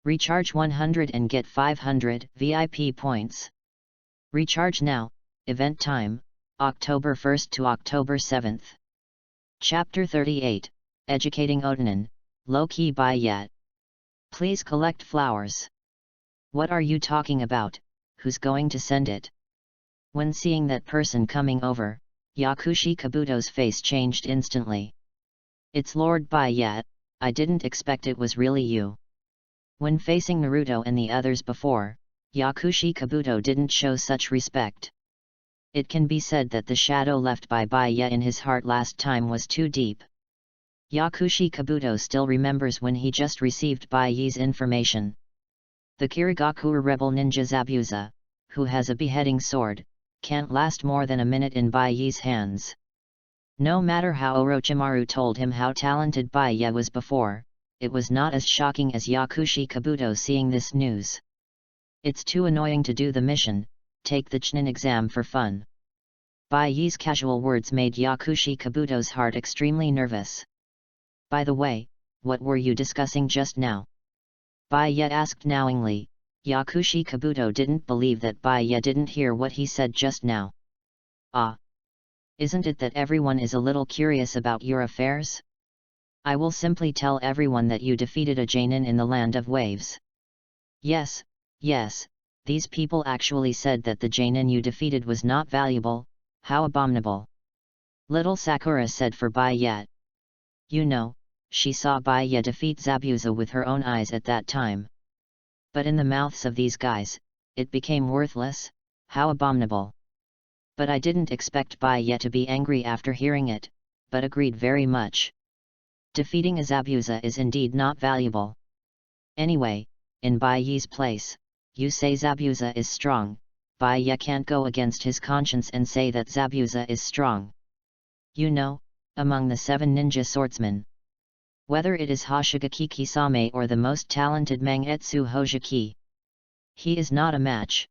Recharge 100 and get 500 VIP points. Recharge now, event time, October 1st to October 7th. Chapter 38, Educating Otanin, Low-Key Bayat. Please collect flowers. What are you talking about, who's going to send it? When seeing that person coming over, Yakushi Kabuto's face changed instantly. It's Lord Bayat, I didn't expect it was really you. When facing Naruto and the others before, Yakushi Kabuto didn't show such respect. It can be said that the shadow left by Baya in his heart last time was too deep. Yakushi Kabuto still remembers when he just received Baya's information. The Kirigakure rebel ninja Zabuza, who has a beheading sword, can't last more than a minute in Baya's hands. No matter how Orochimaru told him how talented Baya was before, it was not as shocking as Yakushi Kabuto seeing this news. It's too annoying to do the mission, take the Chunin exam for fun. Baya's casual words made Yakushi Kabuto's heart extremely nervous. By the way, what were you discussing just now? Baya asked knowingly. Yakushi Kabuto didn't believe that Baya didn't hear what he said just now. Ah! Isn't it that everyone is a little curious about your affairs? I will simply tell everyone that you defeated a Jonin in the Land of Waves. Yes, these people actually said that the Jonin you defeated was not valuable, how abominable. Little Sakura said for Bayat. You know, she saw Baya defeat Zabuza with her own eyes at that time. But in the mouths of these guys, it became worthless, how abominable. But I didn't expect Baya to be angry after hearing it, but agreed very much. Defeating a Zabuza is indeed not valuable. Anyway, in Baya's place, you say Zabuza is strong, Baya can't go against his conscience and say that Zabuza is strong. You know, among the 7 ninja swordsmen, whether it is Hoshigaki Kisame or the most talented Mangetsu Hojiki, he is not a match.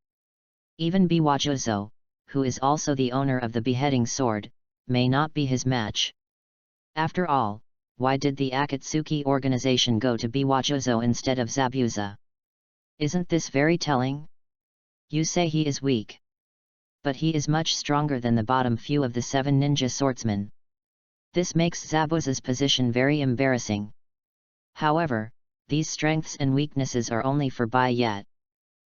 Even Biwajozo, who is also the owner of the beheading sword, may not be his match. After all, why did the Akatsuki organization go to Biwajozo instead of Zabuza? Isn't this very telling? You say he is weak. But he is much stronger than the bottom few of the 7 ninja swordsmen. This makes Zabuza's position very embarrassing. However, these strengths and weaknesses are only for Bai Yat.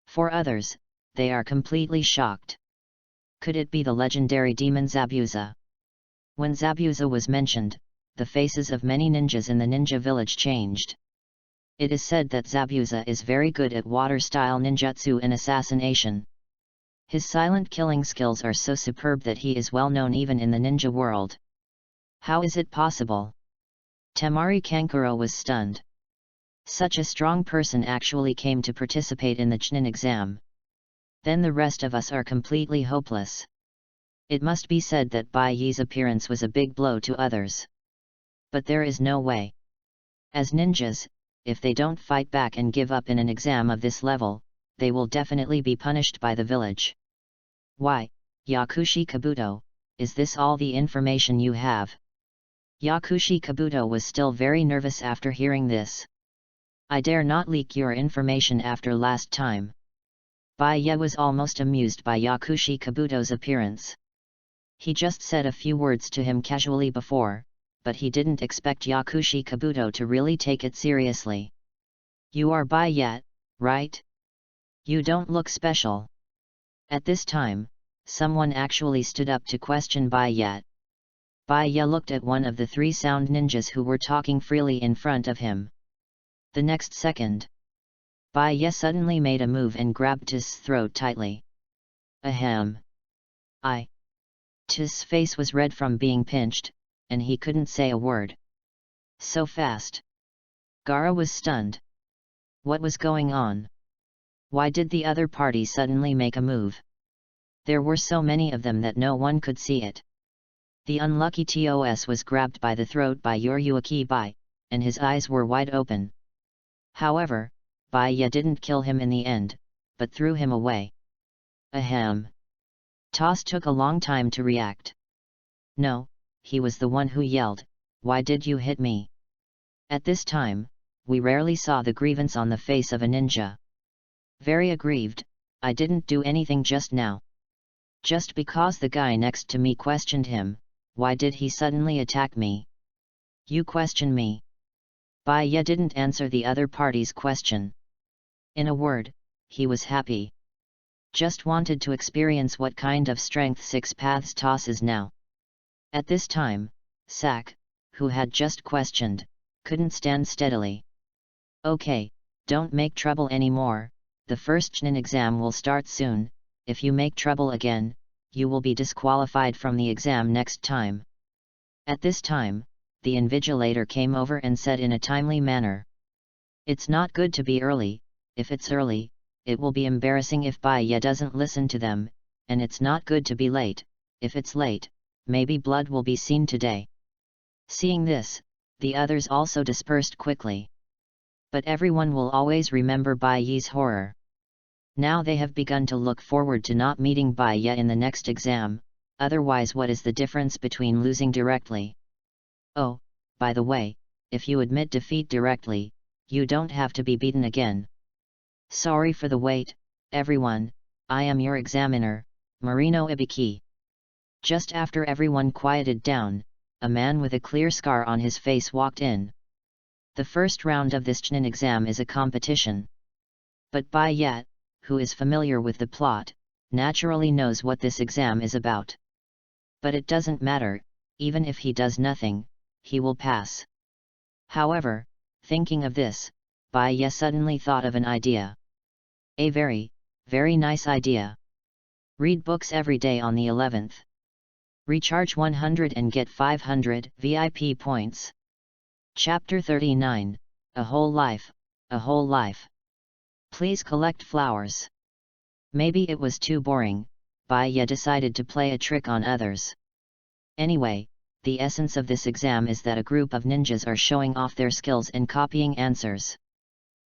For others, they are completely shocked. Could it be the legendary demon Zabuza? When Zabuza was mentioned, the faces of many ninjas in the ninja village changed. It is said that Zabuza is very good at water-style ninjutsu and assassination. His silent killing skills are so superb that he is well known even in the ninja world. How is it possible? Temari Kankuro was stunned. Such a strong person actually came to participate in the Chunin exam. Then the rest of us are completely hopeless. It must be said that Bai Yi's appearance was a big blow to others. But there is no way. As ninjas, if they don't fight back and give up in an exam of this level, they will definitely be punished by the village. Why, Yakushi Kabuto, is this all the information you have? Yakushi Kabuto was still very nervous after hearing this. I dare not leak your information after last time. Bai Ye was almost amused by Yakushi Kabuto's appearance. He just said a few words to him casually before, but he didn't expect Yakushi Kabuto to really take it seriously. You are Bai Ye, right? You don't look special. At this time, someone actually stood up to question Bai Ye. Bai Ye looked at one of the 3 sound ninjas who were talking freely in front of him. The next second, Bai Ye suddenly made a move and grabbed his throat tightly. Ahem. His face was red from being pinched, and he couldn't say a word. So fast. Gaara was stunned. What was going on? Why did the other party suddenly make a move? There were so many of them that no one could see it. The unlucky TOS was grabbed by the throat by Yoryuki Bai, and his eyes were wide open. However, Bai Ye didn't kill him in the end, but threw him away. Ahem. Toss took a long time to react. No, he was the one who yelled, "Why did you hit me?" At this time, we rarely saw the grievance on the face of a ninja. Very aggrieved, I didn't do anything just now. Just because the guy next to me questioned him, why did he suddenly attack me? You question me. Bai Ye didn't answer the other party's question. In a word, he was happy. Just wanted to experience what kind of strength 6 paths Toss is now. At this time, Sak, who had just questioned, couldn't stand steadily. Okay, don't make trouble anymore, the first Chunin exam will start soon. If you make trouble again, you will be disqualified from the exam next time. At this time, the invigilator came over and said in a timely manner. It's not good to be early. If it's early, it will be embarrassing if Bai Ye doesn't listen to them, and it's not good to be late. If it's late, maybe blood will be seen today. Seeing this, the others also dispersed quickly. But everyone will always remember Bai Ye's horror. Now they have begun to look forward to not meeting Bai Ye in the next exam, otherwise what is the difference between losing directly? Oh, by the way, if you admit defeat directly, you don't have to be beaten again. Sorry for the wait, everyone, I am your examiner, Marino Ibiki. Just after everyone quieted down, a man with a clear scar on his face walked in. The first round of this Chunin exam is a competition. But Bai Ye, who is familiar with the plot, naturally knows what this exam is about. But it doesn't matter, even if he does nothing, he will pass. However, thinking of this, Bai Ye suddenly thought of an idea. A very, very nice idea. Read books every day on the 11th. Recharge 100 and get 500 VIP points. Chapter 39, A Whole Life, A Whole Life. Please collect flowers. Maybe it was too boring, Bai Ye decided to play a trick on others. Anyway, the essence of this exam is that a group of ninjas are showing off their skills and copying answers.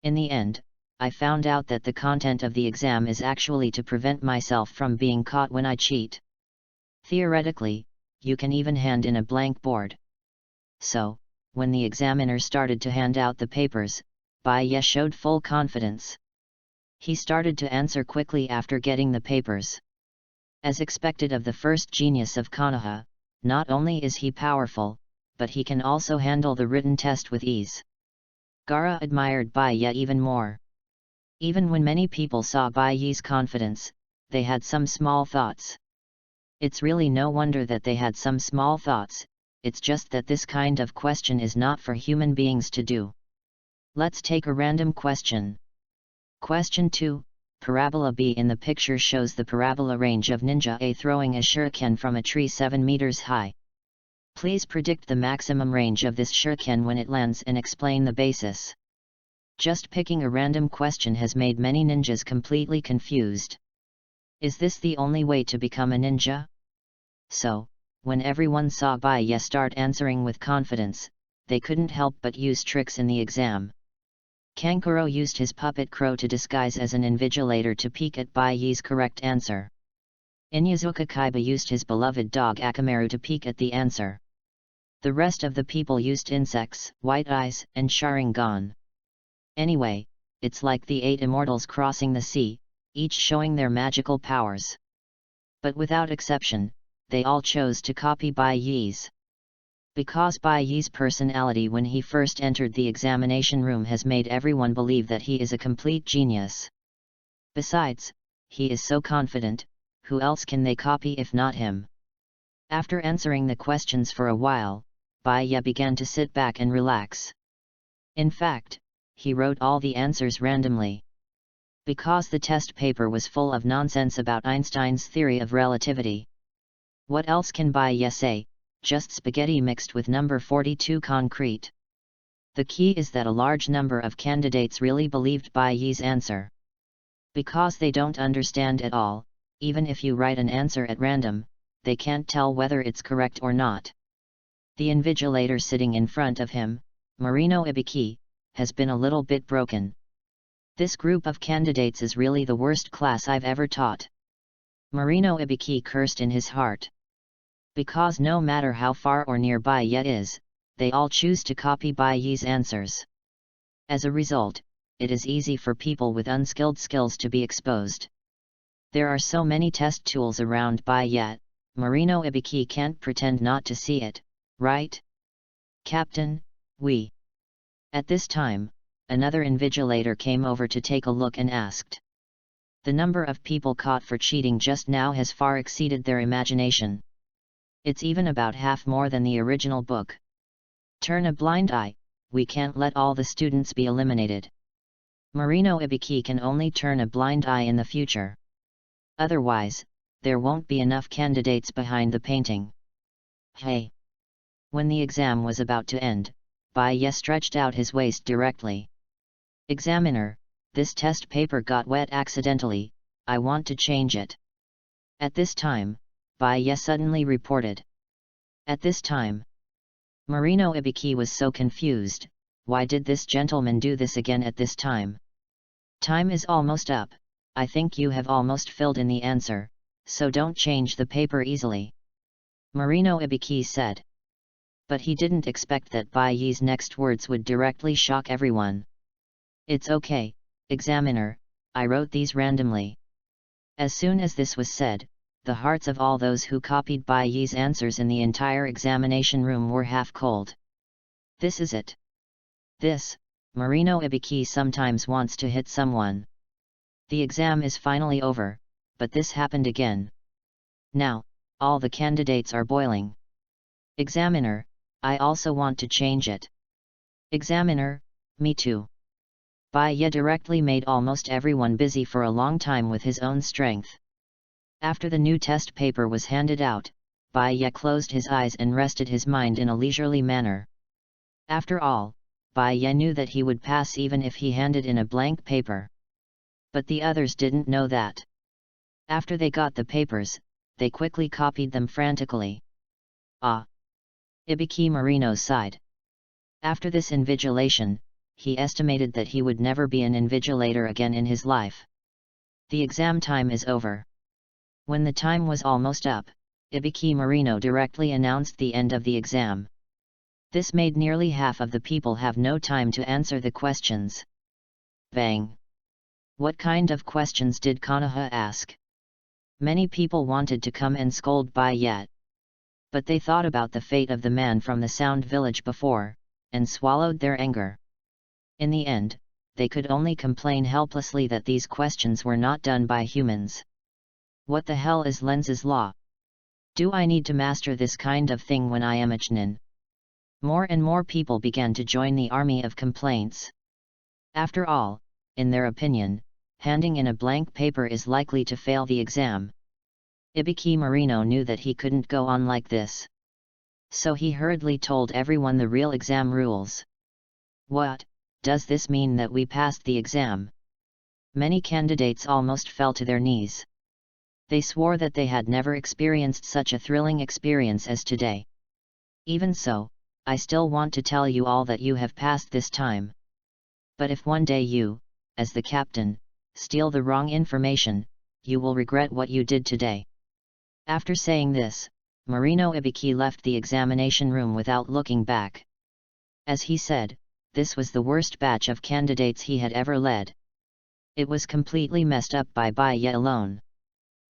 In the end, I found out that the content of the exam is actually to prevent myself from being caught when I cheat. Theoretically, you can even hand in a blank board. So, when the examiner started to hand out the papers, Baiye showed full confidence. He started to answer quickly after getting the papers. As expected of the first genius of Konoha, not only is he powerful, but he can also handle the written test with ease. Gaara admired Baiye even more. Even when many people saw Baiye's confidence, they had some small thoughts. It's really no wonder that they had some small thoughts, it's just that this kind of question is not for human beings to do. Let's take a random question. Question 2. Parabola B in the picture shows the parabola range of Ninja A throwing a shuriken from a tree 7 meters high. Please predict the maximum range of this shuriken when it lands and explain the basis. Just picking a random question has made many ninjas completely confused. Is this the only way to become a ninja? So, when everyone saw Baiye start answering with confidence, they couldn't help but use tricks in the exam. Kankuro used his puppet crow to disguise as an invigilator to peek at Baiye's correct answer. Inyazuka Kaiba used his beloved dog Akamaru to peek at the answer. The rest of the people used insects, white eyes, and Sharingan. Anyway, it's like the 8 immortals crossing the sea, each showing their magical powers. But without exception, they all chose to copy Baiye's. Because Baiye's personality when he first entered the examination room has made everyone believe that he is a complete genius. Besides, he is so confident, who else can they copy if not him? After answering the questions for a while, Baiye began to sit back and relax. In fact, he wrote all the answers randomly. Because the test paper was full of nonsense about Einstein's theory of relativity. What else can Baiye say? Just spaghetti mixed with number 42 concrete. The key is that a large number of candidates really believed Baiye's answer. Because they don't understand at all, even if you write an answer at random, they can't tell whether it's correct or not. The invigilator sitting in front of him, Marino Ibiki, has been a little bit broken. This group of candidates is really the worst class I've ever taught. Marino Ibiki cursed in his heart. Because no matter how far or near Baiye is, they all choose to copy Baiye's answers. As a result, it is easy for people with unskilled skills to be exposed. There are so many test tools around Baiye, Marino Ibiki can't pretend not to see it, right? Captain, we. At this time, another invigilator came over to take a look and asked. The number of people caught for cheating just now has far exceeded their imagination. It's even about half more than the original book. Turn a blind eye, we can't let all the students be eliminated. Marino Ibiki can only turn a blind eye in the future. Otherwise, there won't be enough candidates behind the painting. Hey! When the exam was about to end, Baiye stretched out his waist directly. Examiner, this test paper got wet accidentally, I want to change it. At this time, Baiye suddenly reported. At this time. Marino Ibiki was so confused, why did this gentleman do this again at this time? Time is almost up, I think you have almost filled in the answer, so don't change the paper easily. Marino Ibiki said. But he didn't expect that Baiye's next words would directly shock everyone. It's okay, examiner, I wrote these randomly. As soon as this was said, the hearts of all those who copied Baiye's answers in the entire examination room were half cold. This is it. This, Marino Ibiki sometimes wants to hit someone. The exam is finally over, but this happened again. Now, all the candidates are boiling. Examiner, I also want to change it. Examiner, me too. Baiye directly made almost everyone busy for a long time with his own strength. After the new test paper was handed out, Baiye closed his eyes and rested his mind in a leisurely manner. After all, Baiye knew that he would pass even if he handed in a blank paper. But the others didn't know that. After they got the papers, they quickly copied them frantically. Ah! Ibiki Marino sighed. After this invigilation, he estimated that he would never be an invigilator again in his life. The exam time is over. When the time was almost up, Ibiki Marino directly announced the end of the exam. This made nearly half of the people have no time to answer the questions. Bang! What kind of questions did Konoha ask? Many people wanted to come and scold Bai Yet. But they thought about the fate of the man from the Sound Village before, and swallowed their anger. In the end, they could only complain helplessly that these questions were not done by humans. What the hell is Lens's law? Do I need to master this kind of thing when I am a Chunin? More and more people began to join the army of complaints. After all, in their opinion, handing in a blank paper is likely to fail the exam. Ibiki Marino knew that he couldn't go on like this. So he hurriedly told everyone the real exam rules. What, does this mean that we passed the exam? Many candidates almost fell to their knees. They swore that they had never experienced such a thrilling experience as today. Even so, I still want to tell you all that you have passed this time. But if one day you, as the captain, steal the wrong information, you will regret what you did today. After saying this, Marino Ibiki left the examination room without looking back. As he said, this was the worst batch of candidates he had ever led. It was completely messed up by Bai Ye alone.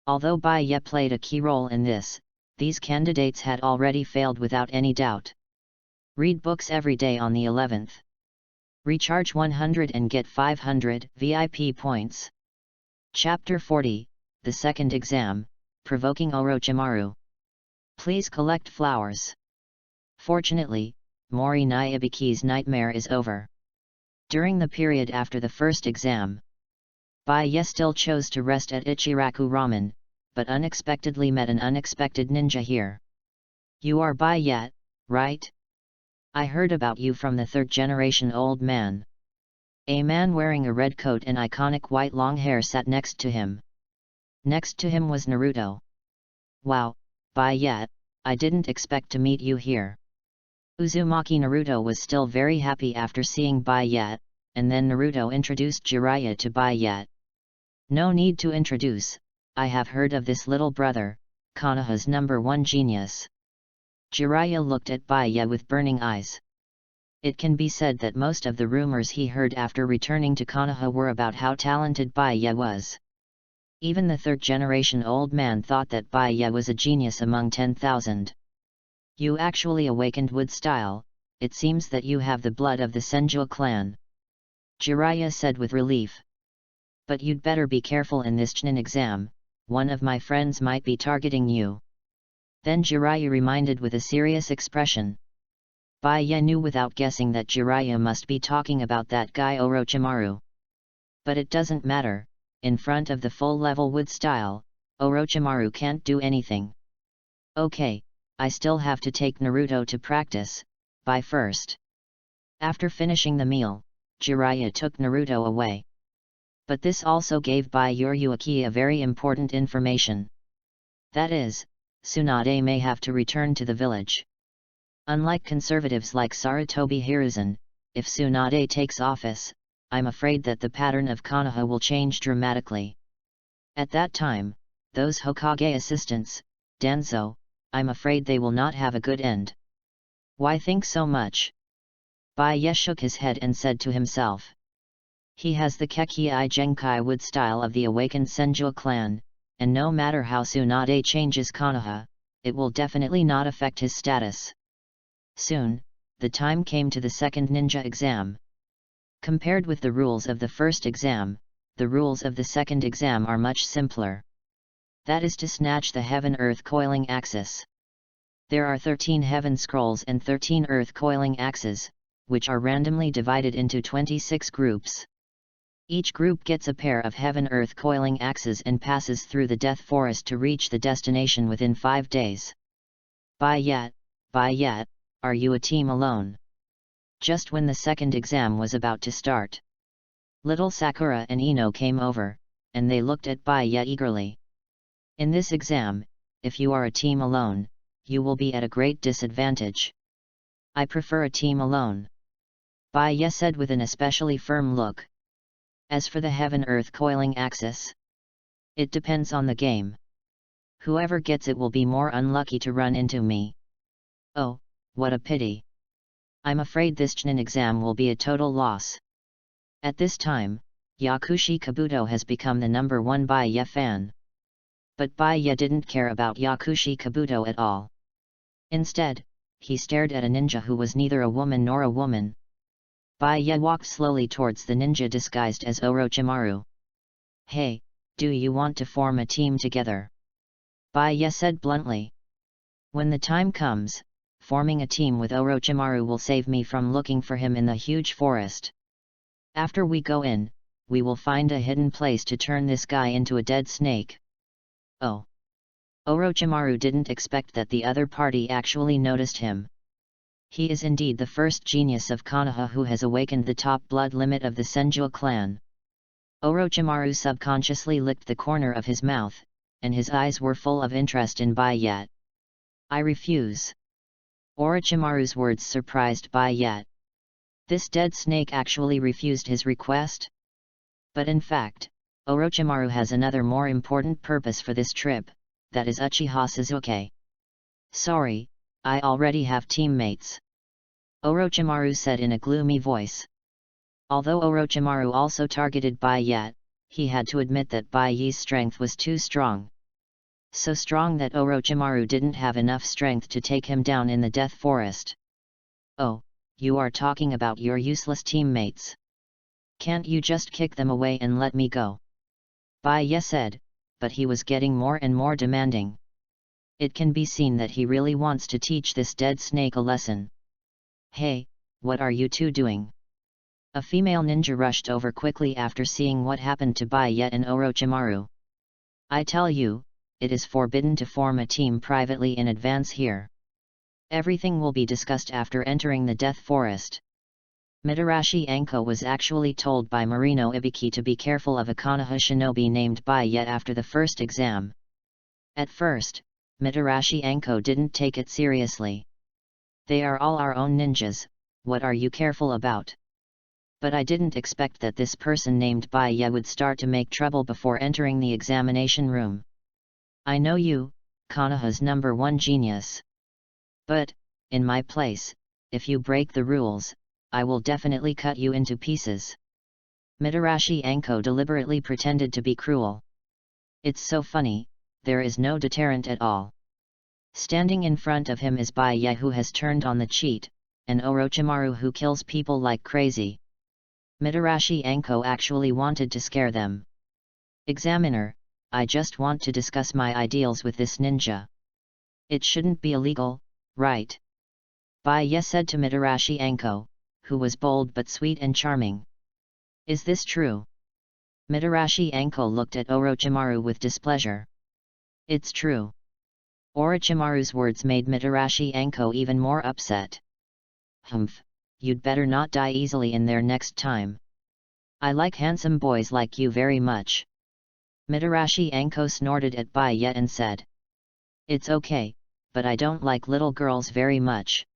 Although Bai Ye played a key role in this, these candidates had already failed without any doubt. Read books every day on the 11th. Recharge 100 and get 500 VIP points. Chapter 40, The Second Exam, Provoking Orochimaru. Please collect flowers. Fortunately, Mori Naibiki's nightmare is over. During the period after the first exam, Bai Ye still chose to rest at Ichiraku Ramen, but unexpectedly met an unexpected ninja here. You are Bai Ye, right? I heard about you from the third-generation old man. A man wearing a red coat and iconic white long hair sat next to him. Next to him was Naruto. Wow, Bai Ye, I didn't expect to meet you here. Uzumaki Naruto was still very happy after seeing Bai Ye, and then Naruto introduced Jiraiya to Bai Ye. No need to introduce, I have heard of this little brother, Konoha's #1 genius. Jiraiya looked at Bai Ye with burning eyes. It can be said that most of the rumors he heard after returning to Konoha were about how talented Bai Ye was. Even the third-generation old man thought that Bai Ye was a genius among 10,000. You actually awakened wood style, it seems that you have the blood of the Senju clan. Jiraiya said with relief. But you'd better be careful in this Chunin exam, one of my friends might be targeting you. Then Jiraiya reminded with a serious expression. Bai Ye knew without guessing that Jiraiya must be talking about that guy Orochimaru. But it doesn't matter, in front of the full-level wood style, Orochimaru can't do anything. Okay, I still have to take Naruto to practice, Bai first. After finishing the meal, Jiraiya took Naruto away. But this also gave Bai Yuruaki a very important information. That is, Tsunade may have to return to the village. Unlike conservatives like Sarutobi Hiruzen, if Tsunade takes office, I'm afraid that the pattern of Konoha will change dramatically. At that time, those Hokage assistants, Danzo, I'm afraid they will not have a good end. Why think so much? Bai Ye shook his head and said to himself. He has the Kekii Genkai wood style of the awakened Senju clan, and no matter how Tsunade changes Konoha, it will definitely not affect his status. Soon, the time came to the second ninja exam. Compared with the rules of the first exam, the rules of the second exam are much simpler. That is to snatch the heaven-earth coiling axis. There are 13 heaven scrolls and 13 earth coiling axes, which are randomly divided into 26 groups. Each group gets a pair of heaven-earth coiling axes and passes through the death forest to reach the destination within 5 days. Bai Ye, are you a team alone? Just when the second exam was about to start, little Sakura and Ino came over, and they looked at Bai Ye eagerly. In this exam, if you are a team alone, you will be at a great disadvantage. I prefer a team alone. Bai Ye said with an especially firm look. As for the heaven-earth coiling axis, it depends on the game. Whoever gets it will be more unlucky to run into me. Oh, what a pity. I'm afraid this Chunin exam will be a total loss. At this time, Yakushi Kabuto has become the number one Baiya fan. But Baiya didn't care about Yakushi Kabuto at all. Instead, he stared at a ninja who was neither a woman nor a woman. Baiya walked slowly towards the ninja disguised as Orochimaru. Hey, do you want to form a team together? Baiya said bluntly. When the time comes, forming a team with Orochimaru will save me from looking for him in the huge forest. After we go in, we will find a hidden place to turn this guy into a dead snake. Oh. Orochimaru didn't expect that the other party actually noticed him. He is indeed the first genius of Konoha who has awakened the top blood limit of the Senju clan. Orochimaru subconsciously licked the corner of his mouth, and his eyes were full of interest in Baiya. I refuse. Orochimaru's words surprised Baiya. This dead snake actually refused his request? But in fact, Orochimaru has another more important purpose for this trip, that is Uchiha Sasuke. Sorry, I already have teammates. Orochimaru said in a gloomy voice. Although Orochimaru also targeted Baiya, he had to admit that Baiya's strength was too strong. So strong that Orochimaru didn't have enough strength to take him down in the Death Forest. Oh, you are talking about your useless teammates. Can't you just kick them away and let me go? Baiya said, but he was getting more and more demanding. It can be seen that he really wants to teach this dead snake a lesson. Hey, what are you two doing? A female ninja rushed over quickly after seeing what happened to Baiya and Orochimaru. I tell you, it is forbidden to form a team privately in advance here. Everything will be discussed after entering the Death Forest. Mitarashi Anko was actually told by Marino Ibiki to be careful of a Konoha shinobi named Baiya after the first exam. At first, Mitarashi Anko didn't take it seriously. They are all our own ninjas, what are you careful about? But I didn't expect that this person named Baiya would start to make trouble before entering the examination room. I know you, Konoha's number one genius. But, in my place, if you break the rules, I will definitely cut you into pieces. Mitarashi Anko deliberately pretended to be cruel. It's so funny, there is no deterrent at all. Standing in front of him is Baiya who has turned on the cheat, and Orochimaru who kills people like crazy. Mitarashi Anko actually wanted to scare them. Examiner, I just want to discuss my ideals with this ninja. It shouldn't be illegal, right? Baiya said to Mitarashi Anko, who was bold but sweet and charming. Is this true? Mitarashi Anko looked at Orochimaru with displeasure. It's true. Orochimaru's words made Mitarashi Anko even more upset. Humph, you'd better not die easily in there next time. I like handsome boys like you very much. Mitarashi Anko snorted at Baiya and said. It's okay, but I don't like little girls very much.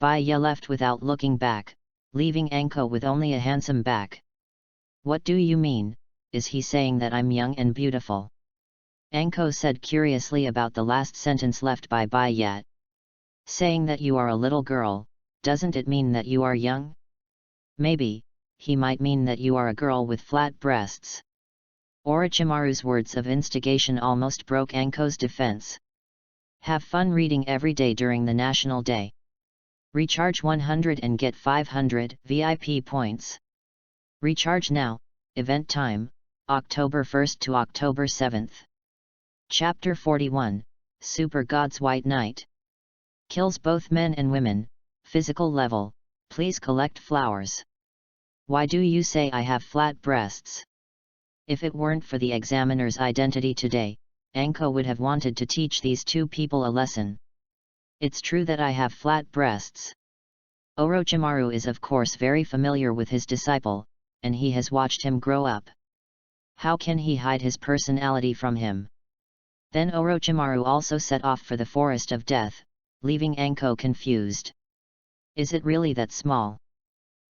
Baiya left without looking back, leaving Anko with only a handsome back. What do you mean, is he saying that I'm young and beautiful? Anko said curiously about the last sentence left by Baiya. Saying that you are a little girl, doesn't it mean that you are young? Maybe, he might mean that you are a girl with flat breasts. Orochimaru's words of instigation almost broke Anko's defense. Have fun reading every day during the National Day. Recharge 100 and get 500 VIP points. Recharge now, event time, October 1st to October 7th. Chapter 41, Super God's White Knight. Kills both men and women, physical level, please collect flowers. Why do you say I have flat breasts? If it weren't for the examiner's identity today, Anko would have wanted to teach these two people a lesson. It's true that I have flat breasts. Orochimaru is of course very familiar with his disciple, and he has watched him grow up. How can he hide his personality from him? Then Orochimaru also set off for the Forest of Death, leaving Anko confused. Is it really that small?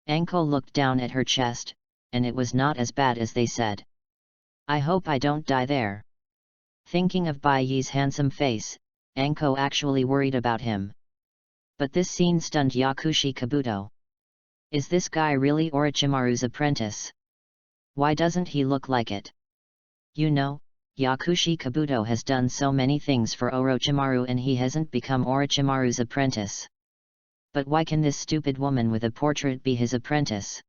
Anko looked down at her chest, and it was not as bad as they said. I hope I don't die there. Thinking of Baiya's handsome face, Anko actually worried about him. But this scene stunned Yakushi Kabuto. Is this guy really Orochimaru's apprentice? Why doesn't he look like it? You know, Yakushi Kabuto has done so many things for Orochimaru and he hasn't become Orochimaru's apprentice. But why can this stupid woman with a portrait be his apprentice?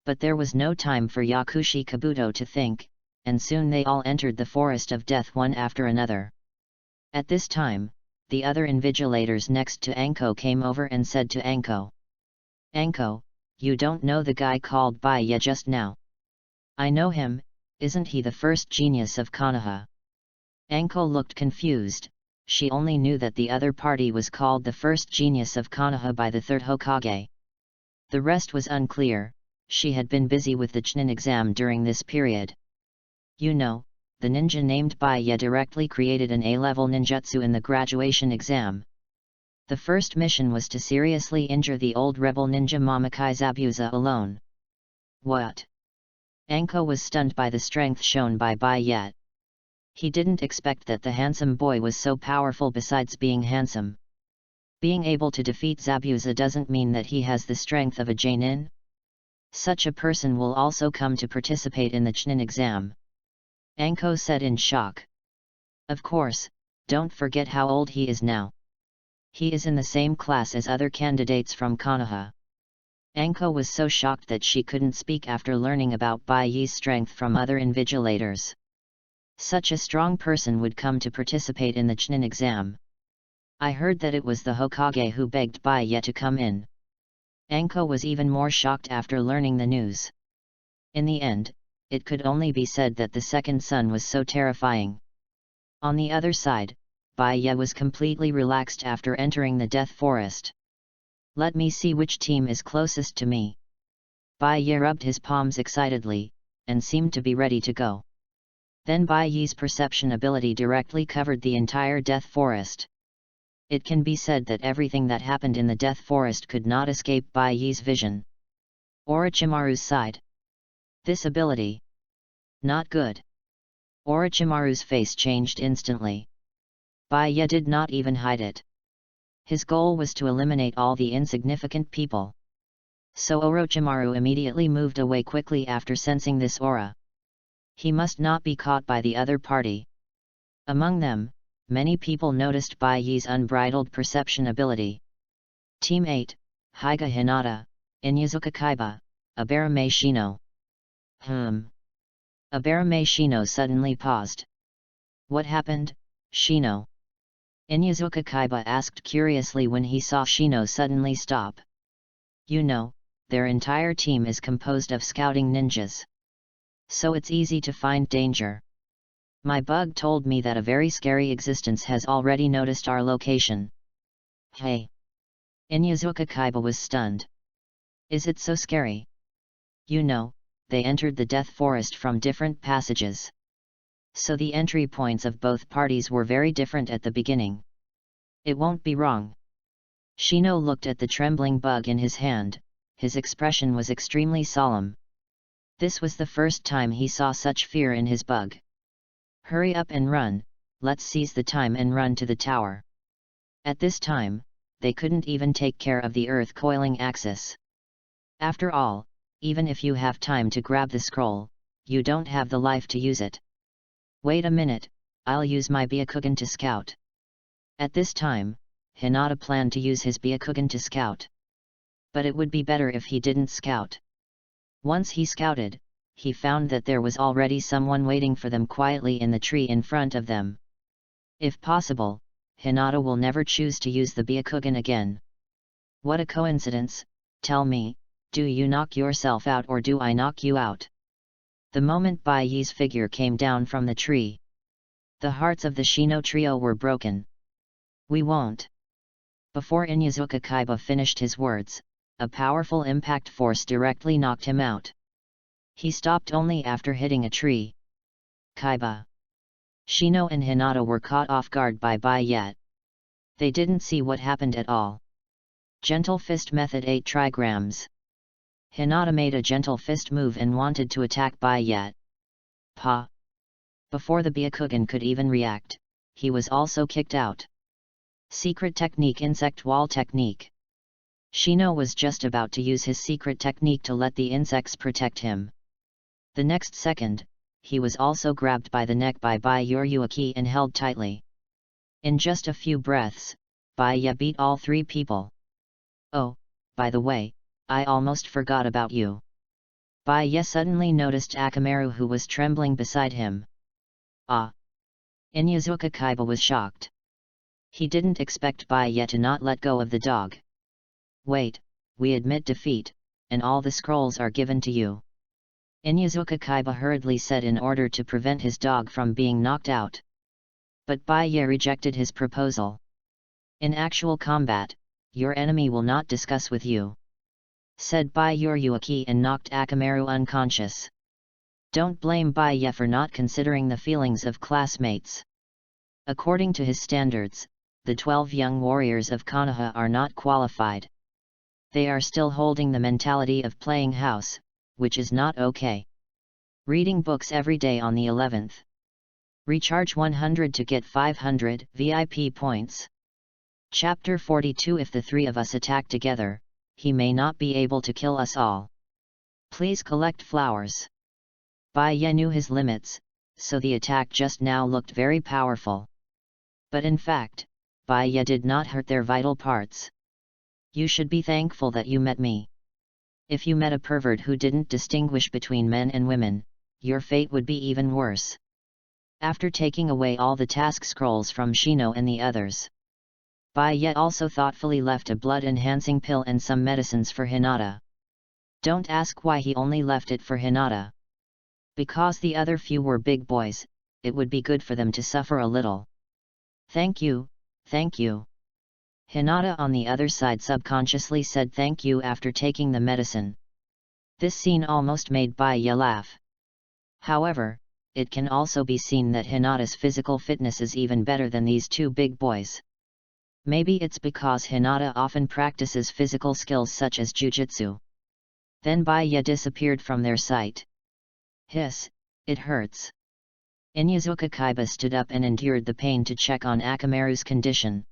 But there was no time for Yakushi Kabuto to think, and soon they all entered the forest of death one after another. At this time, the other invigilators next to Anko came over and said to Anko, "Anko, you don't know the guy called Baiya just now?" "I know him, isn't he the first genius of Konoha?" Anko looked confused, she only knew that the other party was called the first genius of Konoha by the third Hokage. The rest was unclear, she had been busy with the Chunin exam during this period. You know, the ninja named Baiya directly created an A-level ninjutsu in the graduation exam. The first mission was to seriously injure the old rebel ninja Mamakai Zabuza alone. What? Anko was stunned by the strength shown by Baiya. He didn't expect that the handsome boy was so powerful besides being handsome. Being able to defeat Zabuza doesn't mean that he has the strength of a Jonin. Such a person will also come to participate in the Chunin exam. Anko said in shock. Of course, don't forget how old he is now. He is in the same class as other candidates from Konoha. Anko was so shocked that she couldn't speak after learning about Baiya's strength from other invigilators. Such a strong person would come to participate in the Chunin exam. I heard that it was the Hokage who begged Baiya to come in. Anko was even more shocked after learning the news. In the end, it could only be said that the second son was so terrifying. On the other side, Baiya was completely relaxed after entering the Death Forest. Let me see which team is closest to me. Baiya rubbed his palms excitedly, and seemed to be ready to go. Then Baiya's perception ability directly covered the entire Death Forest. It can be said that everything that happened in the Death Forest could not escape Baiya's vision. Orochimaru's side. This ability. Not good. Orochimaru's face changed instantly. Baiya did not even hide it. His goal was to eliminate all the insignificant people. So Orochimaru immediately moved away quickly after sensing this aura. He must not be caught by the other party. Among them, many people noticed Baiya's unbridled perception ability. Team 8, Hyuga Hinata, Inuzuka Kaiba, Abarame Shino. Abarame Shino suddenly paused. What happened, Shino? Inuzuka Kaiba asked curiously when he saw Shino suddenly stop. You know, their entire team is composed of scouting ninjas. So it's easy to find danger. My bug told me that a very scary existence has already noticed our location. Hey! Inuzuka Kaiba was stunned. Is it so scary? You know, they entered the Death Forest from different passages. So the entry points of both parties were very different at the beginning. It won't be wrong. Shino looked at the trembling bug in his hand, his expression was extremely solemn. This was the first time he saw such fear in his bug. Hurry up and run, let's seize the time and run to the tower. At this time, they couldn't even take care of the earth coiling axis. After all, even if you have time to grab the scroll, you don't have the life to use it. Wait a minute, I'll use my Byakugan to scout. At this time, Hinata planned to use his Byakugan to scout. But it would be better if he didn't scout. Once he scouted, he found that there was already someone waiting for them quietly in the tree in front of them. If possible, Hinata will never choose to use the Byakugan again. What a coincidence, tell me, do you knock yourself out or do I knock you out? The moment Baiya's figure came down from the tree, the hearts of the Shino trio were broken. We won't. Before Inuzuka Kaiba finished his words, a powerful impact force directly knocked him out. He stopped only after hitting a tree. Kaiba. Shino and Hinata were caught off guard by Baiya. They didn't see what happened at all. Gentle Fist Method 8 trigrams. Hinata made a gentle fist move and wanted to attack Baiya. Pa! Before the Byakugan could even react, he was also kicked out. Secret technique, insect wall technique. Shino was just about to use his secret technique to let the insects protect him. The next second, he was also grabbed by the neck by Yoryuki and held tightly. In just a few breaths, Baiya beat all three people. Oh, by the way, I almost forgot about you. Baiya suddenly noticed Akamaru, who was trembling beside him. Ah! Inyazuka Kaiba was shocked. He didn't expect Baiya to not let go of the dog. Wait, we admit defeat, and all the scrolls are given to you. Inyazuka Kaiba hurriedly said in order to prevent his dog from being knocked out. But Baiya rejected his proposal. In actual combat, your enemy will not discuss with you, said Yoryuki and knocked Akamaru unconscious. Don't blame Baiya for not considering the feelings of classmates. According to his standards, the 12 young warriors of Konoha are not qualified. They are still holding the mentality of playing house, which is not okay. Reading books every day on the 11th. Recharge 100 to get 500 VIP points. Chapter 42. If the three of us attack together, he may not be able to kill us all. Please collect flowers. Baiya knew his limits, so the attack just now looked very powerful. But in fact, Baiya did not hurt their vital parts. You should be thankful that you met me. If you met a pervert who didn't distinguish between men and women, your fate would be even worse. After taking away all the task scrolls from Shino and the others, Baiya also thoughtfully left a blood-enhancing pill and some medicines for Hinata. Don't ask why he only left it for Hinata. Because the other few were big boys, it would be good for them to suffer a little. Thank you, thank you. Hinata on the other side subconsciously said thank you after taking the medicine. This scene almost made Baiya laugh. However, it can also be seen that Hinata's physical fitness is even better than these two big boys. Maybe it's because Hinata often practices physical skills such as jujutsu. Then Baiya disappeared from their sight. Hiss, it hurts. Inyazuka Kaiba stood up and endured the pain to check on Akamaru's condition.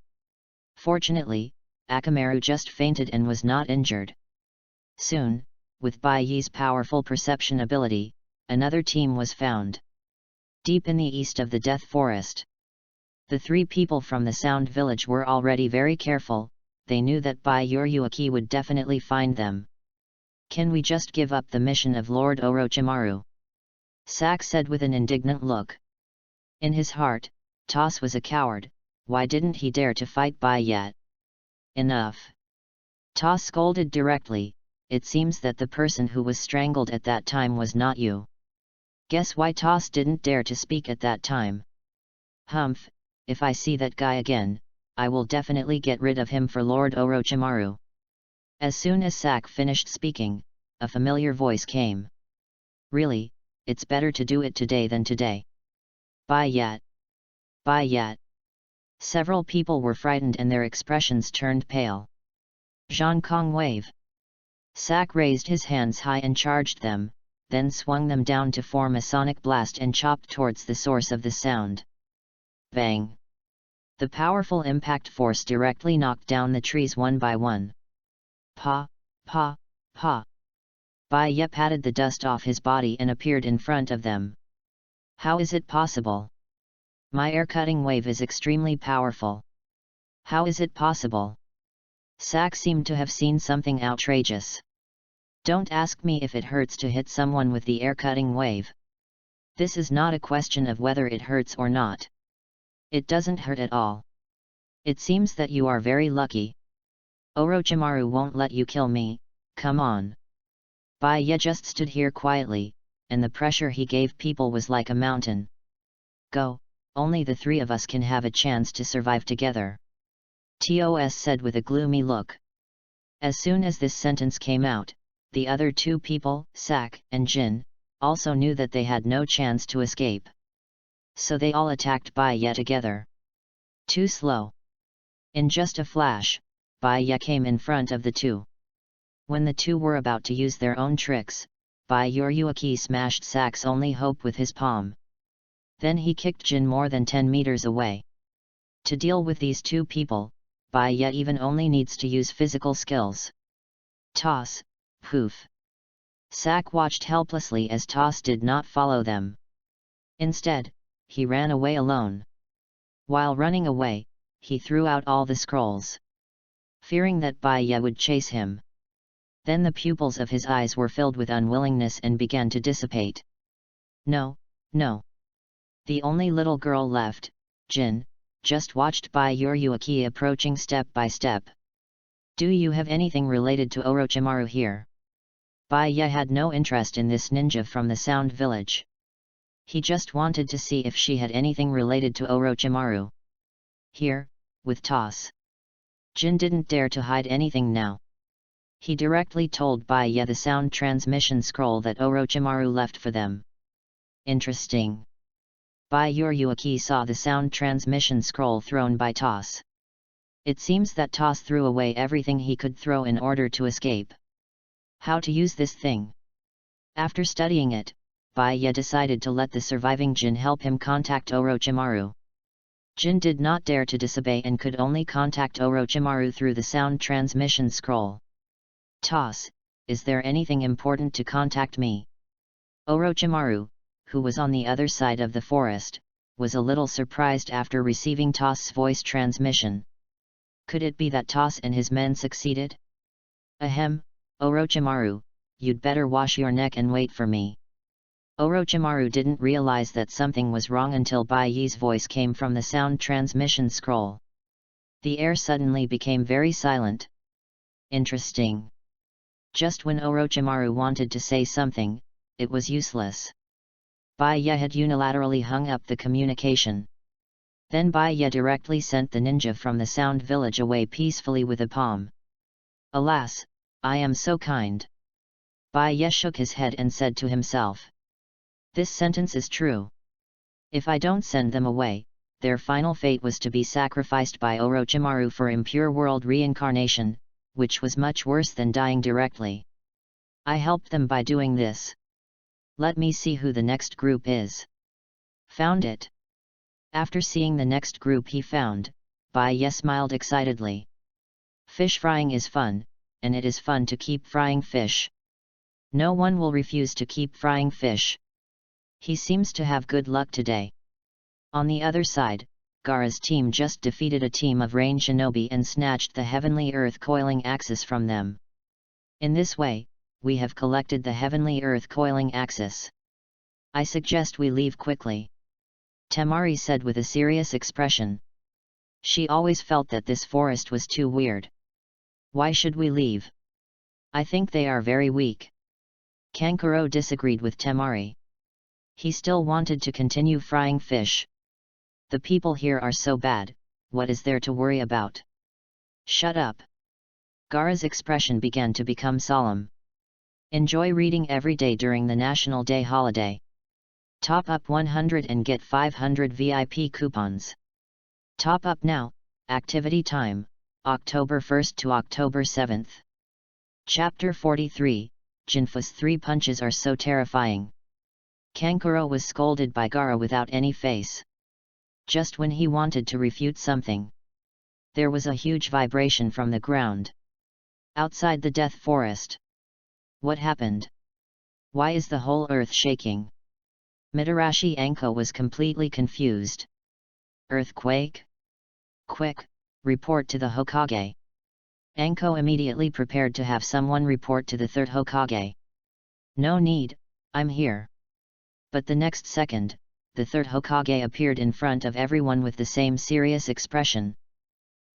Fortunately, Akamaru just fainted and was not injured. Soon, with Baiya's powerful perception ability, another team was found. Deep in the east of the Death Forest. The three people from the Sound Village were already very careful, they knew that Yoryuki would definitely find them. Can we just give up the mission of Lord Orochimaru? Sak said with an indignant look. In his heart, Toss was a coward, why didn't he dare to fight Baiya? Enough! Toss scolded directly, it seems that the person who was strangled at that time was not you. Guess why Toss didn't dare to speak at that time? Humph, if I see that guy again, I will definitely get rid of him for Lord Orochimaru. As soon as Sak finished speaking, a familiar voice came. Really, it's better to do it today than today. Baiya. Baiya. Several people were frightened and their expressions turned pale. Zhang Kong wave. Sak raised his hands high and charged them, then swung them down to form a sonic blast and chopped towards the source of the sound. Bang! The powerful impact force directly knocked down the trees one by one. Pa, pa, pa. Baiya patted the dust off his body and appeared in front of them. How is it possible? My air-cutting wave is extremely powerful. How is it possible? Sak seemed to have seen something outrageous. Don't ask me if it hurts to hit someone with the air-cutting wave. This is not a question of whether it hurts or not. It doesn't hurt at all. It seems that you are very lucky. Orochimaru won't let you kill me, come on. Baiya just stood here quietly, and the pressure he gave people was like a mountain. Go, only the three of us can have a chance to survive together. Tos said with a gloomy look. As soon as this sentence came out, the other two people, Sak and Jin, also knew that they had no chance to escape. So they all attacked Baiya together. Too slow. In just a flash, Baiya came in front of the two. When the two were about to use their own tricks, Yoryuki smashed Sak's only hope with his palm. Then he kicked Jin more than 10 meters away. To deal with these two people, Baya even only needs to use physical skills. Toss, poof. Sak watched helplessly as Toss did not follow them. Instead, he ran away alone. While running away, he threw out all the scrolls, fearing that Baya would chase him. Then the pupils of his eyes were filled with unwillingness and began to dissipate. No, no. The only little girl left, Jin, just watched by Yuruaki approaching step by step. Do you have anything related to Orochimaru here? Baya had no interest in this ninja from the Sound Village. He just wanted to see if she had anything related to Orochimaru. Here, with Toss. Jin didn't dare to hide anything now. He directly told Baya the sound transmission scroll that Orochimaru left for them. Interesting. Yuruaki saw the sound transmission scroll thrown by Toss. It seems that Toss threw away everything he could throw in order to escape. How to use this thing? After studying it, Baya decided to let the surviving Jin help him contact Orochimaru. Jin did not dare to disobey and could only contact Orochimaru through the sound transmission scroll. Toss, is there anything important to contact me? Orochimaru, who was on the other side of the forest, was a little surprised after receiving Toss's voice transmission. Could it be that Toss and his men succeeded? Ahem, Orochimaru, you'd better wash your neck and wait for me. Orochimaru didn't realize that something was wrong until Baiyi's voice came from the sound transmission scroll. The air suddenly became very silent. Interesting. Just when Orochimaru wanted to say something, it was useless. Baya had unilaterally hung up the communication. Then Baya directly sent the ninja from the Sound Village away peacefully with a palm. Alas, I am so kind. Baya shook his head and said to himself. This sentence is true. If I don't send them away, their final fate was to be sacrificed by Orochimaru for impure world reincarnation, which was much worse than dying directly. I helped them by doing this. Let me see who the next group is. Found it. After seeing the next group he found, Baya smiled excitedly. Fish frying is fun, and it is fun to keep frying fish. No one will refuse to keep frying fish. He seems to have good luck today. On the other side, Gaara's team just defeated a team of rain shinobi and snatched the heavenly earth coiling axis from them. In this way, we have collected the heavenly earth coiling axis. I suggest we leave quickly. Temari said with a serious expression. She always felt that this forest was too weird. Why should we leave? I think they are very weak. Kankuro disagreed with Temari. He still wanted to continue frying fish. The people here are so bad, what is there to worry about? Shut up. Gaara's expression began to become solemn. Enjoy reading every day during the National Day holiday. Top up 100 and get 500 VIP coupons. Top up now, activity time, October 1st to October 7th. Chapter 43, Jinfu's 3 punches are so terrifying. Kankuro was scolded by Gaara without any face. Just when he wanted to refute something, there was a huge vibration from the ground. Outside the death forest. What happened? Why is the whole earth shaking? Mitarashi Anko was completely confused. Earthquake? Quick, report to the Hokage. Anko immediately prepared to have someone report to the third Hokage. No need, I'm here. But the next second, the third Hokage appeared in front of everyone with the same serious expression.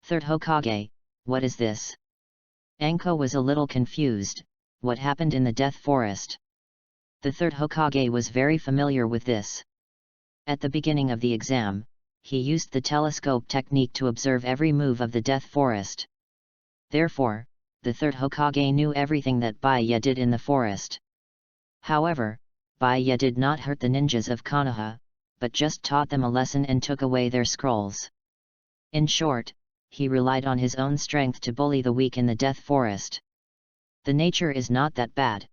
Third Hokage, what is this? Anko was a little confused. What happened in the Death Forest? The third Hokage was very familiar with this. At the beginning of the exam, he used the telescope technique to observe every move of the Death Forest. Therefore, the third Hokage knew everything that Baya did in the forest. However, Baya did not hurt the ninjas of Konoha, but just taught them a lesson and took away their scrolls. In short, he relied on his own strength to bully the weak in the Death Forest. The nature is not that bad.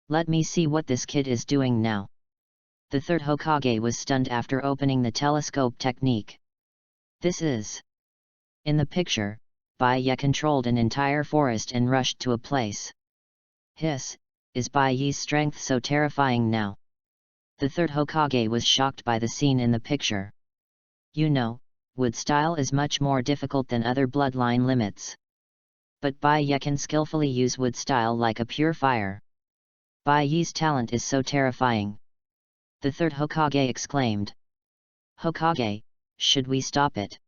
Let me see what this kid is doing now. The third Hokage was stunned after opening the telescope technique. This is. In the picture, Baiye controlled an entire forest and rushed to a place. Hiss, is Baiye's strength so terrifying now? The third Hokage was shocked by the scene in the picture. You know, wood style is much more difficult than other bloodline limits. But Baiye can skillfully use wood style like a pure fire. Baiye's talent is so terrifying. The third Hokage exclaimed. Hokage, should we stop it?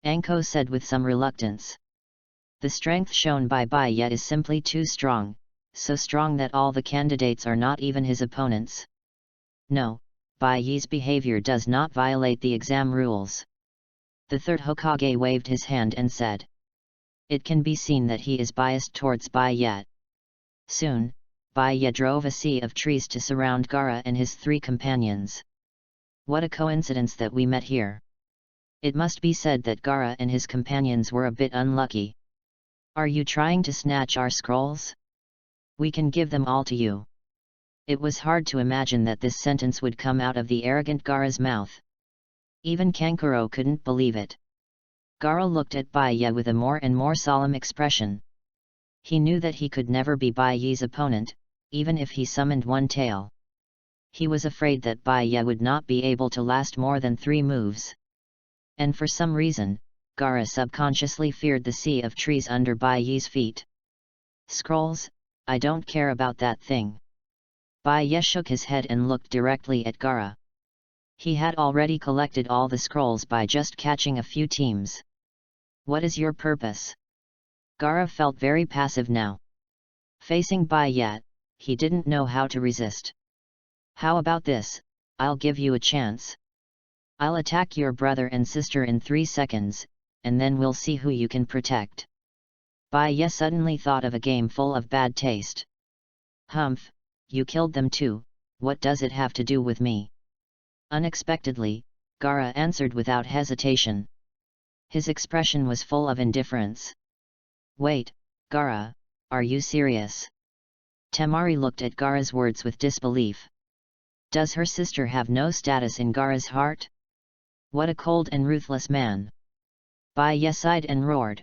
Anko said with some reluctance. The strength shown by Baiye is simply too strong, so strong that all the candidates are not even his opponents. No, Baiye's behavior does not violate the exam rules. The third Hokage waved his hand and said. It can be seen that he is biased towards Baiye. Soon, Baiye drove a sea of trees to surround Gaara and his 3 companions. What a coincidence that we met here. It must be said that Gaara and his companions were a bit unlucky. Are you trying to snatch our scrolls? We can give them all to you. It was hard to imagine that this sentence would come out of the arrogant Gaara's mouth. Even Kankuro couldn't believe it. Gaara looked at Baiye with a more and more solemn expression. He knew that he could never be Baiye's opponent, even if he summoned one tail. He was afraid that Baiye would not be able to last more than 3 moves. And for some reason, Gaara subconsciously feared the sea of trees under Baiye's feet. Scrolls, I don't care about that thing. Baiye shook his head and looked directly at Gaara. He had already collected all the scrolls by just catching a few teams. What is your purpose? Gaara felt very passive now. Facing Baiye, he didn't know how to resist. How about this, I'll give you a chance. I'll attack your brother and sister in 3 seconds, and then we'll see who you can protect. Baiye suddenly thought of a game full of bad taste. Humph, you killed them too, what does it have to do with me? Unexpectedly, Gaara answered without hesitation. His expression was full of indifference. Wait, Gaara, are you serious? Temari looked at Gaara's words with disbelief. Does her sister have no status in Gaara's heart? What a cold and ruthless man! Baiye sighed and roared.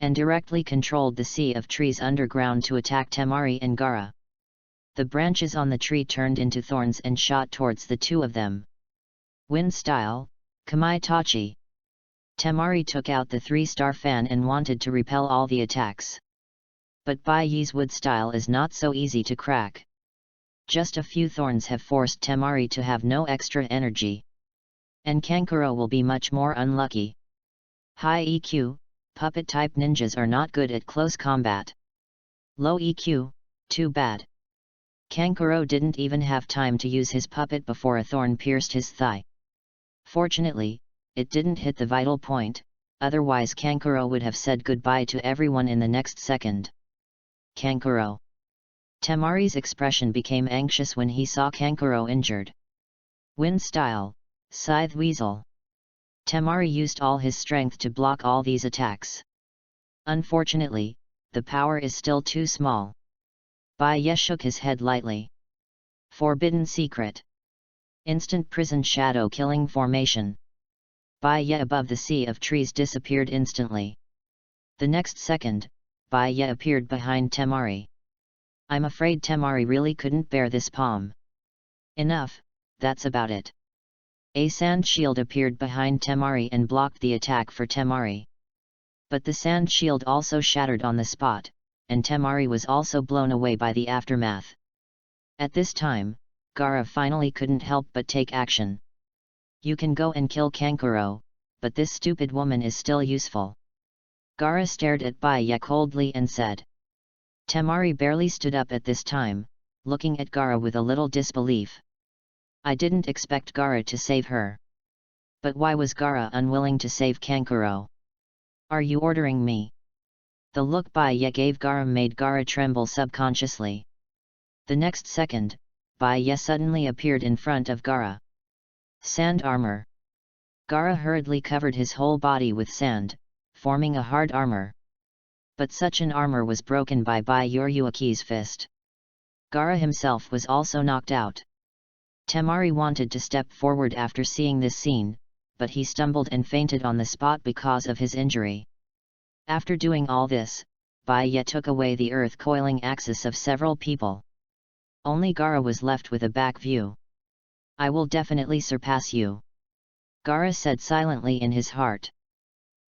And directly controlled the sea of trees underground to attack Temari and Gaara. The branches on the tree turned into thorns and shot towards the 2 of them. Wind style, Kamai Tachi. Temari took out the 3-star fan and wanted to repel all the attacks. But Baiye's wood style is not so easy to crack. Just a few thorns have forced Temari to have no extra energy. And Kankuro will be much more unlucky. High EQ, puppet-type ninjas are not good at close combat. Low EQ, too bad. Kankuro didn't even have time to use his puppet before a thorn pierced his thigh. Fortunately, it didn't hit the vital point, otherwise Kankuro would have said goodbye to everyone in the next second. Kankuro. Temari's expression became anxious when he saw Kankuro injured. Wind style, Scythe Weasel. Temari used all his strength to block all these attacks. Unfortunately, the power is still too small. Baiye shook his head lightly. Forbidden secret. Instant prison shadow killing formation. Baiye above the sea of trees disappeared instantly. The next second, Baiye appeared behind Temari. I'm afraid Temari really couldn't bear this palm. Enough, that's about it. A sand shield appeared behind Temari and blocked the attack for Temari. But the sand shield also shattered on the spot, and Temari was also blown away by the aftermath. At this time, Gaara finally couldn't help but take action. You can go and kill Kankuro, but this stupid woman is still useful. Gaara stared at Baiye coldly and said. Temari barely stood up at this time, looking at Gaara with a little disbelief. I didn't expect Gaara to save her. But why was Gaara unwilling to save Kankuro? Are you ordering me? The look Baiye gave Gaara made Gaara tremble subconsciously. The next second, Baiye suddenly appeared in front of Gaara. Sand armor. Gaara hurriedly covered his whole body with sand, forming a hard armor. But such an armor was broken by Yoryuki's fist. Gaara himself was also knocked out. Temari wanted to step forward after seeing this scene, but he stumbled and fainted on the spot because of his injury. After doing all this, Baiye took away the earth-coiling axis of several people. Only Gaara was left with a back view. "I will definitely surpass you," Gaara said silently in his heart.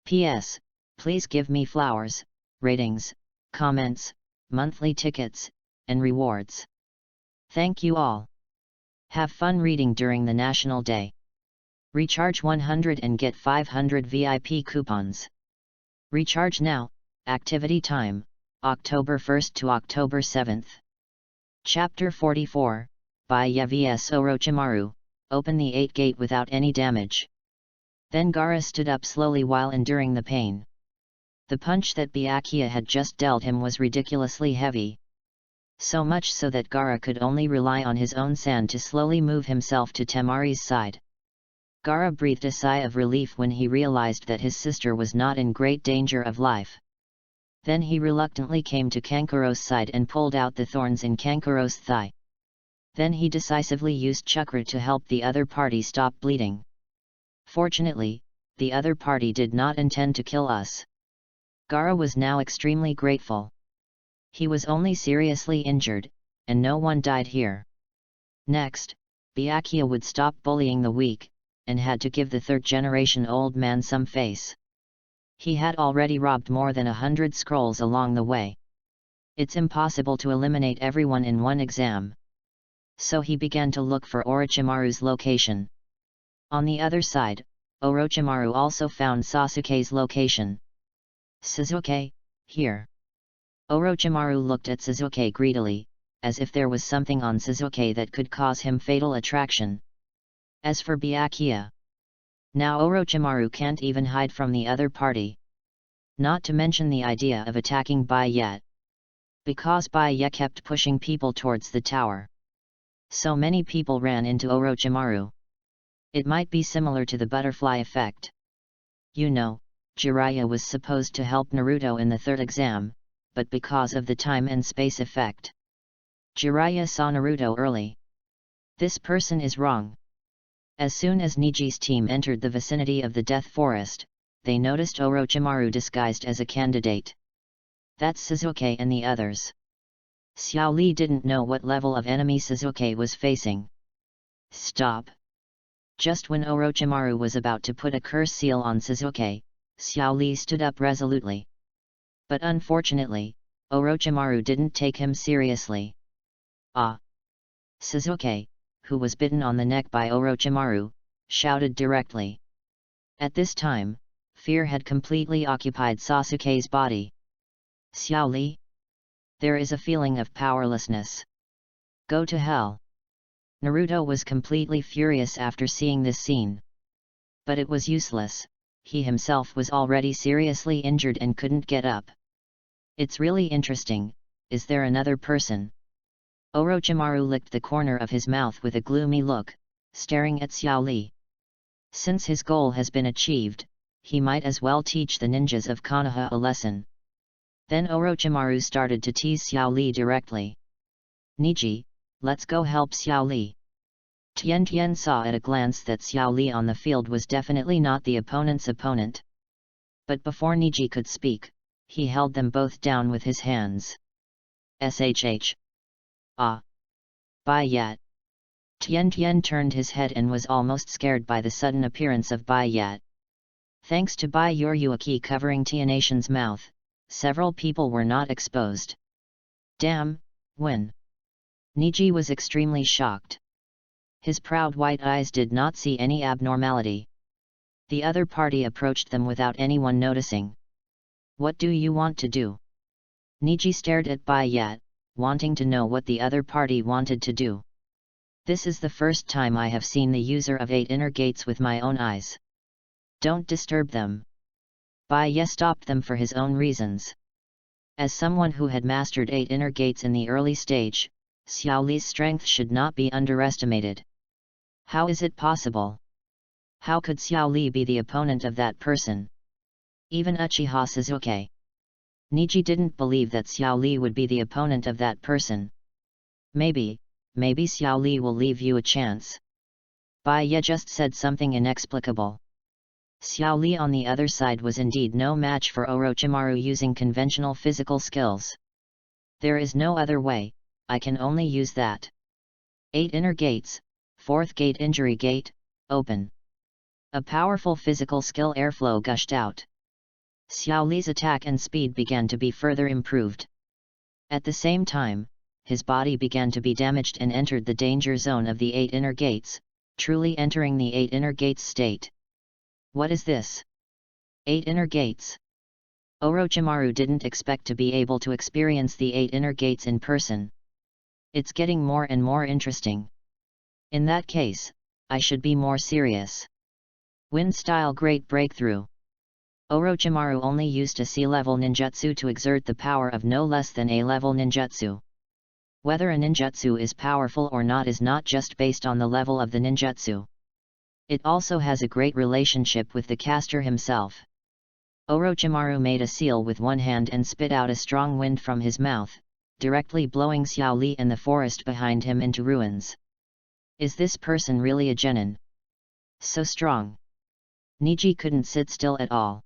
"P.S. Please give me flowers, ratings, comments, monthly tickets, and rewards. Thank you all. Have fun reading during the National Day. Recharge 100 and get 500 VIP coupons. Recharge now. Activity time, October 1st to October 7th. Chapter 44, Baiye vs Orochimaru, open the 8 gate without any damage. Then Gaara stood up slowly while enduring the pain. The punch that Byakuya had just dealt him was ridiculously heavy. So much so that Gaara could only rely on his own sand to slowly move himself to Temari's side. Gaara breathed a sigh of relief when he realized that his sister was not in great danger of life. Then he reluctantly came to Kankuro's side and pulled out the thorns in Kankuro's thigh. Then he decisively used chakra to help the other party stop bleeding. Fortunately, the other party did not intend to kill us. Gaara was now extremely grateful. He was only seriously injured, and no one died here. Next, Byakuya would stop bullying the weak, and had to give the third-generation old man some face. He had already robbed more than 100 scrolls along the way. It's impossible to eliminate everyone in one exam. So he began to look for Orochimaru's location. On the other side, Orochimaru also found Sasuke's location. "Sasuke, here." Orochimaru looked at Sasuke greedily, as if there was something on Sasuke that could cause him fatal attraction. As for Byakuya, now Orochimaru can't even hide from the other party. Not to mention the idea of attacking Baiye. Because Baiye kept pushing people towards the tower. So many people ran into Orochimaru. It might be similar to the butterfly effect. You know, Jiraiya was supposed to help Naruto in the third exam, but because of the time and space effect, Jiraiya saw Naruto early. This person is wrong. As soon as Niji's team entered the vicinity of the Death Forest, they noticed Orochimaru disguised as a candidate. That's Sasuke and the others. Xiao Li didn't know what level of enemy Sasuke was facing. Stop! Just when Orochimaru was about to put a curse seal on Sasuke, Xiao Li stood up resolutely. But unfortunately, Orochimaru didn't take him seriously. "Ah!" Sasuke, who was bitten on the neck by Orochimaru, shouted directly. At this time, fear had completely occupied Sasuke's body. "Xiao Li? There is a feeling of powerlessness. Go to hell." Naruto was completely furious after seeing this scene. But it was useless, he himself was already seriously injured and couldn't get up. "It's really interesting, is there another person?" Orochimaru licked the corner of his mouth with a gloomy look, staring at Xiao Li. Since his goal has been achieved, he might as well teach the ninjas of Konoha a lesson. Then Orochimaru started to tease Xiao Li directly. "Niji, let's go help Xiao Li." Tian saw at a glance that Xiao Li on the field was definitely not the opponent's opponent. But before Niji could speak, he held them both down with his hands. "Shh. Ah. Baiye." Tian turned his head and was almost scared by the sudden appearance of Baiye. Thanks to Bai Yuaki covering Tianation's mouth, several people were not exposed. "Damn, when?" Niji was extremely shocked. His proud white eyes did not see any abnormality. The other party approached them without anyone noticing. "What do you want to do?" Niji stared at Baiye, wanting to know what the other party wanted to do. "This is the first time I have seen the user of 8 inner gates with my own eyes. Don't disturb them." Baiye stopped them for his own reasons. As someone who had mastered 8 inner gates in the early stage, Xiao Li's strength should not be underestimated. How is it possible? How could Xiao Li be the opponent of that person? Even Uchiha Sasuke. Niji didn't believe that Xiao Li would be the opponent of that person. Maybe Xiao Li will leave you a chance." Baiye just said something inexplicable. Xiao Li on the other side was indeed no match for Orochimaru using conventional physical skills. There is no other way, I can only use that. 8 inner gates, 4th gate injury gate, open. A powerful physical skill airflow gushed out. Xiao Li's attack and speed began to be further improved. At the same time, his body began to be damaged and entered the danger zone of the 8 inner gates, truly entering the 8 inner gates state. What is this? 8 inner gates. Orochimaru didn't expect to be able to experience the 8 inner gates in person. It's getting more and more interesting. In that case, I should be more serious. Wind-style great breakthrough. Orochimaru only used a C-level ninjutsu to exert the power of no less than A-level ninjutsu. Whether a ninjutsu is powerful or not is not just based on the level of the ninjutsu. It also has a great relationship with the caster himself. Orochimaru made a seal with one hand and spit out a strong wind from his mouth, directly blowing Xiao Li and the forest behind him into ruins. Is this person really a genin? So strong. Niji couldn't sit still at all.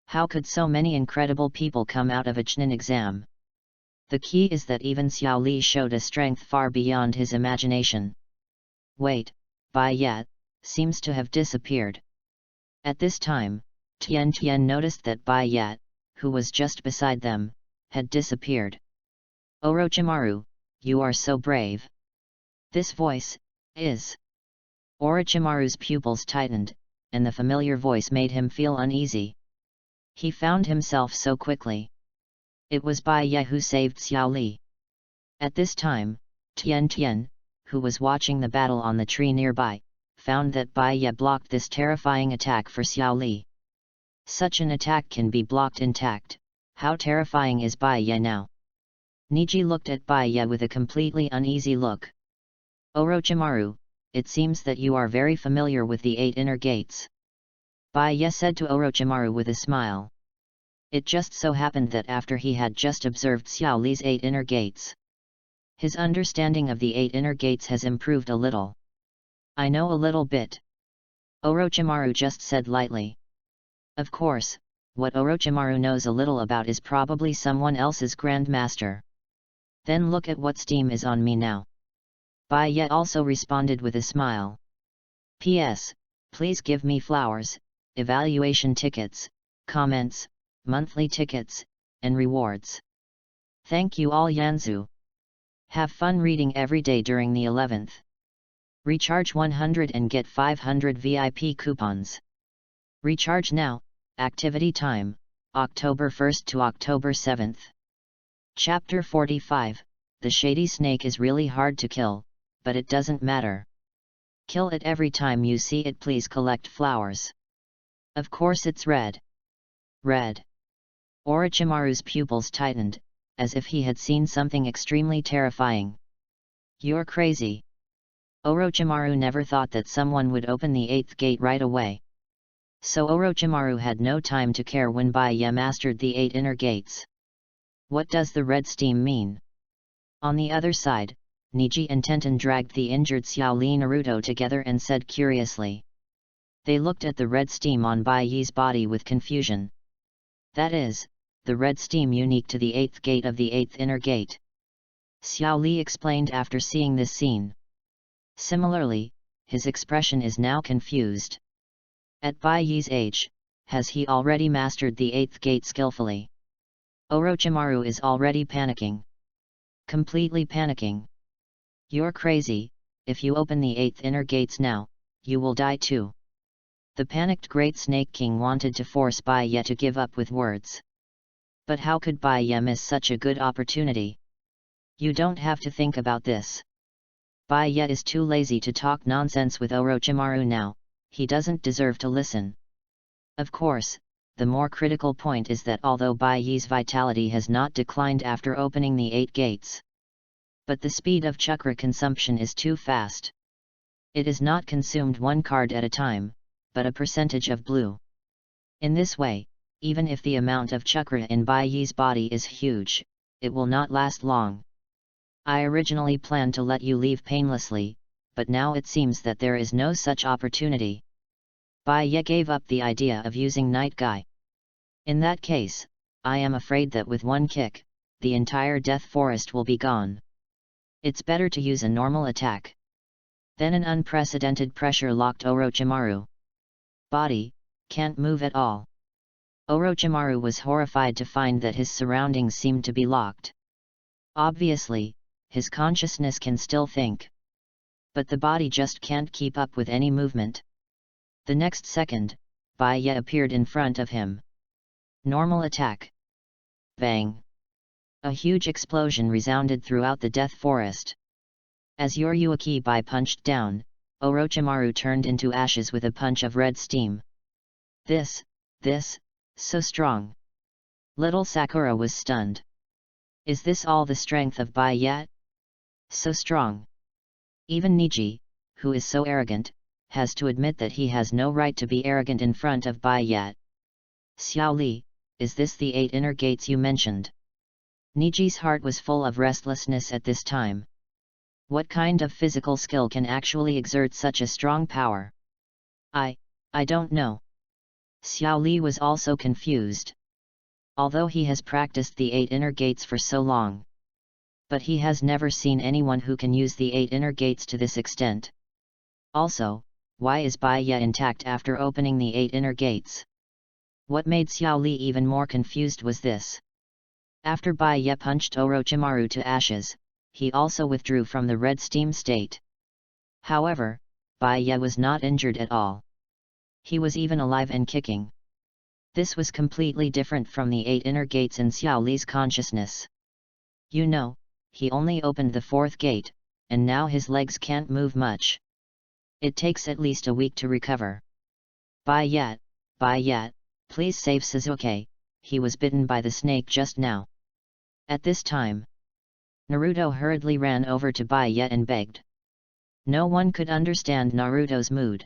How could so many incredible people come out of a Chunin exam? The key is that even Xiao Li showed a strength far beyond his imagination. Wait, Bai Ye seems to have disappeared. At this time, Tian noticed that Bai Ye, who was just beside them, had disappeared. Orochimaru, you are so brave. This voice is... Orochimaru's pupils tightened, and the familiar voice made him feel uneasy. He found himself so quickly. It was Bai Ye who saved Xiao Li. At this time, Tian, who was watching the battle on the tree nearby, found that Bai Ye blocked this terrifying attack for Xiao Li. Such an attack can be blocked intact. How terrifying is Bai Ye now? Niji looked at Bai Ye with a completely uneasy look. Orochimaru, it seems that you are very familiar with the 8 inner gates. Bai Ye said to Orochimaru with a smile. It just so happened that after he had just observed Xiao Li's 8 inner gates, his understanding of the 8 inner gates has improved a little. I know a little bit. Orochimaru just said lightly. Of course, what Orochimaru knows a little about is probably someone else's grandmaster. Then look at what steam is on me now. Bai Ye also responded with a smile. P.S. Please give me flowers, evaluation tickets, comments, monthly tickets, and rewards. Thank you all Yanzu. Have fun reading every day during the 11th. Recharge 100 and get 500 VIP coupons. Recharge now, activity time, October 1st to October 7th. Chapter 45, The Shady Snake is really hard to kill, but it doesn't matter. Kill it every time you see it. Please collect flowers. Of course it's red. Red. Orochimaru's pupils tightened, as if he had seen something extremely terrifying. You're crazy. Orochimaru never thought that someone would open the 8th gate right away. So Orochimaru had no time to care when Bai Ye mastered the 8 inner gates. What does the red steam mean? On the other side, Niji and Tenten dragged the injured Xiao Li Naruto together and said curiously. They looked at the red steam on Bai Ye's body with confusion. That is, the red steam unique to the 8th gate of the 8th inner gate. Xiao Li explained after seeing this scene. Similarly, his expression is now confused. At Bai Ye's age, has he already mastered the 8th gate skillfully? Orochimaru is already panicking. Completely panicking. You're crazy, if you open the 8th inner gates now, you will die too. The panicked Great Snake King wanted to force Bai Ye to give up with words. But how could Bai Ye miss such a good opportunity? You don't have to think about this. Bai Ye is too lazy to talk nonsense with Orochimaru now, he doesn't deserve to listen. Of course, the more critical point is that although Bai Ye's vitality has not declined after opening the 8 gates, but the speed of chakra consumption is too fast. It is not consumed one card at a time, but a percentage of blue. In this way, even if the amount of chakra in Bai Ye's body is huge, it will not last long. I originally planned to let you leave painlessly, but now it seems that there is no such opportunity. Baiye gave up the idea of using Night Guy. In that case, I am afraid that with one kick, the entire death forest will be gone. It's better to use a normal attack. Then an unprecedented pressure locked Orochimaru. Body, can't move at all. Orochimaru was horrified to find that his surroundings seemed to be locked. Obviously, his consciousness can still think. But the body just can't keep up with any movement. The next second, Baiye appeared in front of him. Normal attack. Bang! A huge explosion resounded throughout the death forest. As Yoryuki punched down, Orochimaru turned into ashes with a punch of red steam. This, so strong. Little Sakura was stunned. Is this all the strength of Baiye? So strong. Even Niji, who is so arrogant, has to admit that he has no right to be arrogant in front of Baiye. Xiao Li, is this the 8 inner gates you mentioned? Niji's heart was full of restlessness at this time. What kind of physical skill can actually exert such a strong power? I don't know. Xiao Li was also confused. Although he has practiced the 8 inner gates for so long. But he has never seen anyone who can use the 8 inner gates to this extent. Also, why is Baiye intact after opening the 8 inner gates? What made Xiao Li even more confused was this. After Baiye punched Orochimaru to ashes, he also withdrew from the red steam state. However, Baiye was not injured at all. He was even alive and kicking. This was completely different from the 8 inner gates in Xiao Li's consciousness. You know, he only opened the 4th gate, and now his legs can't move much. It takes at least a week to recover. Baiye, please save Sasuke, he was bitten by the snake just now. At this time, Naruto hurriedly ran over to Baiye and begged. No one could understand Naruto's mood.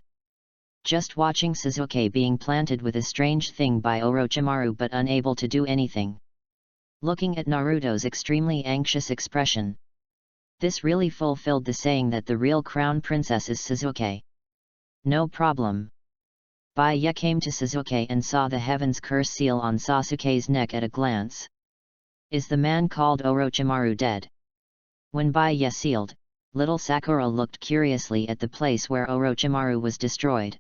Just watching Sasuke being planted with a strange thing by Orochimaru but unable to do anything. Looking at Naruto's extremely anxious expression. This really fulfilled the saying that the real crown princess is Sasuke. No problem. Baiye came to Sasuke and saw the Heaven's Curse seal on Sasuke's neck at a glance. Is the man called Orochimaru dead? When Baiye sealed, little Sakura looked curiously at the place where Orochimaru was destroyed.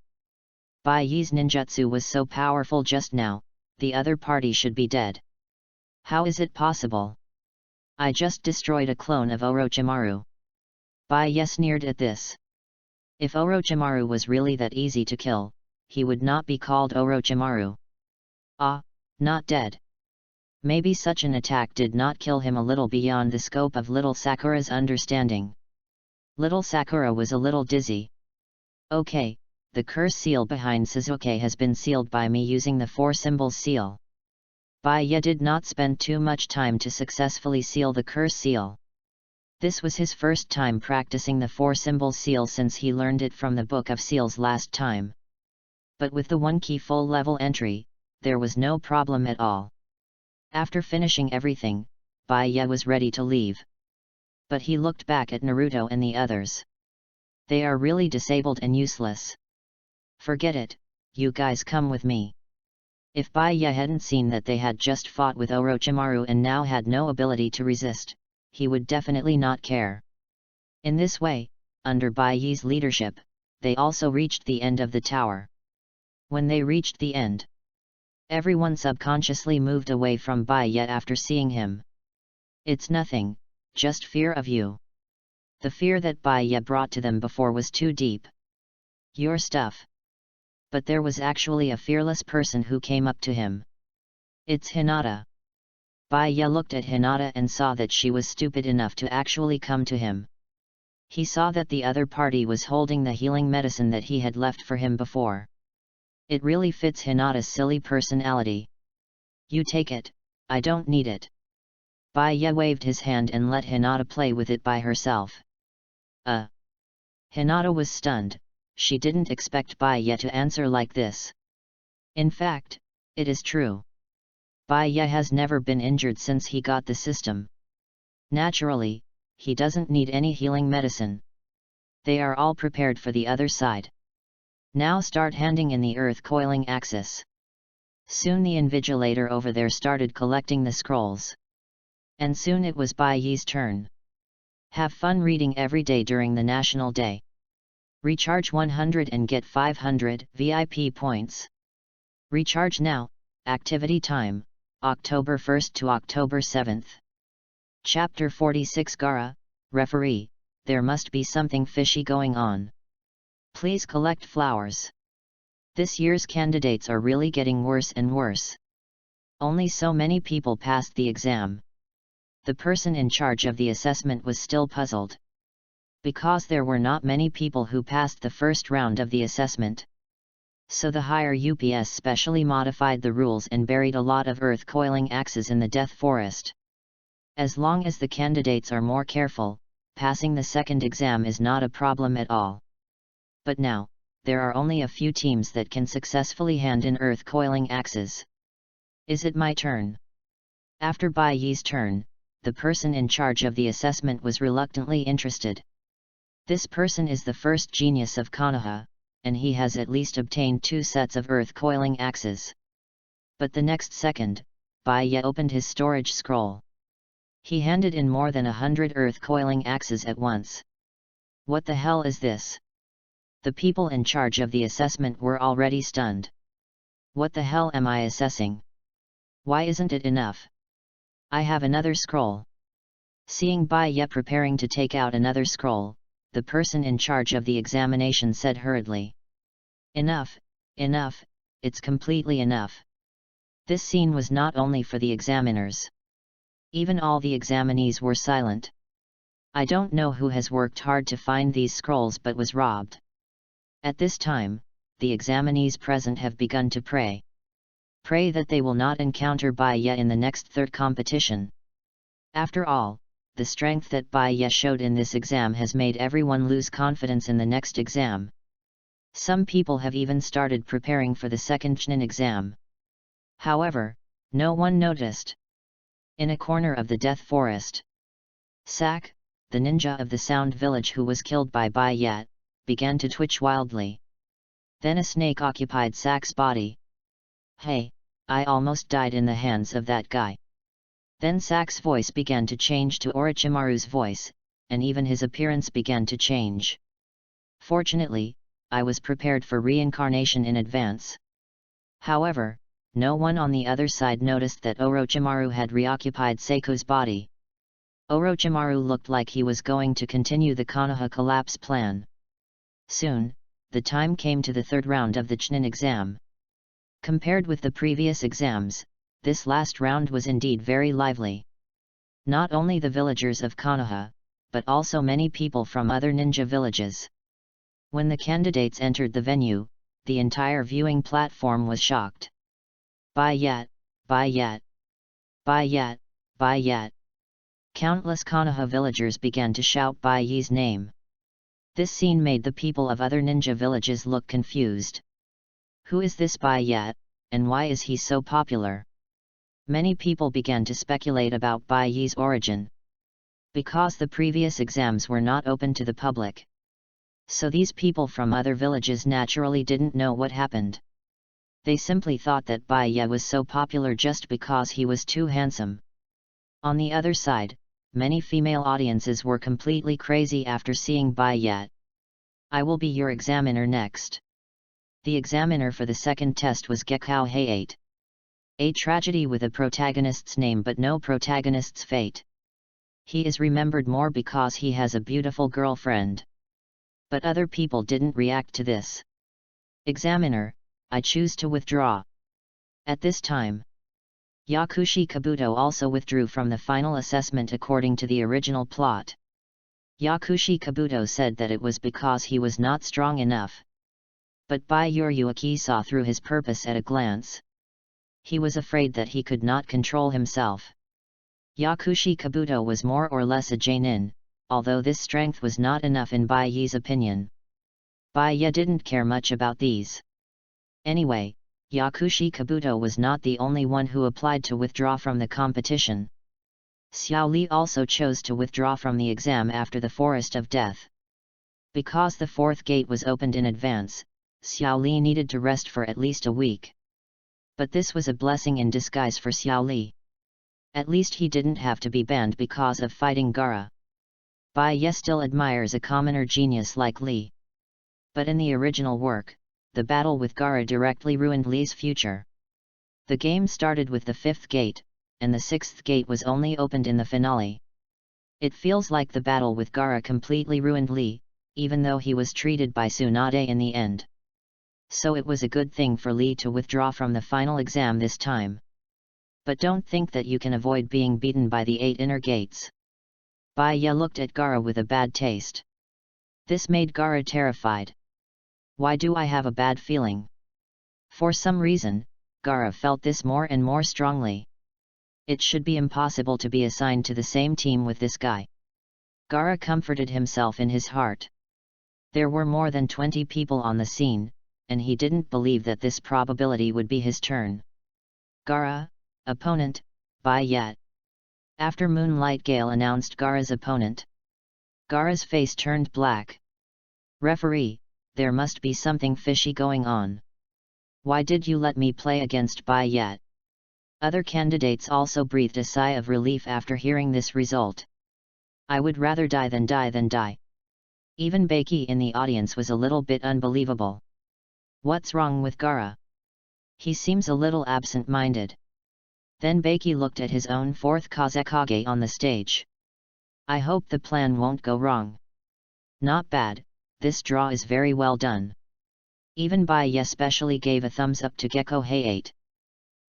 Baiye's ninjutsu was so powerful just now, the other party should be dead. How is it possible? I just destroyed a clone of Orochimaru. Baiye sneered at this. If Orochimaru was really that easy to kill, he would not be called Orochimaru. Not dead. Maybe such an attack did not kill him a little beyond the scope of little Sakura's understanding. Little Sakura was a little dizzy. Okay, the curse seal behind Sasuke has been sealed by me using the 4 symbols seal. Baiye did not spend too much time to successfully seal the curse seal. This was his first time practicing the 4 symbols seal since he learned it from the Book of Seals last time. But with the 1 key full level entry, there was no problem at all. After finishing everything, Baiye was ready to leave. But he looked back at Naruto and the others. They are really disabled and useless. Forget it, you guys come with me. If Baiye hadn't seen that they had just fought with Orochimaru and now had no ability to resist, he would definitely not care. In this way, under Baiye's leadership, they also reached the end of the tower. When they reached the end, everyone subconsciously moved away from Baiye after seeing him. It's nothing, just fear of you. The fear that Baiye brought to them before was too deep. Your stuff. But there was actually a fearless person who came up to him. It's Hinata. Baiye looked at Hinata and saw that she was stupid enough to actually come to him. He saw that the other party was holding the healing medicine that he had left for him before. It really fits Hinata's silly personality. You take it, I don't need it. Baiye waved his hand and let Hinata play with it by herself. Hinata was stunned, she didn't expect Baiye to answer like this. In fact, it is true. Baiye has never been injured since he got the system. Naturally, he doesn't need any healing medicine. They are all prepared for the other side. Now start handing in the earth coiling axis. Soon the invigilator over there started collecting the scrolls. And soon it was Bai Yi's turn. Have fun reading every day during the National Day. Recharge 100 and get 500 VIP points. Recharge now. Activity time, October 1st to October 7th. Chapter 46 Gara, Referee, there must be something fishy going on. Please collect flowers. This year's candidates are really getting worse and worse. Only so many people passed the exam. The person in charge of the assessment was still puzzled. Because there were not many people who passed the first round of the assessment. So the higher UPS specially modified the rules and buried a lot of earth coiling axes in the death forest. As long as the candidates are more careful, passing the second exam is not a problem at all. But now, there are only a few teams that can successfully hand in earth coiling axes. Is it my turn? After Bai Yi's turn, the person in charge of the assessment was reluctantly interested. This person is the first genius of Konoha, and he has at least obtained 2 sets of earth coiling axes. But the next second, Bai Yi opened his storage scroll. He handed in more than 100 earth coiling axes at once. What the hell is this? The people in charge of the assessment were already stunned. What the hell am I assessing? Why isn't it enough? I have another scroll. Seeing Bai Yi preparing to take out another scroll, the person in charge of the examination said hurriedly. Enough, enough, it's completely enough. This scene was not only for the examiners. Even all the examinees were silent. I don't know who has worked hard to find these scrolls but was robbed. At this time, the examinees present have begun to pray. Pray that they will not encounter Bai Yi in the next third competition. After all, the strength that Bai Yi showed in this exam has made everyone lose confidence in the next exam. Some people have even started preparing for the second Chunin exam. However, no one noticed. In a corner of the death forest, Sak, the ninja of the Sound Village who was killed by Bai Yi, began to twitch wildly. Then a snake occupied Sak's body. Hey, I almost died in the hands of that guy. Then Sak's voice began to change to Orochimaru's voice, and even his appearance began to change. Fortunately, I was prepared for reincarnation in advance. However, no one on the other side noticed that Orochimaru had reoccupied Seiko's body. Orochimaru looked like he was going to continue the Konoha collapse plan. Soon, the time came to the third round of the Chunin exam. Compared with the previous exams, this last round was indeed very lively. Not only the villagers of Konoha, but also many people from other ninja villages. When the candidates entered the venue, the entire viewing platform was shocked. Bai Yi, Bai Yi, Bai Yi, Bai Yi. Countless Konoha villagers began to shout Bai Yi's name. This scene made the people of other ninja villages look confused. Who is this Bai Yi, and why is he so popular? Many people began to speculate about Bai Yi's origin. Because the previous exams were not open to the public. So these people from other villages naturally didn't know what happened. They simply thought that Bai Yi was so popular just because he was too handsome. On the other side, many female audiences were completely crazy after seeing Bai Yi. I will be your examiner next. The examiner for the second test was Gekao Hayate. A tragedy with a protagonist's name but no protagonist's fate. He is remembered more because he has a beautiful girlfriend. But other people didn't react to this. Examiner, I choose to withdraw. At this time, Yakushi Kabuto also withdrew from the final assessment according to the original plot. Yakushi Kabuto said that it was because he was not strong enough. But Bai Yuruaki saw through his purpose at a glance. He was afraid that he could not control himself. Yakushi Kabuto was more or less a Jainin, although this strength was not enough in Bai Yi's opinion. Bai Yi didn't care much about these. Anyway, Yakushi Kabuto was not the only one who applied to withdraw from the competition. Xiao Li also chose to withdraw from the exam after the Forest of Death. Because the fourth gate was opened in advance, Xiao Li needed to rest for at least a week. But this was a blessing in disguise for Xiao Li. At least he didn't have to be banned because of fighting Gaara. Bai Ye still admires a commoner genius like Li. But in the original work, the battle with Gaara directly ruined Li's future. The game started with the 5th gate, and the 6th gate was only opened in the finale. It feels like the battle with Gaara completely ruined Li, even though he was treated by Tsunade in the end. So it was a good thing for Li to withdraw from the final exam this time. But don't think that you can avoid being beaten by the 8 inner gates. Bai Ye looked at Gaara with a bad taste. This made Gaara terrified. Why do I have a bad feeling? For some reason, Gaara felt this more and more strongly. It should be impossible to be assigned to the same team with this guy. Gaara comforted himself in his heart. There were more than 20 people on the scene, and he didn't believe that this probability would be his turn. Gaara, opponent, Bai Ye. After Moonlight Gale announced Gaara's opponent. Gaara's face turned black. Referee, there must be something fishy going on. Why did you let me play against Bai Ye? Other candidates also breathed a sigh of relief after hearing this result. I would rather die than die. Even Beiki in the audience was a little bit unbelievable. What's wrong with Gaara? He seems a little absent-minded. Then Beiki looked at his own 4th Kazekage on the stage. I hope the plan won't go wrong. Not bad, this draw is very well done. Even Bai Ye specially gave a thumbs up to Gecko Hayate.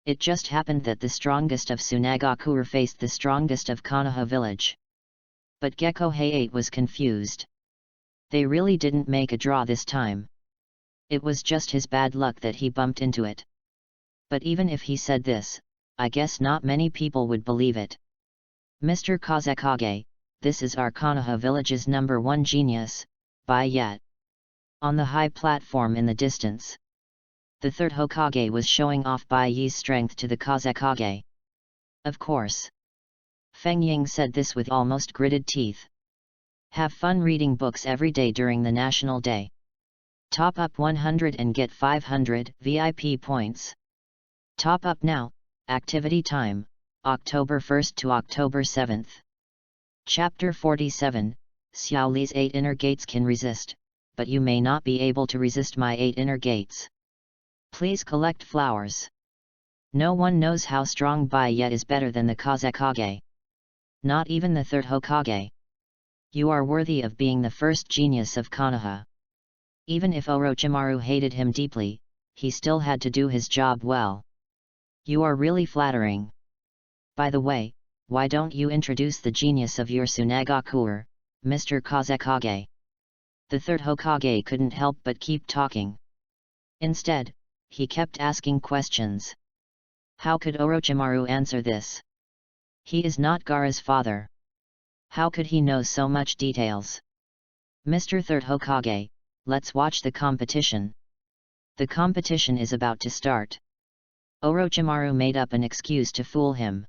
It just happened that the strongest of Tsunagakuer faced the strongest of Konoha village. But Gecko Hayate was confused. They really didn't make a draw this time. It was just his bad luck that he bumped into it. But even if he said this, I guess not many people would believe it. Mr. Kazekage, this is our Konoha village's #1 genius, Bai Ye. On the high platform in the distance, the 3rd Hokage was showing off Bai Ye's strength to the Kazekage. Of course. Feng Ying said this with almost gritted teeth. Have fun reading books every day during the National Day. Top up 100 and get 500 VIP points. Top up now, activity time, October 1st to October 7th. Chapter 47, Xiao Li's 8 inner gates can resist, but you may not be able to resist my 8 inner gates. Please collect flowers. No one knows how strong Bai Ye is better than the Kazekage. Not even the 3rd Hokage. You are worthy of being the first genius of Konoha. Even if Orochimaru hated him deeply, he still had to do his job well. You are really flattering. By the way, why don't you introduce the genius of your Tsunagakuer, Mr. Kazekage? The 3rd Hokage couldn't help but keep talking. Instead, he kept asking questions. How could Orochimaru answer this? He is not Gaara's father. How could he know so much details? Mr. 3rd Hokage, let's watch the competition. The competition is about to start. Orochimaru made up an excuse to fool him.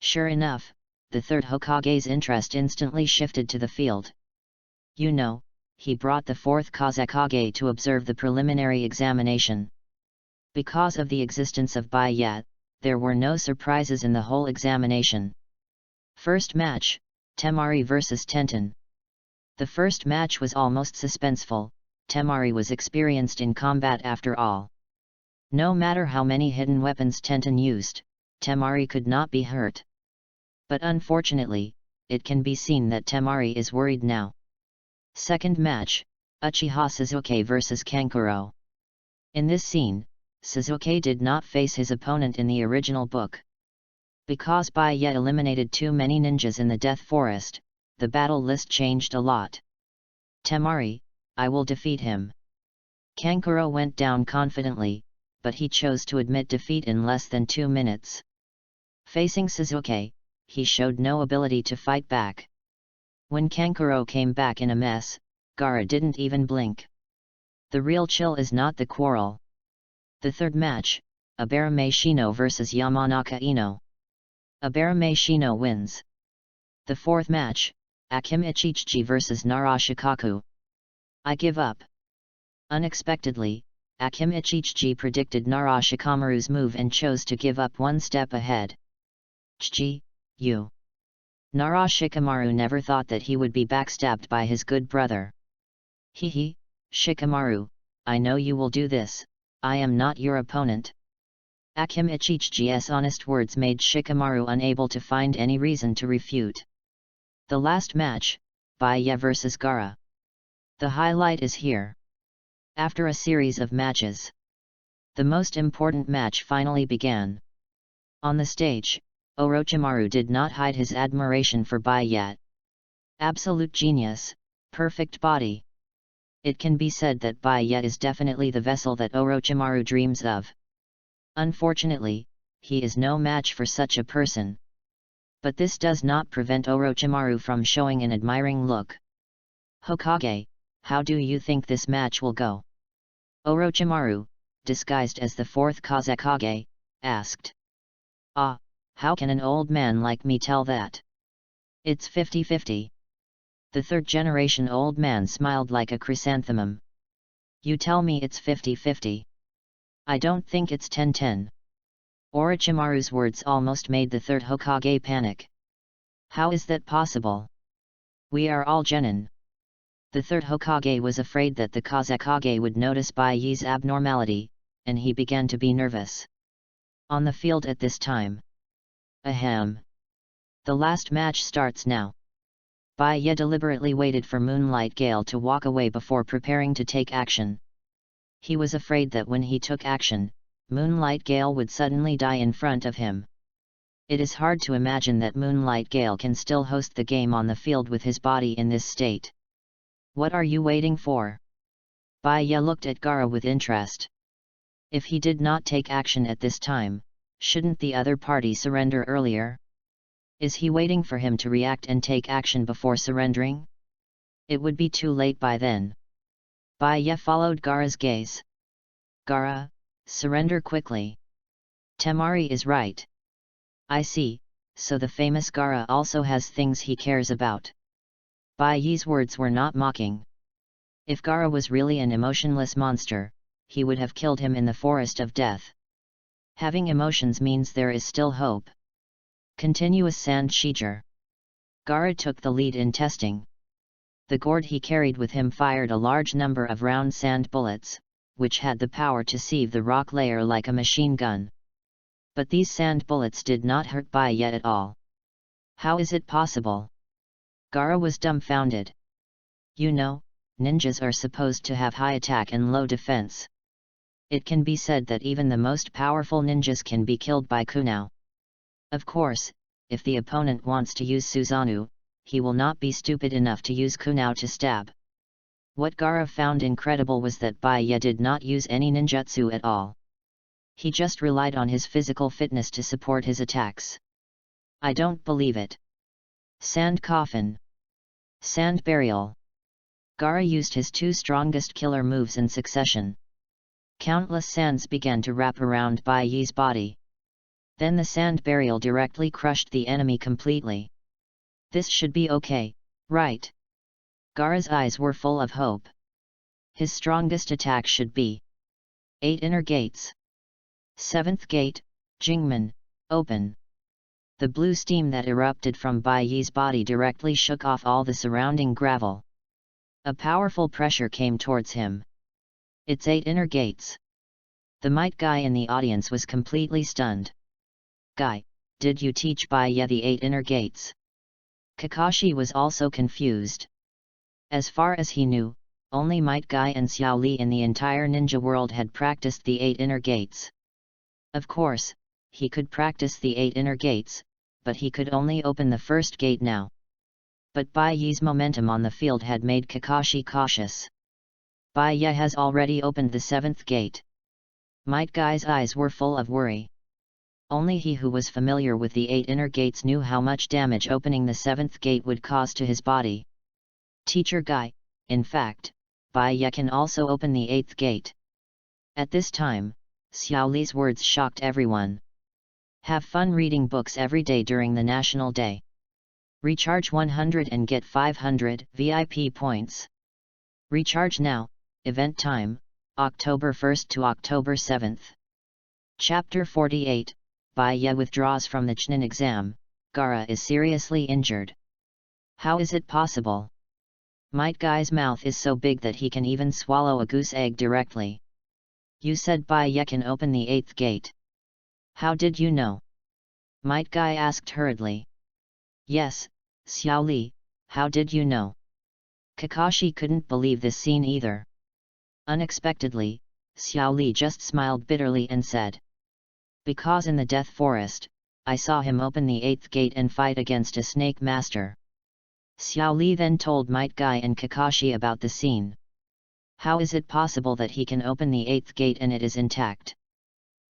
Sure enough, the 3rd Hokage's interest instantly shifted to the field. You know, he brought the 4th Kazekage to observe the preliminary examination. Because of the existence of Bai Ye, there were no surprises in the whole examination. First match, Temari vs Tenten. The first match was almost suspenseful. Temari was experienced in combat after all. No matter how many hidden weapons Tenten used, Temari could not be hurt. But unfortunately, it can be seen that Temari is worried now. Second match, Uchiha Sasuke vs Kankuro. In this scene, Sasuke did not face his opponent in the original book. Because Bai Ye eliminated too many ninjas in the Death Forest, the battle list changed a lot. Temari, I will defeat him. Kankuro went down confidently, but he chose to admit defeat in less than 2 minutes. Facing Sasuke, he showed no ability to fight back. When Kankuro came back in a mess, Gaara didn't even blink. The real chill is not the quarrel. The third match, Abarame Shino vs Yamanaka Ino. Abarame Shino wins. The fourth match, Akim Ichichi vs Nara Shikaku. I give up. Unexpectedly, Akim Ichichi predicted Nara Shikamaru's move and chose to give up one step ahead. Chji, you. Nara Shikamaru never thought that he would be backstabbed by his good brother. Hehe, Shikamaru, I know you will do this, I am not your opponent. Akim Ichichi's honest words made Shikamaru unable to find any reason to refute. The last match, Baiya vs Gaara. The highlight is here. After a series of matches, the most important match finally began. On the stage, Orochimaru did not hide his admiration for Baiya. Absolute genius, perfect body. It can be said that Baiya is definitely the vessel that Orochimaru dreams of. Unfortunately, he is no match for such a person. But this does not prevent Orochimaru from showing an admiring look. Hokage, how do you think this match will go? Orochimaru, disguised as the fourth Kazekage, asked. Ah, how can an old man like me tell that? It's 50-50. The third-generation old man smiled like a chrysanthemum. You tell me it's 50-50. I don't think it's 10-10. Orochimaru's words almost made the third Hokage panic. How is that possible? We are all genin. The third Hokage was afraid that the Kazekage would notice Baiyi's abnormality, and he began to be nervous. On the field at this time. Ahem. The last match starts now. Baiya deliberately waited for Moonlight Gale to walk away before preparing to take action. He was afraid that when he took action, Moonlight Gale would suddenly die in front of him. It is hard to imagine that Moonlight Gale can still host the game on the field with his body in this state. What are you waiting for? Baiya looked at Gaara with interest. If he did not take action at this time, shouldn't the other party surrender earlier? Is he waiting for him to react and take action before surrendering? It would be too late by then. Baiya followed Gaara's gaze. Gaara, surrender quickly. Temari is right. I see, so the famous Gaara also has things he cares about. Baiyi's words were not mocking. If Gaara was really an emotionless monster, he would have killed him in the forest of death. Having emotions means there is still hope. Continuous sand Shiger. Gaara took the lead in testing. The gourd he carried with him fired a large number of round sand bullets, which had the power to sieve the rock layer like a machine gun. But these sand bullets did not hurt Baiya at all. How is it possible? Gaara was dumbfounded. You know, ninjas are supposed to have high attack and low defense. It can be said that even the most powerful ninjas can be killed by Kunao. Of course, if the opponent wants to use Susanoo, he will not be stupid enough to use Kunao to stab. What Gaara found incredible was that Baiya did not use any ninjutsu at all. He just relied on his physical fitness to support his attacks. I don't believe it. Sand Coffin. Sand Burial. Gaara used his two strongest killer moves in succession. Countless sands began to wrap around Baiyi's body. Then the sand burial directly crushed the enemy completely. This should be okay, right? Gaara's eyes were full of hope. His strongest attack should be 8 inner gates. 7th gate, Jingmen, open. The blue steam that erupted from Baiyi's body directly shook off all the surrounding gravel. A powerful pressure came towards him. It's 8 inner gates. The might guy in the audience was completely stunned. Guy, did you teach Baiya the 8 inner gates? Kakashi was also confused. As far as he knew, only Might Guy and Xiao Li in the entire ninja world had practiced the 8 inner gates. Of course, he could practice the 8 inner gates, but he could only open the first gate now. But Baiyi's momentum on the field had made Kakashi cautious. Baiya has already opened the 7th gate. Might Guy's eyes were full of worry. Only he who was familiar with the 8 inner gates knew how much damage opening the 7th gate would cause to his body. Teacher Guy, in fact, Baiya can also open the 8th gate. At this time, Xiao Li's words shocked everyone. Have fun reading books every day during the National Day. Recharge 100 and get 500 VIP points. Recharge now, Event time, October 1st to October 7th. Chapter 48, Baiya withdraws from the Chunin exam, Gaara is seriously injured. How is it possible? Might Guy's mouth is so big that he can even swallow a goose egg directly. You said Baiya can open the 8th gate. How did you know? Might Guy asked hurriedly. Yes, Xiao Li, how did you know? Kakashi couldn't believe this scene either. Unexpectedly, Xiao Li just smiled bitterly and said. Because in the Death Forest, I saw him open the 8th gate and fight against a snake master. Xiao Li then told Might Guy and Kakashi about the scene. How is it possible that he can open the 8th gate and it is intact?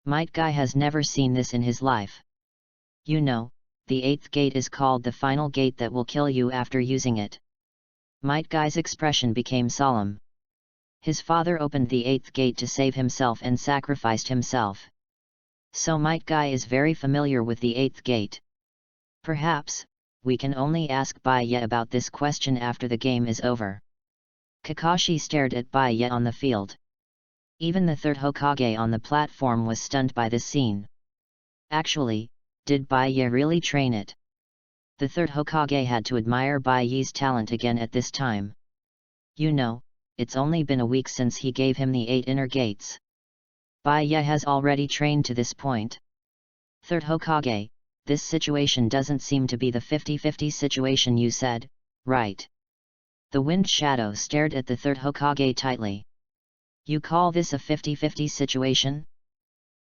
Might Guy has never seen this in his life. You know, the 8th gate is called the final gate that will kill you after using it. Might Guy's expression became solemn. His father opened the 8th gate to save himself and sacrificed himself. So Might Guy is very familiar with the 8th gate. Perhaps, we can only ask Baiya about this question after the game is over. Kakashi stared at Baiya on the field. Even the 3rd Hokage on the platform was stunned by this scene. Actually, did Baiya really train it? The 3rd Hokage had to admire Baiya's talent again at this time. You know, it's only been a week since he gave him the 8 inner gates. Baiya has already trained to this point. 3rd Hokage, this situation doesn't seem to be the 50-50 situation you said, right? The Wind Shadow stared at the 3rd Hokage tightly. You call this a 50-50 situation?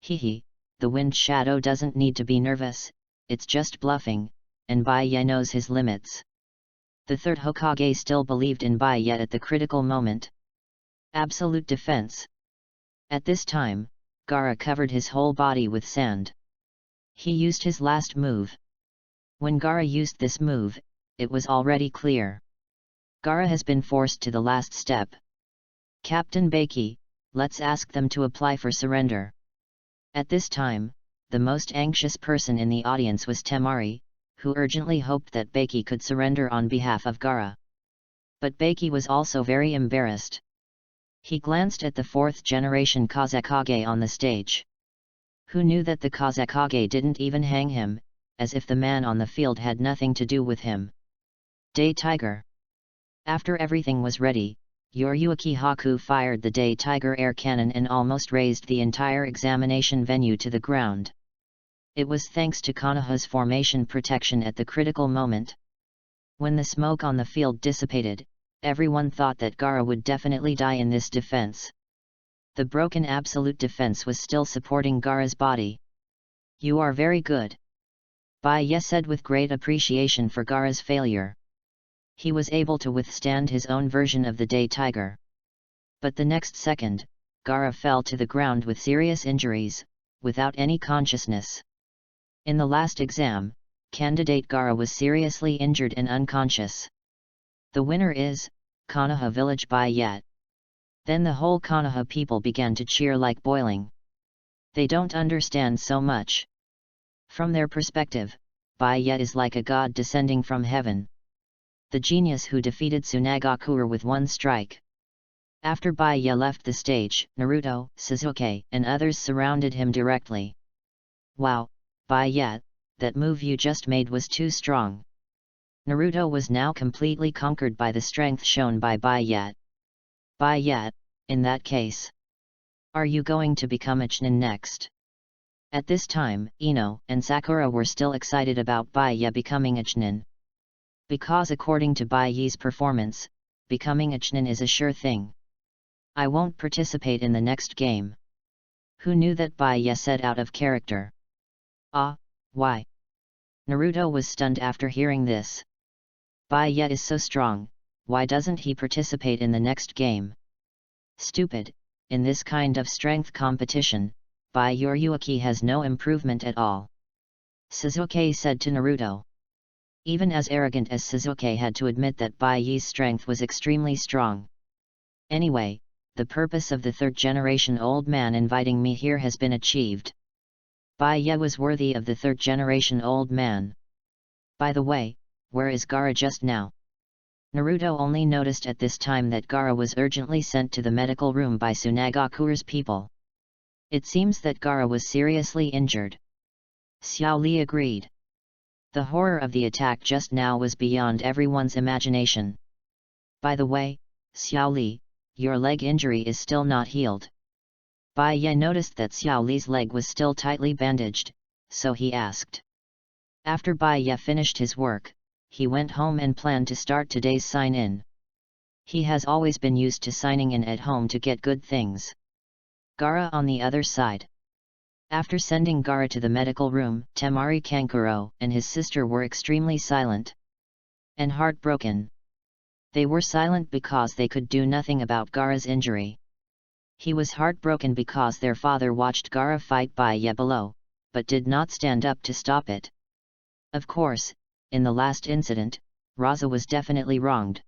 Hehe, the Wind Shadow doesn't need to be nervous, it's just bluffing, and Baiya knows his limits. The 3rd Hokage still believed in Baiya at the critical moment. Absolute defense. At this time, Gaara covered his whole body with sand. He used his last move. When Gaara used this move, it was already clear. Gaara has been forced to the last step. Captain Baki, let's ask them to apply for surrender. At this time, the most anxious person in the audience was Temari, who urgently hoped that Baki could surrender on behalf of Gaara. But Baki was also very embarrassed. He glanced at the 4th generation Kazekage on the stage. Who knew that the Kazekage didn't even hang him, as if the man on the field had nothing to do with him. Day Tiger. After everything was ready, Yoryuki Haku fired the Day Tiger air cannon and almost razed the entire examination venue to the ground. It was thanks to Konoha's formation protection at the critical moment. When the smoke on the field dissipated, everyone thought that Gaara would definitely die in this defense. The broken absolute defense was still supporting Gaara's body. You are very good. Baiya said with great appreciation for Gaara's failure. He was able to withstand his own version of the Day Tiger. But the next second, Gaara fell to the ground with serious injuries, without any consciousness. In the last exam, candidate Gaara was seriously injured and unconscious. The winner is Konoha Village Baiya. Then the whole Konoha people began to cheer like boiling. They don't understand so much. From their perspective, Baiya is like a god descending from heaven. The genius who defeated Tsunade with one strike. After Baiya left the stage, Naruto, Sasuke, and others surrounded him directly. Wow, Baiya, that move you just made was too strong. Naruto was now completely conquered by the strength shown by Baiya. Baiya, in that case, are you going to become a Chunin next? At this time, Ino and Sakura were still excited about Baiya becoming a Chunin. Because according to Baiya's performance, becoming a Chunin is a sure thing. I won't participate in the next game. Who knew that Baiya said out of character? Ah, why? Naruto was stunned after hearing this. Baiya is so strong, why doesn't he participate in the next game? Stupid, in this kind of strength competition, Yoryuki has no improvement at all. Sasuke said to Naruto. Even as arrogant as Sasuke had to admit that Baiya's strength was extremely strong. Anyway, the purpose of the 3rd generation old man inviting me here has been achieved. Baiya was worthy of the 3rd generation old man. By the way, where is Gaara just now? Naruto only noticed at this time that Gaara was urgently sent to the medical room by Tsunagakure's people. It seems that Gaara was seriously injured. Xiao Li agreed. The horror of the attack just now was beyond everyone's imagination. By the way, Xiao Li, your leg injury is still not healed. Bai Ye noticed that Xiao Li's leg was still tightly bandaged, so he asked. After Bai Ye finished his work, he went home and planned to start today's sign-in. He has always been used to signing in at home to get good things. Gaara on the other side. After sending Gaara to the medical room, Temari Kankuro and his sister were extremely silent and heartbroken. They were silent because they could do nothing about Gaara's injury. He was heartbroken because their father watched Gaara fight Bai Ye below, but did not stand up to stop it. Of course, in the last incident, Raza was definitely wronged.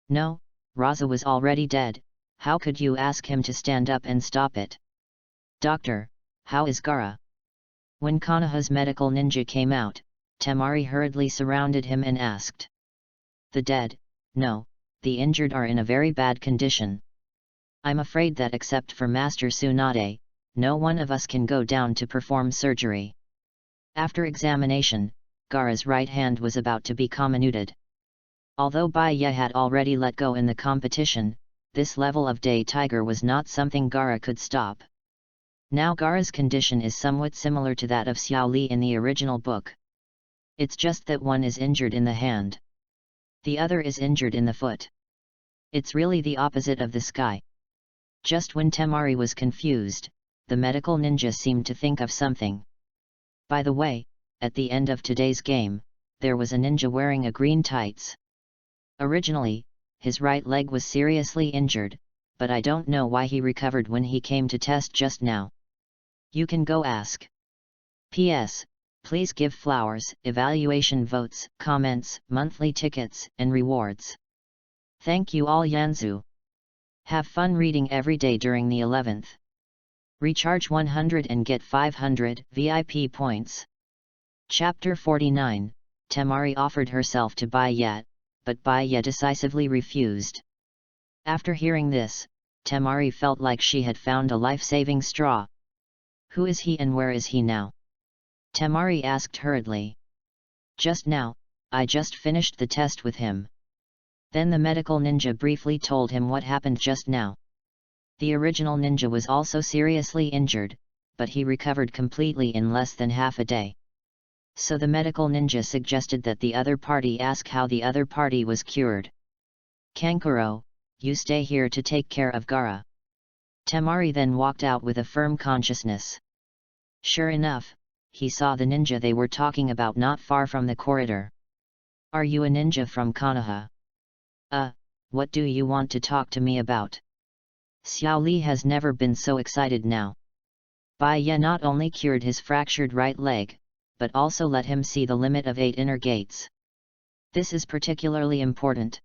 No, Raza was already dead, how could you ask him to stand up and stop it? Doctor, how is Gaara? When Konoha's medical ninja came out, Temari hurriedly surrounded him and asked. The dead? No, the injured are in a very bad condition. I'm afraid that except for Master Tsunade, no one of us can go down to perform surgery. After examination, Gaara's right hand was about to be comminuted. Although Bai Ye had already let go in the competition, this level of Day Tiger was not something Gaara could stop. Now Gaara's condition is somewhat similar to that of Xiao Li in the original book. It's just that one is injured in the hand. The other is injured in the foot. It's really the opposite of the sky. Just when Temari was confused, the medical ninja seemed to think of something. By the way, at the end of today's game, there was a ninja wearing a green tights. Originally, his right leg was seriously injured, but I don't know why he recovered when he came to test just now. You can go ask. P.S. Please give flowers, evaluation votes, comments, monthly tickets, and rewards. Thank you all Yanzu. Have fun reading every day during the 11th. Recharge 100 and get 500 VIP points. Chapter 49, Temari offered herself to Bai Ye, but Bai Ye decisively refused. After hearing this, Temari felt like she had found a life-saving straw. Who is he and where is he now? Temari asked hurriedly. Just now, I just finished the test with him. Then the medical ninja briefly told him what happened just now. The original ninja was also seriously injured, but he recovered completely in less than half a day. So the medical ninja suggested that the other party ask how the other party was cured. Kankuro, you stay here to take care of Gaara. Temari then walked out with a firm consciousness. Sure enough, he saw the ninja they were talking about not far from the corridor. Are you a ninja from Konoha? What do you want to talk to me about? Xiao Li has never been so excited now. Bai Ye not only cured his fractured right leg, but also let him see the limit of 8 inner gates. This is particularly important.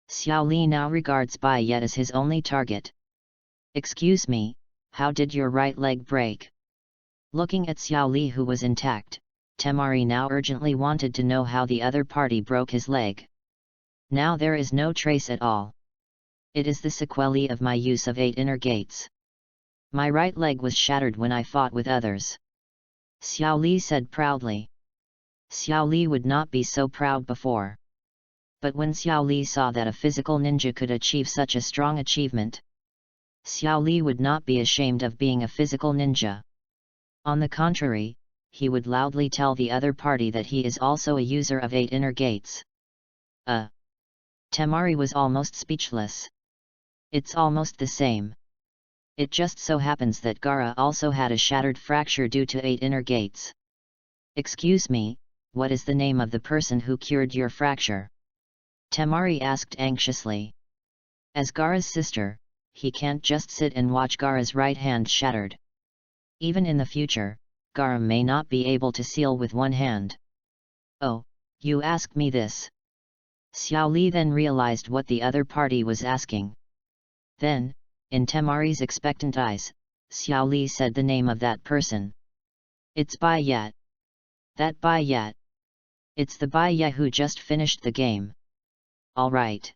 Xiao Li now regards Bai Ye as his only target. Excuse me, how did your right leg break? Looking at Xiao Li who was intact, Temari now urgently wanted to know how the other party broke his leg. Now there is no trace at all. It is the sequelae of my use of 8 inner gates. My right leg was shattered when I fought with others. Xiao Li said proudly. Xiao Li would not be so proud before. But when Xiao Li saw that a physical ninja could achieve such a strong achievement, Xiao Li would not be ashamed of being a physical ninja. On the contrary, he would loudly tell the other party that he is also a user of 8 inner gates. Temari was almost speechless. It's almost the same. It just so happens that Gaara also had a shattered fracture due to 8 inner gates. Excuse me, what is the name of the person who cured your fracture? Temari asked anxiously. As Gaara's sister, he can't just sit and watch Gaara's right hand shattered. Even in the future, Gaara may not be able to seal with one hand. Oh, you asked me this. Xiao Li then realized what the other party was asking. Then, in Temari's expectant eyes, Xiao Li said the name of that person. It's Bai Ye. That Bai Ye. It's the Bai Ye who just finished the game. all right.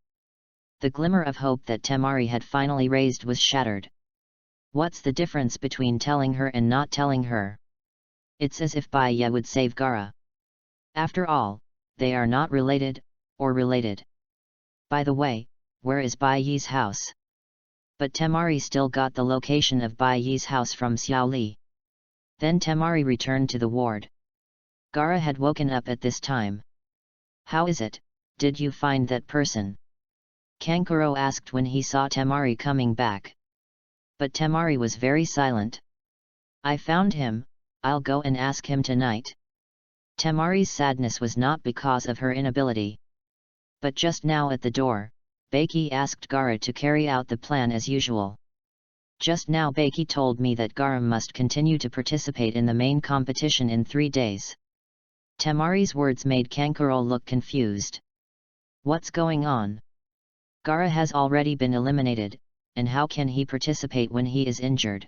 The glimmer of hope that Temari had finally raised was shattered. What's the difference between telling her and not telling her? It's as if Baiya would save Gaara. After all, they are not related, or related. By the way, where is Bai Yi's house? But Temari still got the location of Bai Yi's house from Xiao Li. Then Temari returned to the ward. Gaara had woken up at this time. How is it, did you find that person? Kankuro asked when he saw Temari coming back. But Temari was very silent. I found him, I'll go and ask him tonight. Temari's sadness was not because of her inability. But just now at the door, Beiki asked Gaara to carry out the plan as usual. Just now Beiki told me that Gaara must continue to participate in the main competition in 3 days. Temari's words made Kankuro look confused. What's going on? Gaara has already been eliminated, and how can he participate when he is injured?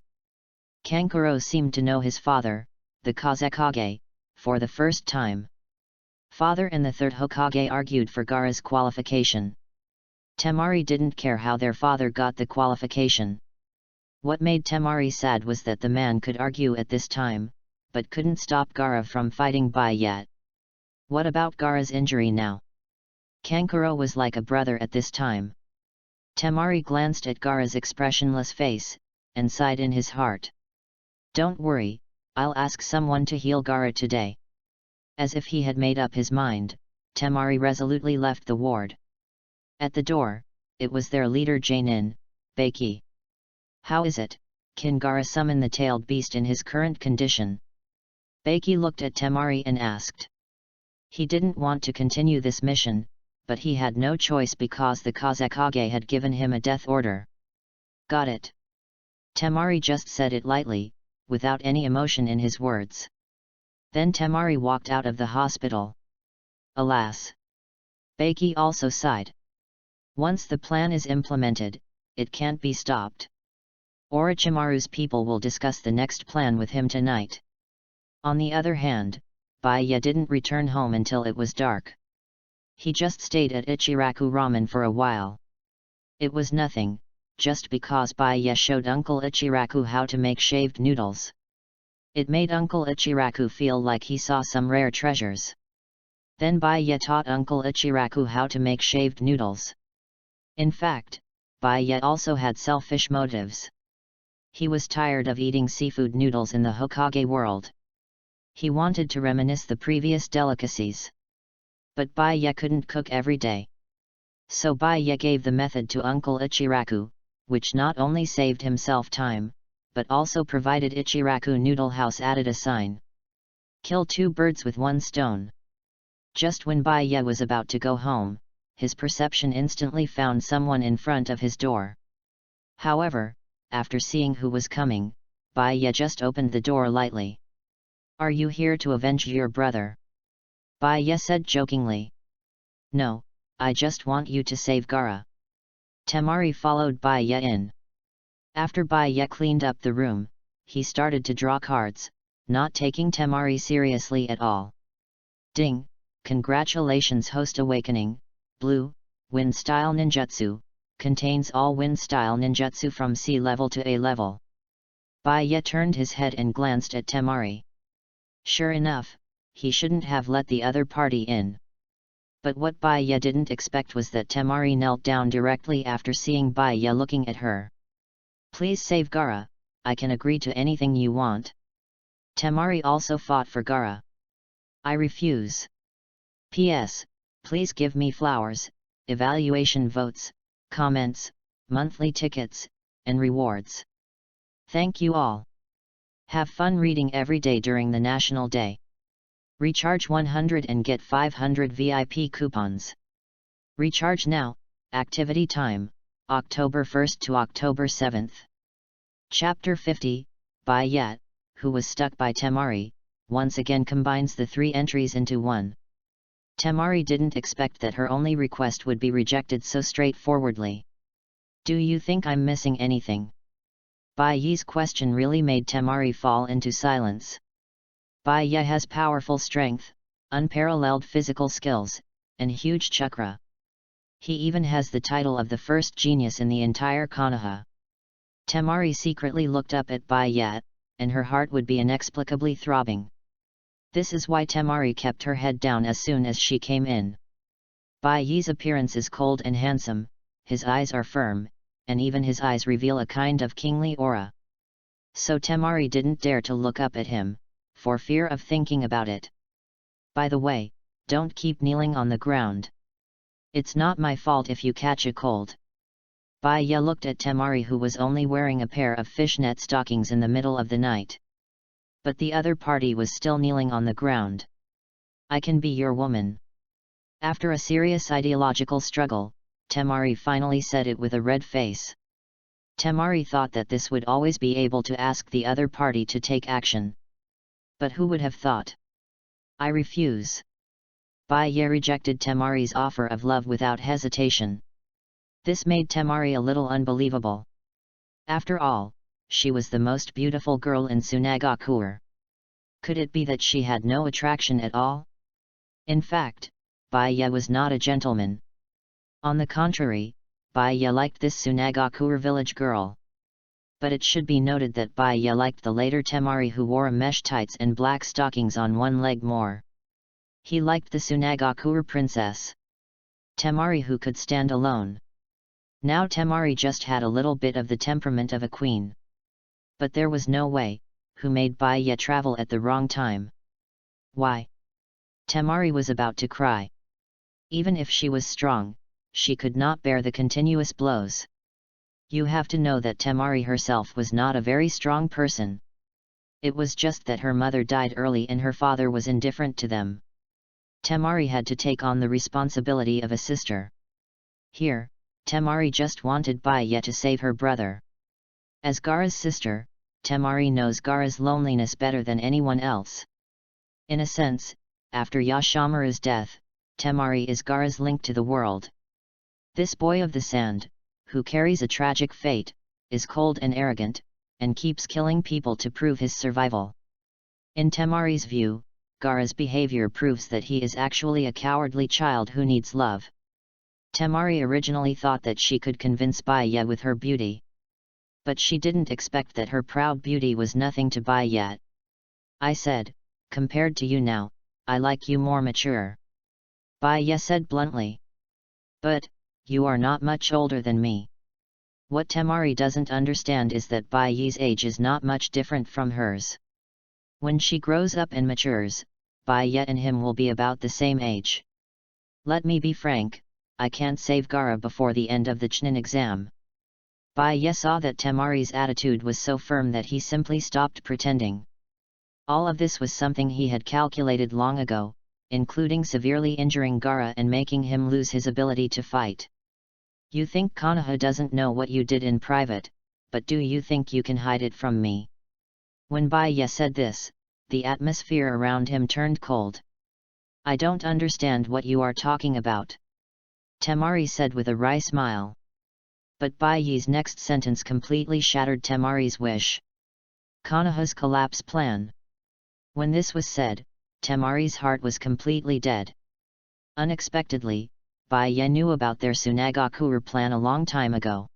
Kankuro seemed to know his father, the Kazekage, for the first time. Father and the third Hokage argued for Gaara's qualification. Temari didn't care how their father got the qualification. What made Temari sad was that the man could argue at this time, but couldn't stop Gaara from fighting Bai yet. What about Gaara's injury now? Kankuro was like a brother at this time. Temari glanced at Gaara's expressionless face, and sighed in his heart. Don't worry, I'll ask someone to heal Gaara today. As if he had made up his mind, Temari resolutely left the ward. At the door, it was their leader Jainin, Beiki. How is it, can Gaara summon the tailed beast in his current condition? Beiki looked at Temari and asked. He didn't want to continue this mission, but he had no choice because the Kazekage had given him a death order. Got it. Temari just said it lightly, without any emotion in his words. Then Temari walked out of the hospital. Alas! Beiki also sighed. Once the plan is implemented, it can't be stopped. Orochimaru's people will discuss the next plan with him tonight. On the other hand, Baiya didn't return home until it was dark. He just stayed at Ichiraku Ramen for a while. It was nothing, just because Baiya showed Uncle Ichiraku how to make shaved noodles. It made Uncle Ichiraku feel like he saw some rare treasures. Then Baiya taught Uncle Ichiraku how to make shaved noodles. In fact, Baiya also had selfish motives. He was tired of eating seafood noodles in the Hokage world. He wanted to reminisce the previous delicacies. But Baiya couldn't cook every day. So Baiya gave the method to Uncle Ichiraku, which not only saved himself time, but also provided Ichiraku Noodle House added a sign. Kill 2 birds with 1 stone. Just when Baiya was about to go home, his perception instantly found someone in front of his door. However, after seeing who was coming, Baiya just opened the door lightly. Are you here to avenge your brother? Baiya said jokingly. No, I just want you to save Gaara. Temari followed Baiya in. After Baiya cleaned up the room, he started to draw cards, not taking Temari seriously at all. Ding! Congratulations host awakening, blue, wind style ninjutsu, contains all wind style ninjutsu from C level to A level. Baiya turned his head and glanced at Temari. Sure enough, he shouldn't have let the other party in. But what Baiya didn't expect was that Temari knelt down directly after seeing Baiya looking at her. Please save Gaara, I can agree to anything you want. Temari also fought for Gaara. I refuse. P.S. Please give me flowers, evaluation votes, comments, monthly tickets, and rewards. Thank you all. Have fun reading every day during the National Day. Recharge 100 and get 500 VIP coupons. Recharge now, activity time, October 1st to October 7th. Chapter 50, Baiya, who was stuck by Temari, once again combines the 3 entries into one. Temari didn't expect that her only request would be rejected so straightforwardly. Do you think I'm missing anything? Baiya's question really made Temari fall into silence. Baiya has powerful strength, unparalleled physical skills, and huge chakra. He even has the title of the first genius in the entire Konoha. Temari secretly looked up at Bai Ye, and her heart would be inexplicably throbbing. This is why Temari kept her head down as soon as she came in. Bai Ye's appearance is cold and handsome, his eyes are firm, and even his eyes reveal a kind of kingly aura. So Temari didn't dare to look up at him, for fear of thinking about it. By the way, don't keep kneeling on the ground. It's not my fault if you catch a cold. Bai Ye looked at Temari, who was only wearing a pair of fishnet stockings in the middle of the night. But the other party was still kneeling on the ground. I can be your woman. After a serious ideological struggle, Temari finally said it with a red face. Temari thought that this would always be able to ask the other party to take action. But who would have thought? I refuse. Bai Ye rejected Temari's offer of love without hesitation. This made Temari a little unbelievable. After all, she was the most beautiful girl in Tsunade. Could it be that she had no attraction at all? In fact, Bai Ye was not a gentleman. On the contrary, Bai Ye liked this Tsunade village girl. But it should be noted that Bai Ye liked the later Temari, who wore a mesh tights and black stockings on one leg more. He liked the Tsunade princess. Temari, who could stand alone. Now Temari just had a little bit of the temperament of a queen. But there was no way, who made Bai Ye travel at the wrong time. Why? Temari was about to cry. Even if she was strong, she could not bear the continuous blows. You have to know that Temari herself was not a very strong person. It was just that her mother died early and her father was indifferent to them. Temari had to take on the responsibility of a sister. Here, Temari just wanted Bai Ye to save her brother. As Gaara's sister, Temari knows Gaara's loneliness better than anyone else. In a sense, after Yashamaru's death, Temari is Gaara's link to the world. This boy of the sand, who carries a tragic fate, is cold and arrogant, and keeps killing people to prove his survival. In Temari's view, Gaara's behavior proves that he is actually a cowardly child who needs love. Temari originally thought that she could convince Bai Ye with her beauty. But she didn't expect that her proud beauty was nothing to Bai Ye. I said, compared to you now, I like you more mature. Bai Ye said bluntly. But, you are not much older than me. What Temari doesn't understand is that Bai Ye's age is not much different from hers. When she grows up and matures, Bai Ye and him will be about the same age. Let me be frank, I can't save Gaara before the end of the Chunin exam. Bai Ye saw that Temari's attitude was so firm that he simply stopped pretending. All of this was something he had calculated long ago, including severely injuring Gaara and making him lose his ability to fight. You think Konoha doesn't know what you did in private, but do you think you can hide it from me? When Bai Ye said this, the atmosphere around him turned cold. I don't understand what you are talking about. Temari said with a wry smile. But Bai Ye's next sentence completely shattered Temari's wish. Konoha's collapse plan. When this was said, Temari's heart was completely dead. Unexpectedly, Bai Ye knew about their Tsunade plan a long time ago.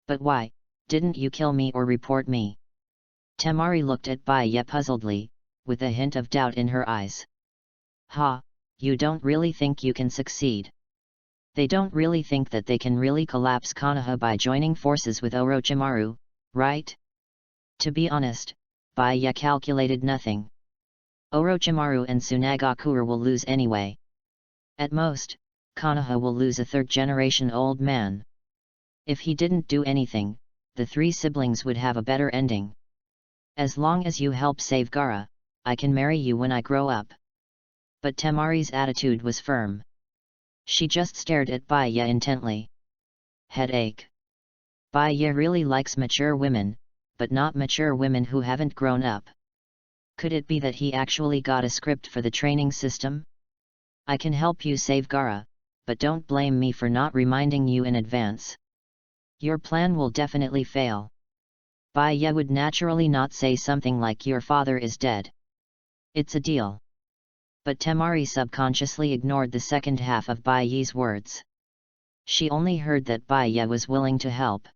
But why, didn't you kill me or report me? Temari looked at Bai Ye puzzledly, with a hint of doubt in her eyes. Ha, you don't really think you can succeed? They don't really think that they can really collapse Konoha by joining forces with Orochimaru, right? To be honest, Bai Ye calculated nothing. Orochimaru and Tsunade will lose anyway. At most, Konoha will lose a third-generation old man. If he didn't do anything, the three siblings would have a better ending. As long as you help save Gaara, I can marry you when I grow up. But Temari's attitude was firm. She just stared at Bai Ye intently. Headache. Bai Ye really likes mature women, but not mature women who haven't grown up. Could it be that he actually got a script for the training system? I can help you save Gaara, but don't blame me for not reminding you in advance. Your plan will definitely fail. Bai Ye would naturally not say something like your father is dead. It's a deal. But Temari subconsciously ignored the second half of Bai Ye's words. She only heard that Baya was willing to help.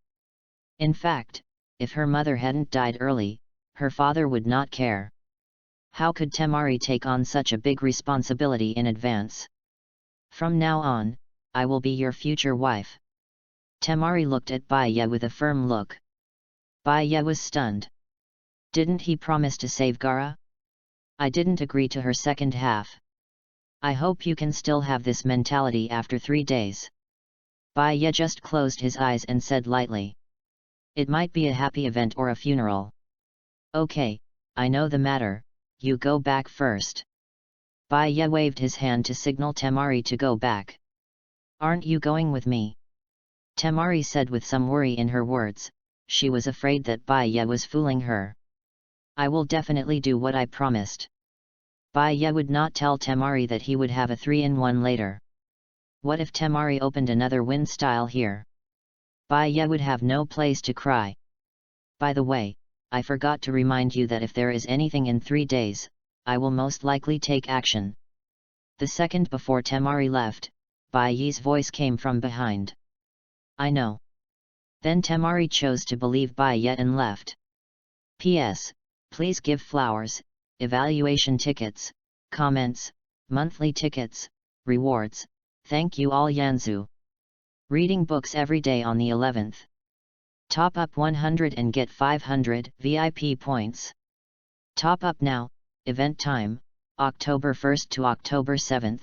In fact, if her mother hadn't died early, her father would not care. How could Temari take on such a big responsibility in advance? From now on, I will be your future wife. Temari looked at Baya with a firm look. Baya was stunned. Didn't he promise to save Gaara? I didn't agree to her second half. I hope you can still have this mentality after 3 days. Baya just closed his eyes and said lightly. It might be a happy event or a funeral. Okay, I know the matter, you go back first. Baya waved his hand to signal Temari to go back. Aren't you going with me? Temari said with some worry in her words. She was afraid that Baya was fooling her. I will definitely do what I promised. Baya would not tell Temari that he would have a 3-in-1 later. What if Temari opened another wind style here? Baya would have no place to cry. By the way, I forgot to remind you that if there is anything in 3 days, I will most likely take action. The second before Temari left, Baya's voice came from behind. I know. Then Temari chose to believe Baya and left. P.S. Please give flowers, evaluation tickets, comments, monthly tickets, rewards. Thank you all Yanzu. Reading books every day on the 11th. Top up 100 and get 500 VIP points. Top up now, event time, October 1st to October 7th.